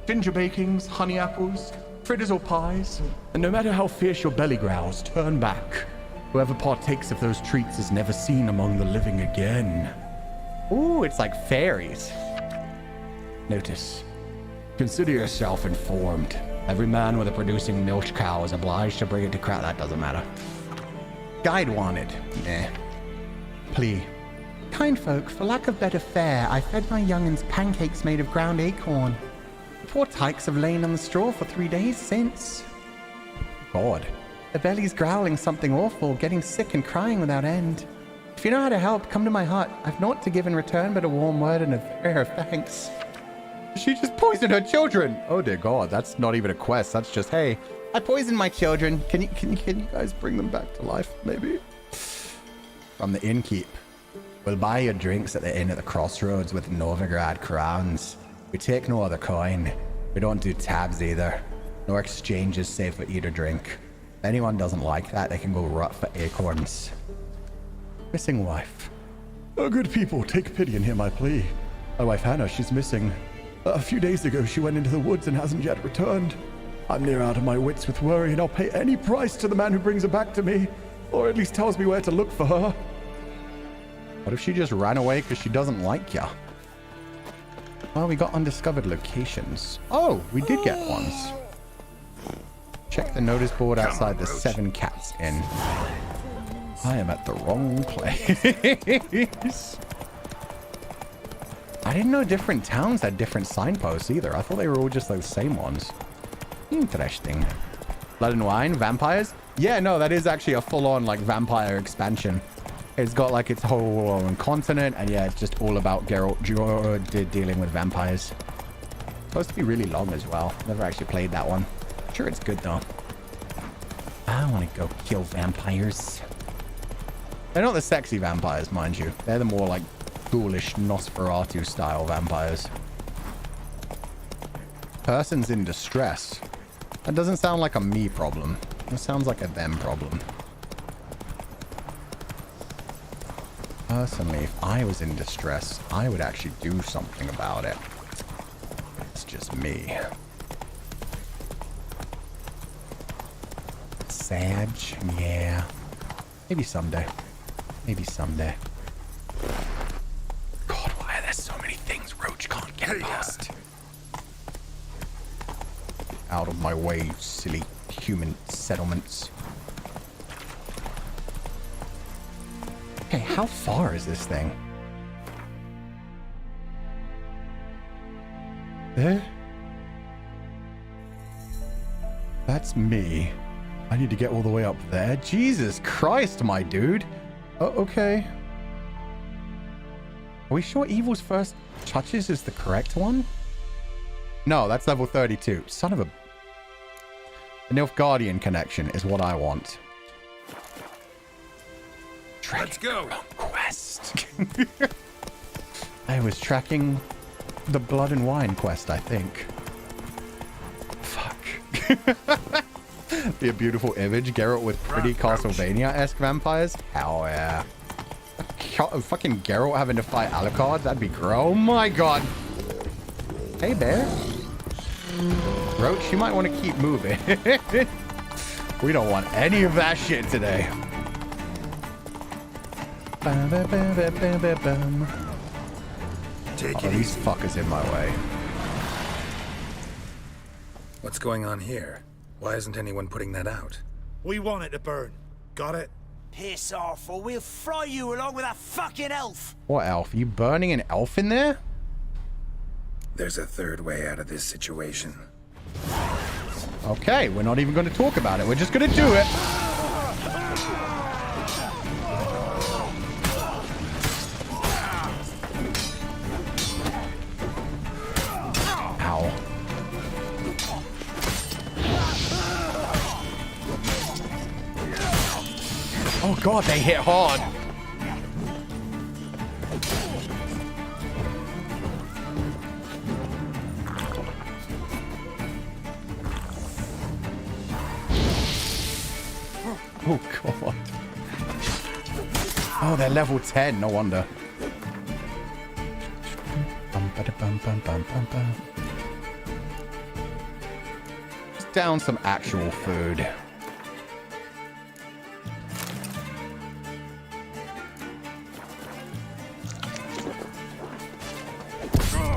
ginger bakings, honey apples, fritters or pies, and no matter how fierce your belly growls, turn back. Whoever partakes of those treats is never seen among the living again. Ooh, it's like fairies. Notice. Consider yourself informed. Every man with a producing milk cow is obliged to bring it to crowd. That doesn't matter. Guide wanted. Nah. Plea. Kind folk, for lack of better fare, I fed my young'uns pancakes made of ground acorn. The poor tykes have lain on the straw for 3 days since. God. Their bellies growling something awful, getting sick and crying without end. If you know how to help, come to my hut. I've naught to give in return but a warm word and a prayer of thanks. She just poisoned her children. Oh dear God, that's not even a quest. That's just, hey, I poisoned my children. Can you guys bring them back to life, maybe? From the innkeep. We'll buy your drinks at the inn at the crossroads with Novigrad crowns. We take no other coin. We don't do tabs either. No exchanges save for eat or drink. If anyone doesn't like that, they can go rot for acorns. Missing wife. Oh, good people, take pity and hear my plea. My wife Hannah, she's missing. A few days ago, she went into the woods and hasn't yet returned. I'm near out of my wits with worry, and I'll pay any price to the man who brings her back to me, or at least tells me where to look for her. What if she just ran away because she doesn't like ya? Well, we got undiscovered locations. Oh, we did get ones. Check the notice board outside the Seven Cats Inn. I am at the wrong place. I didn't know different towns had different signposts either. I thought they were all just the same ones. Interesting. Blood and Wine, vampires? Yeah, no, that is actually a full-on like vampire expansion. It's got like its whole own continent, and yeah, it's just all about Geralt dealing with vampires. Supposed to be really long as well. Never actually played that one. Sure, it's good though. I want to go kill vampires. They're not the sexy vampires, mind you. They're the more like ghoulish Nosferatu style vampires. Persons in distress. That doesn't sound like a me problem. It sounds like a them problem. Personally, if I was in distress, I would actually do something about it. It's just me. Sag? Yeah. Maybe someday. Maybe someday. God, why are there so many things Roach can't get past? Out of my way, silly human settlements. Okay, how far is this thing? That's me. I need to get all the way up there. Jesus Christ, my dude. Oh, okay. Are we sure Evil's first touches is the correct one? No, that's level 32. Son of a... The Nilfgaardian connection is what I want. Let's go. Quest. I was tracking the Blood and Wine quest, I think. Fuck. Be a beautiful image. Geralt with pretty Castlevania-esque vampires. Hell yeah. Fucking Geralt having to fight Alucard. That'd be great. Oh my god. Hey, bear. Roach, you might want to keep moving. We don't want any of that shit today. Take it these fuckers in my way. What's going on here? Why isn't anyone putting that out? We want it to burn. Got it? Piss off, or we'll fry you along with a fucking elf. What elf? Are you burning an elf in there? There's a third way out of this situation. Okay, we're not even going to talk about it. We're just going to do it. Ow. Oh god, they hit hard. Oh god. Oh, they're level 10, no wonder. Just down some actual food.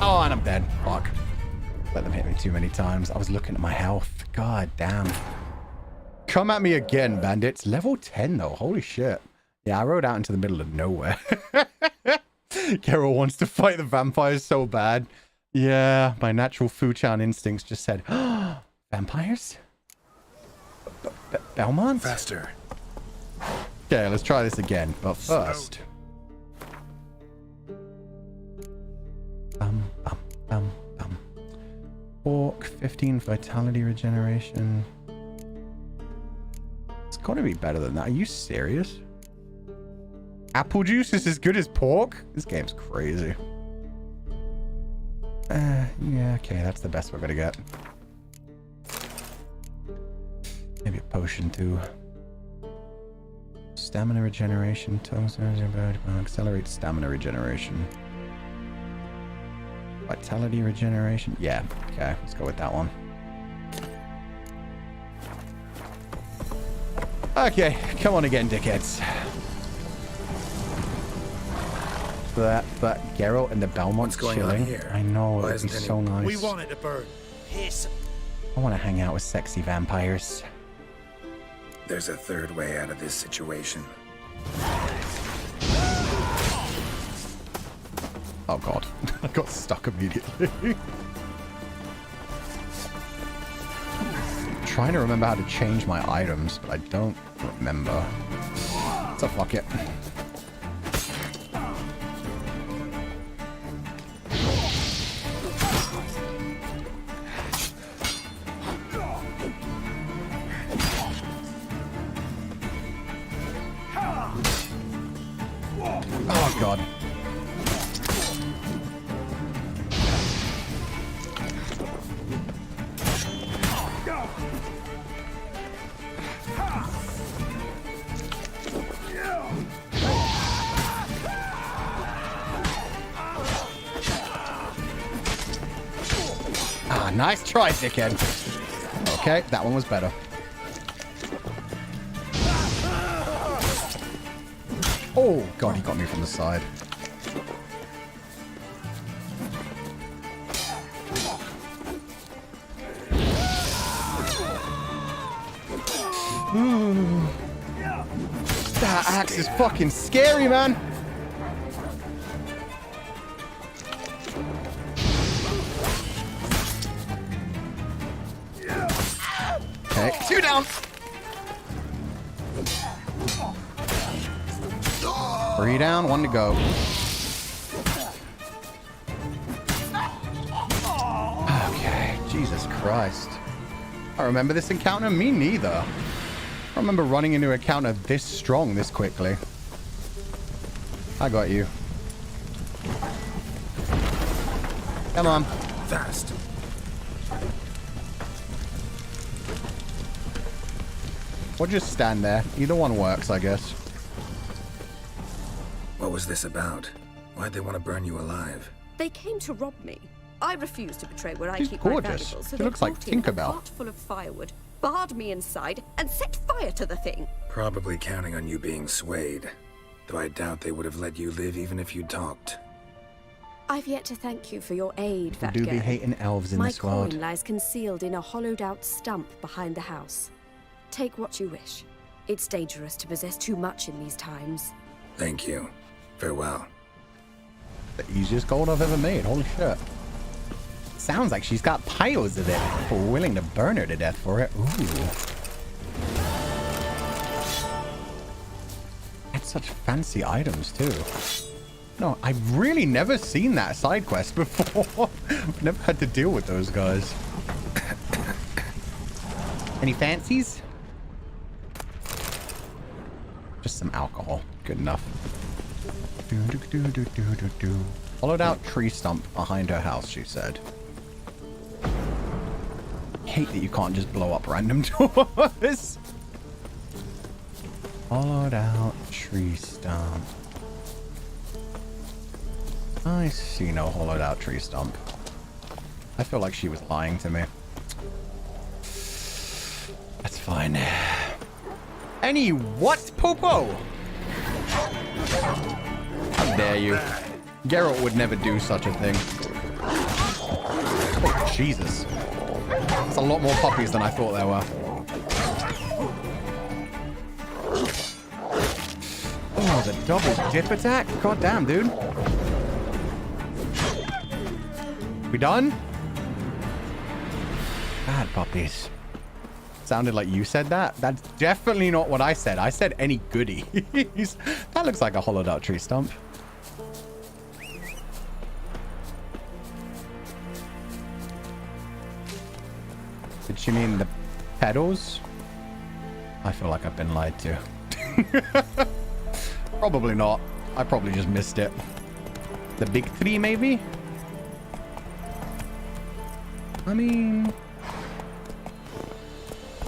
Oh, and I'm dead. Fuck. Let them hit me too many times. I was looking at my health. God damn. Come at me again, bandits. Level 10, though. Holy shit. Yeah, I rode out into the middle of nowhere. Geralt wants to fight the vampires so bad. Yeah, my natural Fuchan instincts just said, oh, vampires? Belmont? Faster. Okay, let's try this again. But first... Orc, 15 vitality regeneration. It's got to be better than that. Are you serious? Apple juice is as good as pork? This game's crazy. Yeah, okay, that's the best we're gonna get. Maybe a potion too. Stamina regeneration. Accelerate stamina regeneration. Vitality regeneration. Yeah, okay, let's go with that one. Okay, come on again, dickheads. But Geralt and the Belmont's chilling. I know, it'd be so nice. We want it to burn. Piss. I want to hang out with sexy vampires. There's a third way out of this situation. Oh god, I got stuck immediately. I'm trying to remember how to change my items, but I don't remember. So fuck it. Oh god. Nice try, dickhead. Okay, that one was better. Oh, God, he got me from the side. That axe is fucking scary, man. Okay, 2 down. 3 down, 1 to go. Okay, Jesus Christ. I remember this encounter? Me neither. I don't remember running into an encounter this strong this quickly. I got you. Come on. Fast. Or just stand there. Either one works, I guess. What was this about? Why'd they want to burn you alive? They came to rob me. I refused to betray where I She's keep gorgeous. my valuables, so She they looks like brought in a Tinkerbell. cart full of firewood, barred me inside, and set fire to the thing. Probably counting on you being swayed. Though I doubt they would have let you live even if you talked. I've yet to thank you for your aid, We do be Vatger. hating elves in My this world. coin lies concealed in a hollowed-out stump behind the house. Take what you wish. It's dangerous to possess too much in these times. Thank you. Farewell. The easiest gold I've ever made. Holy shit. Sounds like she's got piles of it. We're willing to burn her to death for it. Ooh. That's such fancy items, too. No, I've really never seen that side quest before. I've never had to deal with those guys. Any fancies? Just some alcohol. Good enough. Hollowed out tree stump behind her house, she said. Hate that you can't just blow up random doors. Hollowed out tree stump. I see no hollowed out tree stump. I feel like she was lying to me. That's fine. Any what, Popo? How dare you? Geralt would never do such a thing. Oh, Jesus. That's a lot more puppies than I thought there were. Oh, the double dip attack? God damn, dude. We done? Bad puppies. Sounded like you said that. That's definitely not what I said. I said any goodies. That looks like a hollowed out tree stump. Did she mean the petals? I feel like I've been lied to. Probably not. I probably just missed it. The big tree, maybe? I mean...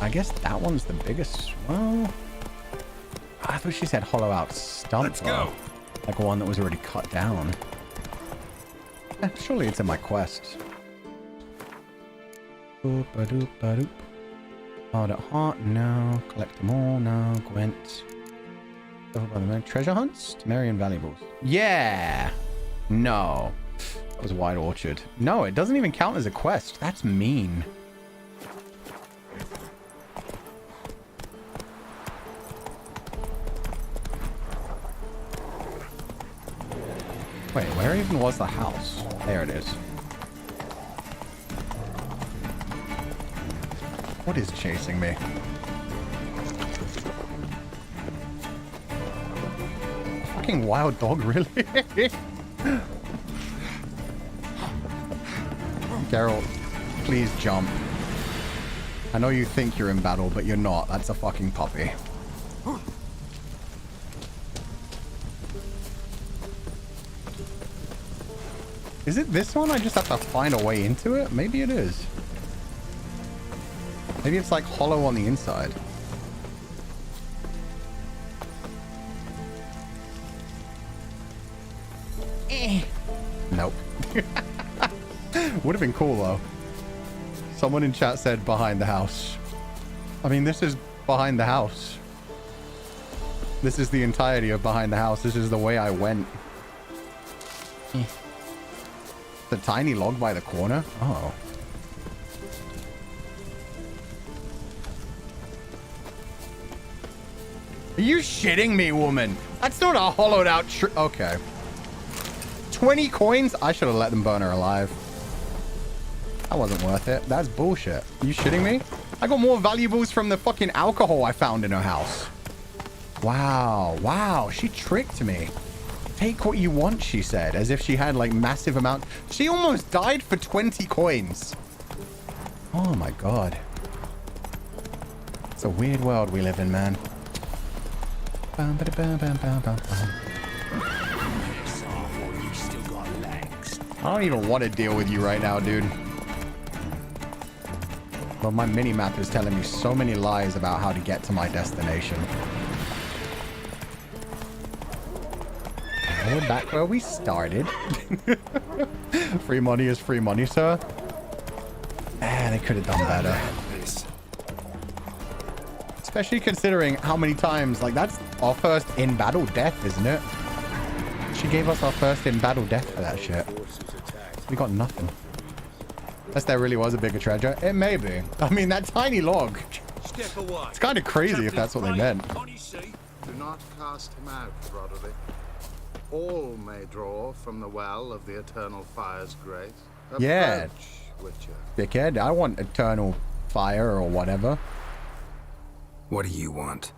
I guess that one's the biggest. Well... I thought she said hollow out stump. Let's go. Like one that was already cut down. Surely it's in my quest. Boop-a-doop-a-doop. Ardent Heart, no. Collect them all, no. Gwent. Treasure hunts? Temerian valuables. Yeah! No. That was White Orchard. No, it doesn't even count as a quest. That's mean. Wait, where even was the house? There it is. What is chasing me? Fucking wild dog, really? Geralt, please jump. I know you think you're in battle, but you're not. That's a fucking puppy. Is it this one? I just have to find a way into it? Maybe it is. Maybe it's like hollow on the inside. Nope. Would have been cool though. Someone in chat said behind the house. I mean, this is behind the house. This is the entirety of behind the house. This is the way I went. The tiny log by the corner? Oh. Are you shitting me, woman? That's not a hollowed out tree. Okay. 20 coins? I should have let them burn her alive. That wasn't worth it. That's bullshit. Are you shitting me? I got more valuables from the fucking alcohol I found in her house. Wow. Wow. She tricked me. Take what you want, she said, as if she had like massive amount. She almost died for 20 coins. Oh my god. It's a weird world we live in, man. Bum, ba, bum, bum, bum, bum, bum. I don't even want to deal with you right now, dude. But my mini-map is telling me so many lies about how to get to my destination. And we're back where we started. Free money is free money, sir. Ah, they could have done better. Especially considering how many times, like, that's our first in-battle death, isn't it? She gave us our first in-battle death for that shit. We got nothing. Unless there really was a bigger treasure. It may be. I mean, that tiny log. It's kind of crazy if that's what they meant. Do not cast him out, Roderick. All may draw from the well of the eternal fire's grace. Yeah. Witcher. Dickhead, I want eternal fire or whatever. What do you want?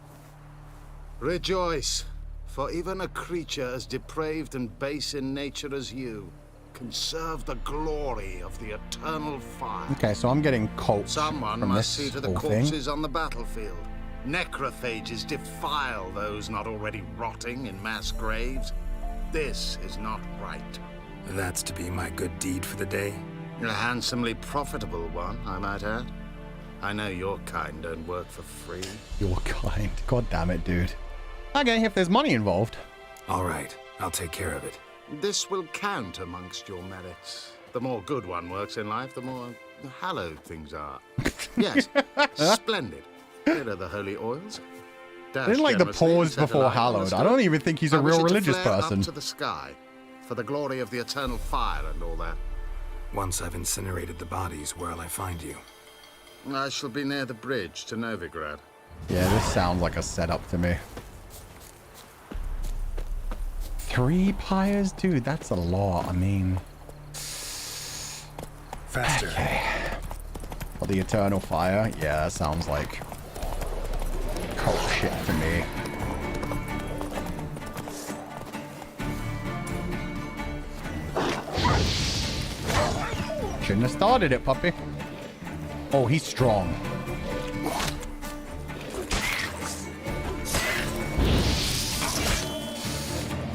Rejoice, for even a creature as depraved and base in nature as you can serve the glory of the eternal fire. Okay, so I'm getting cult Someone from must this see to the whole corpses thing. on the battlefield. Necrophages defile those not already rotting in mass graves. This is not right. That's to be my good deed for the day? A handsomely profitable one, I might add. I know your kind don't work for free. Your kind. God damn it, dude. Okay, if there's money involved. All right, I'll take care of it. This will count amongst your merits. The more good one works in life, the more hallowed things are. Yes, splendid. Here are the holy oils. I didn't like the pause before hallowed. I don't even think he's a real religious person. Up to the sky, for the glory of the eternal fire and all that. Once I've incinerated the bodies, where'll I find you? I shall be near the bridge to Novigrad. Yeah, this sounds like a setup to me. 3 pyres? Dude, that's a lot. I mean... Faster. Okay. For the eternal fire? Yeah, that sounds like... cult shit to me. Shouldn't have started it, puppy. Oh, he's strong.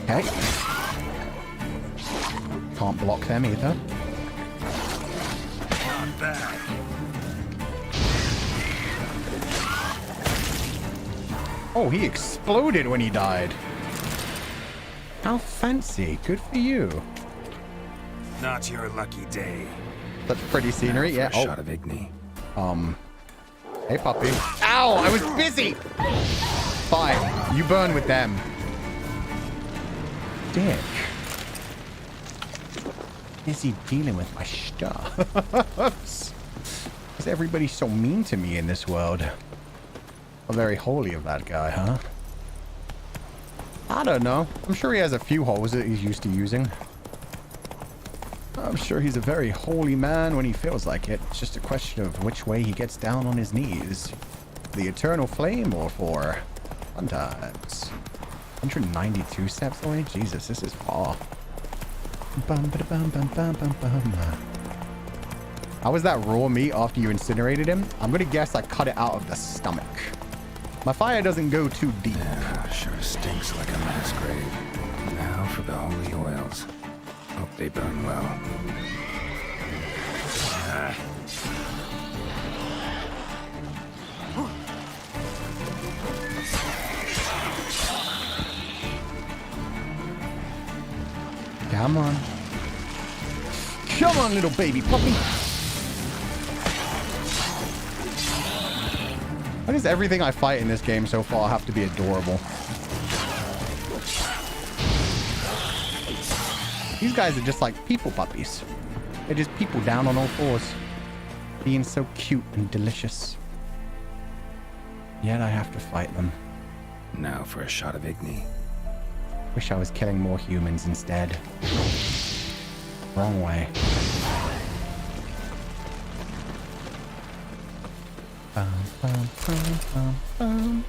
Okay. Can't block them either. Not bad. Oh, he exploded when he died. How fancy. Good for you. Not your lucky day. That's pretty scenery. Yeah. Oh. Shot of Igni. Hey, puppy. Ow! I was busy! Fine. You burn with them. Dick. Is he dealing with my stuff? Is everybody so mean to me in this world? Well, very holy of that guy, huh? I don't know. I'm sure he has a few holes that he's used to using. I'm sure he's a very holy man when he feels like it. It's just a question of which way he gets down on his knees. The eternal flame or for fun times. 192 steps away? Jesus, this is far. How was that raw meat after you incinerated him? I'm gonna guess I cut it out of the stomach. My fire doesn't go too deep. Yeah, sure stinks like a mass grave. Now for the holy oils. Hope they burn well. Come on. Come on, little baby puppy. Why does everything I fight in this game so far have to be adorable? These guys are just like people puppies. They're just people down on all fours. Being so cute and delicious. Yet I have to fight them. Now for a shot of Igni. Wish I was killing more humans instead. Wrong way. Bum, bum, bum, bum,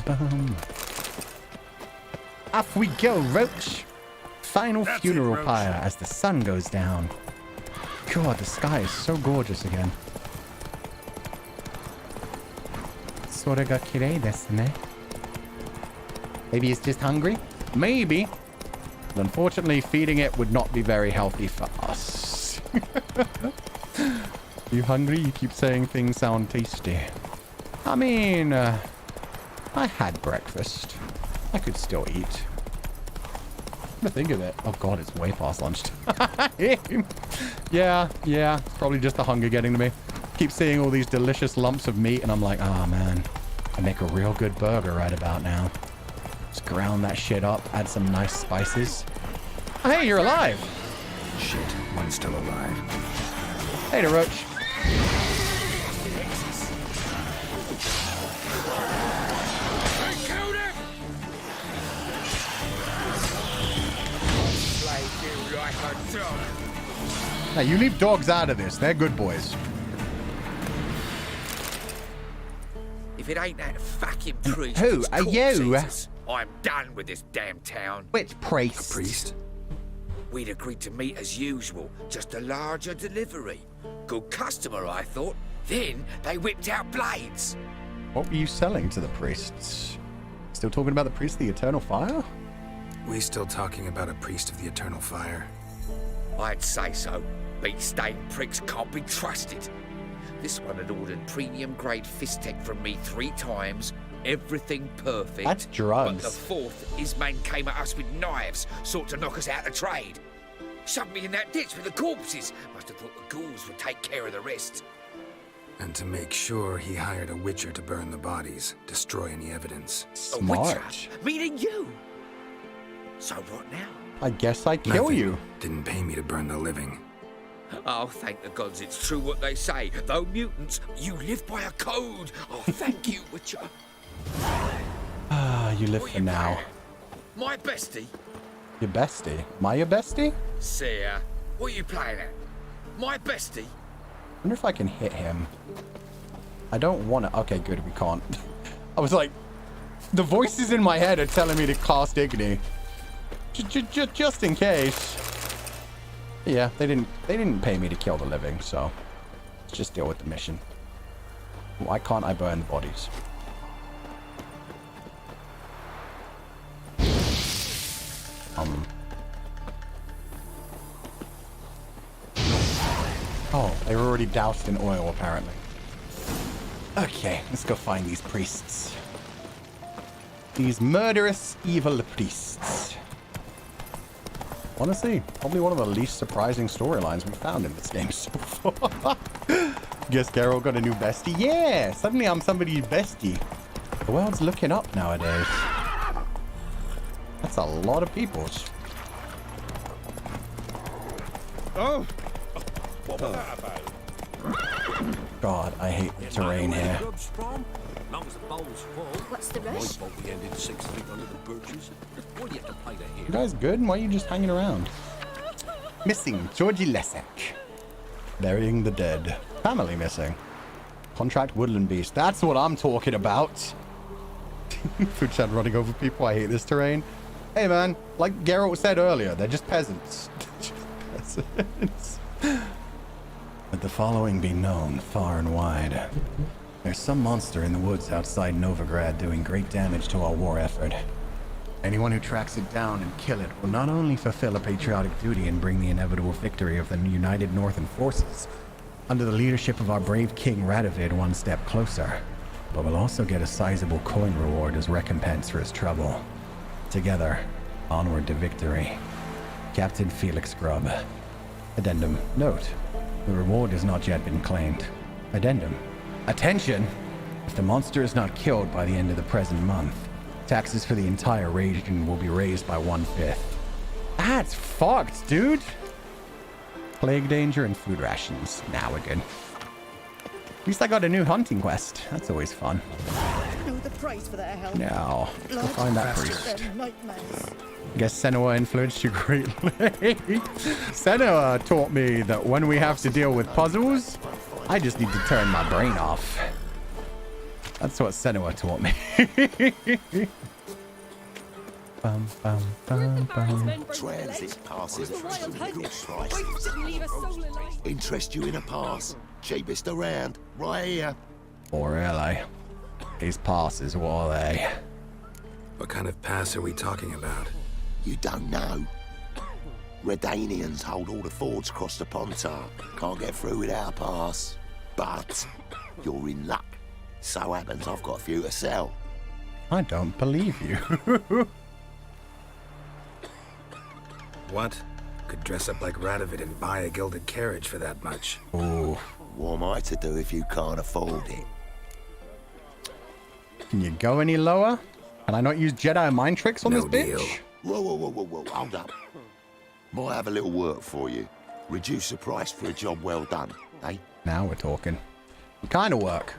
bum. Off we go, Roach. Final funeral pyre as the sun goes down. God, the sky is so gorgeous again. Sora ga kirei desu ne. Maybe it's just hungry? Maybe. But unfortunately, feeding it would not be very healthy for us. You hungry? You keep saying things sound tasty. I mean, I had breakfast. I could still eat. To think of it. Oh god, it's way past lunchtime. yeah. Probably just the hunger getting to me. Keep seeing all these delicious lumps of meat and I'm like, oh man, I make a real good burger right about now. Just ground that shit up, add some nice spices. Oh, hey, you're alive. Shit, one's still alive. Hey, the Roach. Now, you leave dogs out of this. They're good boys. If it ain't that fucking priest. Who are you? I'm done with this damn town. Which priest? A priest? We'd agreed to meet as usual, just a larger delivery. Good customer, I thought. Then they whipped out blades. What were you selling to the priests? Still talking about the priest of the Eternal Fire? We still talking about a priest of the Eternal Fire? I'd say so. Beat-stained pricks can't be trusted. This one had ordered premium-grade fist tech from me 3 times. Everything perfect. That's drugs. But the fourth, his man came at us with knives, sought to knock us out of trade. Shoved me in that ditch with the corpses. Must have thought the ghouls would take care of the rest. And to make sure, he hired a witcher to burn the bodies, destroy any evidence. Smart. A witcher? Meaning you? So what now? I guess I kill Nothing. you. Didn't pay me to burn the living. Oh, thank the gods it's true what they say. Though mutants, you live by a code. Oh, thank you, Witcher. Ah, you live for now. My bestie? Your bestie? Am I your bestie? Seer, what are you playing at? My bestie? I wonder if I can hit him. I don't want to. Okay, good, we can't. I was like, the voices in my head are telling me to cast Igni. Just in case. Yeah, they didn't pay me to kill the living, so let's just deal with the mission. Why can't I burn the bodies? Oh, they were already doused in oil, apparently. Okay, let's go find these priests. These murderous, evil priests. Honestly, probably one of the least surprising storylines we've found in this game so far. Guess Carol got a new bestie? Yeah! Suddenly I'm somebody's bestie. The world's looking up nowadays. That's a lot of people. Oh! What was that about? God, I hate the terrain here. What's the rush? You guys good? Why are you just hanging around? Missing Georgie Lesek. Burying the dead. Family missing. Contract woodland beast. That's what I'm talking about. Fuchan running over people. I hate this terrain. Hey man, like Geralt said earlier, they're just peasants. Peasants. Let the following be known far and wide. There's some monster in the woods outside Novigrad doing great damage to our war effort. Anyone who tracks it down and kill it will not only fulfill a patriotic duty and bring the inevitable victory of the united northern forces, under the leadership of our brave King Radovid one step closer, but will also get a sizable coin reward as recompense for his trouble. Together, onward to victory. Captain Felix Grubb. Addendum. Note, the reward has not yet been claimed. Addendum. Attention! If the monster is not killed by the end of the present month, taxes for the entire region will be raised by 1/5. That's fucked, dude! Plague danger and food rations. Now we're good. At least I got a new hunting quest. That's always fun. Know the price for that help. Now, go find that priest. Them nightmares. Guess Senua influenced you greatly. Senua taught me that when we have to deal with puzzles, I just need to turn my brain off. That's what Senua taught me. Bum, bum, bum, bum. Transit passes at really good prices. Interest you in a pass? Cheapest around, right here. Oh, really? These passes, what are they? What kind of pass are we talking about? You don't know. Redanians hold all the fords across the Pontar. Can't get through without a pass. But you're in luck. So happens I've got a few to sell. I don't believe you. What? Could dress up like Radovid and buy a gilded carriage for that much. Ooh. What am I to do if you can't afford it? Can you go any lower? Can I not use Jedi mind tricks on this bitch? Deal. Whoa, hold up. Might have a little work for you. Reduce the price for a job well done, eh? Now we're talking. What kind of work?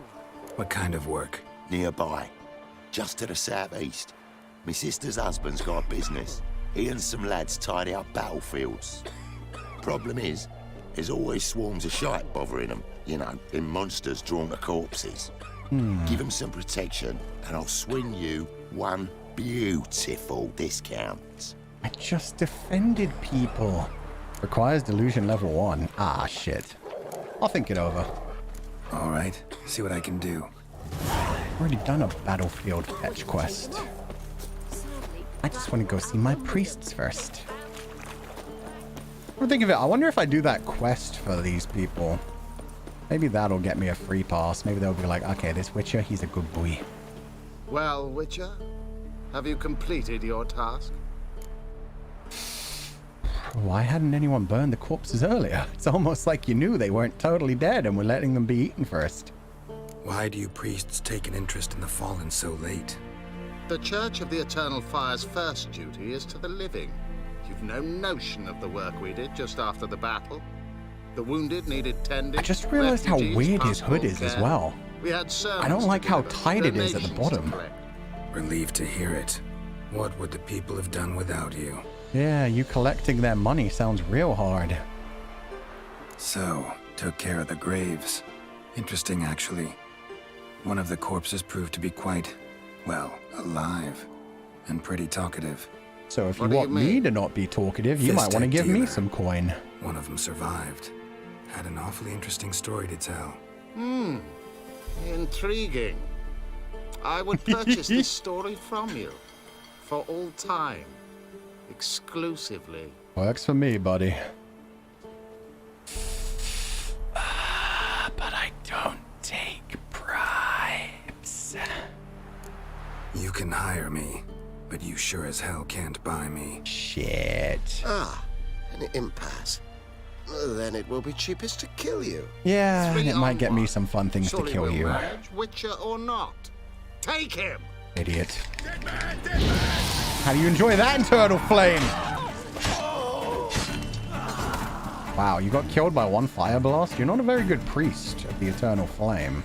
What kind of work? Nearby. Just to the southeast. My sister's husband's got a business. He and some lads tidy up battlefields. Problem is, there's always swarms of shite bothering them. You know, them monsters drawn to corpses. Give them some protection, and I'll swing you one beautiful discount. I just defended people. Requires delusion level 1. Ah, shit. I'll think it over. All right, see what I can do. I've already done a battlefield fetch quest. I just want to go see my priests first. Think of it, I wonder if I do that quest for these people. Maybe that'll get me a free pass. Maybe they'll be like, okay, this Witcher, he's a good boy. Well, Witcher, have you completed your task? Why hadn't anyone burned the corpses earlier? It's almost like you knew they weren't totally dead and were letting them be eaten first. Why do you priests take an interest in the fallen so late? The Church of the Eternal Fire's first duty is to the living. You've no notion of the work we did just after the battle. The wounded needed tending. I just realized how weird his hood is as well. We had I don't like how tight it is at the bottom. Relieved to hear it. What would the people have done without you? Yeah, you collecting their money sounds real hard. So, took care of the graves. Interesting, actually. One of the corpses proved to be quite, well, alive. And pretty talkative. So if you want me to not be talkative, you might want to give me some coin. One of them survived. Had an awfully interesting story to tell. Intriguing. I would purchase this story from you. For all time. Exclusively. Works for me, buddy. But I don't take bribes. You can hire me, but you sure as hell can't buy me. Shit. An impasse. Then it will be cheapest to kill you. Yeah, and it might get me some fun things to kill you. Manage, Witcher or not. Take him! Idiot. How do you enjoy that internal flame? Wow, you got killed by one fire blast? You're not a very good priest of the eternal flame.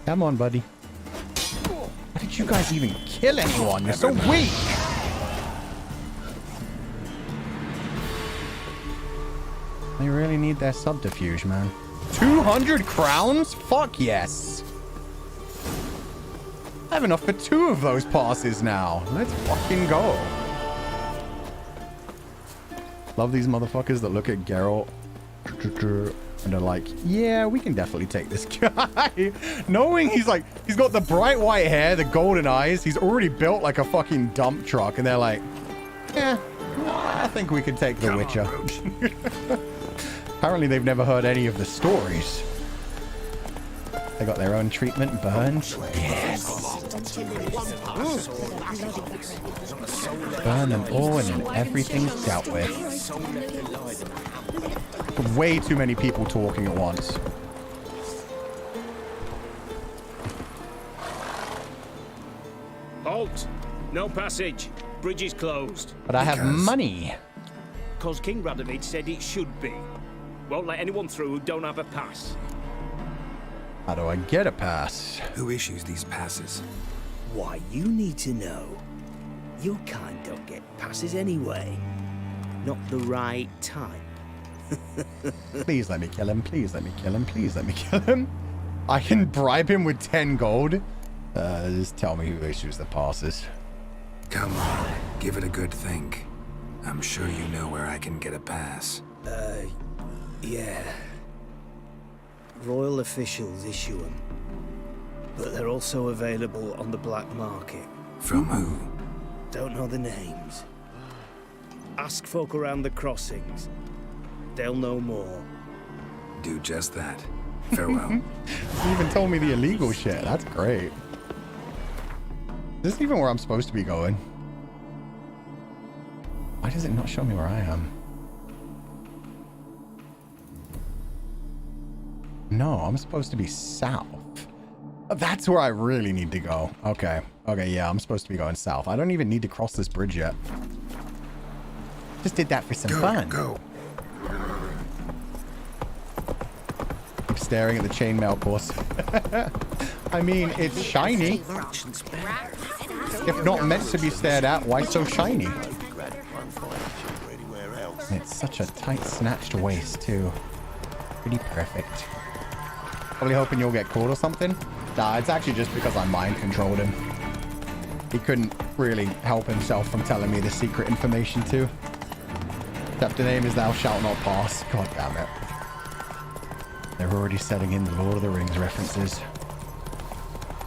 Come on, buddy. How did you guys even kill anyone? You're so weak! They really need their subterfuge, man. 200 crowns? Fuck yes! I have enough for 2 of those passes now. Let's fucking go. Love these motherfuckers that look at Geralt and are like, yeah, we can definitely take this guy. Knowing he's got the bright white hair, the golden eyes, he's already built like a fucking dump truck, and they're like, yeah, I think we could take the Witcher. Apparently they've never heard any of the stories. They got their own treatment, burns. Yes. Burn them all and then everything's dealt with. Way too many people talking at once. Halt! No passage. Bridge is closed. But I have money. Because King Radovid said it should be. Won't let anyone through who don't have a pass. How do I get a pass? Who issues these passes? Why, you need to know. Your kind don't get passes anyway. Not the right type. Please let me kill him. Please let me kill him. Please let me kill him. I can bribe him with 10 gold. Just tell me who issues the passes. Come on, give it a good think. I'm sure you know where I can get a pass. Yeah. Royal officials issue them. But they're also available on the black market. From who? Don't know the names. Ask folk around the crossings. They'll know more. Do just that. Farewell. You even told me the illegal shit. That's great. Is this even where I'm supposed to be going? Why does it not show me where I am? No, I'm supposed to be south. That's where I really need to go. Okay. Okay, yeah, I'm supposed to be going south. I don't even need to cross this bridge yet. Just did that for some fun. Go. Keep staring at the chainmail course. I mean, it's shiny. If not meant to be stared at, why so shiny? And it's such a tight, snatched waist, too. Pretty perfect. Probably hoping you'll get caught or something. Nah, it's actually just because I mind controlled him. He couldn't really help himself from telling me the secret information, too. Chapter name is Thou Shalt Not Pass. God damn it. They're already setting in the Lord of the Rings references.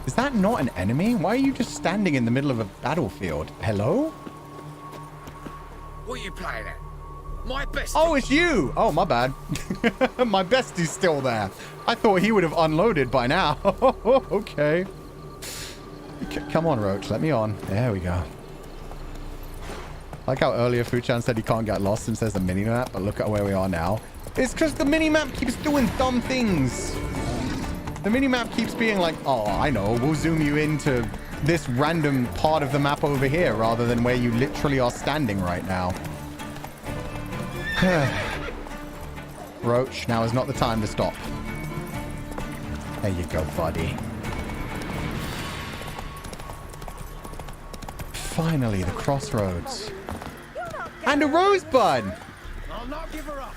Is that not an enemy? Why are you just standing in the middle of a battlefield? Hello? What are you playing at? My best. Oh, it's you! Oh, my bad. My bestie's still there. I thought he would have unloaded by now. Okay. Come on, Roach. Let me on. There we go. Like how earlier Fuchan said he can't get lost since there's a mini-map, but look at where we are now. It's because the mini-map keeps doing dumb things. The mini-map keeps being like, oh, I know, we'll zoom you into this random part of the map over here rather than where you literally are standing right now. Roach, now is not the time to stop. There you go, buddy. Finally, the crossroads. And a rosebud! I'll not give her up.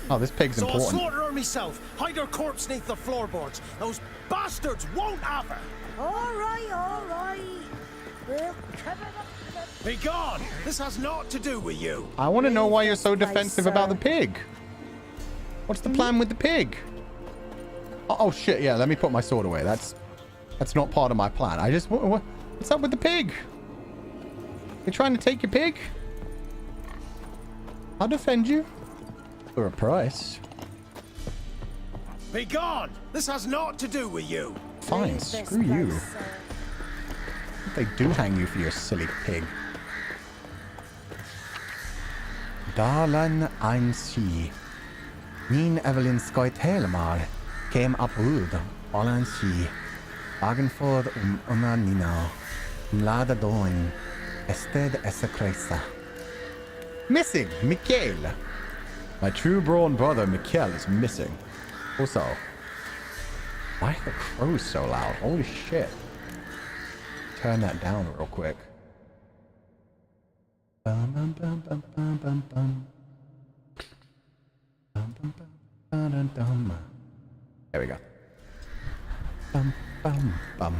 Oh, this pig's so important. I'll slaughter her myself. Hide her corpse neath the floorboards. Those bastards won't have her. All right. We'll cover up. Be gone. This has naught to do with you. I want to know why you're so defensive about the pig. What's the plan with the pig? Oh shit, yeah, let me put my sword away. That's not part of my plan. I just... What's up with the pig? They trying to take your pig? I'll defend you. For a price. Be gone. This has naught to do with you. Fine, screw you. They do hang you for your silly pig. Darlan Einsi. Min Evelyn Skoit Helmar. Came up ud. Olansi. Agenford Nina. Mlada Doin. Ested Esekresa. Missing, Mikhail. My true-born brother, Mikhail, is missing. Also, why are the crows so loud? Holy shit. Turn that down real quick. Bum, bum, bum, bum, bum, bum, bum. Bum, bum, bum, bum, bum, bum. There we go. Bum, bum, bum.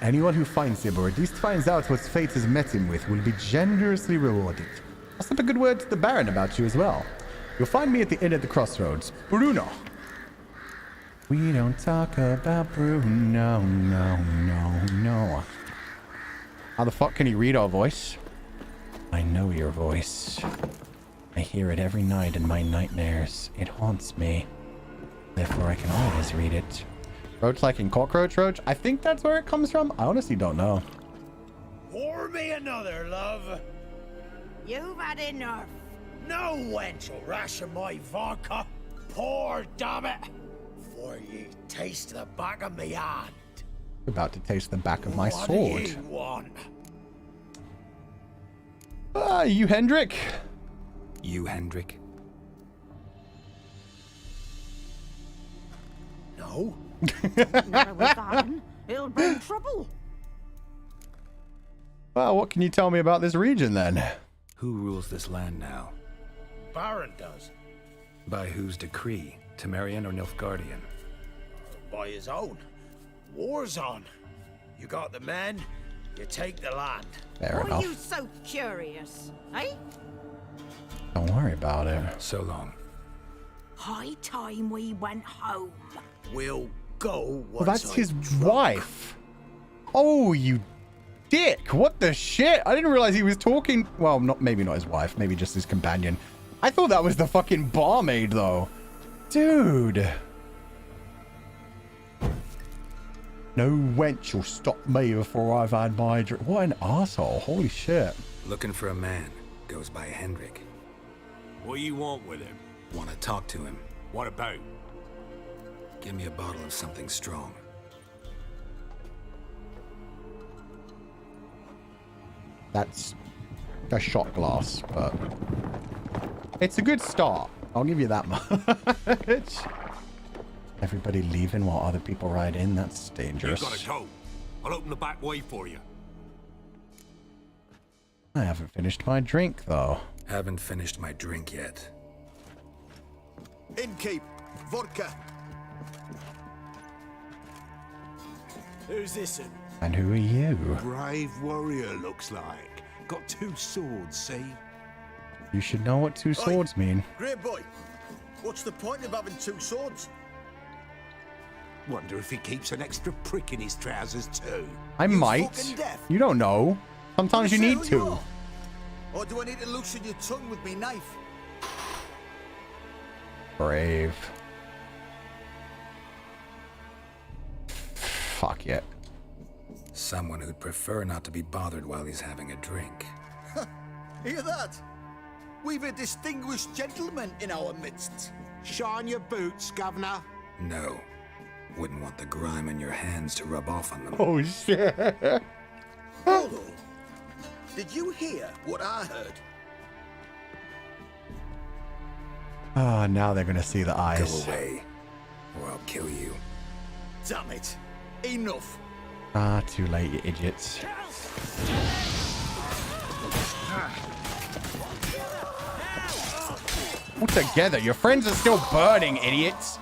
Anyone who finds him, or at least finds out what fate has met him with, will be generously rewarded. I'll slip a good word to the Baron about you as well. You'll find me at the inn at the crossroads. Bruno. We don't talk about Bruno, no. How the fuck can he read our voice? I know your voice. I hear it every night in my nightmares. It haunts me. Therefore, I can always read it. Roach like in Cockroach Roach? I think that's where it comes from. I honestly don't know. Pour me another, love. You've had enough. No wench will ration my vodka. Pour, damn it. For ye taste the back of me hand. About to taste the back of my sword. What do you want? You Hendrik? You Hendrik? No. Don't know with that. It'll bring trouble. Well, what can you tell me about this region then? Who rules this land now? Baron does. By whose decree? Temerian or Nilfgaardian? By his own. War's on. You got the men, you take the land. Fair Why enough. are you so curious, eh? Don't worry about it. So long. High time we went home. We'll go. Well, that's his wife. Oh, you dick. What the shit? I didn't realize he was talking. Well, maybe not his wife. Maybe just his companion. I thought that was the fucking barmaid, though. Dude. No wench will stop me before I've had my drink. What an asshole. Holy shit. Looking for a man. Goes by Hendrik. What do you want with him? Want to talk to him. What about? Give me a bottle of something strong. That's a shot glass, but it's a good start. I'll give you that much. Everybody leaving while other people ride in. That's dangerous. You gotta go. I'll open the back way for you. I haven't finished my drink, though. Haven't finished my drink yet. Innkeep, vodka. Who's this in? And who are you? Brave warrior, looks like. Got 2 swords, see? You should know what 2 swords mean. Great boy. What's the point of having 2 swords? Wonder if he keeps an extra prick in his trousers too. I might. You don't know. Sometimes you need to. Or do I need to loosen your tongue with me knife? Brave. Fuck it. Someone who'd prefer not to be bothered while he's having a drink. Hear that? We've a distinguished gentleman in our midst. Shine your boots, governor. No. Wouldn't want the grime in your hands to rub off on them. Oh, shit. Hold on. Did you hear what I heard? Ah, now they're gonna see the eyes. Go away, or I'll kill you. Damn it. Enough. Ah, too late, you idiots. All together, your friends are still burning, idiots.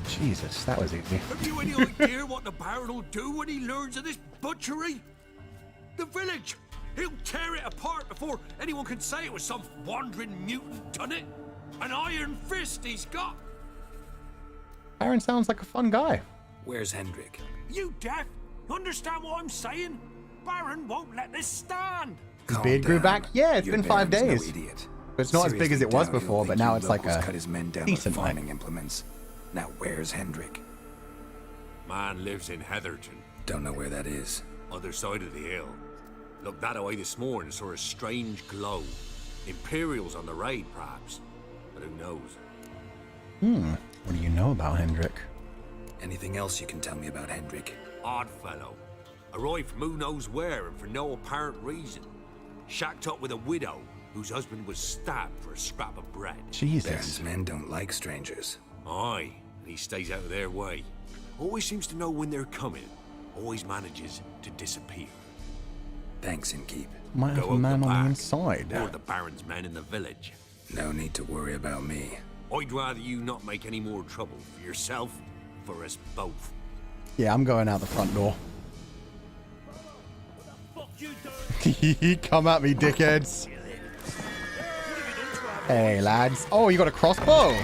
Jesus, that was easy. Have you any idea what the Baron will do when he learns of this butchery? The village! He'll tear it apart before anyone can say it was some wandering mutant done it. An iron fist he's got. Aaron sounds like a fun guy. Where's Hendrik? You deaf? You understand what I'm saying? Baron won't let this stand. His beard grew back? Yeah, it's Your been 5 Baron's days. No idiot. But it's not as big as it was Seriously doubt before, he'll but think now you it's like locals a cut his men down decent with farming length. implements. Now where's Hendrik? Man lives in Heatherton. Don't know where that is. Other side of the hill. Looked that away this morning, saw a strange glow. Imperials on the raid, perhaps. But who knows? What do you know about Hendrik? Anything else you can tell me about Hendrik? Odd fellow. Arrived from who knows where and for no apparent reason. Shacked up with a widow whose husband was stabbed for a scrap of bread. Jesus. Baron's men don't like strangers. Aye, and he stays out of their way. Always seems to know when they're coming. Always manages to disappear. Thanks, Innkeep. Might have Go a out man the on the back, inside. or the Baron's men in the village. No need to worry about me. I'd rather you not make any more trouble for yourself, for us both. Yeah, I'm going out the front door. Come at me, dickheads. Hey, lads. Oh, you got a crossbow.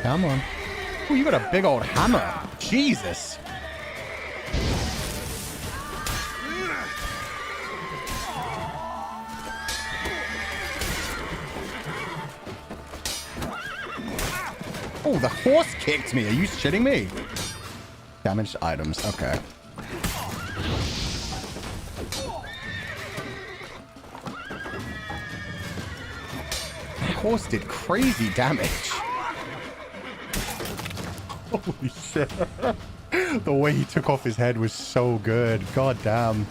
Come on. Oh, you got a big old hammer. Jesus. Oh, the horse kicked me. Are you shitting me? Damaged items. Okay. The horse did crazy damage. Holy shit. The way he took off his head was so good. God damn.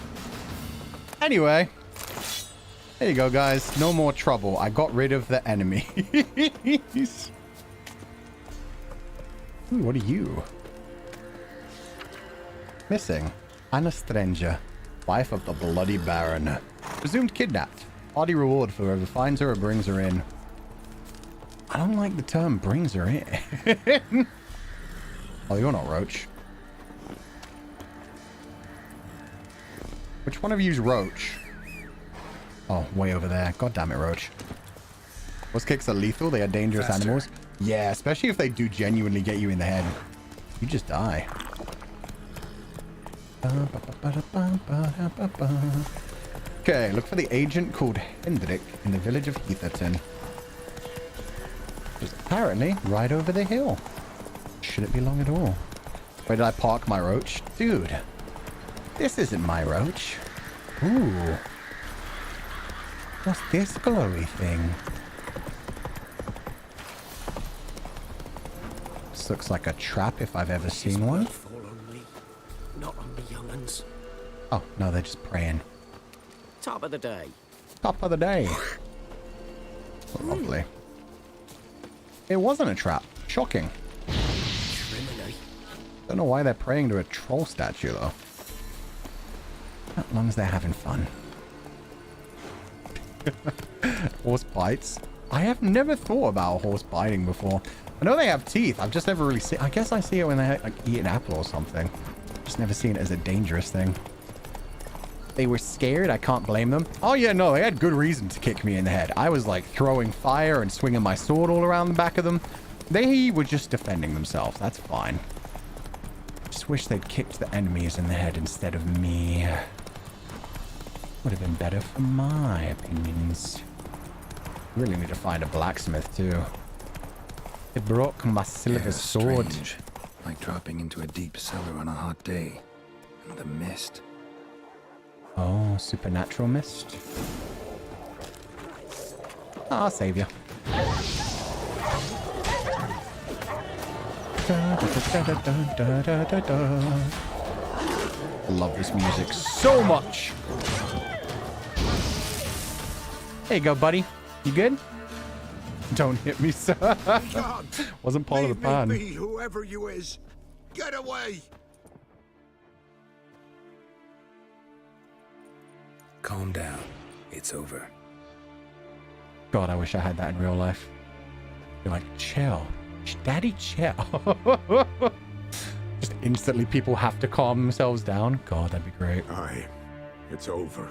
Anyway. There you go, guys. No more trouble. I got rid of the enemy. Ooh, what are you? Missing. Anna Stranger, wife of the Bloody Baron. Presumed kidnapped. Hardy reward for whoever finds her or brings her in. I don't like the term brings her in. Oh, you're not Roach. Which one of you's Roach? Oh, way over there. God damn it, Roach. Those kicks are lethal. They are dangerous animals. Yeah, especially if they do genuinely get you in the head. You just die. Okay, look for the agent called Hendrik in the village of Heatherton. Just apparently right over the hill. Shouldn't be long at all. Where did I park my Roach? Dude, this isn't my Roach. Ooh. What's this glowy thing? This looks like a trap if I've ever seen one. Fall on me, not on the young'uns. Oh, no, they're just praying. Top of the day. Top of the day. Lovely. It wasn't a trap. Shocking. Don't know why they're praying to a troll statue, though. As long as they're having fun. Horse bites. I have never thought about a horse biting before. I know they have teeth. I've just never really seen. I guess I see it when they like eat an apple or something. Just never seen it as a dangerous thing. They were scared. I can't blame them. Oh yeah, no, they had good reason to kick me in the head. I was like throwing fire and swinging my sword all around the back of them. They were just defending themselves. That's fine. Just wish they'd kicked the enemies in the head instead of me. Would have been better for my opinions. Really need to find a blacksmith too. It broke my silver sword. Strange. Like dropping into a deep cellar on a hot day. And the mist. Oh, supernatural mist. I'll save you. Love this music so much. There you go, buddy. You good? Don't hit me, sir. God, wasn't part of the plan. Leave me be, whoever you is. Get away. Calm down. It's over. God, I wish I had that in real life. You're like, chill. Daddy, chill. Just instantly people have to calm themselves down. God, that'd be great. Aye, it's over.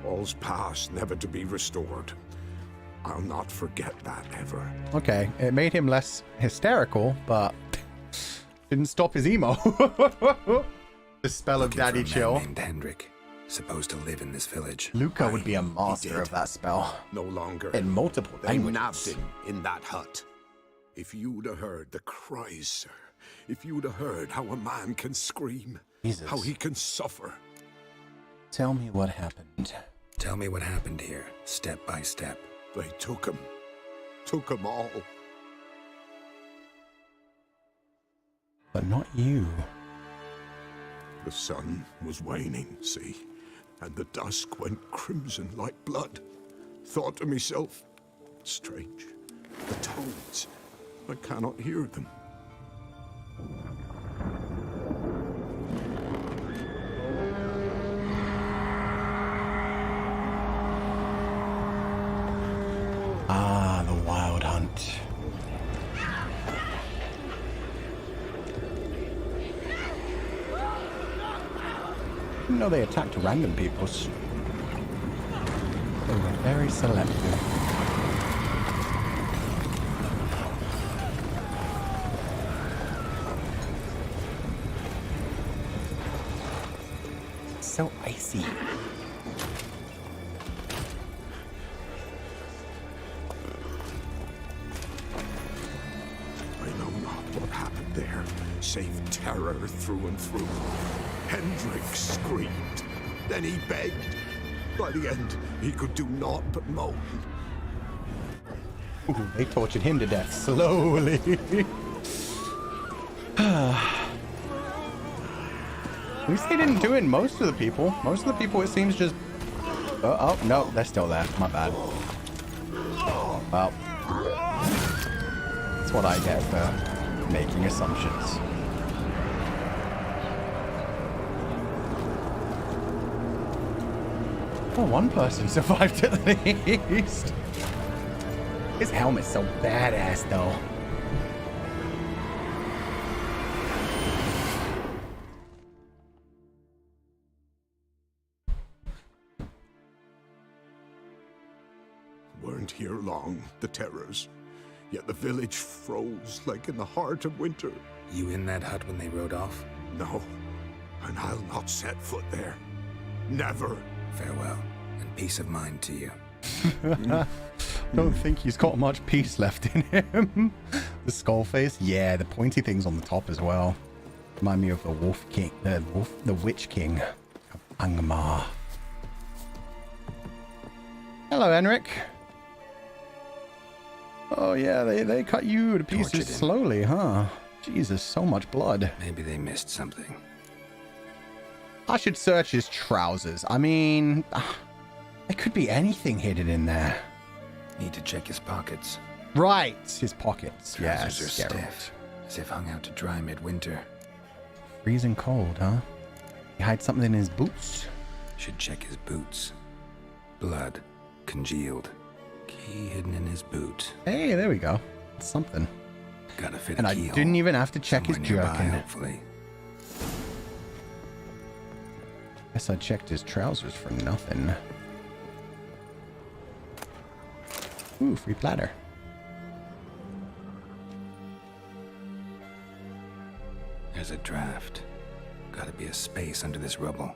All's past, never to be restored. I'll not forget that ever. Okay, it made him less hysterical, but didn't stop his emo. The spell of Daddy Chill. Named Hendrik, supposed to live in this village. Luca would be a master of that spell. No longer. In multiple They languages. nabbed him in that hut. If you'd have heard the cries, sir. If you'd have heard how a man can scream. Jesus. How he can suffer. Tell me what happened. Tell me what happened here, step by step. They took him. Took him all. But not you. The sun was waning, see? And the dusk went crimson like blood. Thought to myself, strange. The toads. I cannot hear them. Ah, the Wild Hunt. Didn't know they attacked random peoples. They were very selective. So icy. What happened there? Save terror through and through. Hendrik screamed. Then he begged. By the end, he could do naught but moan. Ooh, they tortured him to death slowly. At least they didn't do it in most of the people. Most of the people, it seems, just Oh, no, they're still there. My bad. Well, that's what I get for making assumptions. Oh, one person survived at least. His helmet's so badass, though. Weren't here long, the terrors. Yet the village froze like in the heart of winter. You in that hut when they rode off? No, and I'll not set foot there. Never. Farewell, and peace of mind to you. Don't think he's got much peace left in him. The skull face, yeah, the pointy things on the top as well. Remind me of the Wolf King, the Witch King of Angmar. Hello, Henrik. Oh yeah, they cut you to pieces slowly, huh? Jesus, so much blood. Maybe they missed something. I should search his trousers. I mean, there could be anything hidden in there. Need to check his pockets. Right, his pockets. Trousers Yes, are stiff, as if hung out to dry midwinter. Freezing cold, huh? He hides something in his boots. Should check his boots. Blood, congealed. Key hidden in his boot. Hey, there we go. Something. Gotta fit and a I keyhole. didn't even have to check his Somewhere nearby, jerkin. hopefully. Guess I checked his trousers for nothing. Ooh, free platter. There's a draft. Gotta be a space under this rubble.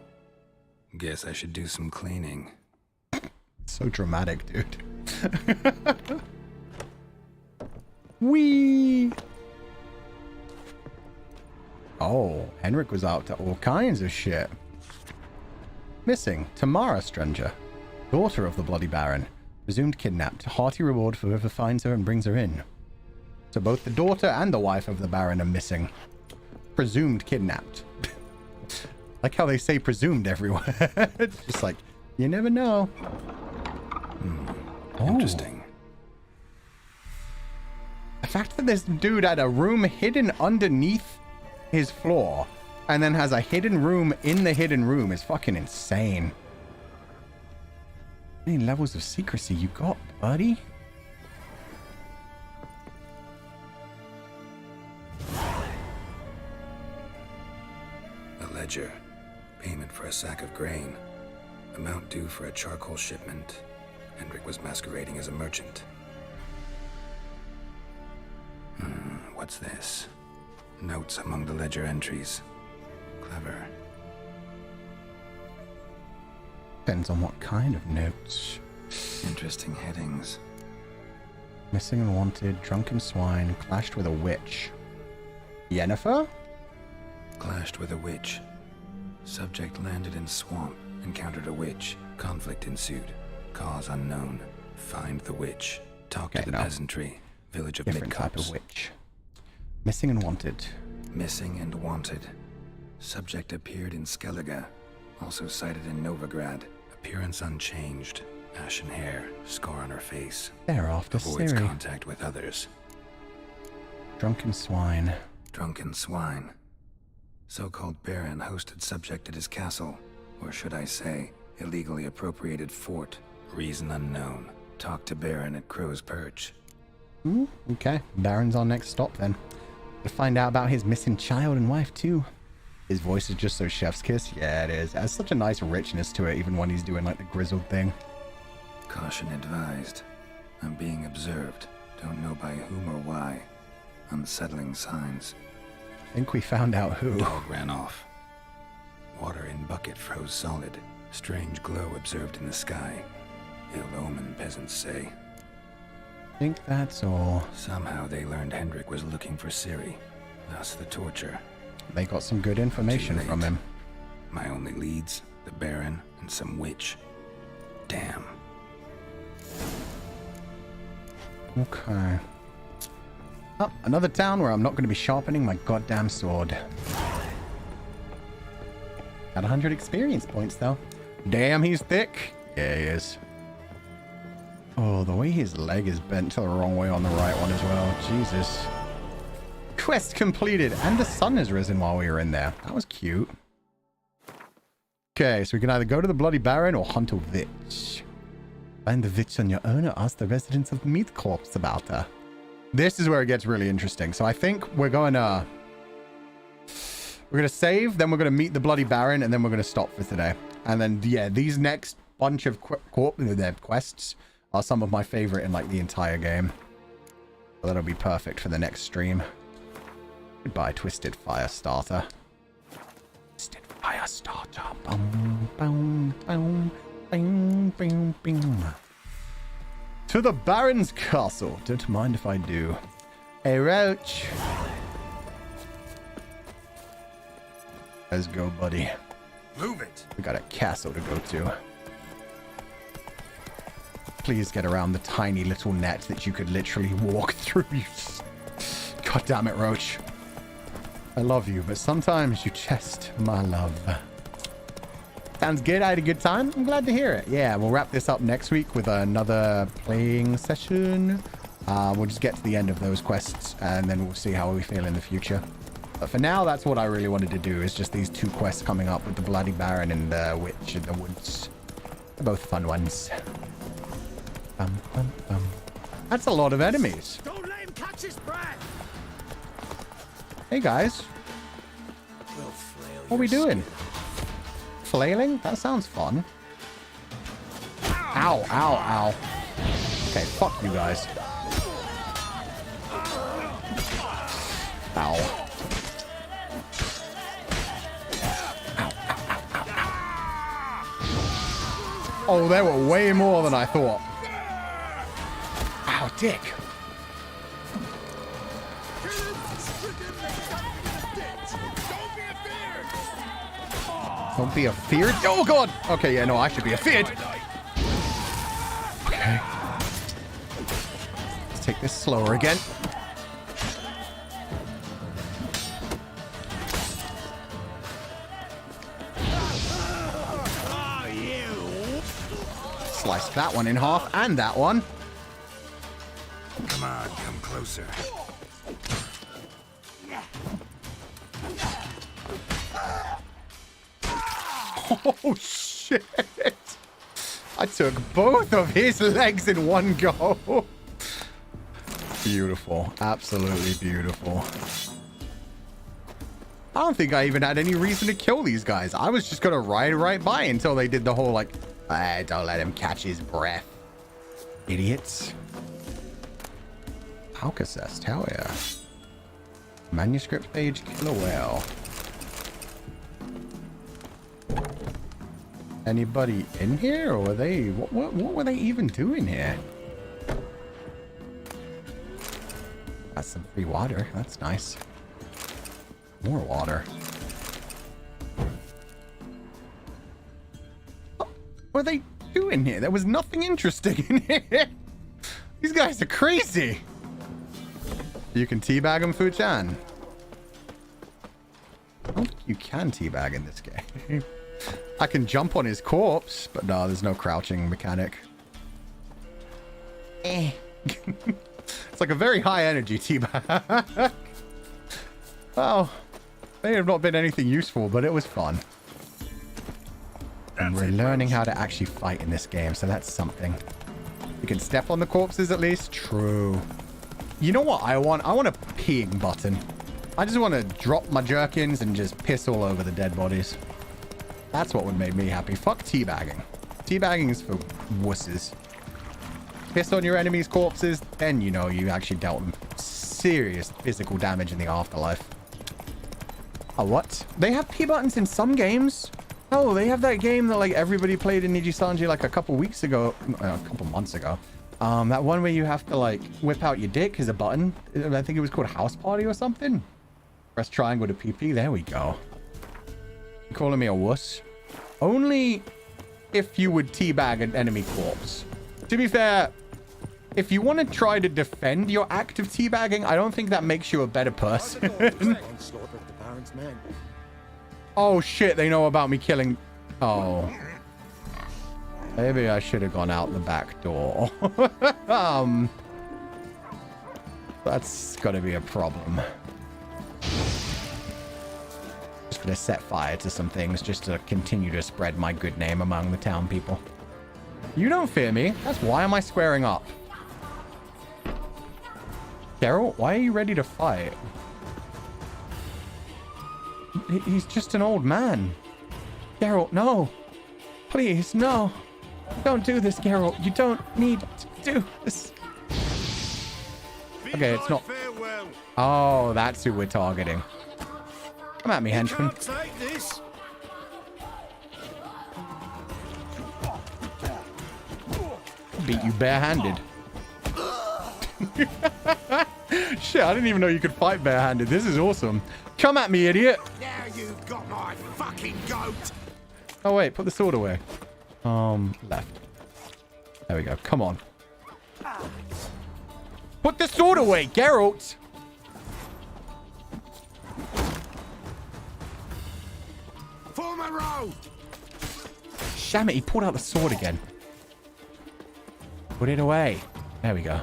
Guess I should do some cleaning. So dramatic, dude. Whee! Oh, Henrik was out to all kinds of shit. Missing. Tamara Stranger, daughter of the Bloody Baron. Presumed kidnapped. Hearty reward for whoever finds her and brings her in. So both the daughter and the wife of the Baron are missing. Presumed kidnapped. Like how they say presumed everywhere. It's just like, you never know. Interesting. The fact that this dude had a room hidden underneath his floor and then has a hidden room in the hidden room is fucking insane. How many levels of secrecy you got, buddy? A ledger. Payment for a sack of grain. Amount due for a charcoal shipment. Hendrik was masquerading as a merchant. What's this? Notes among the ledger entries. Clever. Depends on what kind of notes. Interesting headings. Missing and wanted, drunken swine, clashed with a witch. Yennefer? Clashed with a witch. Subject landed in swamp, encountered a witch. Conflict ensued. Cause unknown. Find the witch. Talk to the peasantry. Village of Different type of witch. Missing and wanted. Missing and wanted. Subject appeared in Skellige. Also sighted in Novigrad. Appearance unchanged. Ashen hair. Scar on her face. They're after Avoids Siri. contact with others. Drunken swine. Drunken swine. So-called Baron hosted subject at his castle. Or should I say, illegally appropriated fort. Reason unknown. Talk to Baron at Crow's Perch. Ooh, okay. Baron's our next stop then. To find out about his missing child and wife too. His voice is just so chef's kiss. Yeah, it is. It has such a nice richness to it, even when he's doing like the grizzled thing. Caution advised. I'm being observed. Don't know by whom or why. Unsettling signs. I think we found out who. Dog ran off. Water in bucket froze solid. Strange glow observed in the sky. Ill omen, peasants say. I think that's all. Somehow they learned Hendrik was looking for Ciri. Thus the torture. They got some good information from him. My only leads, the Baron and some witch. Damn. Okay. Oh, another town where I'm not going to be sharpening my goddamn sword. Got 100 experience points though. Damn, he's thick. Yeah, he is. Oh, the way his leg is bent to the wrong way on the right one as well. Jesus. Quest completed. And the sun has risen while we were in there. That was cute. Okay, so we can either go to the Bloody Baron or hunt a witch. Find the witch on your own or ask the residents of Meat Corpse about her. This is where it gets really interesting. So I think we're going to save, then we're going to meet the Bloody Baron, and then we're going to stop for today. And then, yeah, these next bunch of quests are some of my favorite in, like, the entire game. So that'll be perfect for the next stream. Goodbye, Twisted Firestarter. Twisted Firestarter. Boom, boom, boom, bing, bing, bing. To the Baron's castle. Don't mind if I do. Hey, Roach. Let's go, buddy. Move it. We got a castle to go to. Please get around the tiny little net that you could literally walk through. God damn it, Roach. I love you, but sometimes you test my love. Sounds good. I had a good time. I'm glad to hear it. Yeah, we'll wrap this up next week with another playing session. We'll just get to the end of those quests, and then we'll see how we feel in the future. But for now, that's what I really wanted to do, is just these two quests coming up with the Bloody Baron and the Witch in the Woods. They're both fun ones. Bum, bum, bum. That's a lot of enemies. Don't let him catch his breath. Hey, guys. What are we doing? Flailing? That sounds fun. Ow, ow, ow. Okay, fuck you guys. Ow. Oh, there were way more than I thought. Ow, dick. Don't be afeared. Oh, God. Okay, yeah, no, I should be afeared. Okay. Let's take this slower again. Slice that one in half and that one. Come on, come closer. Oh, shit. I took both of his legs in one go. Beautiful. Absolutely beautiful. I don't think I even had any reason to kill these guys. I was just going to ride right by until they did the whole, like, don't let him catch his breath. Idiots. Alcacest, hell yeah. Manuscript page, killer whale. Anybody in here, or were they... What were they even doing here? Got some free water. That's nice. More water. What were they doing here? There was nothing interesting in here. These guys are crazy. You can teabag him, Fu-chan. I don't think you can teabag in this game. I can jump on his corpse, but no, there's no crouching mechanic. It's like a very high energy teabag. Well, may have not been anything useful, but it was fun. And we're learning how to actually fight in this game, so that's something. You can step on the corpses at least. True. You know what I want? I want a peeing button. I just want to drop my jerkins and just piss all over the dead bodies. That's what would make me happy. Fuck teabagging. Teabagging is for wusses. Piss on your enemies' corpses, then you know you actually dealt them serious physical damage in the afterlife. Oh, what? They have P buttons in some games? Oh, they have that game that like everybody played in Nijisanji like a couple weeks ago, a couple months ago. That one where you have to like whip out your dick as a button. I think it was called House Party or something. Press triangle to PP. There we go. You calling me a wuss? Only if you would teabag an enemy corpse. To be fair, if you want to try to defend your act of teabagging, I don't think that makes you a better person. Oh shit, they know about me killing... Oh. Maybe I should have gone out the back door. That's gotta be a problem. Just gonna set fire to some things just to continue to spread my good name among the town people. You don't fear me. That's why am I squaring up? Geralt, why are you ready to fight? He's just an old man. Geralt, no. Please, no. Don't do this, Geralt. You don't need to do this. Okay, it's not... Oh, that's who we're targeting. Come at me, henchman. Take this. Beat you barehanded. Shit, I didn't even know you could fight barehanded. This is awesome. Come at me, idiot. Now you've got my fucking goat. Oh, wait, put the sword away. Left. There we go. Come on. Put the sword away, Geralt. Form a row. Damn it, he pulled out the sword again. Put it away. There we go.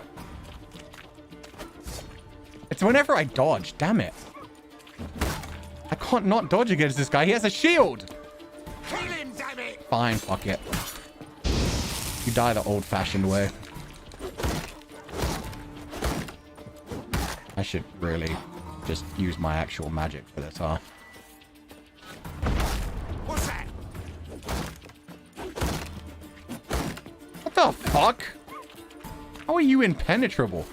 It's whenever I dodge. Damn it. I can't not dodge against this guy. He has a shield. Kill him, damn it. Fine, fuck it. You die the old-fashioned way. I should really just use my actual magic for this, huh? What's that? What the fuck? How are you impenetrable?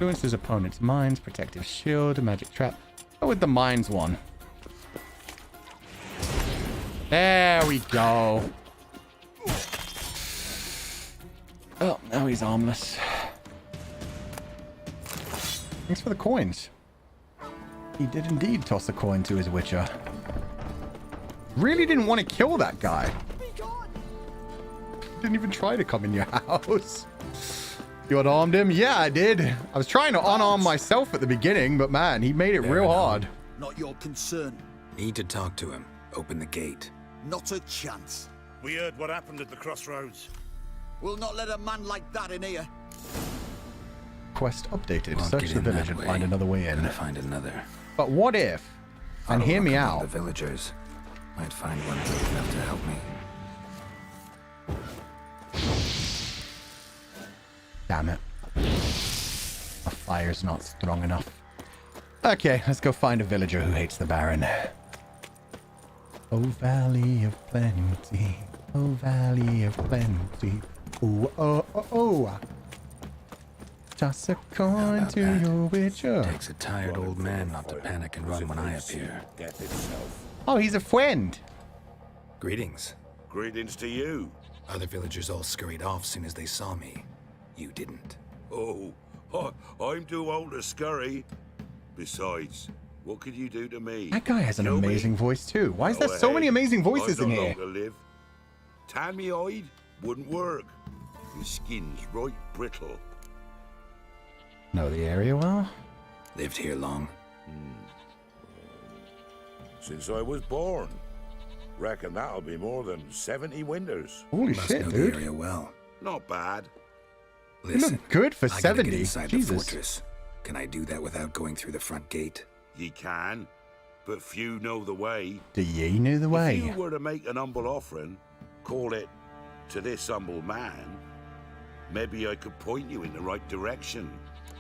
Influences opponent's minds, protective shield, magic trap. Go with the mines one. There we go. Oh, now he's armless. Thanks for the coins. He did indeed toss a coin to his witcher. Really didn't want to kill that guy. Didn't even try to come in your house. You unarmed him? Yeah, I did. I was trying to unarm myself at the beginning, but man, he made it real hard. Not your concern. Need to talk to him. Open the gate. Not a chance. We heard what happened at the crossroads. We'll not let a man like that in here. Quest updated. Won't Search get the in village that and way. find another way in. Gotta find another. But what if? And I'll hear me look among out. The villagers might find one brave enough to help me. Damn it. My fire's not strong enough. Okay, let's go find a villager who hates the Baron. Oh, Valley of Plenty. Oh, Valley of Plenty. Oh, oh, oh, oh. Toss a coin to your witcher. Takes a tired old man not to panic and run when I appear. Oh, he's a friend. Greetings. Greetings to you. Other villagers all scurried off soon as they saw me. You didn't. Oh, I'm too old to scurry. Besides, what could you do to me? That guy has an Kill me? amazing voice too. Why is there Go so many ahead. amazing voices I've in got here? long to live. Tan me hide wouldn't work. Your skin's right brittle. Know the area well? Lived here long. Since I was born. Reckon that'll be more than 70 winters. Holy Must shit, know dude. the area well. Not bad. You Listen, look good for I gotta 70. Get inside Jesus. the fortress. Can I do that without going through the front gate? Ye can, but few know the way. Do ye know the way? If you were to make an humble offering, call it to this humble man, maybe I could point you in the right direction.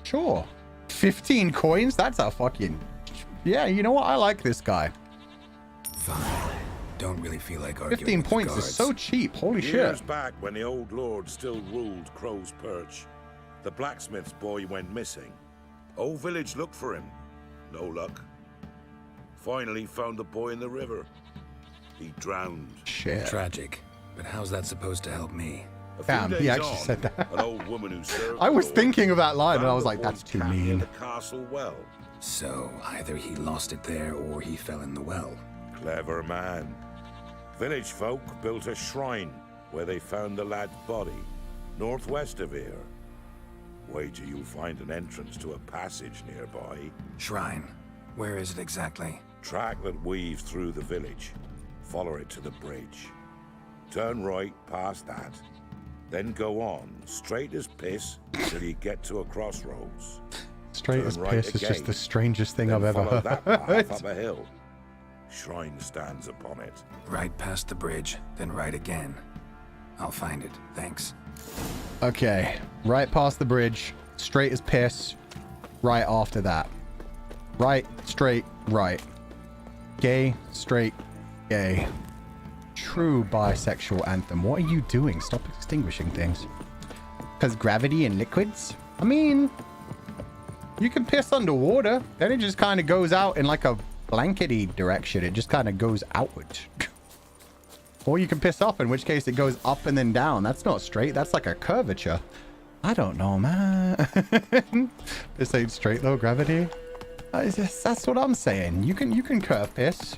Sure. 15 coins? That's a fucking... Yeah, you know what? I like this guy. Fine. Don't really feel like arguing 15 with the points is guards. so cheap. Holy Years shit. back, when the old lord still ruled Crow's Perch, the blacksmith's boy went missing. Whole village looked for him. No luck. Finally found the boy in the river. He drowned. Shit. Tragic. But how's that supposed to help me? A few Damn, he days actually on, said that. An old woman who served I the was lord thinking of that line and I found was the like, that's boy's too cap near mean. the castle well. So, either he lost it there or he fell in the well. Clever man. Village folk built a shrine where they found the lad's body, northwest of here. Wager you'll find an entrance to a passage nearby. Shrine. Where is it exactly? Track that weaves through the village. Follow it to the bridge. Turn right past that. Then go on, straight as piss, till you get to a crossroads. Straight as piss is just the strangest thing I've ever heard. That path up a hill. Shrine stands upon it. Right past the bridge, then right again. I'll find it, thanks. Okay, right past the bridge, straight as piss, right after that. Right, straight, right. Gay, straight, gay. True bisexual anthem. What are you doing? Stop extinguishing things. Because gravity and liquids? I mean, you can piss underwater. Then it just kind of goes out in like a blankety direction. It just kind of goes outward. Or you can piss up, in which case it goes up and then down. That's not straight. That's like a curvature. I don't know, man. This ain't straight though, gravity. That's what I'm saying. You can curve piss.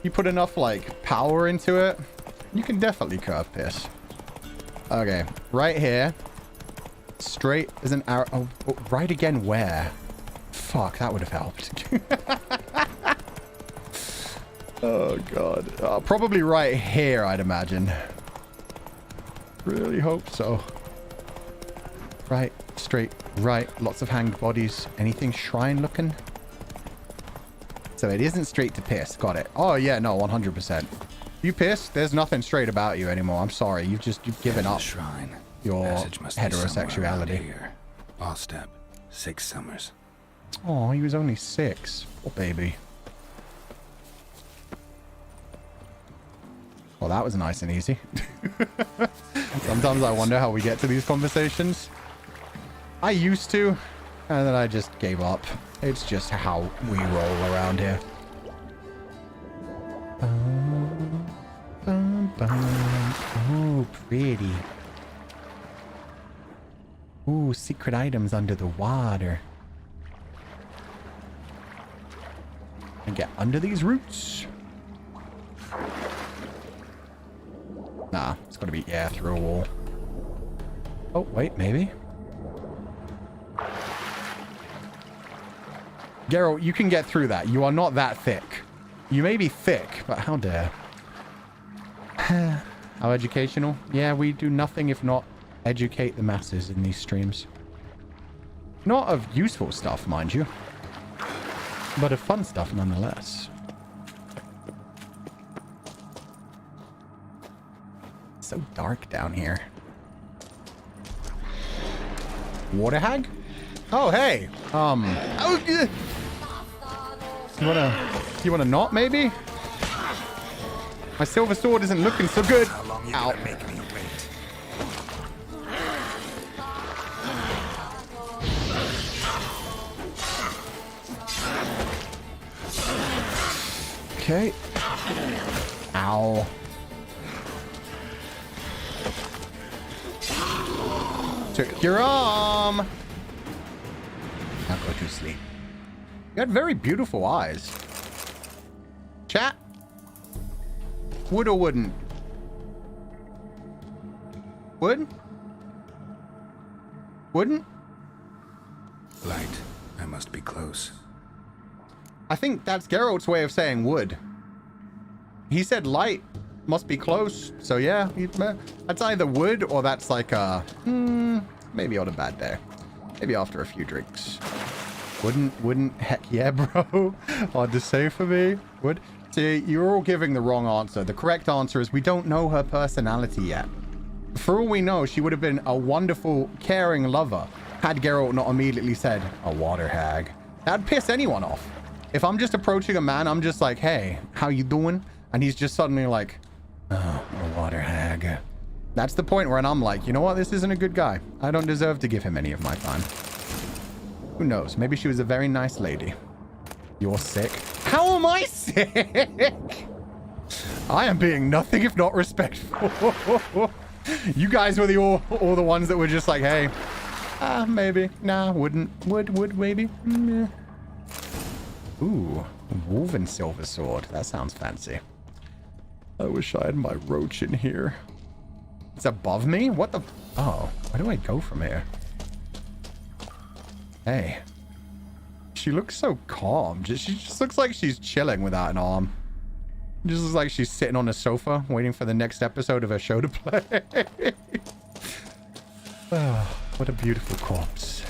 You put enough like power into it, you can definitely curve piss. Okay, right here. Straight as an arrow. Oh, right again where? Fuck, that would have helped. Oh god. Probably right here, I'd imagine. Really hope so. Right, straight, right. Lots of hanged bodies. Anything shrine looking? So it isn't straight to piss. Got it. Oh yeah, no, 100%. You piss, there's nothing straight about you anymore. I'm sorry. You've given up Shrine. your Message must be somewhere around heterosexuality. here. Boss step. 6 summers. Oh, he was only 6. Poor baby. Well, that was nice and easy. Sometimes I wonder how we get to these conversations. I used to, and then I just gave up. It's just how we roll around here. Oh, pretty. Ooh, secret items under the water. And get under these roots. Nah, it's gotta be, yeah, through a wall. Oh, wait, maybe. Geralt, you can get through that. You are not that thick. You may be thick, but how dare. How educational? Yeah, we do nothing if not educate the masses in these streams. Not of useful stuff, mind you. But of fun stuff nonetheless. So dark down here. Water hag? Oh, hey. Oh, you wanna not, maybe? My silver sword isn't looking so good. Ow. Make me wait. Okay. Ow. Took your arm. Now go to sleep. You had very beautiful eyes. Chat? Wood or wouldn't? Wood? Wouldn't? Light. I must be close. I think that's Geralt's way of saying wood. He said light must be close. So yeah, that's either wood or that's like a, maybe on a bad day. Maybe after a few drinks. Wouldn't, heck yeah, bro. Hard to say for me. Would. See, you're all giving the wrong answer. The correct answer is we don't know her personality yet. For all we know, she would have been a wonderful, caring lover had Geralt not immediately said, a water hag. That'd piss anyone off. If I'm just approaching a man, I'm just like, hey, how you doing? And he's just suddenly like, oh, a water hag. That's the point where I'm like, you know what? This isn't a good guy. I don't deserve to give him any of my time. Who knows? Maybe she was a very nice lady. You're sick. How am I sick? I am being nothing if not respectful. You guys were all the ones that were just like, hey, maybe. Nah, wouldn't. Would, maybe. Ooh, woven silver sword. That sounds fancy. I wish I had my roach in here. It's above me? What the? Oh, where do I go from here? Hey. She looks so calm. She just looks like she's chilling without an arm. Just looks like she's sitting on a sofa waiting for the next episode of her show to play. Oh, what a beautiful corpse.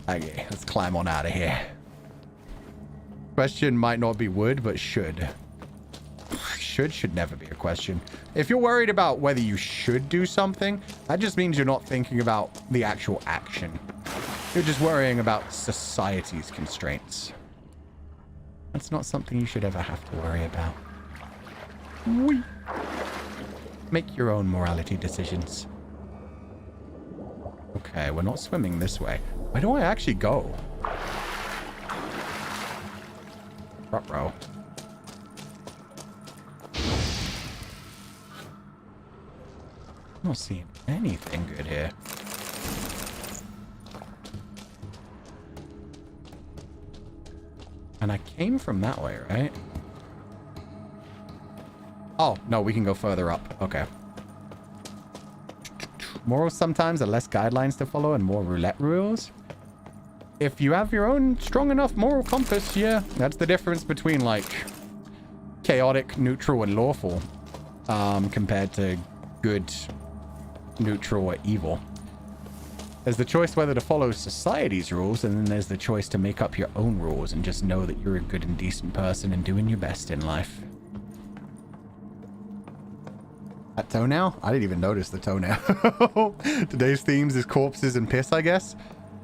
Okay, let's climb on out of here. Question might not be would, but should. Should never be a question. If you're worried about whether you should do something, that just means you're not thinking about the actual action. You're just worrying about society's constraints. That's not something you should ever have to worry about. Whee! Make your own morality decisions. Okay, we're not swimming this way. Where do I actually go? Ruh-roh. I'm not seeing anything good here. And I came from that way, right? Oh, no, we can go further up. Okay. Morals sometimes are less guidelines to follow and more roulette rules. If you have your own strong enough moral compass, yeah, that's the difference between, like, chaotic, neutral, and lawful, compared to good, neutral, or evil. There's the choice whether to follow society's rules, and then there's the choice to make up your own rules and just know that you're a good and decent person and doing your best in life. That toenail? I didn't even notice the toenail. Today's themes is corpses and piss, I guess.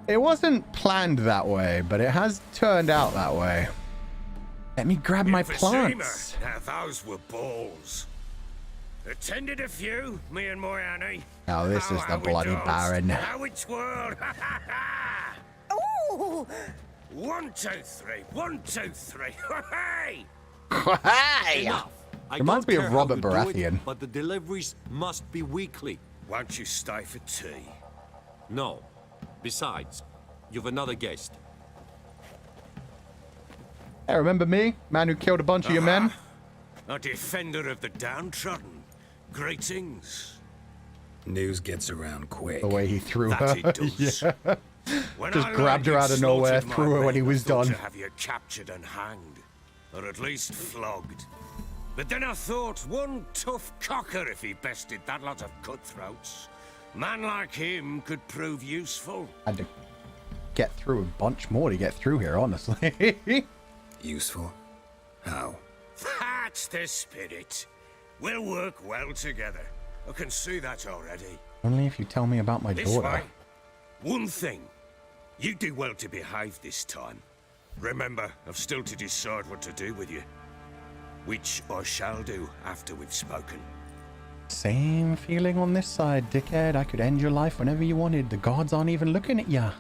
It wasn't planned that way, but it has turned out that way. Let me grab my plants. Now those were balls. Attended a few, me and my Annie. Now this is the bloody Baron. How it's world. Ooh! 1, 2, 3. 1, 2, 3. Hey! Hey! Reminds me of Robert Baratheon. But the deliveries must be weekly. Won't you stay for tea? No. Besides, you've another guest. Hey, remember me? Man who killed a bunch of your men? A defender of the downtrodden. Greetings. News gets around quick. The way he threw That her. it does. Yeah. When Just I grabbed her learned out of you'd nowhere, slaughtered threw my her when he men, was I thought done. to have you captured and hanged, or at least flogged. But then I thought, one tough cocker if he bested that lot of cutthroats. Man like him could prove useful. Had to get through a bunch more to get through here, honestly. Useful? How? That's the spirit. We'll work well together. I can see that already. Only if you tell me about my This daughter. way. One thing. You do well to behave this time. Remember, I've still to decide what to do with you. Which I shall do after we've spoken. Same feeling on this side, dickhead. I could end your life whenever you wanted. The gods aren't even looking at ya.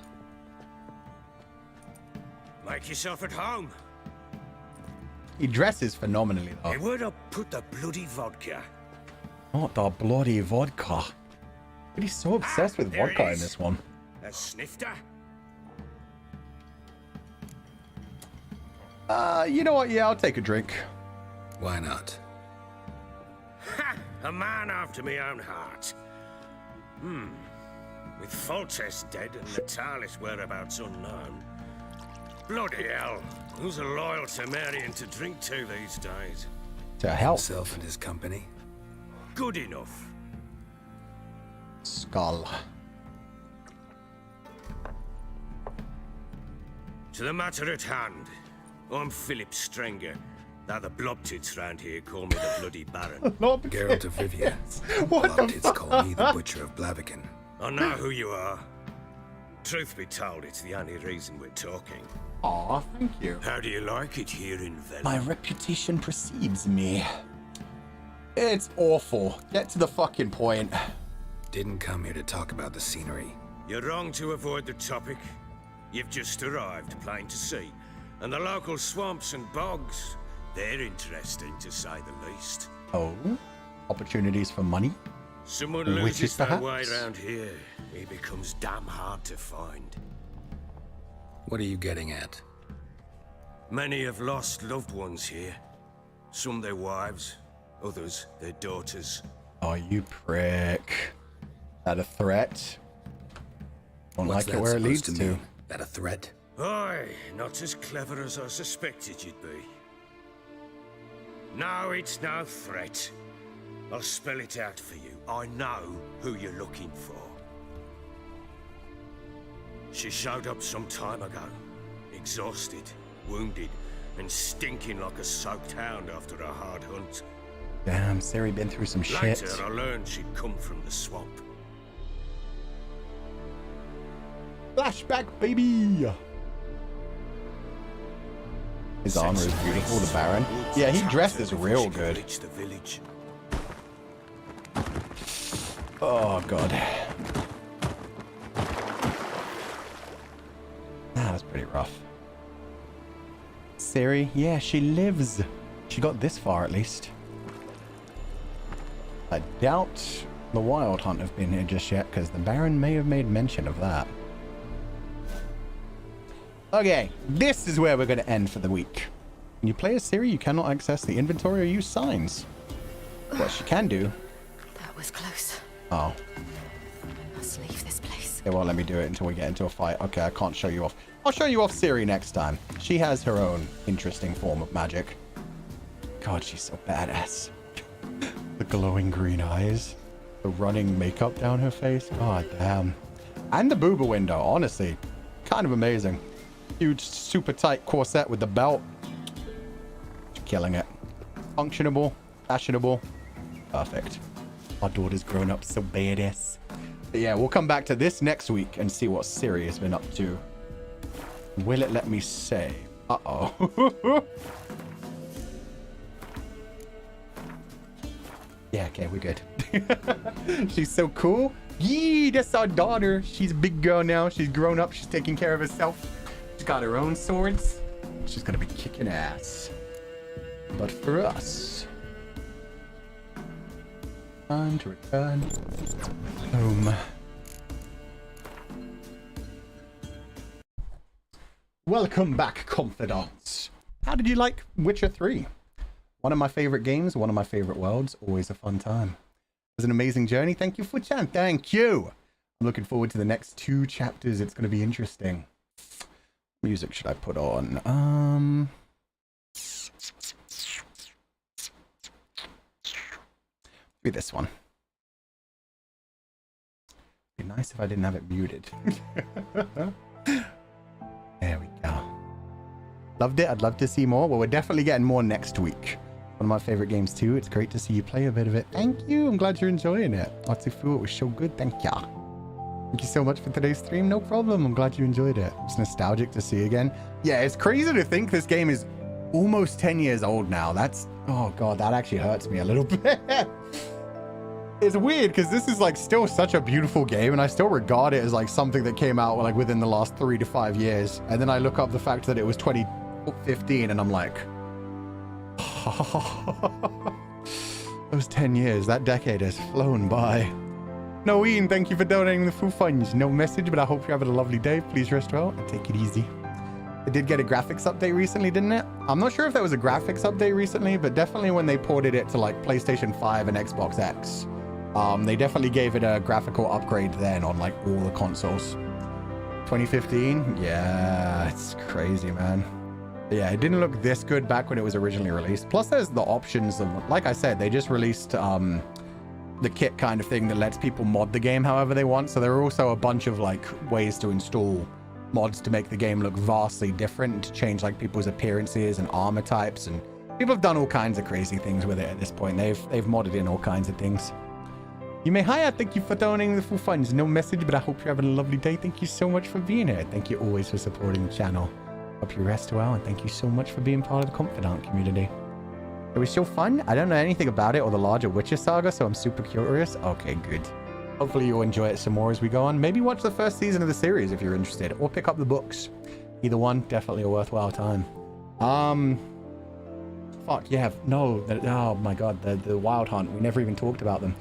Make yourself at home. He dresses phenomenally, though. Hey, where'd I put the bloody vodka? Not the bloody vodka. But he's so obsessed with there vodka it in is. this one. A snifter? You know what? Yeah, I'll take a drink. Why not? Ha! A man after my own heart. With Foltest dead and Natalis whereabouts unknown. Bloody hell. Who's a loyal Temerian to drink to these days? To help. Himself and his company. Good enough. Skull. To the matter at hand. I'm Philip Strenger. Now the blobtits round here call me the bloody Baron. Geralt of Rivia. What the Blobtits fuck? call me the Butcher of Blaviken. I know who you are. Truth be told, it's the only reason we're talking. Aw, thank you. How do you like it here in Velen? My reputation precedes me. It's awful. Get to the fucking point. Didn't come here to talk about the scenery. You're wrong to avoid the topic. You've just arrived, plain to see. And the local swamps and bogs, they're interesting to say the least. Oh? Opportunities for money? Someone Witches, loses their perhaps? way around here, he becomes damn hard to find. What are you getting at? Many have lost loved ones here. Some their wives, others their daughters. Oh, you prick. That a threat? Don't What's like it that where it leads supposed to. mean? That a threat? Aye, not as clever as I suspected you'd be. No, it's no threat. I'll spell it out for you. I know who you're looking for. She showed up some time ago, exhausted, wounded, and stinking like a soaked hound after a hard hunt. Damn, Ciri been through some shit. Later, I learned she'd come from the swamp. Flashback, baby! His armor is beautiful, the Baron. Yeah, he dresses real good. Oh, God. That's pretty rough. Siri, yeah, she lives. She got this far, at least. I doubt the Wild Hunt have been here just yet, because the Baron may have made mention of that. Okay, this is where we're going to end for the week. When you play as Ciri, you cannot access the inventory or use signs. What she can do... That was close. Oh. I must leave this place. They won't let me do it until we get into a fight. Okay, I can't show you off. I'll show you off Ciri next time. She has her own interesting form of magic. God, she's so badass. The glowing green eyes. The running makeup down her face. God damn. And the booba window, honestly. Kind of amazing. Huge, super tight corset with the belt. Killing it. Functionable, fashionable. Perfect. Our daughter's grown up so badass. But yeah, we'll come back to this next week and see what Ciri has been up to. Will it let me say? Uh-oh. Yeah, okay, we're good. She's so cool. Yee, that's our daughter. She's a big girl now. She's grown up. She's taking care of herself. She's got her own swords. She's gonna be kicking ass. But for us, time to return home. Welcome back, confidants. How did you like Witcher 3? One of my favorite games, one of my favorite worlds. Always a fun time. It was an amazing journey. Thank you, Fuchan. Thank you. I'm looking forward to the next 2 chapters. It's going to be interesting. What music should I put on? Be this one. It'd be nice if I didn't have it muted. There we go. Loved it. I'd love to see more. Well, we're definitely getting more next week. One of my favorite games too. It's great to see you play a bit of it. Thank you. I'm glad you're enjoying it. Atsufu, it was so good. Thank ya. Thank you so much for today's stream. No problem. I'm glad you enjoyed it. It's nostalgic to see again. Yeah, it's crazy to think this game is almost 10 years old now. That's, oh God, that actually hurts me a little bit. It's weird because this is like still such a beautiful game and I still regard it as like something that came out like within the last 3 to 5 years. And then I look up the fact that it was 2015 and I'm like, those 10 years, that decade has flown by. Noeen, thank you for donating the full funds. No message, but I hope you're having a lovely day. Please rest well and take it easy. It did get a graphics update recently, didn't it? I'm not sure if that was a graphics update recently, but definitely when they ported it to like PlayStation 5 and Xbox X. They definitely gave it a graphical upgrade then on like all the consoles. 2015? Yeah, it's crazy, man. But yeah, it didn't look this good back when it was originally released. Plus there's the options of, like I said, they just released the kit kind of thing that lets people mod the game however they want. So there are also a bunch of like ways to install mods to make the game look vastly different, to change like people's appearances and armor types, and people have done all kinds of crazy things with it at this point. They've modded in all kinds of things. You may hire. Thank you for donating the full funds. No message, but I hope you're having a lovely day. Thank you so much for being here. Thank you always for supporting the channel. Hope you rest well, and thank you so much for being part of the Confidant community. It was so fun. I don't know anything about it or the larger Witcher saga, so I'm super curious. Okay, good. Hopefully you'll enjoy it some more as we go on. Maybe watch the first season of the series if you're interested, or pick up the books. Either one, definitely a worthwhile time. Fuck, yeah, no, oh my god, the Wild Hunt, we never even talked about them.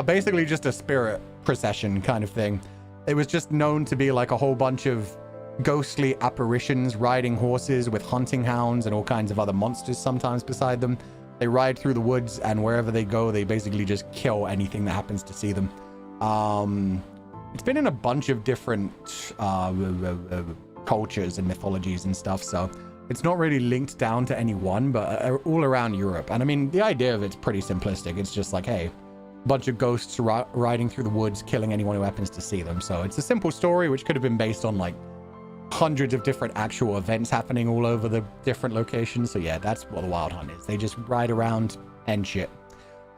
Basically just a spirit procession kind of thing. It was just known to be like a whole bunch of ghostly apparitions riding horses with hunting hounds and all kinds of other monsters sometimes beside them. They ride through the woods, and wherever they go, they basically just kill anything that happens to see them. It's been in a bunch of different cultures and mythologies and stuff, so It's not really linked down to any one, but all around Europe. And I mean, the idea of it's pretty simplistic. It's just like, hey, a bunch of ghosts riding through the woods, killing anyone who happens to see them. So it's a simple story, which could have been based on like hundreds of different actual events happening all over the different locations. So yeah, that's what the Wild Hunt is. They just ride around and shit.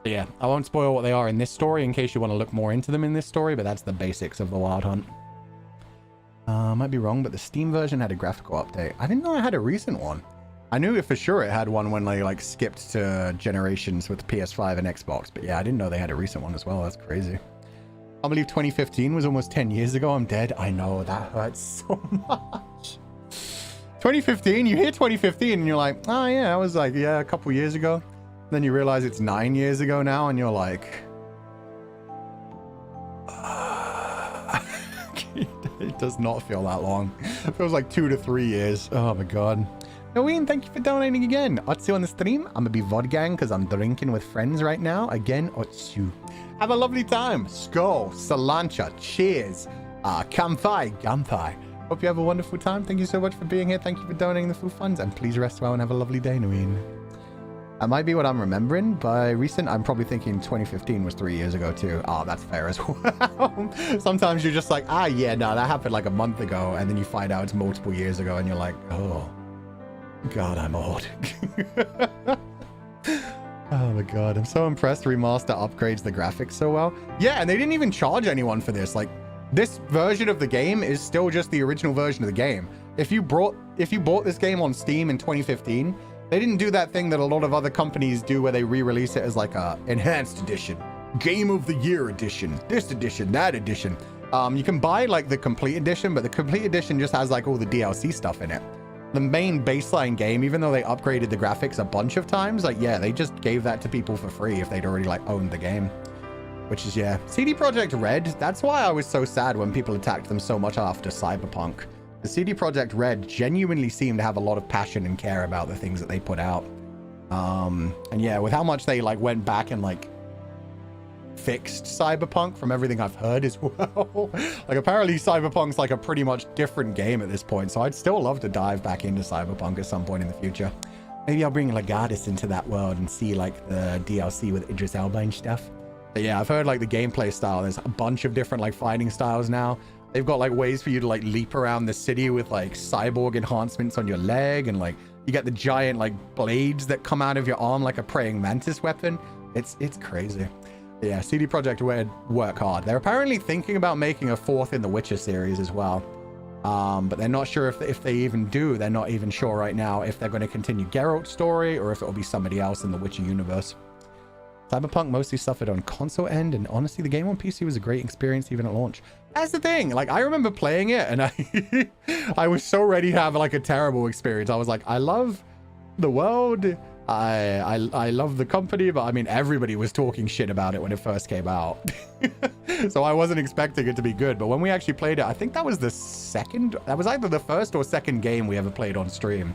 So yeah, I won't spoil what they are in this story in case you want to look more into them in this story, but that's the basics of the Wild Hunt. Might be wrong, but the Steam version had a graphical update. I didn't know I had a recent one. I knew for sure it had one when they like skipped to generations with the PS5 and Xbox, but yeah, I didn't know they had a recent one as well. That's crazy. I believe 2015 was almost 10 years ago. I'm dead. I know, that hurts so much. 2015, you hear 2015 and you're like, oh yeah, I was like, yeah, a couple years ago. Then you realize it's 9 years ago now and you're like, it does not feel that long. It feels like 2 to 3 years. Oh my god. Noeen, thank you for donating again. Otsu on the stream. I'm gonna be vodgang because I'm drinking with friends right now. Again, Otsu. Have a lovely time. Skull, Salancha, cheers. Kamfai, Gamfai. Hope you have a wonderful time. Thank you so much for being here. Thank you for donating the full funds. And please rest well and have a lovely day, Noeen. That might be what I'm remembering. By recent, I'm probably thinking 2015 was 3 years ago too. Oh, that's fair as well. Sometimes you're just like, ah, yeah, no, that happened like a month ago. And then you find out it's multiple years ago and you're like, oh, God, I'm old. Oh my God, I'm so impressed Remaster upgrades the graphics so well. Yeah, and they didn't even charge anyone for this. Like, this version of the game is still just the original version of the game. If you bought this game on Steam in 2015, they didn't do that thing that a lot of other companies do where they re-release it as like a enhanced edition, Game of the Year edition, this edition, that edition. You can buy like the complete edition, but the complete edition just has like all the DLC stuff in it. The main baseline game, even though they upgraded the graphics a bunch of times, like, yeah, they just gave that to people for free if they'd already like owned the game. Which is, yeah. CD Projekt Red, that's why I was so sad when people attacked them so much after Cyberpunk. The CD Projekt Red genuinely seemed to have a lot of passion and care about the things that they put out. And yeah, with how much they like went back and like fixed Cyberpunk from everything I've heard as well. Like apparently Cyberpunk's like a pretty much different game at this point, so I'd still love to dive back into Cyberpunk at some point in the future. Maybe I'll bring Legatus into that world and see like the DLC with Idris Elba and stuff. But yeah, I've heard like the gameplay style, there's a bunch of different like fighting styles now. They've got like ways for you to like leap around the city with like cyborg enhancements on your leg, and like you get the giant like blades that come out of your arm like a praying mantis weapon. It's crazy. Yeah, CD Projekt Red work hard. They're apparently thinking about making a 4th in the Witcher series as well. But they're not sure if they even do. They're not even sure right now if they're going to continue Geralt's story or if it'll be somebody else in the Witcher universe. Cyberpunk mostly suffered on console end, and honestly, the game on PC was a great experience even at launch. That's the thing. Like, I remember playing it, and I was so ready to have like a terrible experience. I was like, I love the world. I love the company, but I mean, everybody was talking shit about it when it first came out. So I wasn't expecting it to be good. But when we actually played it, I think that was that was either the first or second game we ever played on stream.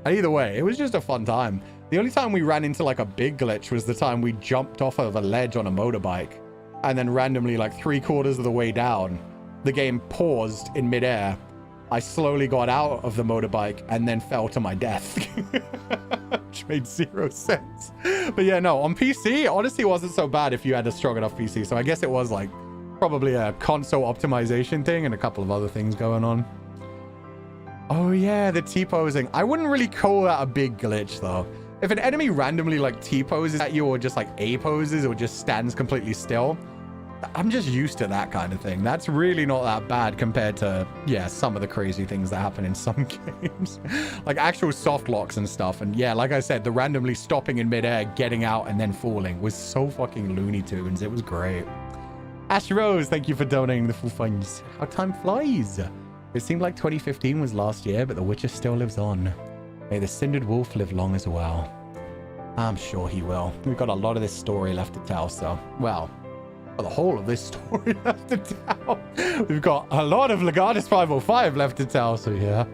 And either way, it was just a fun time. The only time we ran into like a big glitch was the time we jumped off of a ledge on a motorbike, and then randomly like 3/4 of the way down, the game paused in midair. I slowly got out of the motorbike and then fell to my death. Which made 0 sense. But yeah, no, on PC, honestly, it wasn't so bad if you had a strong enough PC. So I guess it was like probably a console optimization thing and a couple of other things going on. Oh yeah, the T-posing. I wouldn't really call that a big glitch though. If an enemy randomly like T-poses at you or just like A-poses or just stands completely still, I'm just used to that kind of thing. That's really not that bad compared to, yeah, some of the crazy things that happen in some games. Like actual soft locks and stuff. And yeah, like I said, the randomly stopping in midair, getting out, and then falling was so fucking Looney Tunes. It was great. Ash Rose, thank you for donating the full funds. How time flies. It seemed like 2015 was last year, but The Witcher still lives on. May the Cindered Wolf live long as well. I'm sure he will. We've got a lot of this story left to tell, so, well, the whole of this story left to tell. We've got a lot of Legatus 505 left to tell, so yeah.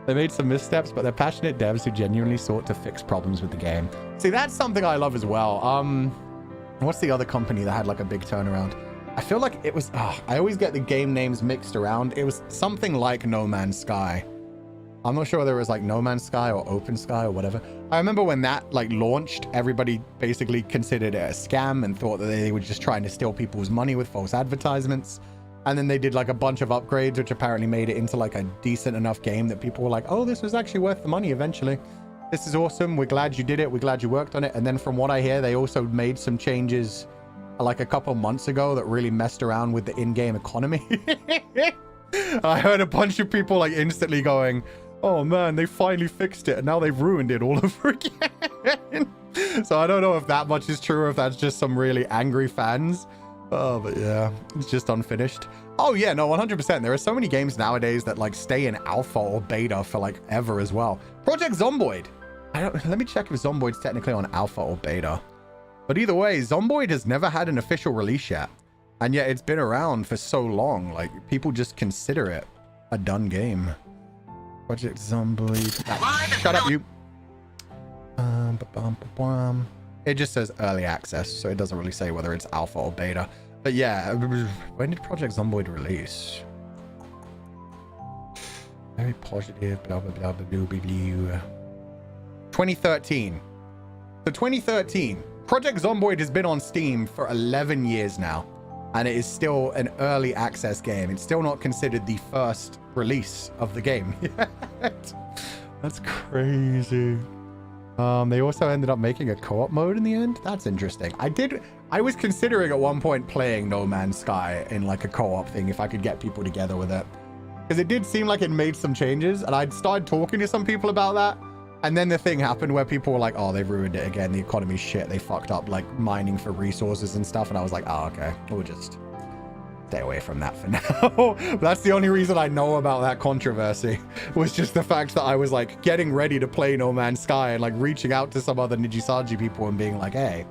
They made some missteps, but they're passionate devs who genuinely sought to fix problems with the game. See, that's something I love as well. What's the other company that had like a big turnaround? I feel like it was, I always get the game names mixed around. It was something like No Man's Sky. I'm not sure whether it was like No Man's Sky or Open Sky or whatever. I remember when that like launched, everybody basically considered it a scam and thought that they were just trying to steal people's money with false advertisements. And then they did like a bunch of upgrades, which apparently made it into like a decent enough game that people were like, oh, this was actually worth the money eventually. This is awesome. We're glad you did it. We're glad you worked on it. And then from what I hear, they also made some changes like a couple months ago that really messed around with the in-game economy. I heard a bunch of people like instantly going, oh man, they finally fixed it and now they've ruined it all over again. So I don't know if that much is true or if that's just some really angry fans. Oh, but yeah, it's just unfinished. Oh yeah, no, 100%. There are so many games nowadays that like stay in alpha or beta for like ever as well. Project Zomboid. Let me check if Zomboid's technically on alpha or beta. But either way, Zomboid has never had an official release yet. And yet it's been around for so long. Like people just consider it a done game. Project Zomboid. Shut up, you. It just says early access, so it doesn't really say whether it's alpha or beta. But yeah, when did Project Zomboid release? Very positive, blah, blah, blah, blah, blah, blah, blah. 2013. So 2013. Project Zomboid has been on Steam for 11 years now, and it is still an early access game. It's still not considered the first release of the game yet. That's crazy. They also ended up making a co-op mode in the end. That's interesting. I was considering at one point playing No Man's Sky in like a co-op thing if I could get people together with it. Because it did seem like it made some changes, and I'd started talking to some people about that. And then the thing happened where people were like, oh, they've ruined it again. The economy's shit. They fucked up like mining for resources and stuff. And I was like, oh, okay. We'll just stay away from that for now. That's the only reason I know about that controversy, was just the fact that I was like getting ready to play No Man's Sky and like reaching out to some other Nijisanji people and being like, hey,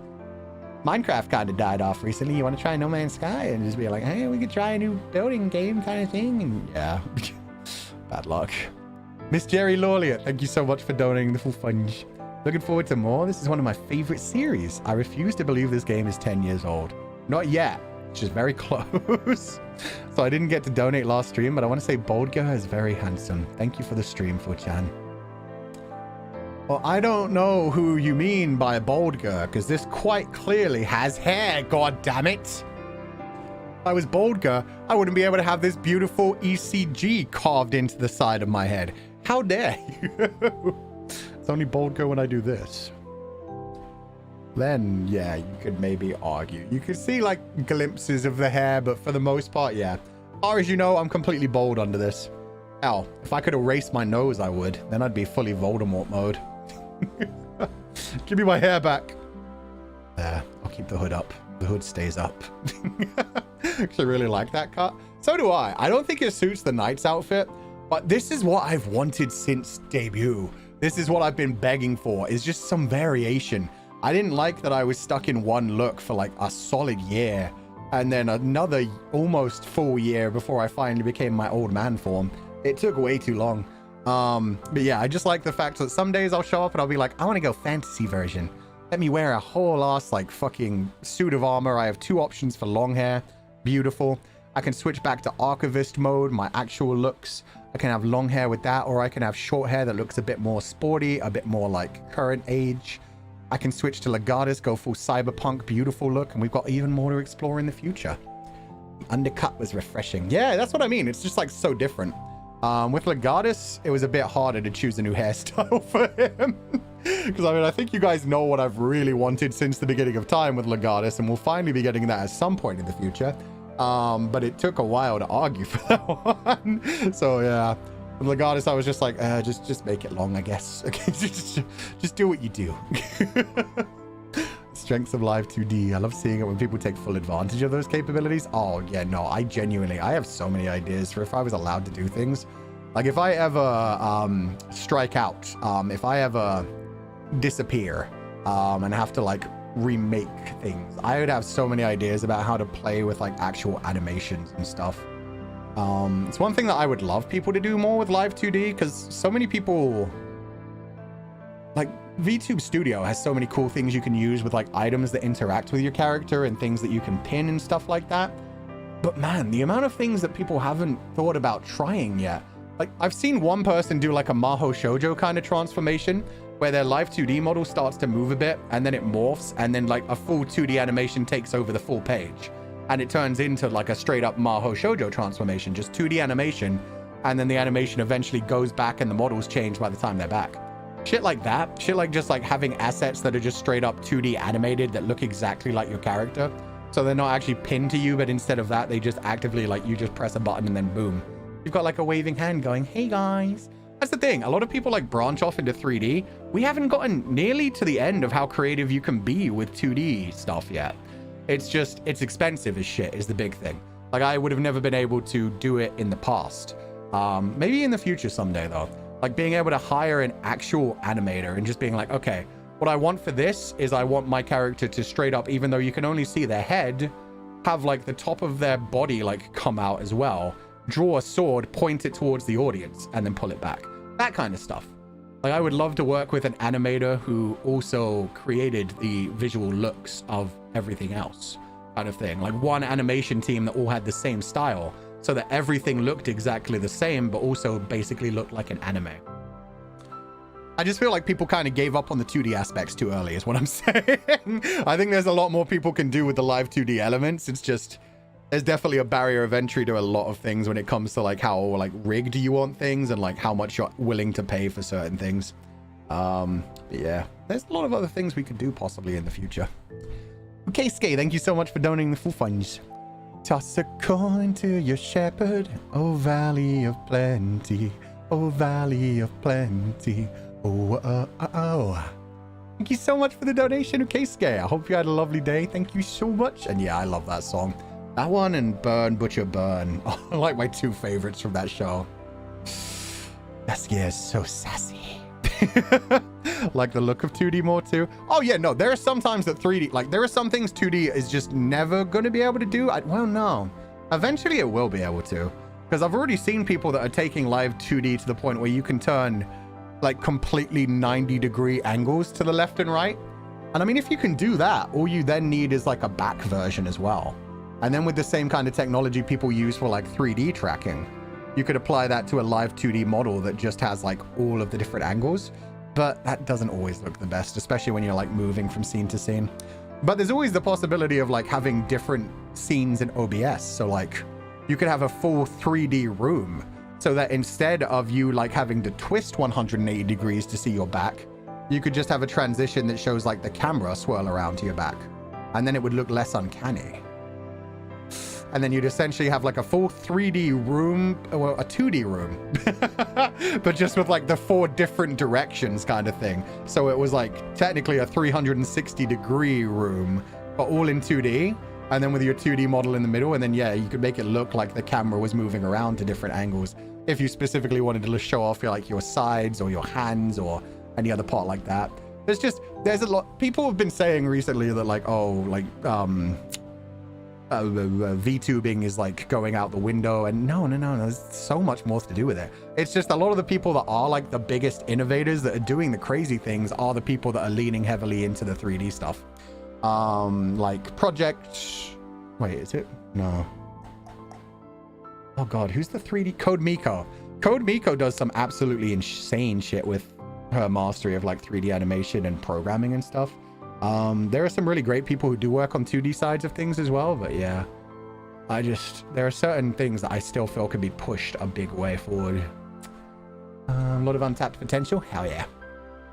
Minecraft kind of died off recently. You want to try No Man's Sky? And just be like, hey, we could try a new building game kind of thing. And yeah, bad luck. Miss Jerry Lawlier, thank you so much for donating the full funge. Looking forward to more. This is one of my favorite series. I refuse to believe this game is 10 years old. Not yet. Which is very close. So I didn't get to donate last stream, but I want to say Boldger is very handsome. Thank you for the stream, Fuchan. Well, I don't know who you mean by Boldger, because this quite clearly has hair, god damn it. If I was Boldger, I wouldn't be able to have this beautiful ECG carved into the side of my head. How dare you? It's only Boldger when I do this. Then, yeah, you could maybe argue. You could see, like, glimpses of the hair, but for the most part, yeah. As far as you know, I'm completely bald under this. Hell, if I could erase my nose, I would. Then I'd be fully Voldemort mode. Give me my hair back. There, I'll keep the hood up. The hood stays up. Actually, really like that cut. So do I. I don't think it suits the knight's outfit, but this is what I've wanted since debut. This is what I've been begging for, is just some variation. I didn't like that I was stuck in one look for like a solid year and then another almost full year before I finally became my old man form. It took way too long. But yeah, I just like the fact that some days I'll show up and I'll be like, I want to go fantasy version. Let me wear a whole ass like fucking suit of armor. I have 2 options for long hair. Beautiful. I can switch back to archivist mode, my actual looks. I can have long hair with that, or I can have short hair that looks a bit more sporty, a bit more like current age. I can switch to Legatus, go full cyberpunk, beautiful look, and we've got even more to explore in the future. The undercut was refreshing. Yeah, that's what I mean. It's just like so different. With Legatus, it was a bit harder to choose a new hairstyle for him. Because I mean, I think you guys know what I've really wanted since the beginning of time with Legatus, and we'll finally be getting that at some point in the future. But it took a while to argue for that one. So yeah. With Legatus, I was just like, just make it long, I guess. Okay, just do what you do. Strengths of Live 2D. I love seeing it when people take full advantage of those capabilities. Oh, yeah, no, I have so many ideas for if I was allowed to do things. Like, if I ever strike out, if I ever disappear and have to, like, remake things, I would have so many ideas about how to play with, like, actual animations and stuff. It's one thing that I would love people to do more with Live 2D, because so many people, like, VTube Studio has so many cool things you can use with like items that interact with your character and things that you can pin and stuff like that. But man, the amount of things that people haven't thought about trying yet Like, I've seen one person do like a Maho Shoujo kind of transformation where their live 2D model starts to move a bit and then it morphs and then like a full 2D animation takes over the full page. And it turns into like a straight up Maho Shoujo transformation, just 2D animation. And then the animation eventually goes back and the models change by the time they're back. Shit like that. Shit like just like having assets that are just straight up 2D animated that look exactly like your character. So they're not actually pinned to you, but instead of that, they just actively like you just press a button and then boom. You've got like a waving hand going, hey guys. That's the thing. A lot of people like branch off into 3D. We haven't gotten nearly to the end of how creative you can be with 2D stuff yet. It's just, it's expensive as shit is the big thing. Like I would have never been able to do it in the past. Maybe in the future someday though. Like being able to hire an actual animator and just being like, okay, what I want for this is I want my character to straight up, even though you can only see their head, have like the top of their body like come out as well. Draw a sword, point it towards the audience, and then pull it back. That kind of stuff. Like I would love to work with an animator who also created the visual looks of everything else, kind of thing. Like one animation team that all had the same style, so that everything looked exactly the same, but also basically looked like an anime. I just feel like people kind of gave up on the 2D aspects too early, is what I'm saying. I think there's a lot more people can do with the live 2D elements. It's just, there's definitely a barrier of entry to a lot of things when it comes to like how like rigged you want things and like how much you're willing to pay for certain things. Yeah, there's a lot of other things we could do possibly in the future. Okay, Skay, thank you so much for donating the full funds. Toss a coin to your shepherd, oh valley of plenty, oh valley of plenty, oh. Thank you so much for the donation, okay, Skay. I hope you had a lovely day. Thank you so much. And yeah, I love that song. That one and Burn, Butcher, Burn. I like my two favorites from that show. Saskia is so sassy. Like the look of 2D more too. Oh yeah, no, there are some times that 3D, like there are some things 2D is just never going to be able to do. Well, no. Eventually it will be able to. Because I've already seen people that are taking live 2D to the point where you can turn like completely 90-degree angles to the left and right. And I mean, if you can do that, all you then need is like a back version as well. And then with the same kind of technology people use for like 3D tracking, you could apply that to a live 2D model that just has like all of the different angles. But that doesn't always look the best, especially when you're like moving from scene to scene. But there's always the possibility of like having different scenes in OBS. So like you could have a full 3D room so that instead of you like having to twist 180 degrees to see your back, you could just have a transition that shows like the camera swirl around to your back. And then it would look less uncanny. And then you'd essentially have like a full 3D room, well, a 2D room, but just with like the 4 different directions kind of thing. So it was like technically a 360-degree room, but all in 2D. And then with your 2D model in the middle. And then, yeah, you could make it look like the camera was moving around to different angles. If you specifically wanted to show off your sides or your hands or any other part like that. There's a lot. People have been saying recently that like, oh, like, VTubing is like going out the window, and no, there's so much more to do with it. It's just a lot of the people that are like the biggest innovators that are doing the crazy things are the people that are leaning heavily into the 3D stuff. Like wait, is it? No. Oh god, who's the 3D? Code Miko. Code Miko does some absolutely insane shit with her mastery of like 3D animation and programming and stuff. There are some really great people who do work on 2D sides of things as well, but yeah, there are certain things that I still feel could be pushed a big way forward. A lot of untapped potential, hell yeah.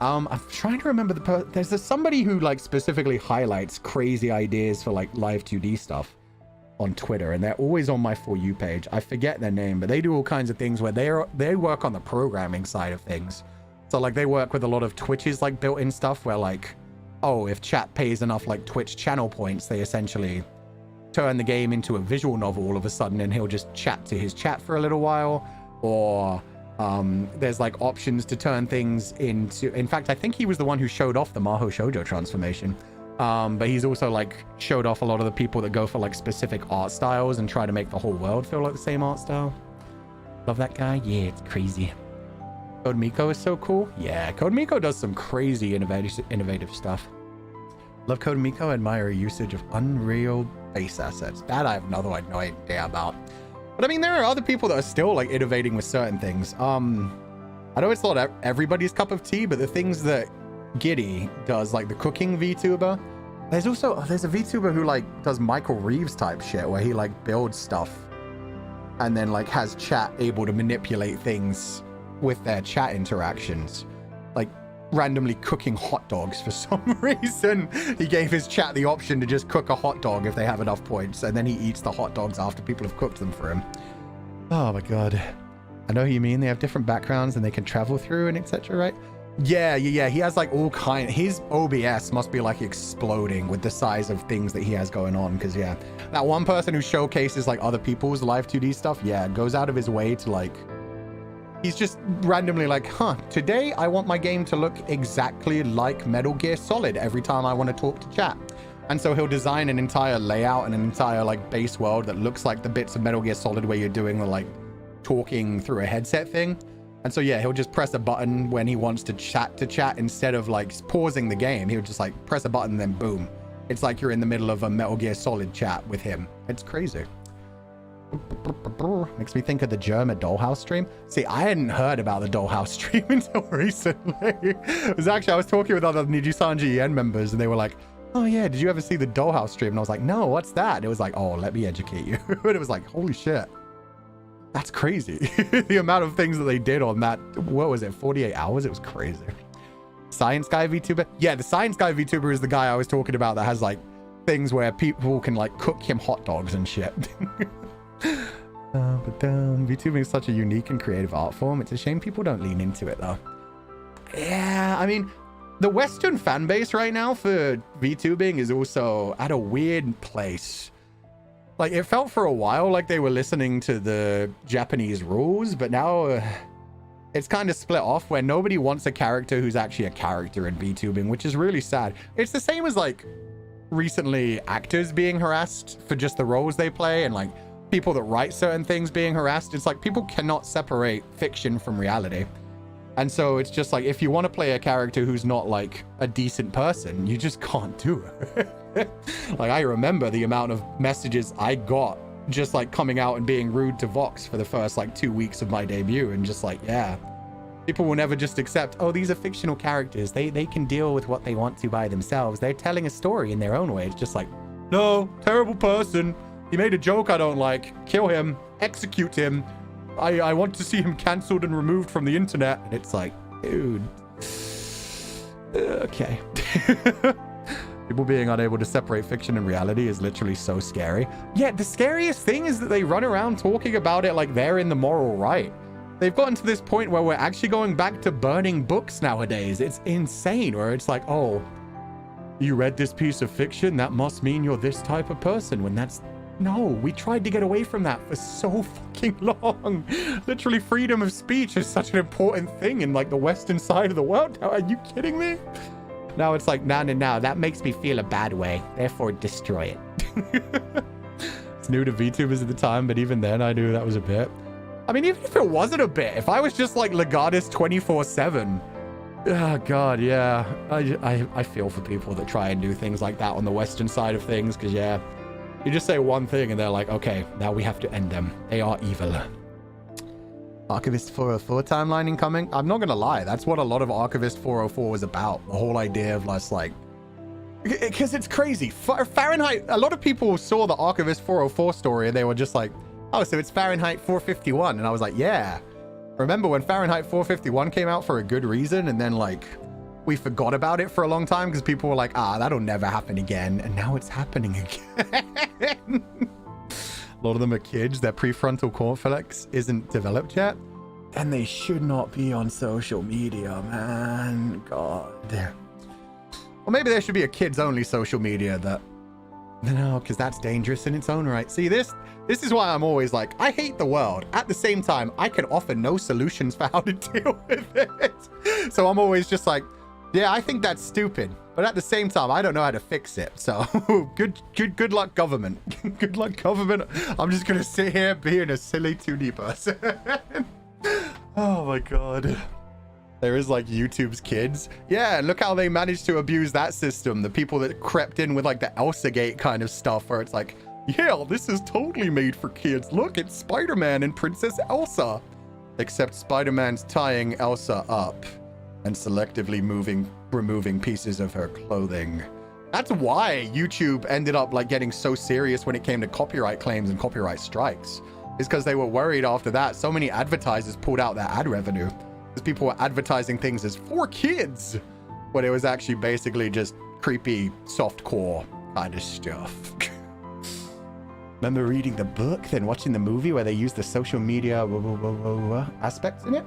I'm trying to remember there's somebody who like specifically highlights crazy ideas for like live 2D stuff on Twitter, and they're always on my For You page. I forget their name, but they do all kinds of things where they work on the programming side of things. So like they work with a lot of Twitch's like built-in stuff where like, oh, if chat pays enough like Twitch channel points, they essentially turn the game into a visual novel all of a sudden, and he'll just chat to his chat for a little while. Or there's like options to turn things into, in fact, I think he was the one who showed off the Maho Shoujo transformation. But he's also like showed off a lot of the people that go for like specific art styles and try to make the whole world feel like the same art style. Love that guy. Yeah, it's crazy. Code Miko is so cool. Yeah, Code Miko does some crazy innovative stuff. Love Code Miko. Admire usage of Unreal base assets. That I have no idea about. But I mean, there are other people that are still like innovating with certain things. I know it's not everybody's cup of tea, but the things that Giddy does, like the cooking VTuber, there's a VTuber who like does Michael Reeves type shit where he like builds stuff and then like has chat able to manipulate things with their chat interactions, like randomly cooking hot dogs for some reason. He gave his chat the option to just cook a hot dog if they have enough points, and then he eats the hot dogs after people have cooked them for him. Oh my god. I know who you mean. They have different backgrounds and they can travel through and etc, right? Yeah. He has like all kind. His OBS must be like exploding with the size of things that he has going on, because yeah, that one person who showcases like other people's live 2D stuff, yeah, goes out of his way to like, he's just randomly like, today I want my game to look exactly like Metal Gear Solid every time I want to talk to chat. And so he'll design an entire layout and an entire like base world that looks like the bits of Metal Gear Solid where you're doing the like talking through a headset thing. And so yeah, he'll just press a button when he wants to chat instead of like pausing the game. He'll just like press a button and then boom. It's like you're in the middle of a Metal Gear Solid chat with him. It's crazy. Makes me think of the German Dollhouse stream. See, I hadn't heard about the Dollhouse stream until recently. It was actually, I was talking with other Nijisanji EN members and they were like, oh yeah, did you ever see the Dollhouse stream? And I was like, no, what's that? And it was like, oh, let me educate you. And it was like, holy shit. That's crazy. The amount of things that they did on that, what was it, 48 hours? It was crazy. Science Guy VTuber? Yeah, the Science Guy VTuber is the guy I was talking about that has like things where people can like cook him hot dogs and shit. But VTubing is such a unique and creative art form. It's a shame people don't lean into it though. Yeah, I mean, the Western fan base right now for VTubing is also at a weird place. Like, it felt for a while like they were listening to the Japanese rules, but now it's kind of split off where nobody wants a character who's actually a character in VTubing, which is really sad. It's the same as like recently actors being harassed for just the roles they play and like people that write certain things being harassed. It's like people cannot separate fiction from reality. And so it's just like, if you want to play a character who's not like a decent person, you just can't do it. Like, I remember the amount of messages I got just like coming out and being rude to Vox for the first like 2 weeks of my debut. And just like, yeah, people will never just accept, oh, these are fictional characters. They can deal with what they want to by themselves. They're telling a story in their own way. It's just like, no, terrible person. He made a joke I don't like. Kill him. Execute him. I want to see him cancelled and removed from the internet. And it's like, dude. Okay. People being unable to separate fiction and reality is literally so scary. Yeah, the scariest thing is that they run around talking about it like they're in the moral right. They've gotten to this point where we're actually going back to burning books nowadays. It's insane, where it's like, oh, you read this piece of fiction? That must mean you're this type of person, when that's... No, we tried to get away from that for so fucking long. Literally, freedom of speech is such an important thing in like the Western side of the world. Are you kidding me? Now it's like, no, that makes me feel a bad way. Therefore, destroy it. It's new to VTubers at the time, but even then I knew that was a bit. I mean, even if it wasn't a bit, if I was just like Legatus 24/7, oh god, yeah. I feel for people that try and do things like that on the Western side of things, because yeah, you just say one thing and they're like, okay, now we have to end them. They are evil. Archivist 404 timeline incoming. I'm not gonna lie, that's what a lot of Archivist 404 was about. The whole idea of less like, because it's crazy. Fahrenheit, a lot of people saw the Archivist 404 story and they were just like, oh, so it's Fahrenheit 451. And I was like, yeah. Remember when Fahrenheit 451 came out for a good reason, and then like we forgot about it for a long time because people were like, that'll never happen again. And now it's happening again. A lot of them are kids. Their prefrontal cortex isn't developed yet. And they should not be on social media, man. God. Or maybe there should be a kids-only social media that... No, because that's dangerous in its own right. See, this is why I'm always like, I hate the world. At the same time, I can offer no solutions for how to deal with it. So I'm always just like, yeah, I think that's stupid. But at the same time, I don't know how to fix it. So good luck, government. Good luck, government. I'm just going to sit here being a silly 2D person. Oh my God. There is like YouTube's kids. Yeah, look how they managed to abuse that system. The people that crept in with like the Elsagate kind of stuff where it's like, Yeah, this is totally made for kids. Look, it's Spider-Man and Princess Elsa. Except Spider-Man's tying Elsa up and selectively removing pieces of her clothing. That's why YouTube ended up like getting so serious when it came to copyright claims and copyright strikes. Is because they were worried after that. So many advertisers pulled out their ad revenue because people were advertising things as for kids, when it was actually basically just creepy softcore kind of stuff. Remember reading the book, then watching the movie where they use the social media aspects in it?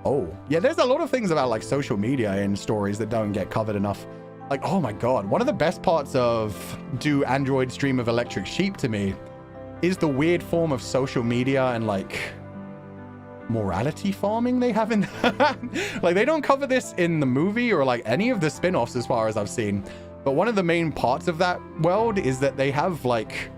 Oh, yeah, there's a lot of things about like social media in stories that don't get covered enough. Like, oh my God, one of the best parts of Do Androids Dream of Electric Sheep to me is the weird form of social media and like morality farming they have in that. Like, they don't cover this in the movie or like any of the spin-offs as far as I've seen. But one of the main parts of that world is that they have like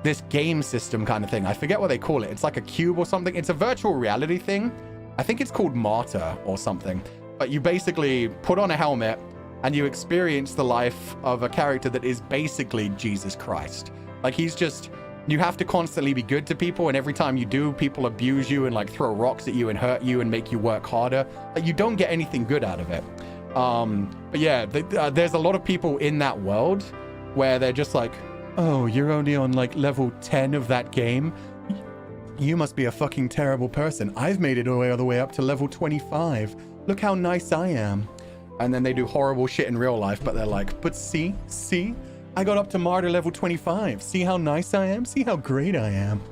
this game system kind of thing. I forget what they call it. It's like a cube or something. It's a virtual reality thing. I think it's called Martyr or something. But you basically put on a helmet and you experience the life of a character that is basically Jesus Christ. Like, he's just, you have to constantly be good to people, and every time you do, people abuse you and like throw rocks at you and hurt you and make you work harder. Like, you don't get anything good out of it. But yeah, there's a lot of people in that world where they're just like, oh, you're only on like level 10 of that game? You must be a fucking terrible person. I've made it all the way up to level 25. Look how nice I am. And then they do horrible shit in real life, but they're like, but see, I got up to Martyr level 25. See how nice I am? See how great I am?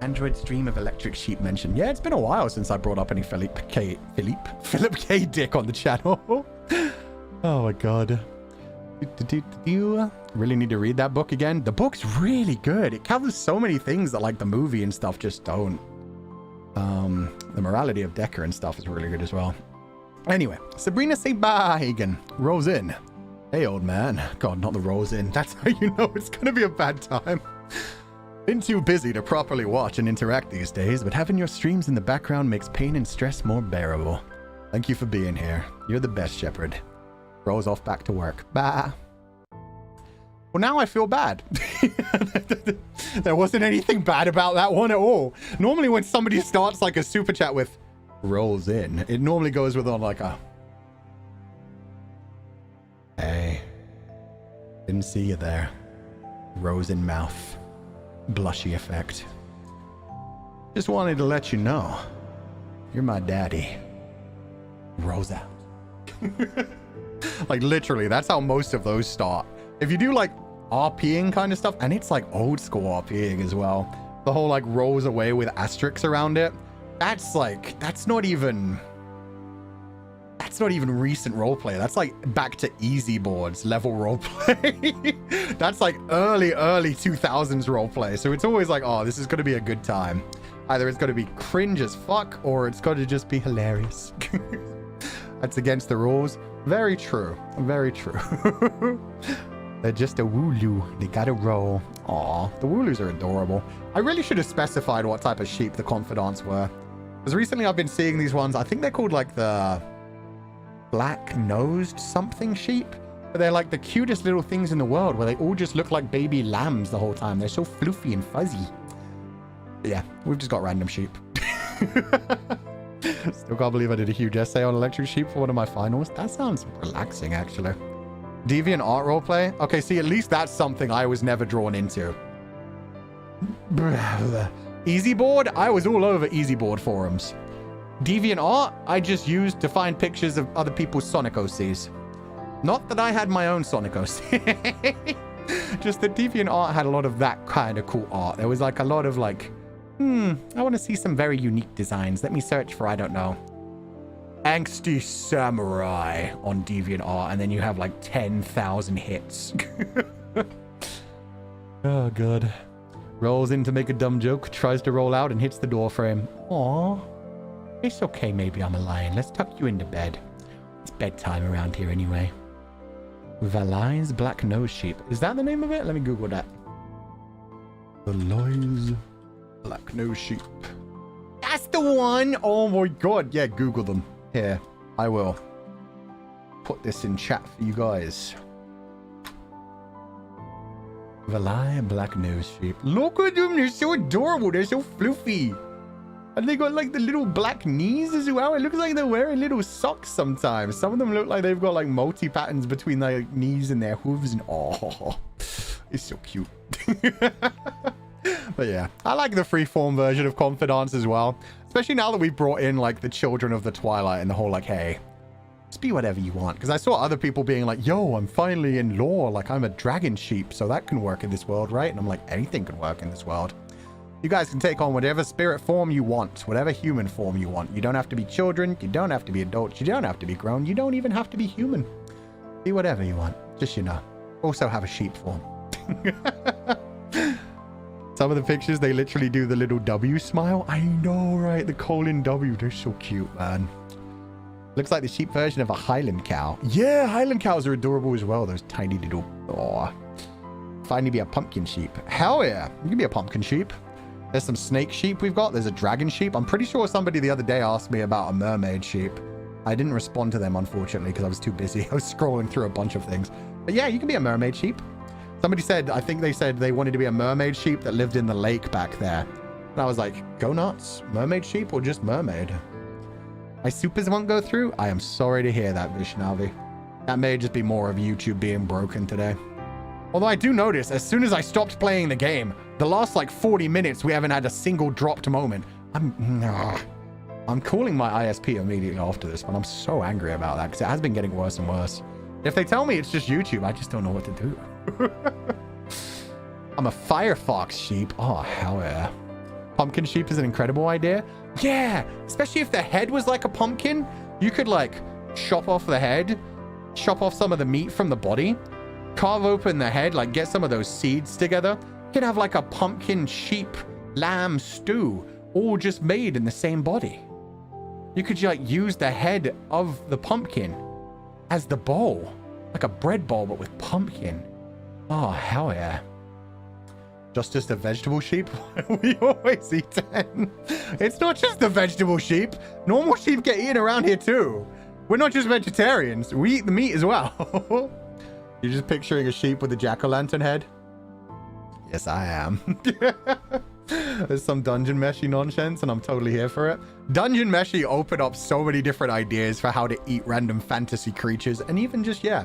Android's Dream of Electric Sheep mentioned. Yeah, it's been a while since I brought up any Philip K. Dick on the channel. Oh my God. Really need to read that book again. The book's really good. It covers so many things that like the movie and stuff just don't. The morality of Decker and stuff is really good as well. Anyway, Sabrina Sabahagen rolls in. Hey, old man. God, not the rolls in. That's how you know it's gonna be a bad time. Been too busy to properly watch and interact these days, but having your streams in the background makes pain and stress more bearable. Thank you for being here. You're the best, Shepherd. Rolls off back to work. Bye. Well, now I feel bad. There wasn't anything bad about that one at all. Normally when somebody starts like a super chat with rolls in, it normally goes with on like a, hey, didn't see you there. Rose in mouth. Blushy effect. Just wanted to let you know, you're my daddy. Rose out. Like, literally, that's how most of those start. If you do like RPing kind of stuff, and it's like old school RPing as well, the whole like rolls away with asterisks around it, that's like, that's not even recent roleplay. That's like back to easy boards level roleplay. That's like early 2000s roleplay. So it's always like, oh, this is going to be a good time. Either it's going to be cringe as fuck, or it's going to just be hilarious. That's against the rules. Very true. Very true. They're just a wooloo. They gotta roll. Aw, the wooloos are adorable. I really should have specified what type of sheep the confidants were. Because recently I've been seeing these ones. I think they're called like the black-nosed something sheep. But they're like the cutest little things in the world, where they all just look like baby lambs the whole time. They're so fluffy and fuzzy. But yeah, we've just got random sheep. Still can't believe I did a huge essay on electric sheep for one of my finals. That sounds relaxing, actually. Deviant art roleplay? Okay, see, at least that's something I was never drawn into. Easyboard? I was all over Easyboard forums. Deviant art? I just used to find pictures of other people's Sonic OCs. Not that I had my own Sonic OC. Just that Deviant art had a lot of that kind of cool art. There was like a lot of like, I want to see some very unique designs. Let me search for, I don't know, Angsty Samurai on DeviantArt, and then you have like 10,000 hits. Oh, God. Rolls in to make a dumb joke, tries to roll out and hits the door frame. Aw. It's okay, maybe I'm a lion. Let's tuck you into bed. It's bedtime around here anyway. Valai's Black Nose Sheep. Is that the name of it? Let me Google that. Valai's Black Nose Sheep. That's the one! Oh my God. Yeah, Google them. Here, I will put this in chat for you guys. Valai black nose sheep. Look at them, they're so adorable, they're so fluffy. And they got like the little black knees as well. It looks like they're wearing little socks sometimes. Some of them look like they've got like multi-patterns between their knees and their hooves. And oh, it's so cute. But yeah, I like the freeform version of Confidants as well. Especially now that we've brought in like the Children of the Twilight and the whole like, hey, just be whatever you want. Because I saw other people being like, yo, I'm finally in lore. Like I'm a dragon sheep, so that can work in this world, right? And I'm like, anything can work in this world. You guys can take on whatever spirit form you want, whatever human form you want. You don't have to be children. You don't have to be adults. You don't have to be grown. You don't even have to be human. Be whatever you want. Just, you know, also have a sheep form. Some of the pictures, they literally do the little W smile. I know, right? The colon W. They're so cute, man. Looks like the sheep version of a Highland cow. Yeah, Highland cows are adorable as well. Those tiny little... Oh. Finally be a pumpkin sheep. Hell yeah. You can be a pumpkin sheep. There's some snake sheep we've got. There's a dragon sheep. I'm pretty sure somebody the other day asked me about a mermaid sheep. I didn't respond to them, unfortunately, because I was too busy. I was scrolling through a bunch of things. But yeah, you can be a mermaid sheep. Somebody said, I think they said they wanted to be a mermaid sheep that lived in the lake back there. And I was like, go nuts. Mermaid sheep or just mermaid? My supers won't go through? I am sorry to hear that, Vishnavi. That may just be more of YouTube being broken today. Although I do notice, as soon as I stopped playing the game, the last like 40 minutes, we haven't had a single dropped moment. I'm calling my ISP immediately after this, but I'm so angry about that because it has been getting worse and worse. If they tell me it's just YouTube, I just don't know what to do. I'm a Firefox sheep. Oh, hell yeah. Pumpkin sheep is an incredible idea. Yeah, especially if the head was like a pumpkin. You could like chop off the head, chop off some of the meat from the body, carve open the head, like get some of those seeds together. You could have like a pumpkin sheep lamb stew, all just made in the same body. You could like use the head of the pumpkin as the bowl, like a bread bowl, but with pumpkin. Oh, hell yeah. Just a vegetable sheep? We always eat 10. It's not just the vegetable sheep. Normal sheep get eaten around here too. We're not just vegetarians. We eat the meat as well. You're just picturing a sheep with a jack-o'-lantern head? Yes, I am. There's some dungeon meshy nonsense and I'm totally here for it. Dungeon meshy opened up so many different ideas for how to eat random fantasy creatures and even just, yeah,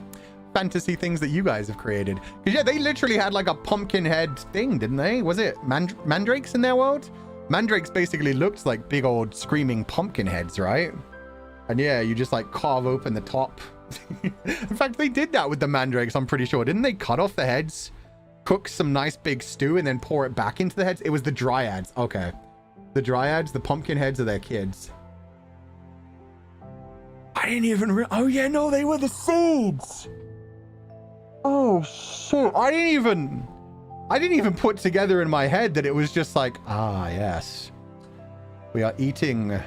fantasy things that you guys have created. Because, yeah, they literally had like a pumpkin head thing, didn't they? Was it mandrakes in their world? Mandrakes basically looked like big old screaming pumpkin heads, right? And yeah, you just like carve open the top. In fact, they did that with the mandrakes, I'm pretty sure. Didn't they cut off the heads, cook some nice big stew, and then pour it back into the heads? It was the dryads. Okay. The dryads, the pumpkin heads are their kids. I didn't even oh yeah, no, they were the seeds. Oh shit. I didn't even put together in my head that it was just like, ah, yes. We are eating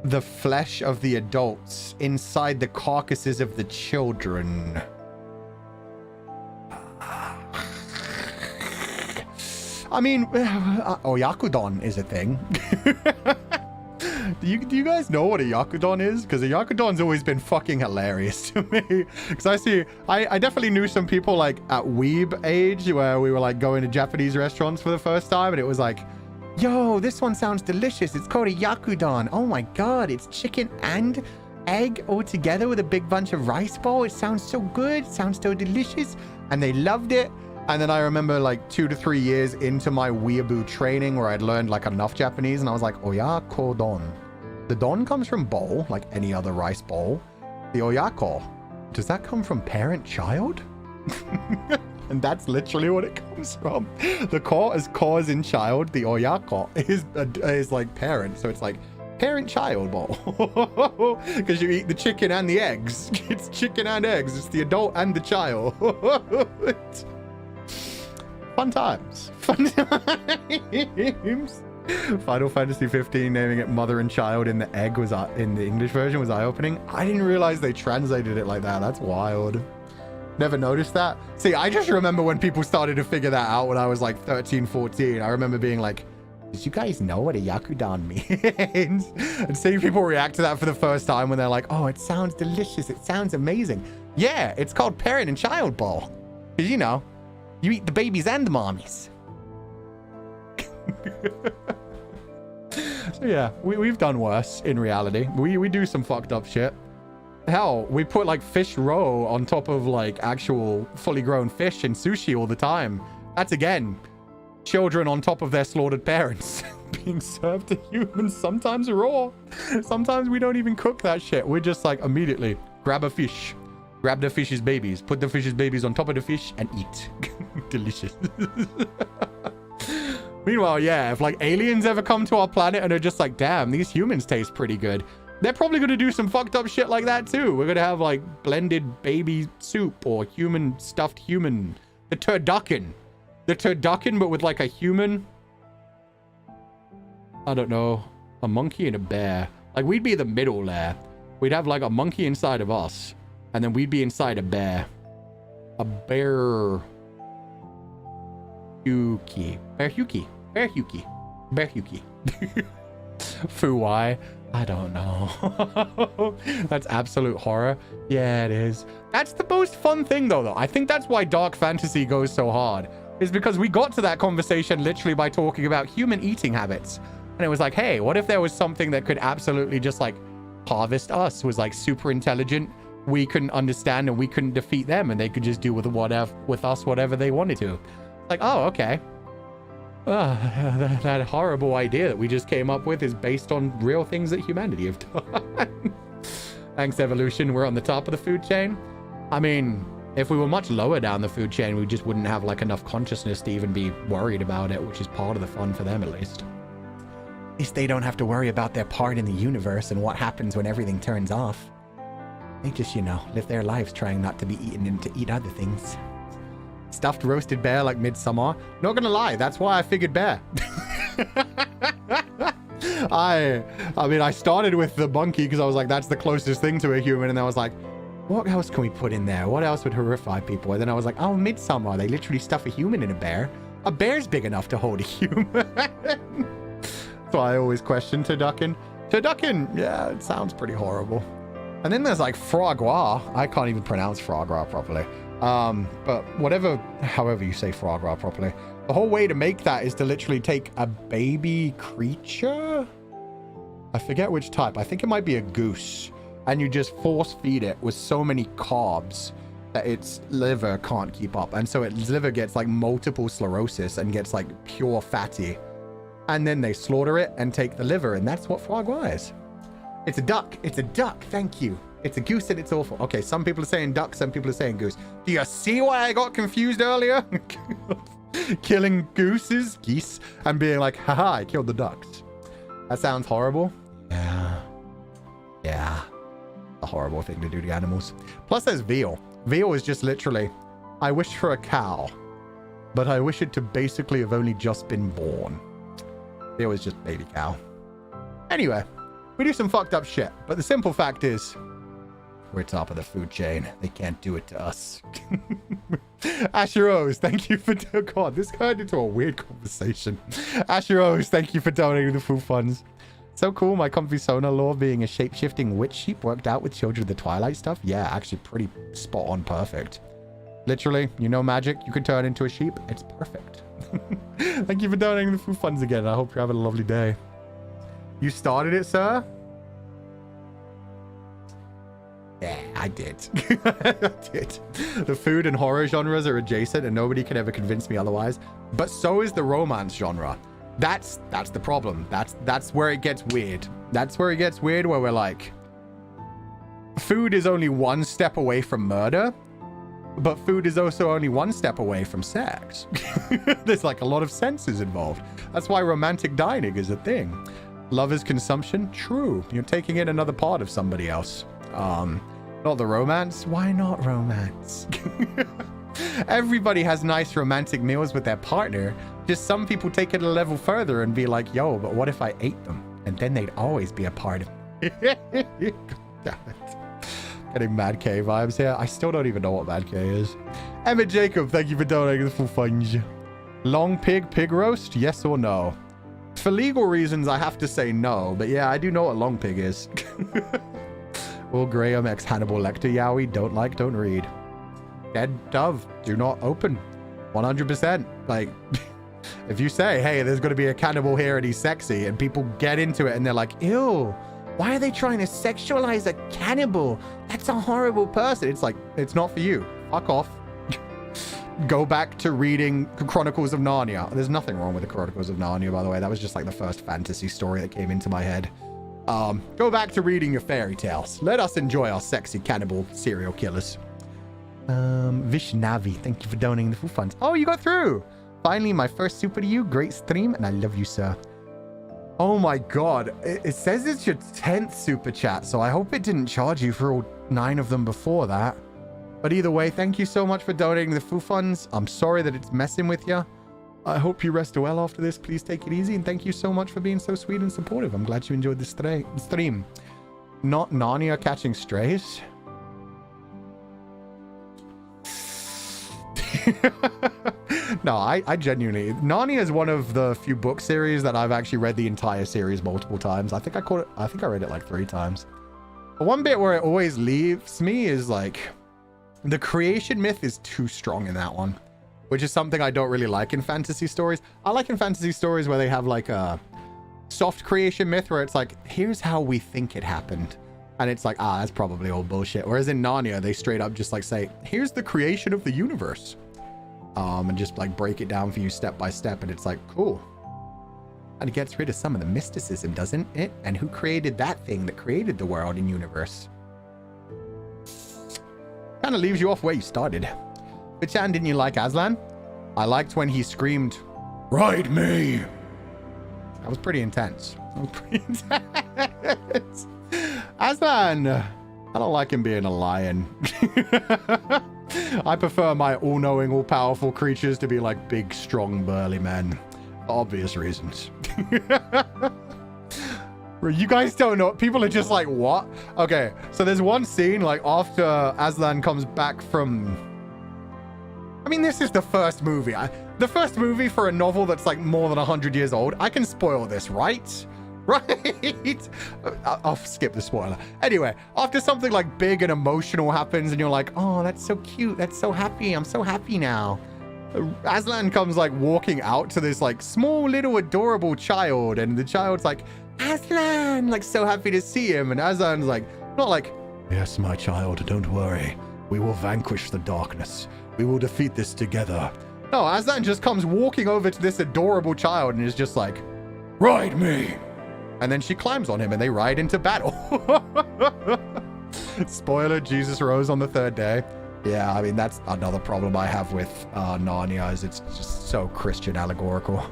the flesh of the adults inside the carcasses of the children. I mean, Oyakudon is a thing. Do you guys know what a Yakudon is? Because a Yakudon's always been fucking hilarious to me. Because I definitely knew some people like at weeb age where we were like going to Japanese restaurants for the first time and it was like, yo, this one sounds delicious. It's called a Yakudon. Oh my god, it's chicken and egg all together with a big bunch of rice bowl. It sounds so good. It sounds so delicious. And they loved it. And then I remember like 2 to 3 years into my weeaboo training where I'd learned like enough Japanese and I was like, Oyakodon. The don comes from bowl, like any other rice bowl. The oyako, does that come from parent-child? And that's literally what it comes from. The ko is ko as in child. The oyako is like parent. So it's like parent-child bowl. Because you eat the chicken and the eggs. It's chicken and eggs. It's the adult and the child. Fun times. Fun times. Final Fantasy 15 naming it mother and child in the egg was in the English version was eye-opening. I didn't realize they translated it like that. That's wild. Never noticed that. See, I just remember when people started to figure that out when I was like 13, 14. I remember being like, did you guys know what a Yakudon means? And seeing people react to that for the first time when they're like, oh, it sounds delicious. It sounds amazing. Yeah, it's called parent and child bowl. Because, you know, You eat the babies and the mommies. So yeah, we've done worse in reality. We do some fucked up shit. Hell, we put like fish roe on top of like actual fully grown fish in sushi all the time. That's again, children on top of their slaughtered parents being served to humans, sometimes raw. Sometimes we don't even cook that shit. We're just like immediately grab a fish, grab the fish's babies, put the fish's babies on top of the fish and eat. Delicious. Meanwhile, yeah, if like aliens ever come to our planet and are just like, damn, these humans taste pretty good, they're probably going to do some fucked up shit like that too. We're going to have like blended baby soup or human stuffed human. The turducken. The turducken, but with like a human. I don't know. A monkey and a bear. Like we'd be the middle there. We'd have like a monkey inside of us. And then we'd be inside a bear. A bear. Huki. Bear Huki. Bear Huki. Bear Huki. Fuwai. I don't know. That's absolute horror. Yeah, it is. That's the most fun thing though. I think that's why dark fantasy goes so hard. Is because we got to that conversation literally by talking about human eating habits. And it was like, hey, what if there was something that could absolutely just like harvest us, was like super intelligent, we couldn't understand and we couldn't defeat them, and they could just do with us whatever they wanted to. Like, oh, okay. That horrible idea that we just came up with is based on real things that humanity have done. Thanks, evolution. We're on the top of the food chain. I mean, if we were much lower down the food chain, we just wouldn't have like enough consciousness to even be worried about it, which is part of the fun for them at least. At least they don't have to worry about their part in the universe and what happens when everything turns off. They just, you know, live their lives trying not to be eaten and to eat other things. Stuffed roasted bear like Midsummer. Not gonna lie, that's why I figured bear. I mean, I started with the monkey because I was like, that's the closest thing to a human, and I was like, what else can we put in there? What else would horrify people? And then I was like, oh, Midsummer. They literally stuff a human in a bear. A bear's big enough to hold a human. So I always question turducken. Turducken, yeah, it sounds pretty horrible. And then there's like frogwa. I can't even pronounce frogwa properly. But however you say frogwa properly. The whole way to make that is to literally take a baby creature. I forget which type. I think it might be a goose. And you just force feed it with so many carbs that its liver can't keep up. And so its liver gets like multiple sclerosis and gets like pure fatty. And then they slaughter it and take the liver. And that's what foie gras is. It's a duck. It's a duck. Thank you. It's a goose and it's awful. Okay, some people are saying duck, some people are saying goose. Do you see why I got confused earlier? Killing geese, and being like, haha, I killed the ducks. That sounds horrible. Yeah. A horrible thing to do to animals. Plus there's veal. Veal is just literally, I wish for a cow, but I wish it to basically have only just been born. Veal is just baby cow. Anyway, we do some fucked up shit, but the simple fact is, we're top of the food chain. They can't do it to us. Asher O's, thank you for... Oh God, this turned into a weird conversation. Asher O's, thank you for donating the food funds. So cool, my comfy Sona lore being a shape-shifting witch sheep worked out with Children of the Twilight stuff. Yeah, actually pretty spot on perfect. Literally, you know magic, you can turn into a sheep. It's perfect. Thank you for donating the food funds again. I hope you're having a lovely day. You started it, sir? Yeah, I did. I did. The food and horror genres are adjacent and nobody can ever convince me otherwise. But so is the romance genre. That's the problem. That's where it gets weird. That's where it gets weird, where we're like, food is only one step away from murder, but food is also only one step away from sex. There's like a lot of senses involved. That's why romantic dining is a thing. Love is consumption? True. You're taking in another part of somebody else. Not the romance? Why not romance? Everybody has nice romantic meals with their partner. Just some people take it a level further and be like, yo, but what if I ate them? And then they'd always be a part of it. Damn it. Getting Mad K vibes here. I still don't even know what Mad K is. Emmett Jacob, thank you for donating the full funds. Long pig roast? Yes or no? For legal reasons, I have to say no. But yeah, I do know what long pig is. Will Graham x Hannibal Lecter Yowie. Don't like, don't read. Dead dove. Do not open. 100%. Like, if you say, hey, there's going to be a cannibal here and he's sexy, and people get into it and they're like, ew, why are they trying to sexualize a cannibal? That's a horrible person. It's like, it's not for you. Fuck off. Go back to reading Chronicles of Narnia. There's nothing wrong with the Chronicles of Narnia, by the way. That was just like the first fantasy story that came into my head. Go back to reading your fairy tales. Let us enjoy our sexy cannibal serial killers. Vishnavi, thank you for donating the food funds. Oh, you got through. Finally, my first super to you. Great stream, and I love you, sir. Oh my god. It says it's your 10th super chat, so I hope it didn't charge you for all 9 of them before that. But either way, thank you so much for donating the food funds. I'm sorry that it's messing with you. I hope you rest well after this. Please take it easy, and thank you so much for being so sweet and supportive. I'm glad you enjoyed the stream. Not Narnia catching strays. No, I genuinely... Narnia is one of the few book series that I've actually read the entire series multiple times. I think I read it like 3 times. But one bit where it always leaves me is like... the creation myth is too strong in that one, which is something I don't really like in fantasy stories. I like in fantasy stories where they have like a soft creation myth where it's like, here's how we think it happened. And it's like, that's probably all bullshit. Whereas in Narnia, they straight up just like say, here's the creation of the universe. And just like break it down for you step by step. And it's like, cool. And it gets rid of some of the mysticism, doesn't it? And who created that thing that created the world and universe? Kind of leaves you off where you started. But Chan, didn't you like Aslan? I liked when he screamed, "Ride me!" That was pretty intense. Aslan, I don't like him being a lion. I prefer my all-knowing, all-powerful creatures to be like big, strong, burly men. For obvious reasons. You guys don't know. People are just like, what? Okay, so there's one scene like after Aslan comes back from... I mean, this is the first movie. The first movie for a novel that's like more than 100 years old. I can spoil this, right? Right? I'll skip the spoiler. Anyway, after something like big and emotional happens and you're like, oh, that's so cute. That's so happy. I'm so happy now. Aslan comes like walking out to this like small little adorable child, and the child's like, Aslan, like so happy to see him. And Aslan's like, not like, yes, my child, don't worry. We will vanquish the darkness. We will defeat this together. No, Aslan just comes walking over to this adorable child and is just like, ride me. And then she climbs on him and they ride into battle. Spoiler, Jesus rose on the 3rd day. Yeah, I mean, that's another problem I have with Narnia, is it's just so Christian allegorical.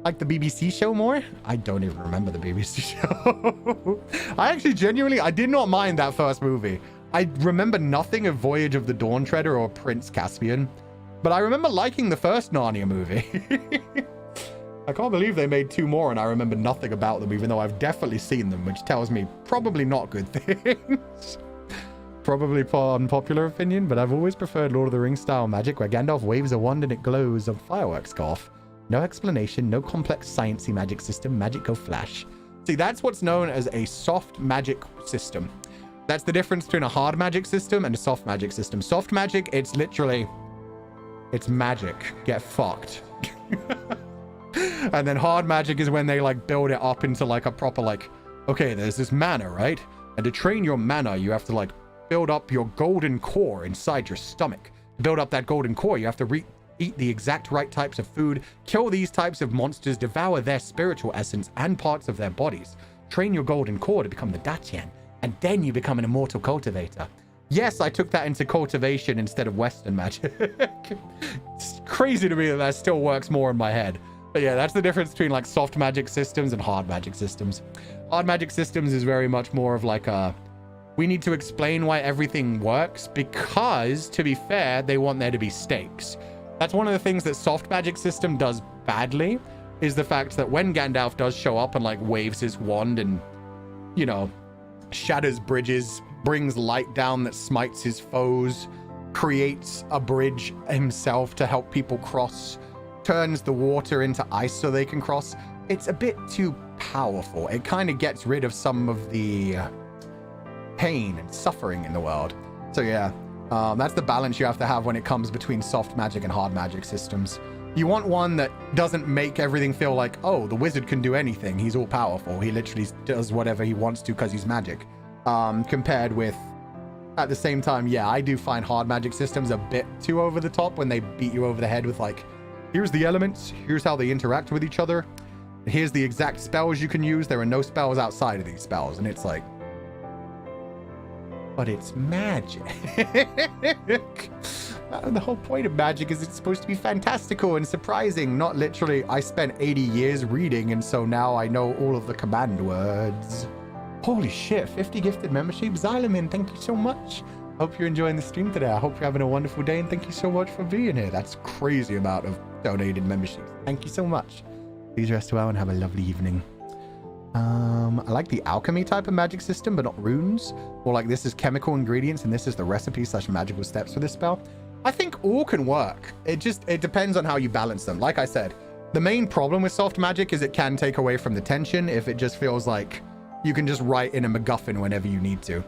Like the BBC show more? I don't even remember the BBC show. I actually genuinely, I did not mind that first movie. I remember nothing of Voyage of the Dawn Treader or Prince Caspian, but I remember liking the first Narnia movie. I can't believe they made 2 more and I remember nothing about them, even though I've definitely seen them, which tells me probably not good things. Probably unpopular opinion, but I've always preferred Lord of the Rings style magic where Gandalf waves a wand and it glows. A fireworks go off. No explanation, no complex sciencey magic system, magic go flash. See, that's what's known as a soft magic system. That's the difference between a hard magic system and a soft magic system. Soft magic, it's literally, it's magic. Get fucked. And then hard magic is when they like build it up into like a proper like, okay, there's this mana, right? And to train your mana, you have to like build up your golden core inside your stomach. To build up that golden core, you have to eat the exact right types of food, kill these types of monsters, devour their spiritual essence and parts of their bodies. Train your golden core to become the Dachshund, and then you become an immortal cultivator. Yes, I took that into cultivation instead of Western magic. It's crazy to me that that still works more in my head. But yeah, that's the difference between like soft magic systems and hard magic systems. Hard magic systems is very much more of like a, we need to explain why everything works because, to be fair, they want there to be stakes. That's one of the things that soft magic system does badly, is the fact that when Gandalf does show up and like waves his wand and, you know, shatters bridges, brings light down that smites his foes, creates a bridge himself to help people cross, turns the water into ice so they can cross, it's a bit too powerful. It kind of gets rid of some of the pain and suffering in the world. So yeah, That's the balance you have to have when it comes between soft magic and hard magic systems. You want one that doesn't make everything feel like, oh, the wizard can do anything. He's all powerful. He literally does whatever he wants to because he's magic. Compared with, at the same time, yeah, I do find hard magic systems a bit too over the top when they beat you over the head with like, here's the elements, here's how they interact with each other, here's the exact spells you can use. There are no spells outside of these spells. And it's like, but it's magic. The whole point of magic is it's supposed to be fantastical and surprising, not literally, I spent 80 years reading and so now I know all of the command words. Holy shit, 50 gifted membership. Xylomin, thank you so much. Hope you're enjoying the stream today. I hope you're having a wonderful day and thank you so much for being here. That's crazy amount of donated memberships. Thank you so much. Please rest well and have a lovely evening. I like the alchemy type of magic system, but not runes. Or like this is chemical ingredients and this is the recipe / magical steps for this spell. I think all can work. It depends on how you balance them. Like I said, the main problem with soft magic is it can take away from the tension if it just feels like you can just write in a MacGuffin whenever you need to.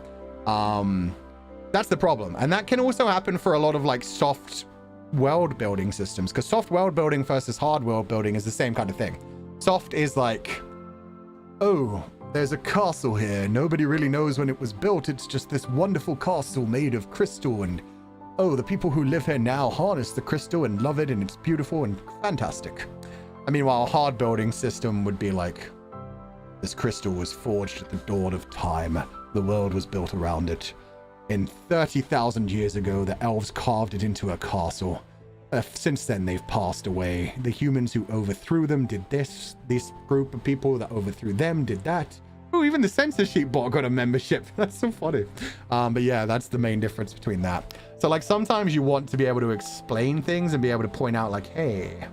That's the problem. And that can also happen for a lot of like soft world building systems, because soft world building versus hard world building is the same kind of thing. Soft is like, oh, there's a castle here. Nobody really knows when it was built. It's just this wonderful castle made of crystal and oh, the people who live here now harness the crystal and love it, and it's beautiful and fantastic. I mean, while a hard building system would be like, this crystal was forged at the dawn of time. The world was built around it. In 30,000 years ago, the elves carved it into a castle. Since then, they've passed away. The humans who overthrew them did this. This group of people that overthrew them did that. Oh, even the censorship bot got a membership. That's so funny. But yeah, that's the main difference between that. So like sometimes you want to be able to explain things and be able to point out like, hey,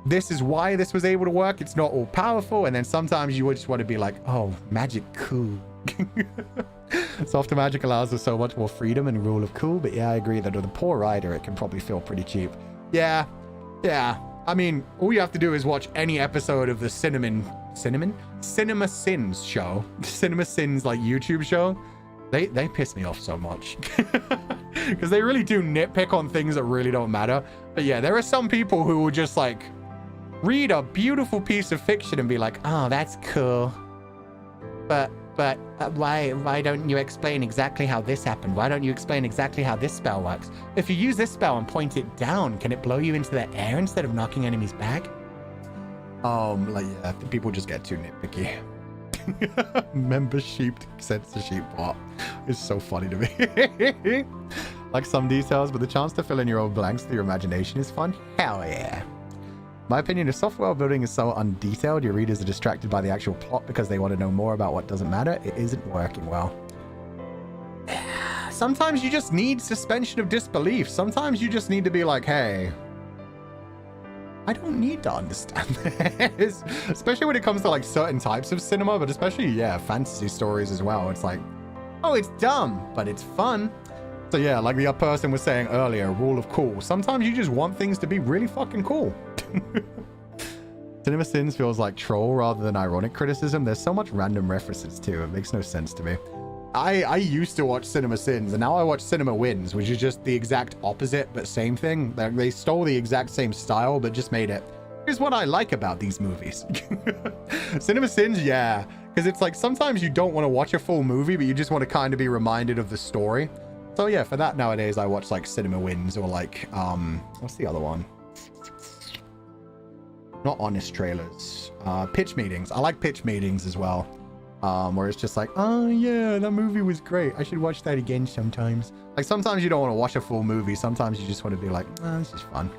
this is why this was able to work. It's not all powerful. And then sometimes you just want to be like, oh, magic cool. Softer magic allows us so much more freedom and rule of cool. But yeah, I agree that with a poor writer, it can probably feel pretty cheap. Yeah. I mean, all you have to do is watch any episode of the Cinema Sins show. Cinema Sins like YouTube show. They piss me off so much. Because they really do nitpick on things that really don't matter. But yeah, there are some people who will just like read a beautiful piece of fiction and be like, oh, that's cool. But why don't you explain exactly how this happened? Why don't you explain exactly how this spell works? If you use this spell and point it down, can it blow you into the air instead of knocking enemies back? Like, yeah, people just get too nitpicky. Membership censorship bot is so funny to me. Like some details, but the chance to fill in your own blanks through your imagination is fun. Hell yeah. My opinion is soft world building is so undetailed, your readers are distracted by the actual plot because they want to know more about what doesn't matter. It isn't working well. Sometimes you just need suspension of disbelief. Sometimes you just need to be like, hey, I don't need to understand this. Especially when it comes to like certain types of cinema, but especially, yeah, fantasy stories as well. It's like, oh, it's dumb, but it's fun. So yeah, like the other person was saying earlier, rule of cool. Sometimes you just want things to be really fucking cool. Cinema Sins feels like troll rather than ironic criticism. There's so much random references too. It makes no sense to me. I used to watch Cinema Sins and now I watch Cinema Wins, which is just the exact opposite, but same thing. They stole the exact same style, but just made it. Here's what I like about these movies. Cinema Sins, yeah. Because it's like sometimes you don't want to watch a full movie, but you just want to kind of be reminded of the story. So yeah, for that nowadays, I watch like Cinema Wins or like, what's the other one? Not honest trailers. Pitch meetings. I like pitch meetings as well. Where it's just like, oh yeah, that movie was great. I should watch that again sometimes. Like sometimes you don't want to watch a full movie. Sometimes you just want to be like, oh, this is fun.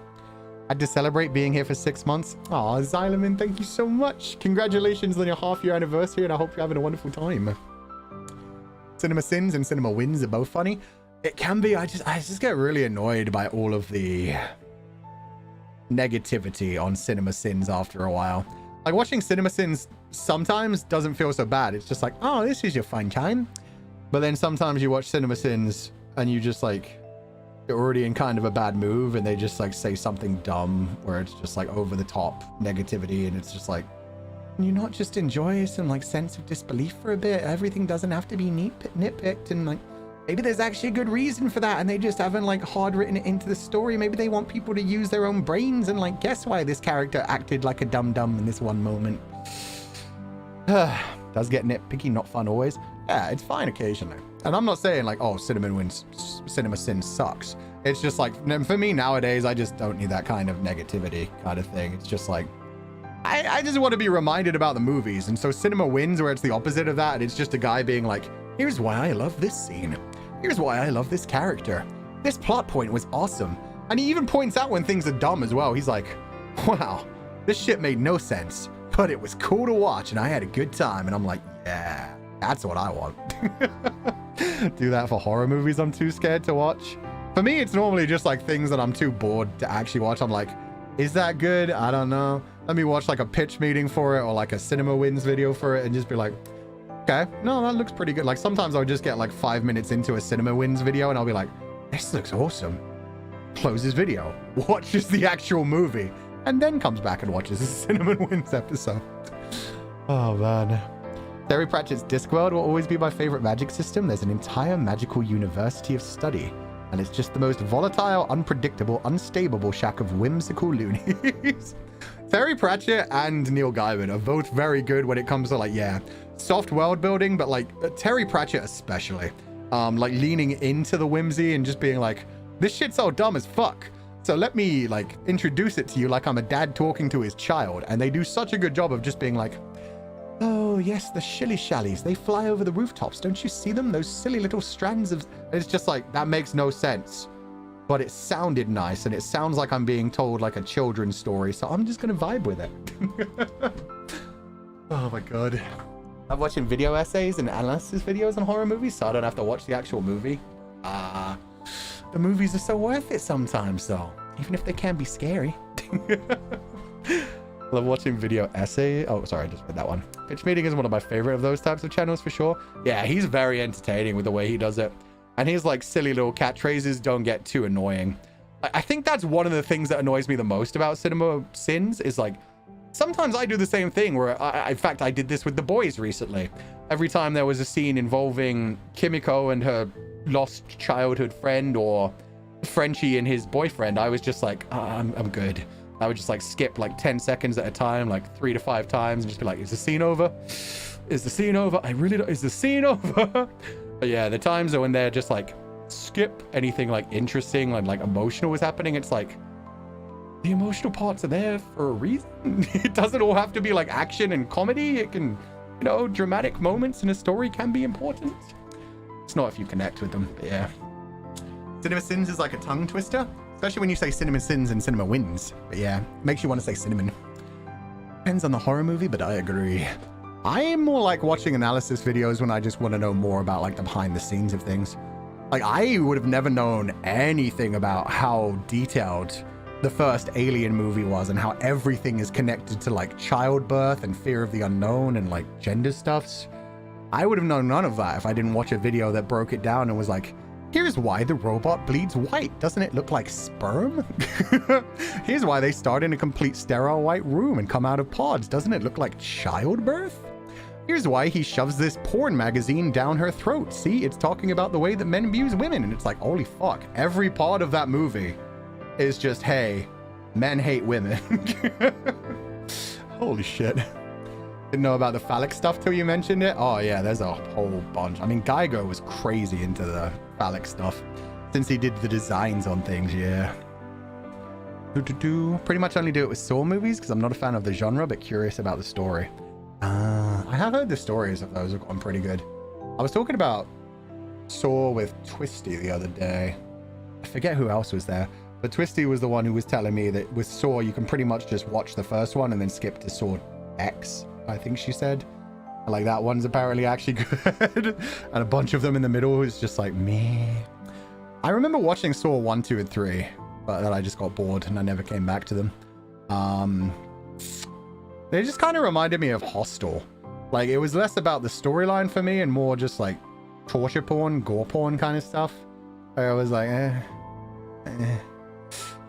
I had to celebrate being here for 6 months. Aw, Xylomin, thank you so much. Congratulations on your half-year anniversary, and I hope you're having a wonderful time. Cinema Sins and Cinema Wins are both funny. It can be. I just get really annoyed by all of the negativity on Cinema Sins after a while. Like watching Cinema Sins sometimes doesn't feel so bad. It's just like, oh, this is your fun time. But then sometimes you watch Cinema Sins and you just like, you're already in kind of a bad move and they just like say something dumb where it's just like over the top negativity. And it's just like, can you not just enjoy some like sense of disbelief for a bit? Everything doesn't have to be nitpicked and like, Maybe there's actually a good reason for that and they just haven't like hard written it into the story. Maybe they want people to use their own brains and like guess why this character acted like a dum-dum in this one moment. Does get nitpicky, not fun always. Yeah, it's fine occasionally. And I'm not saying like, oh, Cinema Sins sucks. It's just like, for me nowadays, I just don't need that kind of negativity kind of thing. It's just like, I just want to be reminded about the movies. And so Cinema Wins, where it's the opposite of that. It's just a guy being like, here's why I love this scene. Here's why I love this character. This plot point was awesome. And he even points out when things are dumb as well. He's like, wow, this shit made no sense, but it was cool to watch and I had a good time. And I'm like, yeah, that's what I want. Do that for horror movies I'm too scared to watch. For me, it's normally just like things that I'm too bored to actually watch. I'm like, is that good? I don't know. Let me watch like a pitch meeting for it or like a Cinema Wins video for it and just be like, okay, no, that looks pretty good. Like sometimes I'll just get like 5 minutes into a Cinema Wins video and I'll be like, this looks awesome. Closes video, watches the actual movie, and then comes back and watches the Cinema Wins episode. Oh man. Terry Pratchett's Discworld will always be my favorite magic system. There's an entire magical university of study, and it's just the most volatile, unpredictable, unstable shack of whimsical loonies. Terry Pratchett and Neil Gaiman are both very good when it comes to like, yeah, soft world building, but like Terry Pratchett especially, like leaning into the whimsy and just being like, this shit's so dumb as fuck. So let me like introduce it to you like I'm a dad talking to his child. And they do such a good job of just being like, oh yes, the shilly-shallies, they fly over the rooftops. Don't you see them? Those silly little strands of... It's just like, that makes no sense. But it sounded nice, and it sounds like I'm being told like a children's story, so I'm just gonna vibe with it. Oh my god. I'm watching video essays and analysis videos on horror movies, so I don't have to watch the actual movie. The movies are so worth it sometimes, though. Even if they can be scary. Love watching video essay. Oh, sorry, I just read that one. Pitch Meeting is one of my favorite of those types of channels for sure. Yeah, he's very entertaining with the way he does it. And his like silly little catchphrases don't get too annoying. I think that's one of the things that annoys me the most about Cinema Sins is like, sometimes I do the same thing where in fact, I did this with The Boys recently. Every time there was a scene involving Kimiko and her lost childhood friend or Frenchie and his boyfriend, I was just like, I'm good. I would just like skip like 10 seconds at a time, like 3 to 5 times and just be like, is the scene over? Is the scene over? I really don't, is the scene over? But yeah, the times are when they're just like, skip anything like interesting and like emotional is happening. It's like, the emotional parts are there for a reason. It doesn't all have to be like action and comedy. It can, you know, dramatic moments in a story can be important. It's not if you connect with them, but yeah. Cinema Sins is like a tongue twister, especially when you say Cinema Sins and Cinema Wins. But yeah, makes you want to say cinnamon. Depends on the horror movie, but I agree. I am more like watching analysis videos when I just want to know more about like the behind the scenes of things. Like I would have never known anything about how detailed the first Alien movie was and how everything is connected to like childbirth and fear of the unknown and like gender stuffs. I would have known none of that if I didn't watch a video that broke it down and was like, here's why the robot bleeds white. Doesn't it look like sperm? Here's why they start in a complete sterile white room and come out of pods. Doesn't it look like childbirth? Here's why he shoves this porn magazine down her throat. See, it's talking about the way that men abuse women. And it's like, holy fuck. Every part of that movie is just, hey, men hate women. Holy shit. Didn't know about the phallic stuff till you mentioned it. Oh yeah, there's a whole bunch. I mean, Geiger was crazy into the phallic stuff since he did the designs on things, yeah. Pretty much only do it with Saw movies because I'm not a fan of the genre, but curious about the story. I have heard the stories of those have gone pretty good. I was talking about Saw with Twisty the other day. I forget who else was there, but Twisty was the one who was telling me that with Saw, you can pretty much just watch the first one and then skip to Saw X, I think she said. Like that one's apparently actually good. And a bunch of them in the middle is just like, meh. I remember watching Saw 1, 2, and 3, but then I just got bored and I never came back to them. They just kind of reminded me of Hostel. Like, it was less about the storyline for me and more just like torture porn, gore porn kind of stuff. I was like,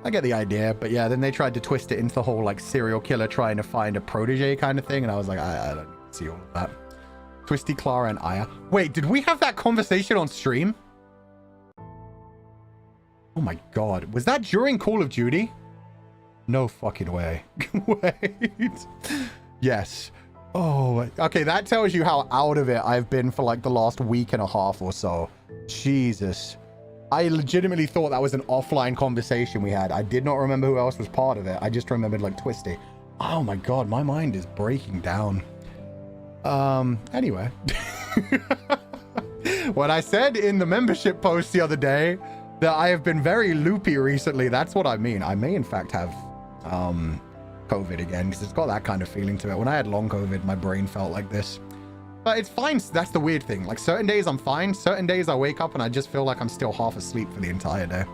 I get the idea, but yeah, then they tried to twist it into the whole like serial killer trying to find a protege kind of thing, and I was like, I don't see all of that. Twisty, Clara, and Aya. Wait, did we have that conversation on stream? Oh my god. Was that during Call of Duty? No fucking way. Wait. Yes. Oh, okay. That tells you how out of it I've been for like the last week and a half or so. Jesus. I legitimately thought that was an offline conversation we had. I did not remember who else was part of it. I just remembered like Twisty. Oh my god, my mind is breaking down. Anyway. When I said in the membership post the other day that I have been very loopy recently, that's what I mean. I may in fact have COVID again, because it's got that kind of feeling to it. When I had long COVID, my brain felt like this. But it's fine. That's the weird thing. Like certain days I'm fine. Certain days I wake up and I just feel like I'm still half asleep for the entire day.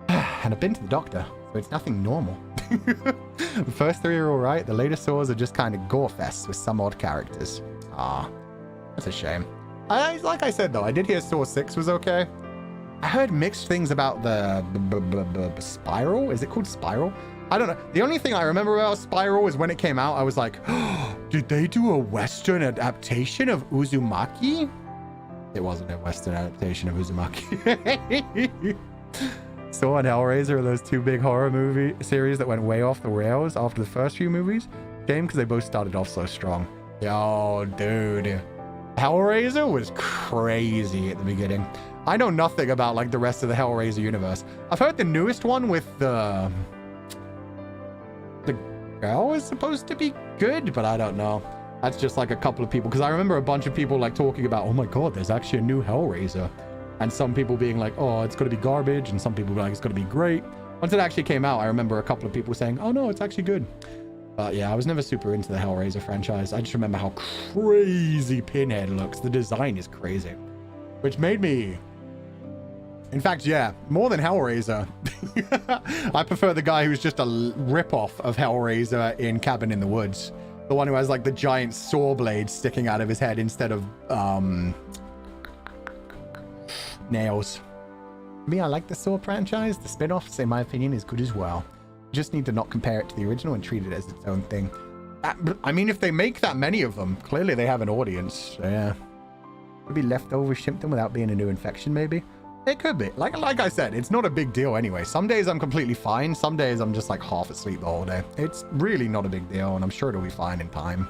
And I've been to the doctor, so it's nothing normal. The first 3 are all right. The later Saws are just kind of gore fests with some odd characters. Ah, that's a shame. Like I said though, I did hear Saw 6 was okay. I heard mixed things about the Spiral. Is it called Spiral? I don't know. The only thing I remember about Spiral is when it came out, I was like, oh, did they do a Western adaptation of Uzumaki? It wasn't a Western adaptation of Uzumaki. Saw and Hellraiser are those two big horror movie series that went way off the rails after the first few movies. Shame because they both started off so strong. Yo, dude. Hellraiser was crazy at the beginning. I know nothing about like the rest of the Hellraiser universe. I've heard the newest one with the girl is supposed to be good, but I don't know. That's just like a couple of people, because I remember a bunch of people like talking about, oh my god, there's actually a new Hellraiser, and some people being like, oh, it's gonna be garbage, and some people being like, it's gonna be great. Once it actually came out, I remember a couple of people saying, oh no, it's actually good. But yeah, I was never super into the Hellraiser franchise. I just remember how crazy Pinhead looks. The design is crazy, which made me, in fact, yeah, more than Hellraiser. I prefer the guy who's just a ripoff of Hellraiser in Cabin in the Woods. The one who has like the giant saw blade sticking out of his head instead of nails. Me, I like the Saw franchise. The spin-offs, in my opinion, is good as well. Just need to not compare it to the original and treat it as its own thing. I mean, if they make that many of them, clearly they have an audience. So yeah. Could be leftover symptom without being a new infection, maybe. It could be. Like I said, it's not a big deal anyway. Some days I'm completely fine. Some days I'm just like half asleep the whole day. It's really not a big deal, and I'm sure it'll be fine in time.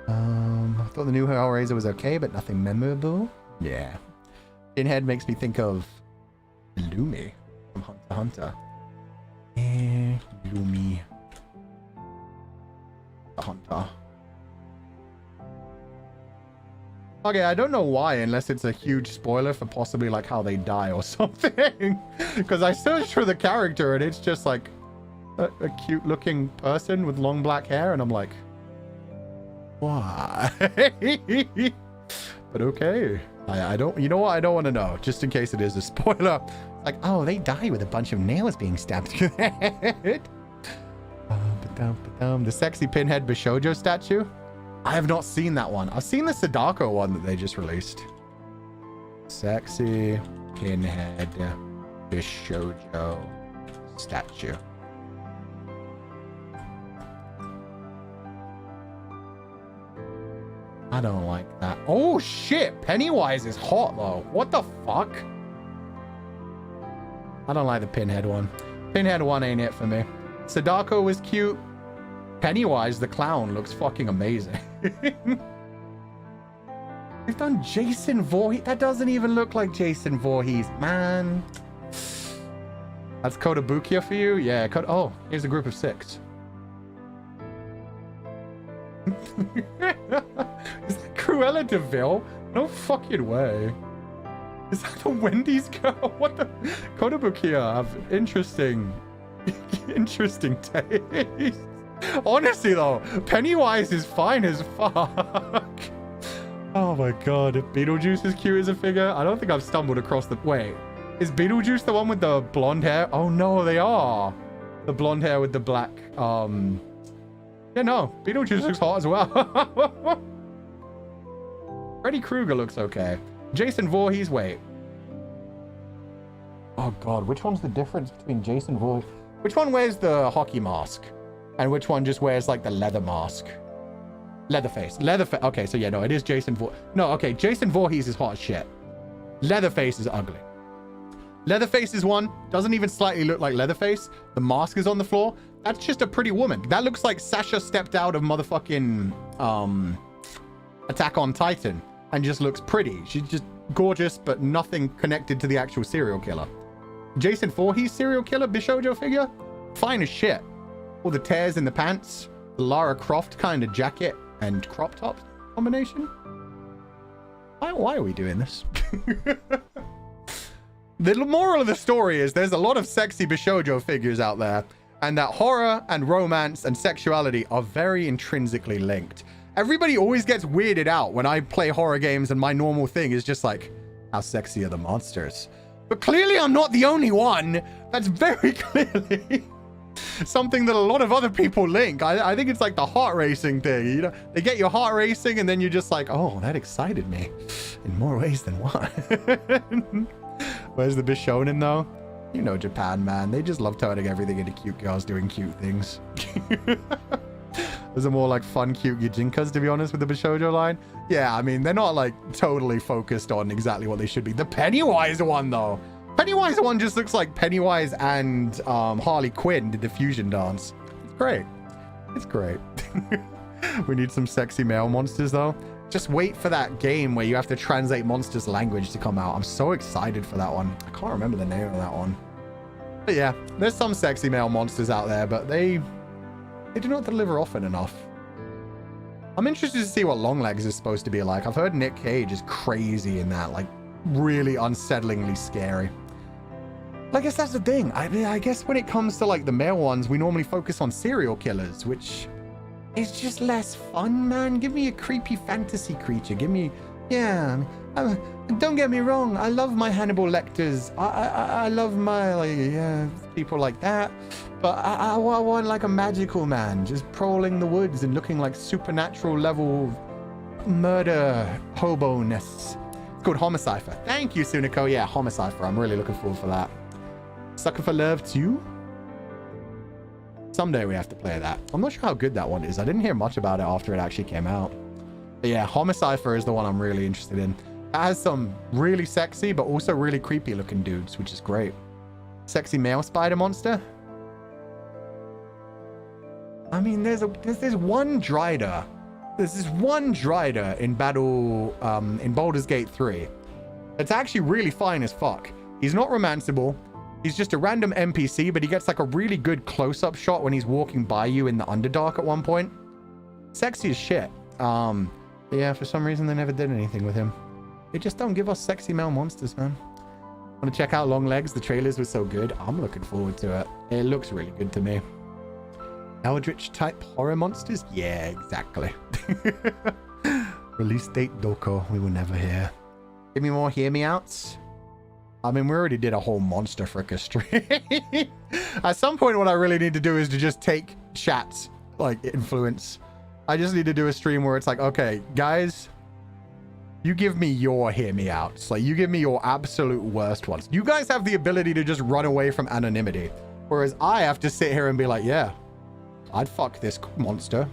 I thought the new Hellraiser was okay, but nothing memorable. Yeah. Pinhead makes me think of Lumi from Hunter x Hunter. Lumi. Hunter. Okay, I don't know why, unless it's a huge spoiler for possibly like how they die or something. Because I searched for the character and it's just like a cute looking person with long black hair, and I'm like, why? But okay. I don't, you know what? I don't want to know, just in case it is a spoiler. Like, oh, they die with a bunch of nails being stabbed through their head. The sexy Pinhead Bishojo statue. I have not seen that one. I've seen the Sadako one that they just released. Sexy Pinhead Bishojo statue. I don't like that. Oh shit, Pennywise is hot though. What the fuck? I don't like the Pinhead one. Pinhead one ain't it for me. Sadako was cute. Pennywise the clown looks fucking amazing. They've done Jason Voorhees. That doesn't even look like Jason Voorhees, man. That's Kotobukiya for you? Yeah, oh, here's a group of 6. Is that Cruella de Vil? No fucking way. Is that the Wendy's girl? What the? Kotobukiya have interesting taste. Honestly though, Pennywise is fine as fuck. Oh my god, Beetlejuice is cute as a figure. I don't think I've stumbled across the... Wait, is Beetlejuice the one with the blonde hair? Oh no, they are. The blonde hair with the black... Yeah, no, Beetlejuice looks hot as well. Freddy Krueger looks okay. Jason Voorhees, wait. Oh god, which one's the difference between Jason Voorhees? Which one wears the hockey mask? And which one just wears like the leather mask? Leatherface. Okay, so yeah, no, it is Jason Voorhees. No, okay, Jason Voorhees is hot as shit. Leatherface is ugly. Leatherface is one. Doesn't even slightly look like Leatherface. The mask is on the floor. That's just a pretty woman. That looks like Sasha stepped out of motherfucking Attack on Titan and just looks pretty. She's just gorgeous, but nothing connected to the actual serial killer. Jason Voorhees serial killer Bishoujo figure? Fine as shit. All the tears in the pants. The Lara Croft kind of jacket and crop top combination. Why are we doing this? The moral of the story is there's a lot of sexy Bishoujo figures out there, and that horror and romance and sexuality are very intrinsically linked. Everybody always gets weirded out when I play horror games and my normal thing is just like, how sexy are the monsters? But clearly I'm not the only one. That's very clearly something that a lot of other people link. I think it's like the heart racing thing. You know, they get your heart racing and then you're just like, oh, that excited me in more ways than one. Where's the Bishonen though? You know Japan, man. They just love turning everything into cute girls doing cute things. Those are more like fun, cute Yujinkas, to be honest, with the Bishoujo line. Yeah, I mean, they're not like totally focused on exactly what they should be. The Pennywise one, though. Pennywise one just looks like Pennywise and Harley Quinn did the fusion dance. It's great. It's great. We need some sexy male monsters, though. Just wait for that game where you have to translate monsters' language to come out. I'm so excited for that one. I can't remember the name of that one. But yeah, there's some sexy male monsters out there, but they do not deliver often enough. I'm interested to see what Longlegs is supposed to be like. I've heard Nick Cage is crazy in that, like really unsettlingly scary. I guess that's the thing. I guess when it comes to like the male ones, we normally focus on serial killers, which is just less fun, man. Give me a creepy fantasy creature. Give me, yeah. Don't get me wrong. I love my Hannibal Lecters. I love my like people like that. But I want like a magical man, just prowling the woods and looking like supernatural level murder hobo-ness. It's called Homicipher. Thank you, Sunico. Yeah, Homicipher. I'm really looking forward for that. Sucker for Love 2? Someday we have to play that. I'm not sure how good that one is. I didn't hear much about it after it actually came out. But yeah, Homicipher is the one I'm really interested in. It has some really sexy, but also really creepy looking dudes, which is great. Sexy male spider monster? I mean, there's one Dryder. There's this one Dryder in battle, in Baldur's Gate 3. It's actually really fine as fuck. He's not romanceable. He's just a random NPC, but he gets like a really good close-up shot when he's walking by you in the Underdark at one point. Sexy as shit. Yeah, for some reason they never did anything with him. They just don't give us sexy male monsters, man. Want to check out Longlegs? The trailers were so good. I'm looking forward to it. It looks really good to me. Eldritch type horror monsters? Yeah, exactly. Release date Doko. We will never hear. Give me more hear me outs. I mean, we already did a whole monster fricker stream. At some point, what I really need to do is to just take chat's like influence. I just need to do a stream where it's like, okay, guys, you give me your hear me outs. Like, you give me your absolute worst ones. You guys have the ability to just run away from anonymity. Whereas I have to sit here and be like, yeah, I'd fuck this monster.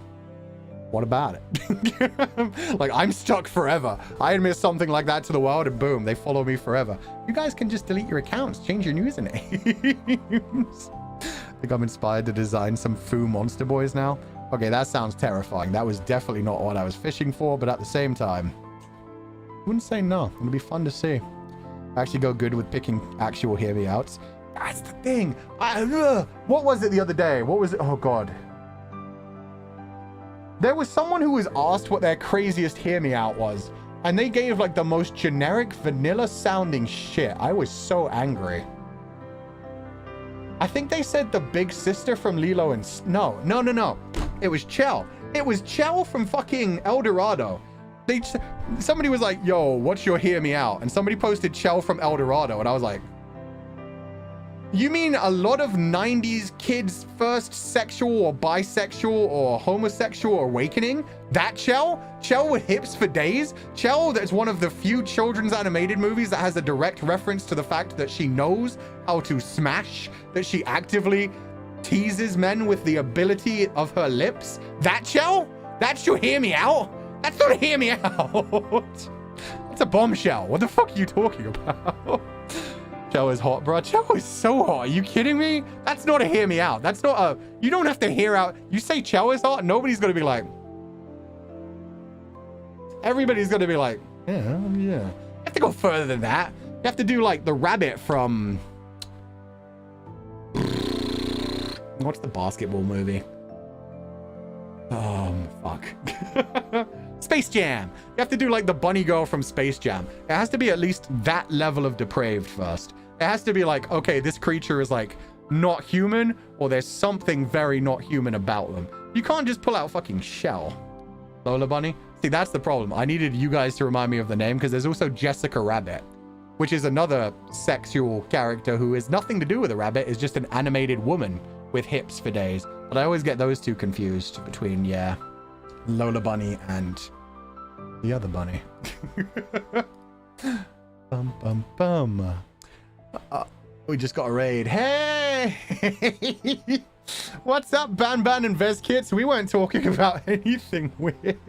What about it? Like, I'm stuck forever. I admit something like that to the world and boom, they follow me forever. You guys can just delete your accounts, change your usernames. I think I'm inspired to design some Foo monster boys now. Okay, that sounds terrifying. That was definitely not what I was fishing for, but at the same time, I wouldn't say no. It'll be fun to see. I actually go good with picking actual hear me outs. That's the thing. What was it the other day? What was it? Oh, God. There was someone who was asked what their craziest hear me out was, and they gave like the most generic vanilla sounding shit. I was so angry. I think they said the big sister from Lilo and... No. It was Chell. It was Chell from fucking El Dorado. Somebody was like, yo, what's your hear me out? And somebody posted Chell from El Dorado, and I was like, you mean a lot of 90s kids' first sexual or bisexual or homosexual awakening? That Chell? Chell with hips for days? Chell that's one of the few children's animated movies that has a direct reference to the fact that she knows how to smash, that she actively teases men with the ability of her lips? That Chell? That's your hear me out? That's not a hear me out. That's a bombshell. What the fuck are you talking about? Chell is hot, bro. Chell is so hot. Are you kidding me? That's not a hear me out. That's not a... You don't have to hear out. You say Chell is hot, nobody's going to be like... Everybody's going to be like, yeah. You have to go further than that. You have to do like the rabbit from... What's the basketball movie? Fuck. Space Jam. You have to do like the bunny girl from Space Jam. It has to be at least that level of depraved first. It has to be like, okay, this creature is like not human, or there's something very not human about them. You can't just pull out fucking Shell. Lola Bunny? See, that's the problem. I needed you guys to remind me of the name, because there's also Jessica Rabbit, which is another sexual character who has nothing to do with a rabbit, is just an animated woman with hips for days. But I always get those two confused between, yeah, Lola Bunny and the other bunny. Bum, bum, bum. We just got a raid. Hey! What's up, Ban and Vez Kits? We weren't talking about anything weird.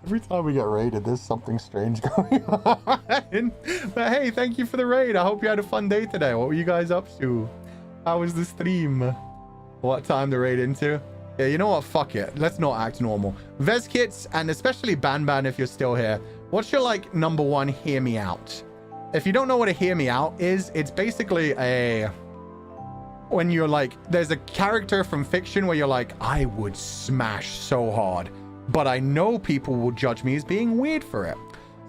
Every time we get raided, there's something strange going on. But hey, thank you for the raid. I hope you had a fun day today. What were you guys up to? How was the stream? What time to raid into? Yeah, you know what? Fuck it. Let's not act normal. Vez Kits, and especially Ban if you're still here, what's your, like, number one hear me out? If you don't know what a hear me out is, it's basically a... When you're like... There's a character from fiction where you're like, I would smash so hard, but I know people will judge me as being weird for it.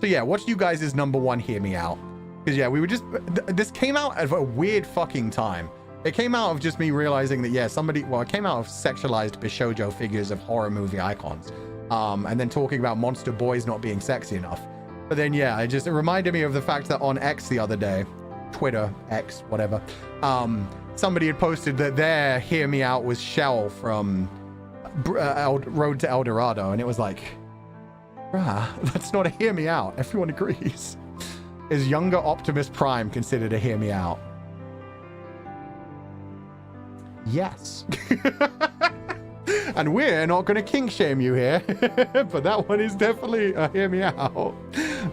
So yeah, what's you guys' number one hear me out? Because yeah, we were just... This came out at a weird fucking time. It came out of just me realizing that, yeah, somebody... Well, it came out of sexualized Bishoujo figures of horror movie icons. And then talking about monster boys not being sexy enough. But then, yeah, it reminded me of the fact that on X the other day, Twitter, X, whatever, somebody had posted that their hear me out was Shell from Road to El Dorado. And it was like, bruh, that's not a hear me out. Everyone agrees. Is younger Optimus Prime considered a hear me out? Yes. And we're not going to kink shame you here. But that one is definitely a hear me out.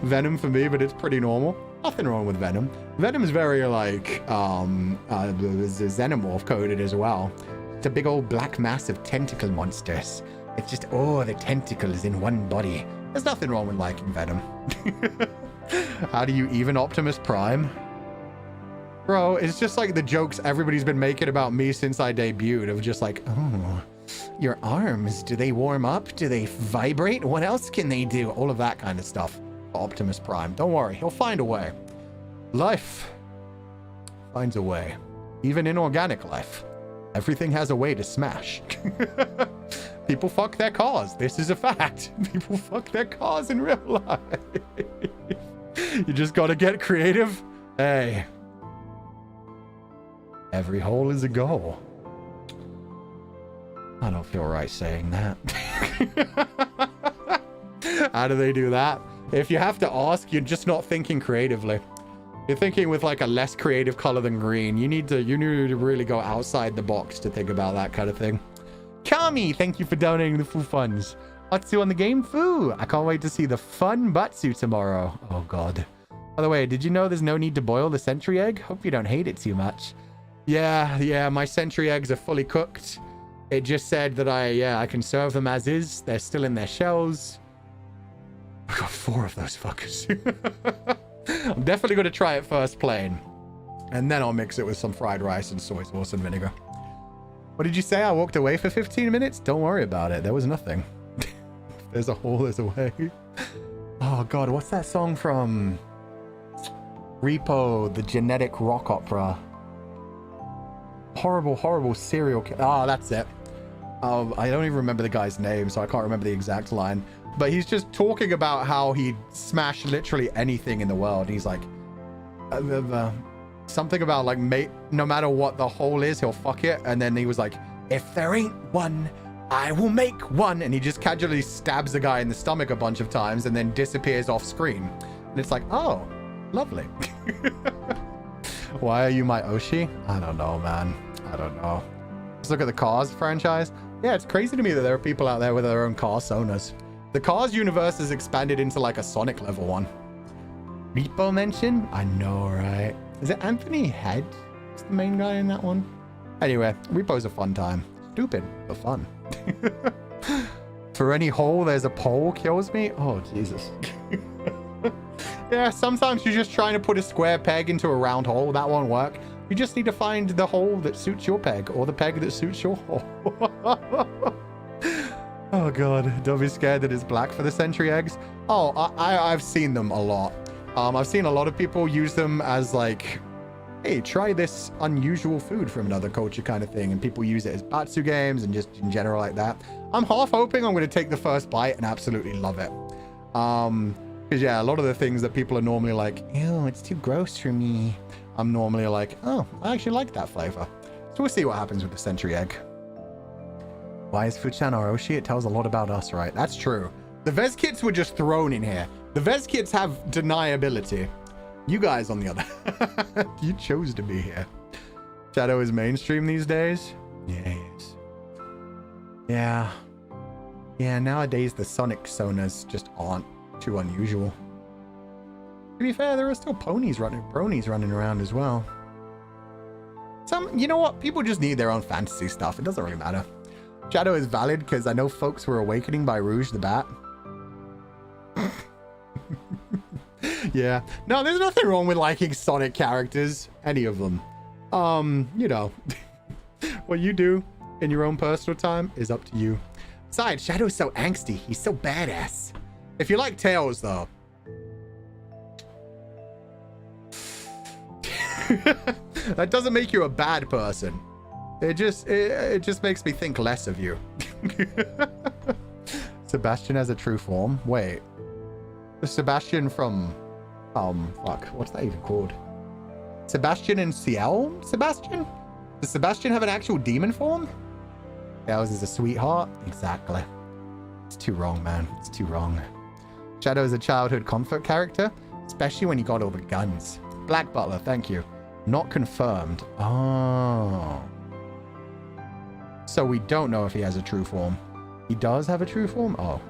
Venom for me, but it's pretty normal. Nothing wrong with Venom. Venom is very like xenomorph coded as well. It's a big old black mass of tentacle monsters. It's just, oh, the tentacles in one body. There's nothing wrong with liking Venom. How do you even Optimus Prime? Bro, it's just like the jokes everybody's been making about me since I debuted of just like, oh, your arms, do they warm up? Do they vibrate? What else can they do? All of that kind of stuff. Optimus Prime. Don't worry, he'll find a way. Life finds a way. Even inorganic life. Everything has a way to smash. People fuck their cars. This is a fact. People fuck their cars in real life. You just gotta get creative. Hey. Every hole is a goal. I don't feel right saying that. How do they do that? If you have to ask, you're just not thinking creatively. You're thinking with like a less creative color than green. You need to really go outside the box to think about that kind of thing. Kami, thank you for donating the Foo funds. Batsu on the game? Foo! I can't wait to see the fun Batsu tomorrow. Oh god. By the way, did you know there's no need to boil the sentry egg? Hope you don't hate it too much. Yeah, my sentry eggs are fully cooked. It just said that I can serve them as is. They're still in their shells. I got 4 of those fuckers. I'm definitely going to try it first plain. And then I'll mix it with some fried rice and soy sauce and vinegar. What did you say? I walked away for 15 minutes? Don't worry about it. There was nothing. There's a hole, there's a way. Oh god, what's that song from Repo, the genetic rock opera? Horrible serial killer. Oh, that's it. I don't even remember the guy's name, so I can't remember the exact line. But he's just talking about how he'd smash literally anything in the world. He's like, something about like, no matter what the hole is, he'll fuck it. And then he was like, if there ain't one, I will make one. And he just casually stabs the guy in the stomach a bunch of times and then disappears off screen. And it's like, oh, lovely. Why are you my Oshi? I don't know, man. I don't know. Let's look at the Cars franchise. Yeah, it's crazy to me that there are people out there with their own car sonas. The Cars universe has expanded into like a Sonic level one. Repo mention? I know, right? Is it Anthony Head? Is the main guy in that one? Anyway, Repo's a fun time. Stupid, but fun. For any hole, there's a pole kills me. Oh, Jesus. Yeah, sometimes you're just trying to put a square peg into a round hole. That won't work. You just need to find the hole that suits your peg, or the peg that suits your hole. Oh god, don't be scared that it's black for the sentry eggs. Oh, I've seen them a lot. I've seen a lot of people use them as like, hey, try this unusual food from another culture kind of thing, and people use it as Batsu games and just in general like that. I'm half hoping I'm going to take the first bite and absolutely love it. Because yeah, a lot of the things that people are normally like, ew, it's too gross for me, I'm normally like, oh, I actually like that flavor. So we'll see what happens with the sentry egg. Why is Fuchan Orochi? It tells a lot about us, right? That's true. The Vez kits were just thrown in here. The Vez kits have deniability. You guys, on the other, you chose to be here. Shadow is mainstream these days. Yeah, he is. Yeah. Yeah, nowadays the Sonic Sonas just aren't too unusual. To be fair, there are still bronies running around as well. You know what? People just need their own fantasy stuff. It doesn't really matter. Shadow is valid because I know folks were awakening by Rouge the Bat. Yeah. No, there's nothing wrong with liking Sonic characters. Any of them. You know. What you do in your own personal time is up to you. Besides, Shadow's so angsty. He's so badass. If you like Tails, though. That doesn't make you a bad person. It just makes me think less of you. Sebastian has a true form. Wait. The Sebastian from fuck, what's that even called? Sebastian and Ciel? Sebastian? Does Sebastian have an actual demon form? Tails is a sweetheart? Exactly. It's too wrong, man. It's too wrong. Shadow is a childhood comfort character, especially when you got all the guns. Black Butler, thank you. Not confirmed. Oh. So we don't know if he has a true form. He does have a true form? Oh.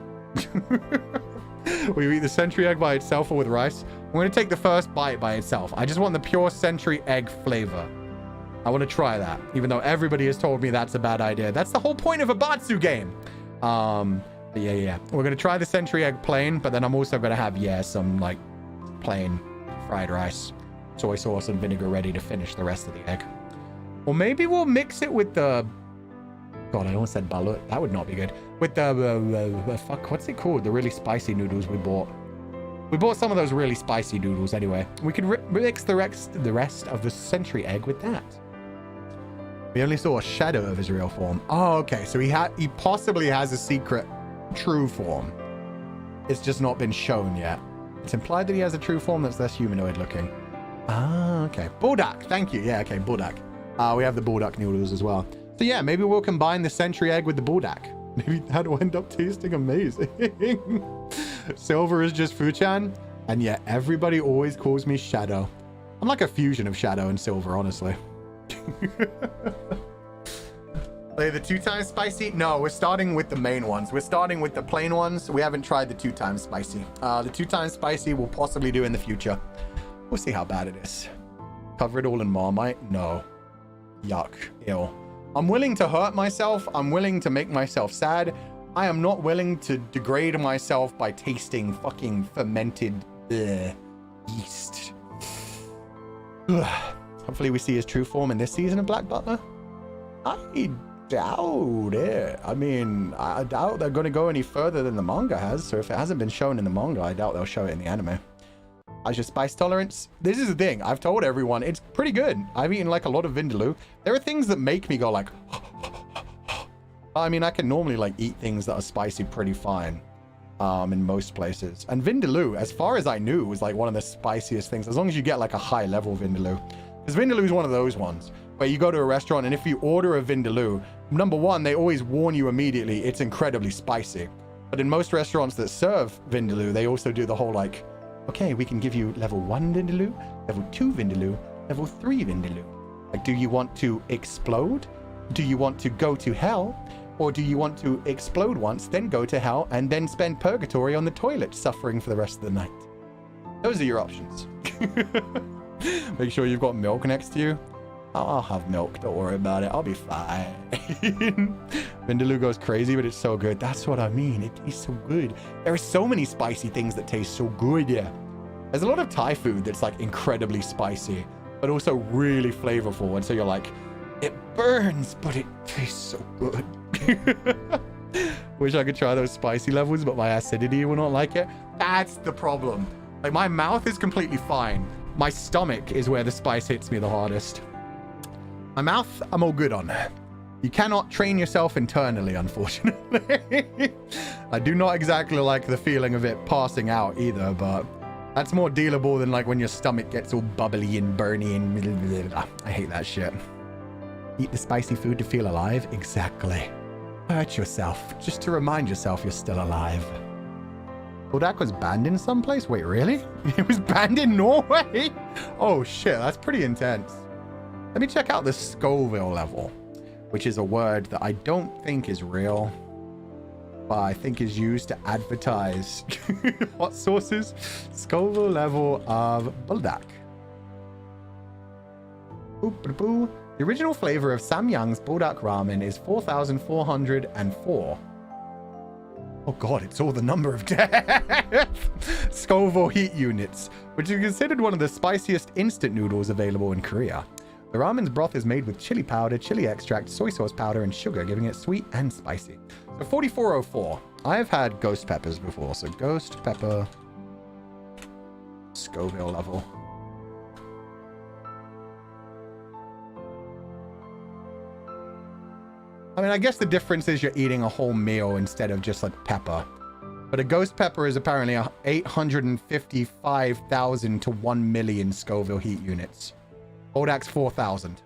Will you eat the sentry egg by itself or with rice? I'm going to take the first bite by itself. I just want the pure sentry egg flavor. I want to try that, even though everybody has told me that's a bad idea. That's the whole point of a Batsu game. But yeah. We're going to try the sentry egg plain, but then I'm also going to have, some, like, plain fried rice. Soy sauce and vinegar ready to finish the rest of the egg. Or maybe we'll mix it with the... God, I almost said balut. That would not be good. With the... fuck, what's it called? The really spicy noodles we bought. We bought some of those really spicy noodles anyway. We could mix the rest of the sentry egg with that. We only saw a shadow of his real form. Oh, okay. So he possibly has a secret true form. It's just not been shown yet. It's implied that he has a true form that's less humanoid looking. Ah, okay. Buldak. Thank you. Yeah, okay. Buldak. We have the Buldak noodles as well. So yeah, maybe we'll combine the sentry egg with the Buldak. Maybe that will end up tasting amazing. Silver is just Fuchan. And yeah, everybody always calls me Shadow. I'm like a fusion of Shadow and Silver, honestly. Play the 2 times spicy? No, we're starting with the main ones. We're starting with the plain ones. We haven't tried the 2 times spicy. The 2 times spicy we'll possibly do in the future. We'll see how bad it is. Cover it all in Marmite? No. Yuck. Ew. I'm willing to hurt myself. I'm willing to make myself sad. I am not willing to degrade myself by tasting fucking fermented yeast. Hopefully we see his true form in this season of Black Butler. I doubt it. I mean, I doubt they're going to go any further than the manga has. So if it hasn't been shown in the manga, I doubt they'll show it in the anime. How's your spice tolerance? This is the thing. I've told everyone it's pretty good. I've eaten like a lot of vindaloo. There are things that make me go like... I mean, I can normally like eat things that are spicy pretty fine in most places. And vindaloo, as far as I knew, was like one of the spiciest things. As long as you get like a high level vindaloo. Because vindaloo is one of those ones where you go to a restaurant and if you order a vindaloo, number one, they always warn you immediately it's incredibly spicy. But in most restaurants that serve vindaloo, they also do the whole like... Okay, we can give you level 1 Vindaloo, level 2 Vindaloo, level 3 Vindaloo. Like, do you want to explode? Do you want to go to hell? Or do you want to explode once, then go to hell, and then spend purgatory on the toilet, suffering for the rest of the night? Those are your options. Make sure you've got milk next to you. I'll have milk. Don't worry about it. I'll be fine. Vindaloo goes crazy, but it's so good. That's what I mean. It tastes so good. There are so many spicy things that taste so good. Yeah. There's a lot of Thai food that's like incredibly spicy, but also really flavorful. And so you're like, it burns, but it tastes so good. Wish I could try those spicy levels, but my acidity will not like it. That's the problem. Like, my mouth is completely fine. My stomach is where the spice hits me the hardest. My mouth, I'm all good on. You cannot train yourself internally, unfortunately. I do not exactly like the feeling of it passing out either, but that's more dealable than like when your stomach gets all bubbly and burny and I hate that shit. Eat the spicy food to feel alive? Exactly. Hurt yourself, just to remind yourself you're still alive. Buldak was banned in some place? Wait, really? It was banned in Norway? Oh shit, that's pretty intense. Let me check out the Scoville level, which is a word that I don't think is real, but I think is used to advertise hot sauces. Scoville level of Buldak. Boop-a-boo. The original flavor of Samyang's Buldak ramen is 4,404. Oh god, it's all the number of death. Scoville heat units, which is considered one of the spiciest instant noodles available in Korea. The ramen's broth is made with chili powder, chili extract, soy sauce powder, and sugar, giving it sweet and spicy. So 4404. I've had ghost peppers before, so ghost pepper Scoville level. I mean, I guess the difference is you're eating a whole meal instead of just like pepper. But a ghost pepper is apparently 855,000 to 1 million Scoville heat units. Buldak's 4,000.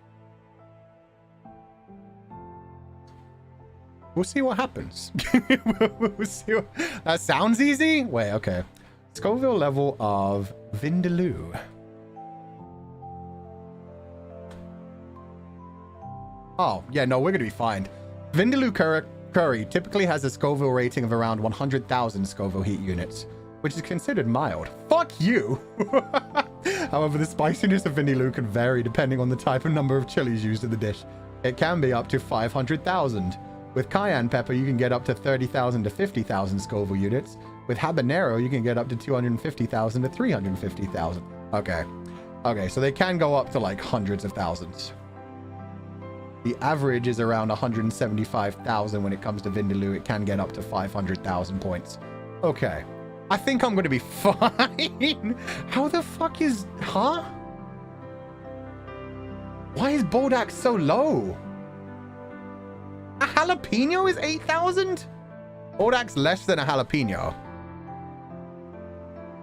We'll see what happens. We'll see what... That sounds easy? Wait, okay. Scoville level of Vindaloo. Oh, yeah, no, we're going to be fine. Vindaloo curry typically has a Scoville rating of around 100,000 Scoville heat units, which is considered mild. Fuck you! However, the spiciness of Vindaloo can vary depending on the type and number of chilies used in the dish. It can be up to 500,000. With cayenne pepper, you can get up to 30,000 to 50,000 Scoville units. With habanero, you can get up to 250,000 to 350,000. Okay. Okay, so they can go up to like hundreds of thousands. The average is around 175,000 when it comes to Vindaloo. It can get up to 500,000 points. Okay. I think I'm going to be fine. How the fuck is... Huh? Why is Buldak so low? A jalapeno is 8,000? Buldak's less than a jalapeno.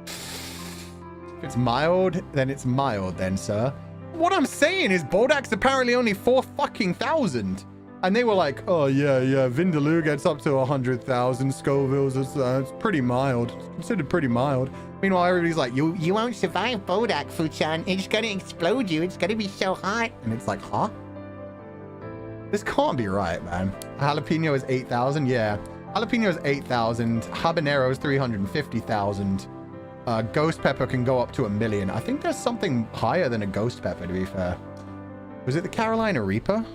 If it's mild, then it's mild then, sir. What I'm saying is Buldak's apparently only 4,000. And they were like, oh, yeah, Vindaloo gets up to 100,000 Scovilles. It's pretty mild. It's considered pretty mild. Meanwhile, everybody's like, you won't survive Buldak, Fu-chan. It's going to explode you. It's going to be so hot. And it's like, huh? This can't be right, man. Jalapeno is 8,000. Yeah. Jalapeno is 8,000. Habanero is 350,000. Ghost pepper can go up to 1 million. I think there's something higher than a ghost pepper, to be fair. Was it the Carolina Reaper?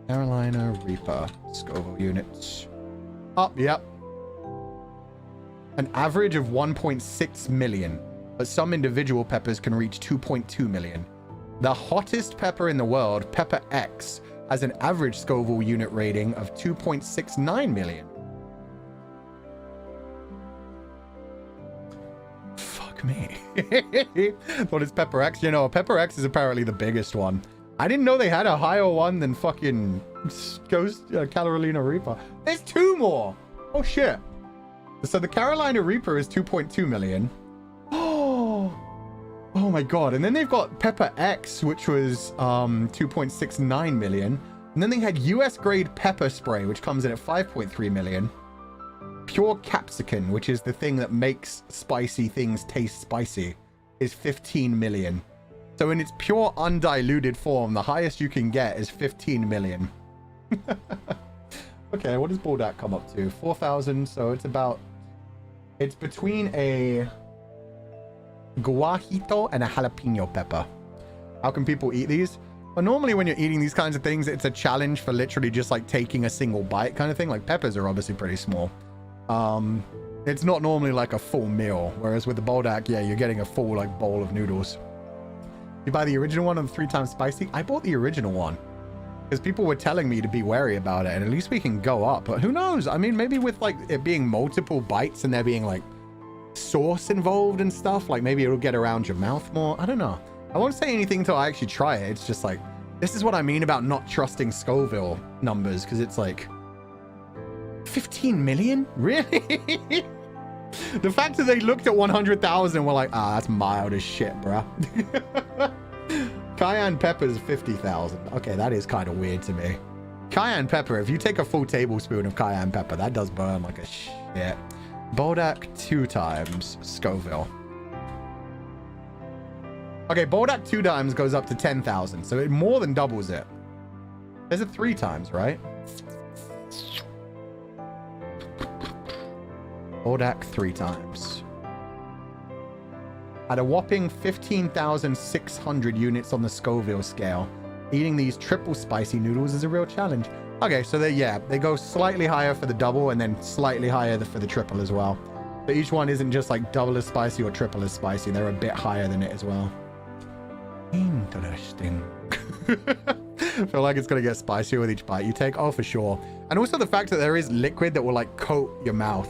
Carolina Reaper. Scoville units. Oh, yep. An average of 1.6 million. But some individual peppers can reach 2.2 million. The hottest pepper in the world, Pepper X, has an average Scoville unit rating of 2.69 million. Fuck me. What is Pepper X? You know, Pepper X is apparently the biggest one. I didn't know they had a higher one than fucking Ghost Carolina Reaper. There's 2 more. Oh shit. So the Carolina Reaper is 2.2 million. Oh my god. And then they've got Pepper X, which was 2.69 million. And then they had US grade pepper spray, which comes in at 5.3 million. Pure capsicum, which is the thing that makes spicy things taste spicy, is 15 million. So in its pure undiluted form, the highest you can get is 15 million. Okay, what does Buldak come up to? 4,000, so it's about... It's between a guajito, and a jalapeno pepper. How can people eat these? Well, normally when you're eating these kinds of things, it's a challenge for literally just like taking a single bite kind of thing. Like peppers are obviously pretty small. It's not normally like a full meal. Whereas with the Boldak, yeah, you're getting a full like bowl of noodles. You buy the original one of the 3 times spicy? I bought the original one because people were telling me to be wary about it, and at least we can go up. But who knows? I mean, maybe with like it being multiple bites and there being like sauce involved and stuff, like maybe it'll get around your mouth more. I don't know. I won't say anything until I actually try it. It's just like, this is what I mean about not trusting Scoville numbers, because it's like 15 million? Really? The fact that they looked at 100,000 and were like, that's mild as shit, bruh. Cayenne pepper is 50,000. Okay, that is kind of weird to me. Cayenne pepper, if you take a full tablespoon of cayenne pepper, that does burn like a shit. Boldak 2 times Scoville. Okay, Boldak 2 times goes up to 10,000, so it more than doubles it. Is it 3 times, right? Boldak 3 times. At a whopping 15,600 units on the Scoville scale, eating these triple spicy noodles is a real challenge. Okay, so they go slightly higher for the double and then slightly higher for the triple as well. But each one isn't just like double as spicy or triple as spicy. They're a bit higher than it as well. Interesting. I feel like it's going to get spicier with each bite you take. Oh, for sure. And also the fact that there is liquid that will like coat your mouth.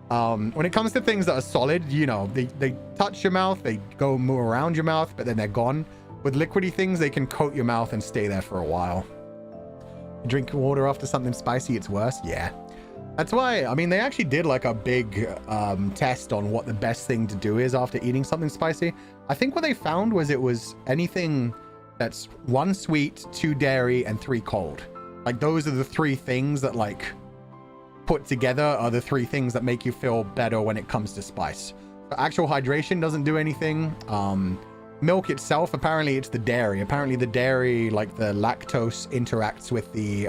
When it comes to things that are solid, you know, they touch your mouth, they go move around your mouth, but then they're gone. With liquidy things, they can coat your mouth and stay there for a while. Drink water after something spicy, it's worse. Yeah. That's why, I mean, they actually did like a big test on what the best thing to do is after eating something spicy. I think what they found was it was anything that's 1 sweet, 2 dairy, and 3 cold. Like those are the 3 things that like put together are the 3 things that make you feel better when it comes to spice. But actual hydration doesn't do anything. Milk itself, apparently it's the dairy. Apparently the dairy, like the lactose interacts with the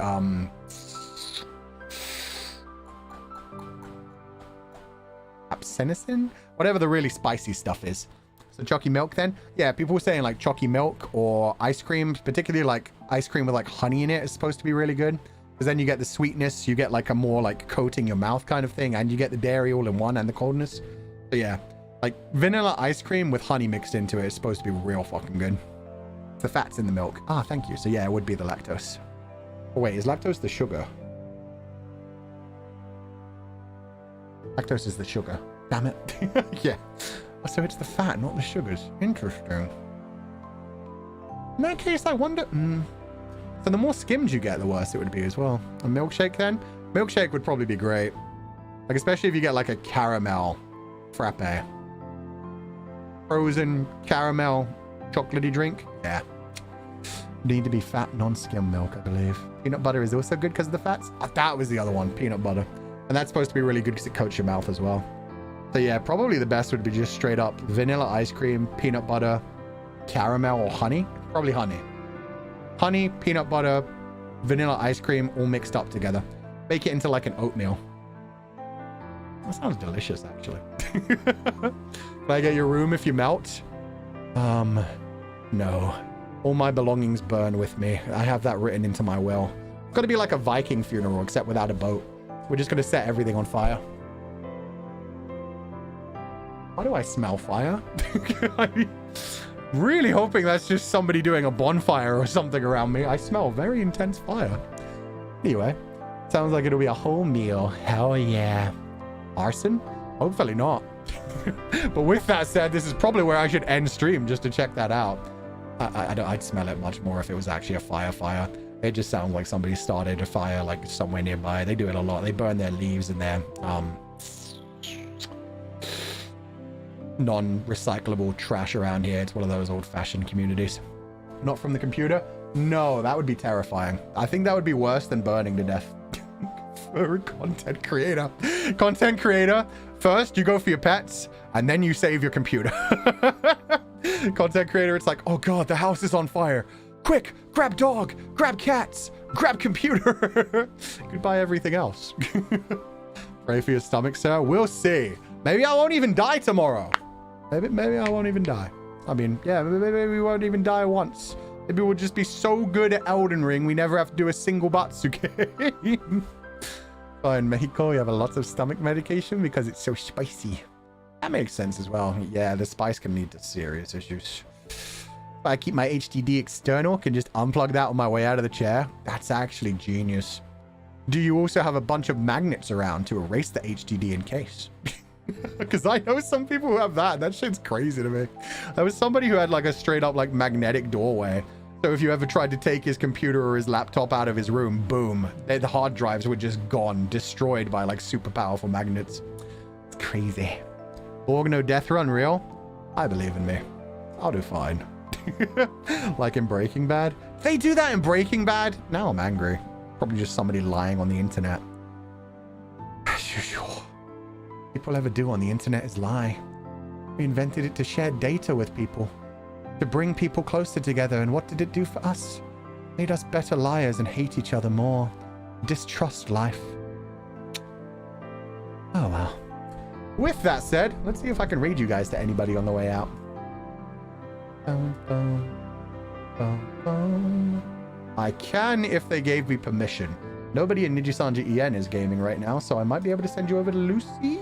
capsaicin, whatever the really spicy stuff is. So chalky milk then? Yeah, people were saying like chalky milk or ice cream, particularly like ice cream with like honey in it is supposed to be really good. Because then you get the sweetness, you get like a more like coating your mouth kind of thing, and you get the dairy all in one and the coldness. So yeah, like vanilla ice cream with honey mixed into it is supposed to be real fucking good. The fat's in the milk. Ah, thank you. So yeah, it would be the lactose. Oh wait, is lactose the sugar? Lactose is the sugar. Damn it. Yeah. So it's the fat, not the sugars. Interesting. In that case, I wonder... So the more skims you get, the worse it would be as well. A milkshake then? Milkshake would probably be great. Like, especially if you get like a caramel frappe. Frozen caramel chocolatey drink. Yeah. Need to be fat, non-skim milk, I believe. Peanut butter is also good because of the fats. Oh, that was the other one, peanut butter. And that's supposed to be really good because it coats your mouth as well. So yeah, probably the best would be just straight up vanilla ice cream, peanut butter, caramel, or honey. Probably honey. Honey, peanut butter, vanilla ice cream, all mixed up together. Make it into like an oatmeal. That sounds delicious, actually. Can I get your room if you melt? No. All my belongings burn with me. I have that written into my will. It's got to be like a Viking funeral, except without a boat. We're just going to set everything on fire. Why do I smell fire? I'm really hoping that's just somebody doing a bonfire or something around me. I smell very intense fire. Anyway, sounds like it'll be a whole meal. Hell yeah. Arson? Hopefully not. But with that said, this is probably where I should end stream just to check that out. I'd smell it much more if it was actually a fire. It just sounds like somebody started a fire like somewhere nearby. They do it a lot. They burn their leaves and their non-recyclable trash around here. It's one of those old-fashioned communities. Not from the computer? No, that would be terrifying. I think that would be worse than burning to death. For a content creator. Content creator, first you go for your pets, and then you save your computer. Content creator, it's like, oh god, the house is on fire. Quick, grab dog, grab cats, grab computer. Goodbye everything else. Pray for your stomach, sir. We'll see. Maybe I won't even die tomorrow. Maybe I won't even die. I mean, yeah, maybe we won't even die once. Maybe we'll just be so good at Elden Ring, we never have to do a single Batsu game. Oh, in Mexico, you have a lot of stomach medication because it's so spicy. That makes sense as well. Yeah, the spice can lead to serious issues. If I keep my HDD external, can just unplug that on my way out of the chair. That's actually genius. Do you also have a bunch of magnets around to erase the HDD in case? Because I know some people who have that. That shit's crazy to me. There was somebody who had like a straight up like magnetic doorway. So if you ever tried to take his computer or his laptop out of his room, boom, the hard drives were just gone, destroyed by like super powerful magnets. It's crazy. Organo death run real? I believe in me. I'll do fine. Like in Breaking Bad. They do that in Breaking Bad? Now I'm angry. Probably just somebody lying on the internet. As usual. People ever do on the internet is lie. We invented it to share data with people. To bring people closer together, and what did it do for us? Made us better liars and hate each other more. Distrust life. Oh well. With that said, let's see if I can raid you guys to anybody on the way out. I can if they gave me permission. Nobody in Nijisanji EN is gaming right now, so I might be able to send you over to Lucy.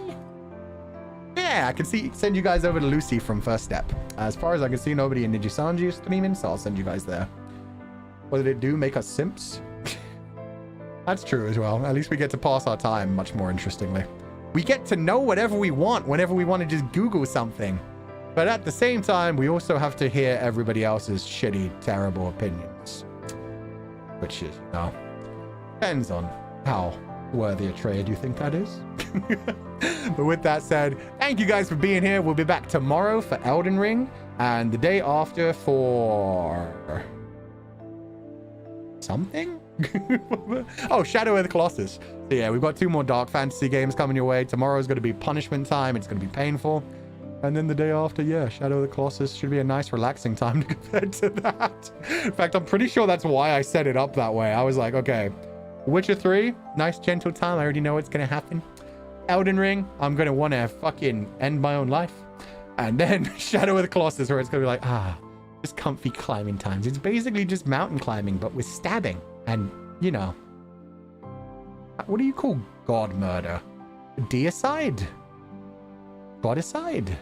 Yeah, I can send you guys over to Lucy from First Step. As far as I can see, nobody in Nijisanji is streaming, so I'll send you guys there. What did it do? Make us simps? That's true as well. At least we get to pass our time much more interestingly. We get to know whatever we want whenever we want to just Google something. But at the same time, we also have to hear everybody else's shitty, terrible opinions. Which is, you know, depends on how worthy a trade you think that is. But with that said, thank you guys for being here. We'll be back tomorrow for Elden Ring and the day after for something. Oh, Shadow of the Colossus. So yeah, we've got 2 more Dark Fantasy games coming your way. Tomorrow's going to be punishment time. It's going to be painful. And then the day after, yeah, Shadow of the Colossus should be a nice relaxing time compared to that. In fact, I'm pretty sure that's why I set it up that way. I was like, okay, Witcher 3, nice gentle time. I already know what's going to happen. Elden Ring, I'm going to want to fucking end my own life. And then Shadow of the Colossus, where it's going to be like, just comfy climbing times. It's basically just mountain climbing, but with stabbing. And, you know, what do you call god murder? Deicide? Godicide?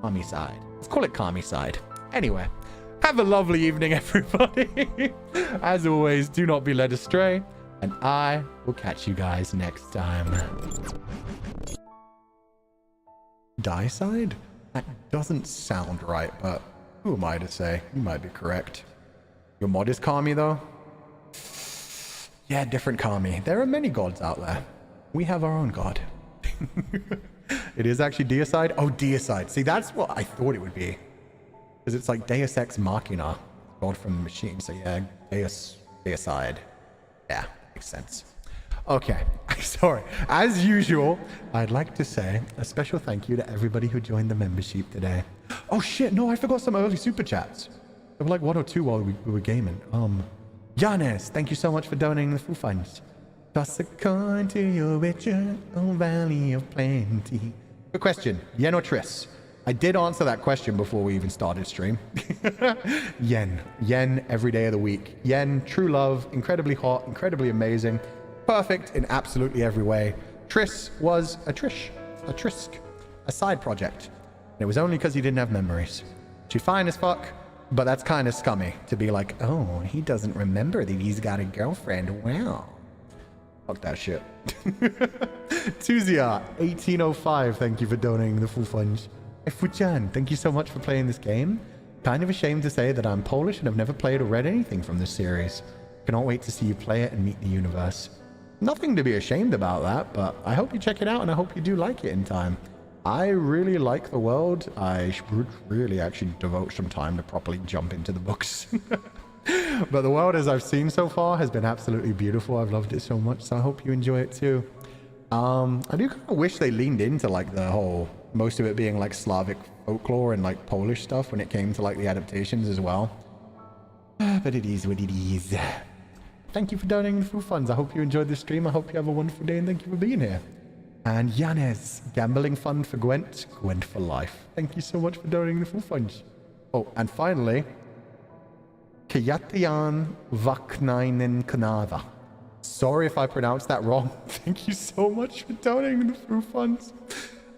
Kami-side. Let's call it Kami-side. Anyway, have a lovely evening, everybody. As always, do not be led astray. And I will catch you guys next time. Deicide? That doesn't sound right, but who am I to say? You might be correct. Your mod is Kami, though? Yeah, different Kami. There are many gods out there. We have our own god. It is actually Deicide? Oh, Deicide. See, that's what I thought it would be. Because it's like Deus Ex Machina. God from the machine. So yeah, Deicide. Yeah, makes sense. Okay, sorry. As usual, I'd like to say a special thank you to everybody who joined the membership today. Oh shit, no, I forgot some early super chats. There were like 1 or 2 while we were gaming. Giannis, thank you so much for donating the full funds. Toss a coin to your Witcher, oh valley of plenty. Good question, Yen or Triss? I did answer that question before we even started stream. Yen every day of the week. Yen, true love, incredibly hot, incredibly amazing, perfect in absolutely every way. Triss was a Trisk, a side project. And it was only because he didn't have memories. She's fine as fuck, but that's kind of scummy to be like, oh, he doesn't remember that he's got a girlfriend. Wow. Fuck that shit. Tuzia, 1805, thank you for donating the full funds. Fuchan, thank you so much for playing this game. Kind of ashamed to say that I'm Polish and have never played or read anything from this series. Cannot wait to see you play it and meet the universe. Nothing to be ashamed about that, but I hope you check it out and I hope you do like it in time. I really like the world. I should really actually devote some time to properly jump into the books. But the world as I've seen so far has been absolutely beautiful. I've loved it so much, so I hope you enjoy it too. I do kind of wish they leaned into like the whole, most of it being like Slavic folklore and like Polish stuff when it came to like the adaptations as well. But it is what it is. Thank you for donating the full funds. I hope you enjoyed this stream. I hope you have a wonderful day and thank you for being here. And Yanez, gambling fund for Gwent, Gwent for life. Thank you so much for donating the full funds. Oh, and finally, Kayatian Vaknainen Kanava. Sorry if I pronounced that wrong. Thank you so much for donating the full funds.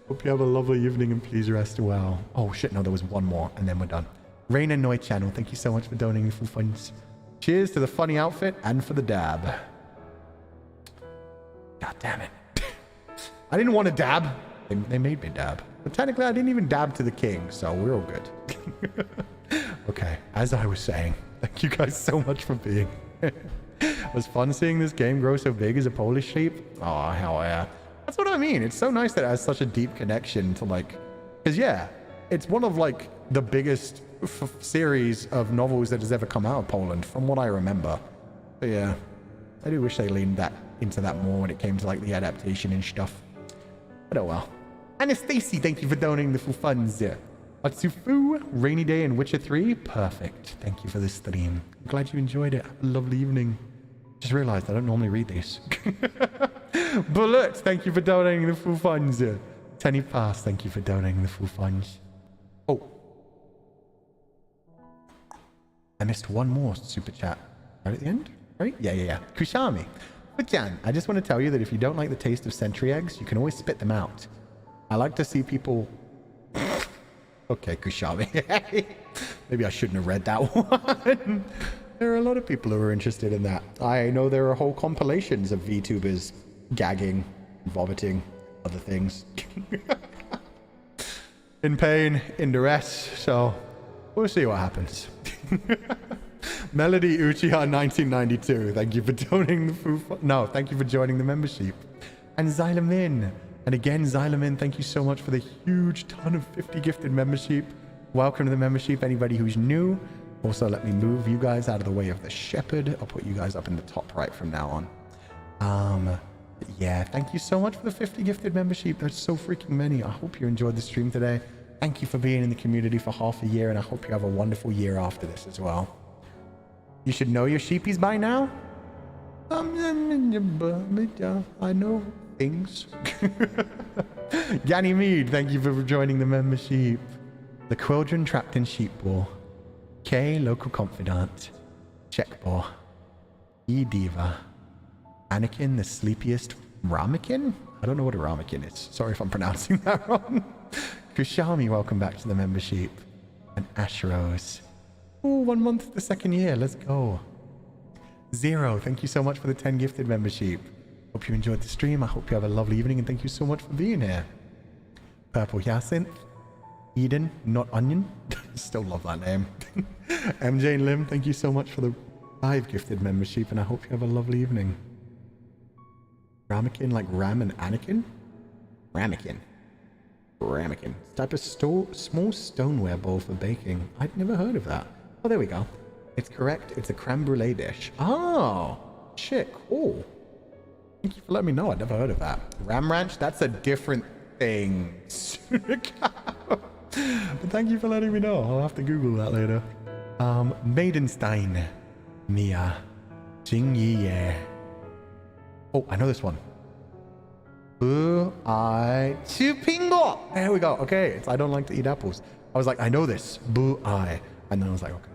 Hope you have a lovely evening and please rest well. Oh shit, no, there was one more and then we're done. Raina Noi Channel, thank you so much for donating the full funds. Cheers to the funny outfit and for the dab. God damn it. I didn't want to dab. They made me dab. But technically, I didn't even dab to the king, so we're all good. Okay, as I was saying, thank you guys so much for being here. It was fun seeing this game grow so big as a Polish sheep. Oh, hell yeah. That's what I mean. It's so nice that it has such a deep connection to, like... Because, yeah, it's one of, like, the biggest series of novels that has ever come out of Poland, from what I remember. But, yeah, I do wish they leaned into that more when it came to, like, the adaptation and stuff. But oh well. Anastasia, thank you for donating the full funds. Atsufu, Rainy Day and Witcher 3. Perfect. Thank you for this stream. I'm glad you enjoyed it. Have a lovely evening. Just realized I don't normally read these. Bullet, thank you for donating the full funds. Tenny Pass, thank you for donating the full funds. Oh. I missed one more super chat. Right at the end? Right? Yeah. Kushami. But Jan, I just want to tell you that if you don't like the taste of sentry eggs, you can always spit them out. I like to see people... Okay, Kushami. Maybe I shouldn't have read that one. There are a lot of people who are interested in that. I know there are whole compilations of VTubers gagging, vomiting, other things. In pain, in duress, so we'll see what happens. Melody Uchiha 1992, thank you for donating the food. No, thank you for joining the membership. And Xylamin. And again, Xylamin, thank you so much for the huge ton of 50 gifted membership. Welcome to the membership, anybody who's new. Also, let me move you guys out of the way of the shepherd. I'll put you guys up in the top right from now on. Yeah, thank you so much for the 50 gifted membership. There's so freaking many. I hope you enjoyed the stream today. Thank you for being in the community for half a year, and I hope you have a wonderful year after this as well. You should know your sheepies by now. I know things. Ganymede, thank you for joining the membership. The Quildren trapped in Sheepball. K, local confidant. Checkball. E diva. Anakin, the sleepiest ramekin? I don't know what a ramekin is. Sorry if I'm pronouncing that wrong. Kushami, welcome back to the membership. And Ashros. Oh, 1 month, the second year. Let's go. Zero, thank you so much for the 10 gifted membership. Hope you enjoyed the stream. I hope you have a lovely evening, and thank you so much for being here. Purple Hyacinth. Eden, not Onion. Still love that name. MJ and Lim, thank you so much for the 5 gifted membership, and I hope you have a lovely evening. Ramekin, like Ram and Anakin? Ramekin. Ramekin. It's a type of small stoneware bowl for baking. I'd never heard of that. Oh, there we go. It's correct. It's a creme brulee dish. Oh, shit, cool. Thank you for letting me know. I'd never heard of that. Ram Ranch, that's a different thing. But thank you for letting me know. I'll have to Google that later. Maidenstein. Mia. Jing Ye. Oh, I know this one. Chupingo. There we go. Okay, I don't like to eat apples. I was like, I know this. Bu-I. And then I was like, okay.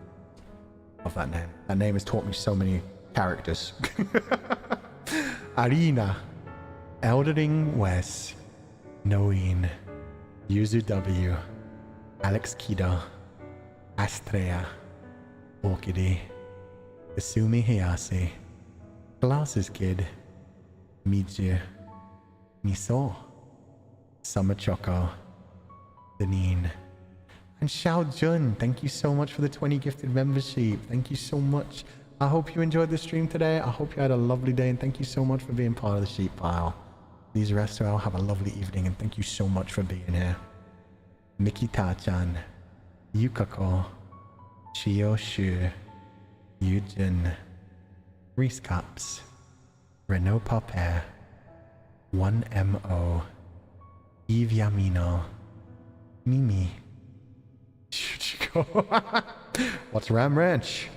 Love that name. That name has taught me so many characters. Arena. Eldering Wes. Noeen. Yuzu W. Alex Kido. Astrea. Orchidee. Kasumi Hayase. Glasses Kid. Miju. Miso. Summer Choco. Deneen. And Xiao Jun, thank you so much for the 20 gifted membership. Thank you so much. I hope you enjoyed the stream today. I hope you had a lovely day, and thank you so much for being part of the sheep pile. Please rest well, have a lovely evening, and thank you so much for being here. Mikita-chan, Yukako, Shio-shu, Yujin, Reese Cups, Renault Paper, 1MO, Eve Yamino, Mimi. What's Ram Ranch?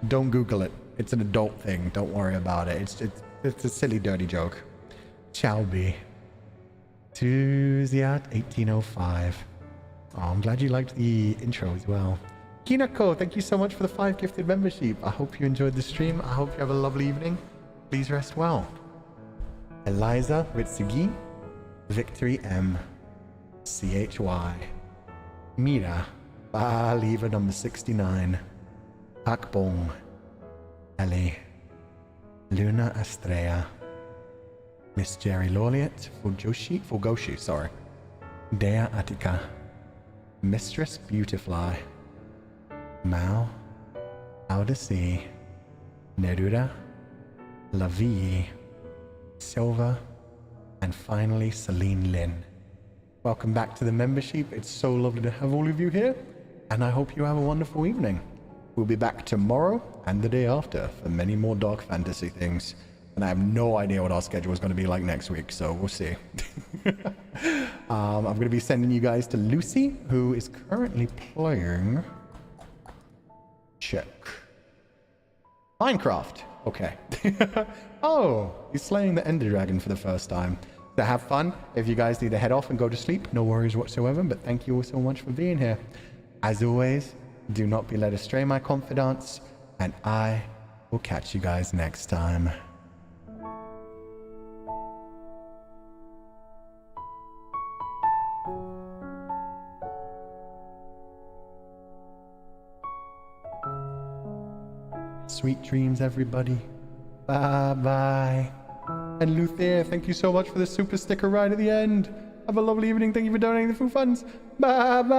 Don't Google it. It's an adult thing. Don't worry about it. It's a silly, dirty joke. Chalby. Tuziat 1805. Oh, I'm glad you liked the intro as well. Kinako, thank you so much for the 5 gifted membership. I hope you enjoyed the stream. I hope you have a lovely evening. Please rest well. Eliza Ritsugi, Victory M, CHY, Mira, Lever number 69, Akbong, Ellie, Luna Estrella, Miss Jerry Lauliet, Fugoshi, sorry, Dea Attica, Mistress Beautifly, Mao, Audacy, Neruda, Lavie, Silva, and finally Celine Lin. Welcome back to the membership. It's so lovely to have all of you here, and I hope you have a wonderful evening. We'll be back tomorrow and the day after for many more dark fantasy things, and I have no idea what our schedule is going to be like next week, so we'll see. I'm going to be sending you guys to Lucy, who is currently playing... Check. Minecraft. Okay. Oh, he's slaying the Ender Dragon for the first time. So have fun. If you guys need to head off and go to sleep, no worries whatsoever, but thank you all so much for being here. As always, do not be led astray, my confidants, and I will catch you guys next time. Sweet dreams, everybody. Bye-bye. And Luthier, thank you so much for the super sticker right at the end. Have a lovely evening. Thank you for donating the food funds. Bye-bye.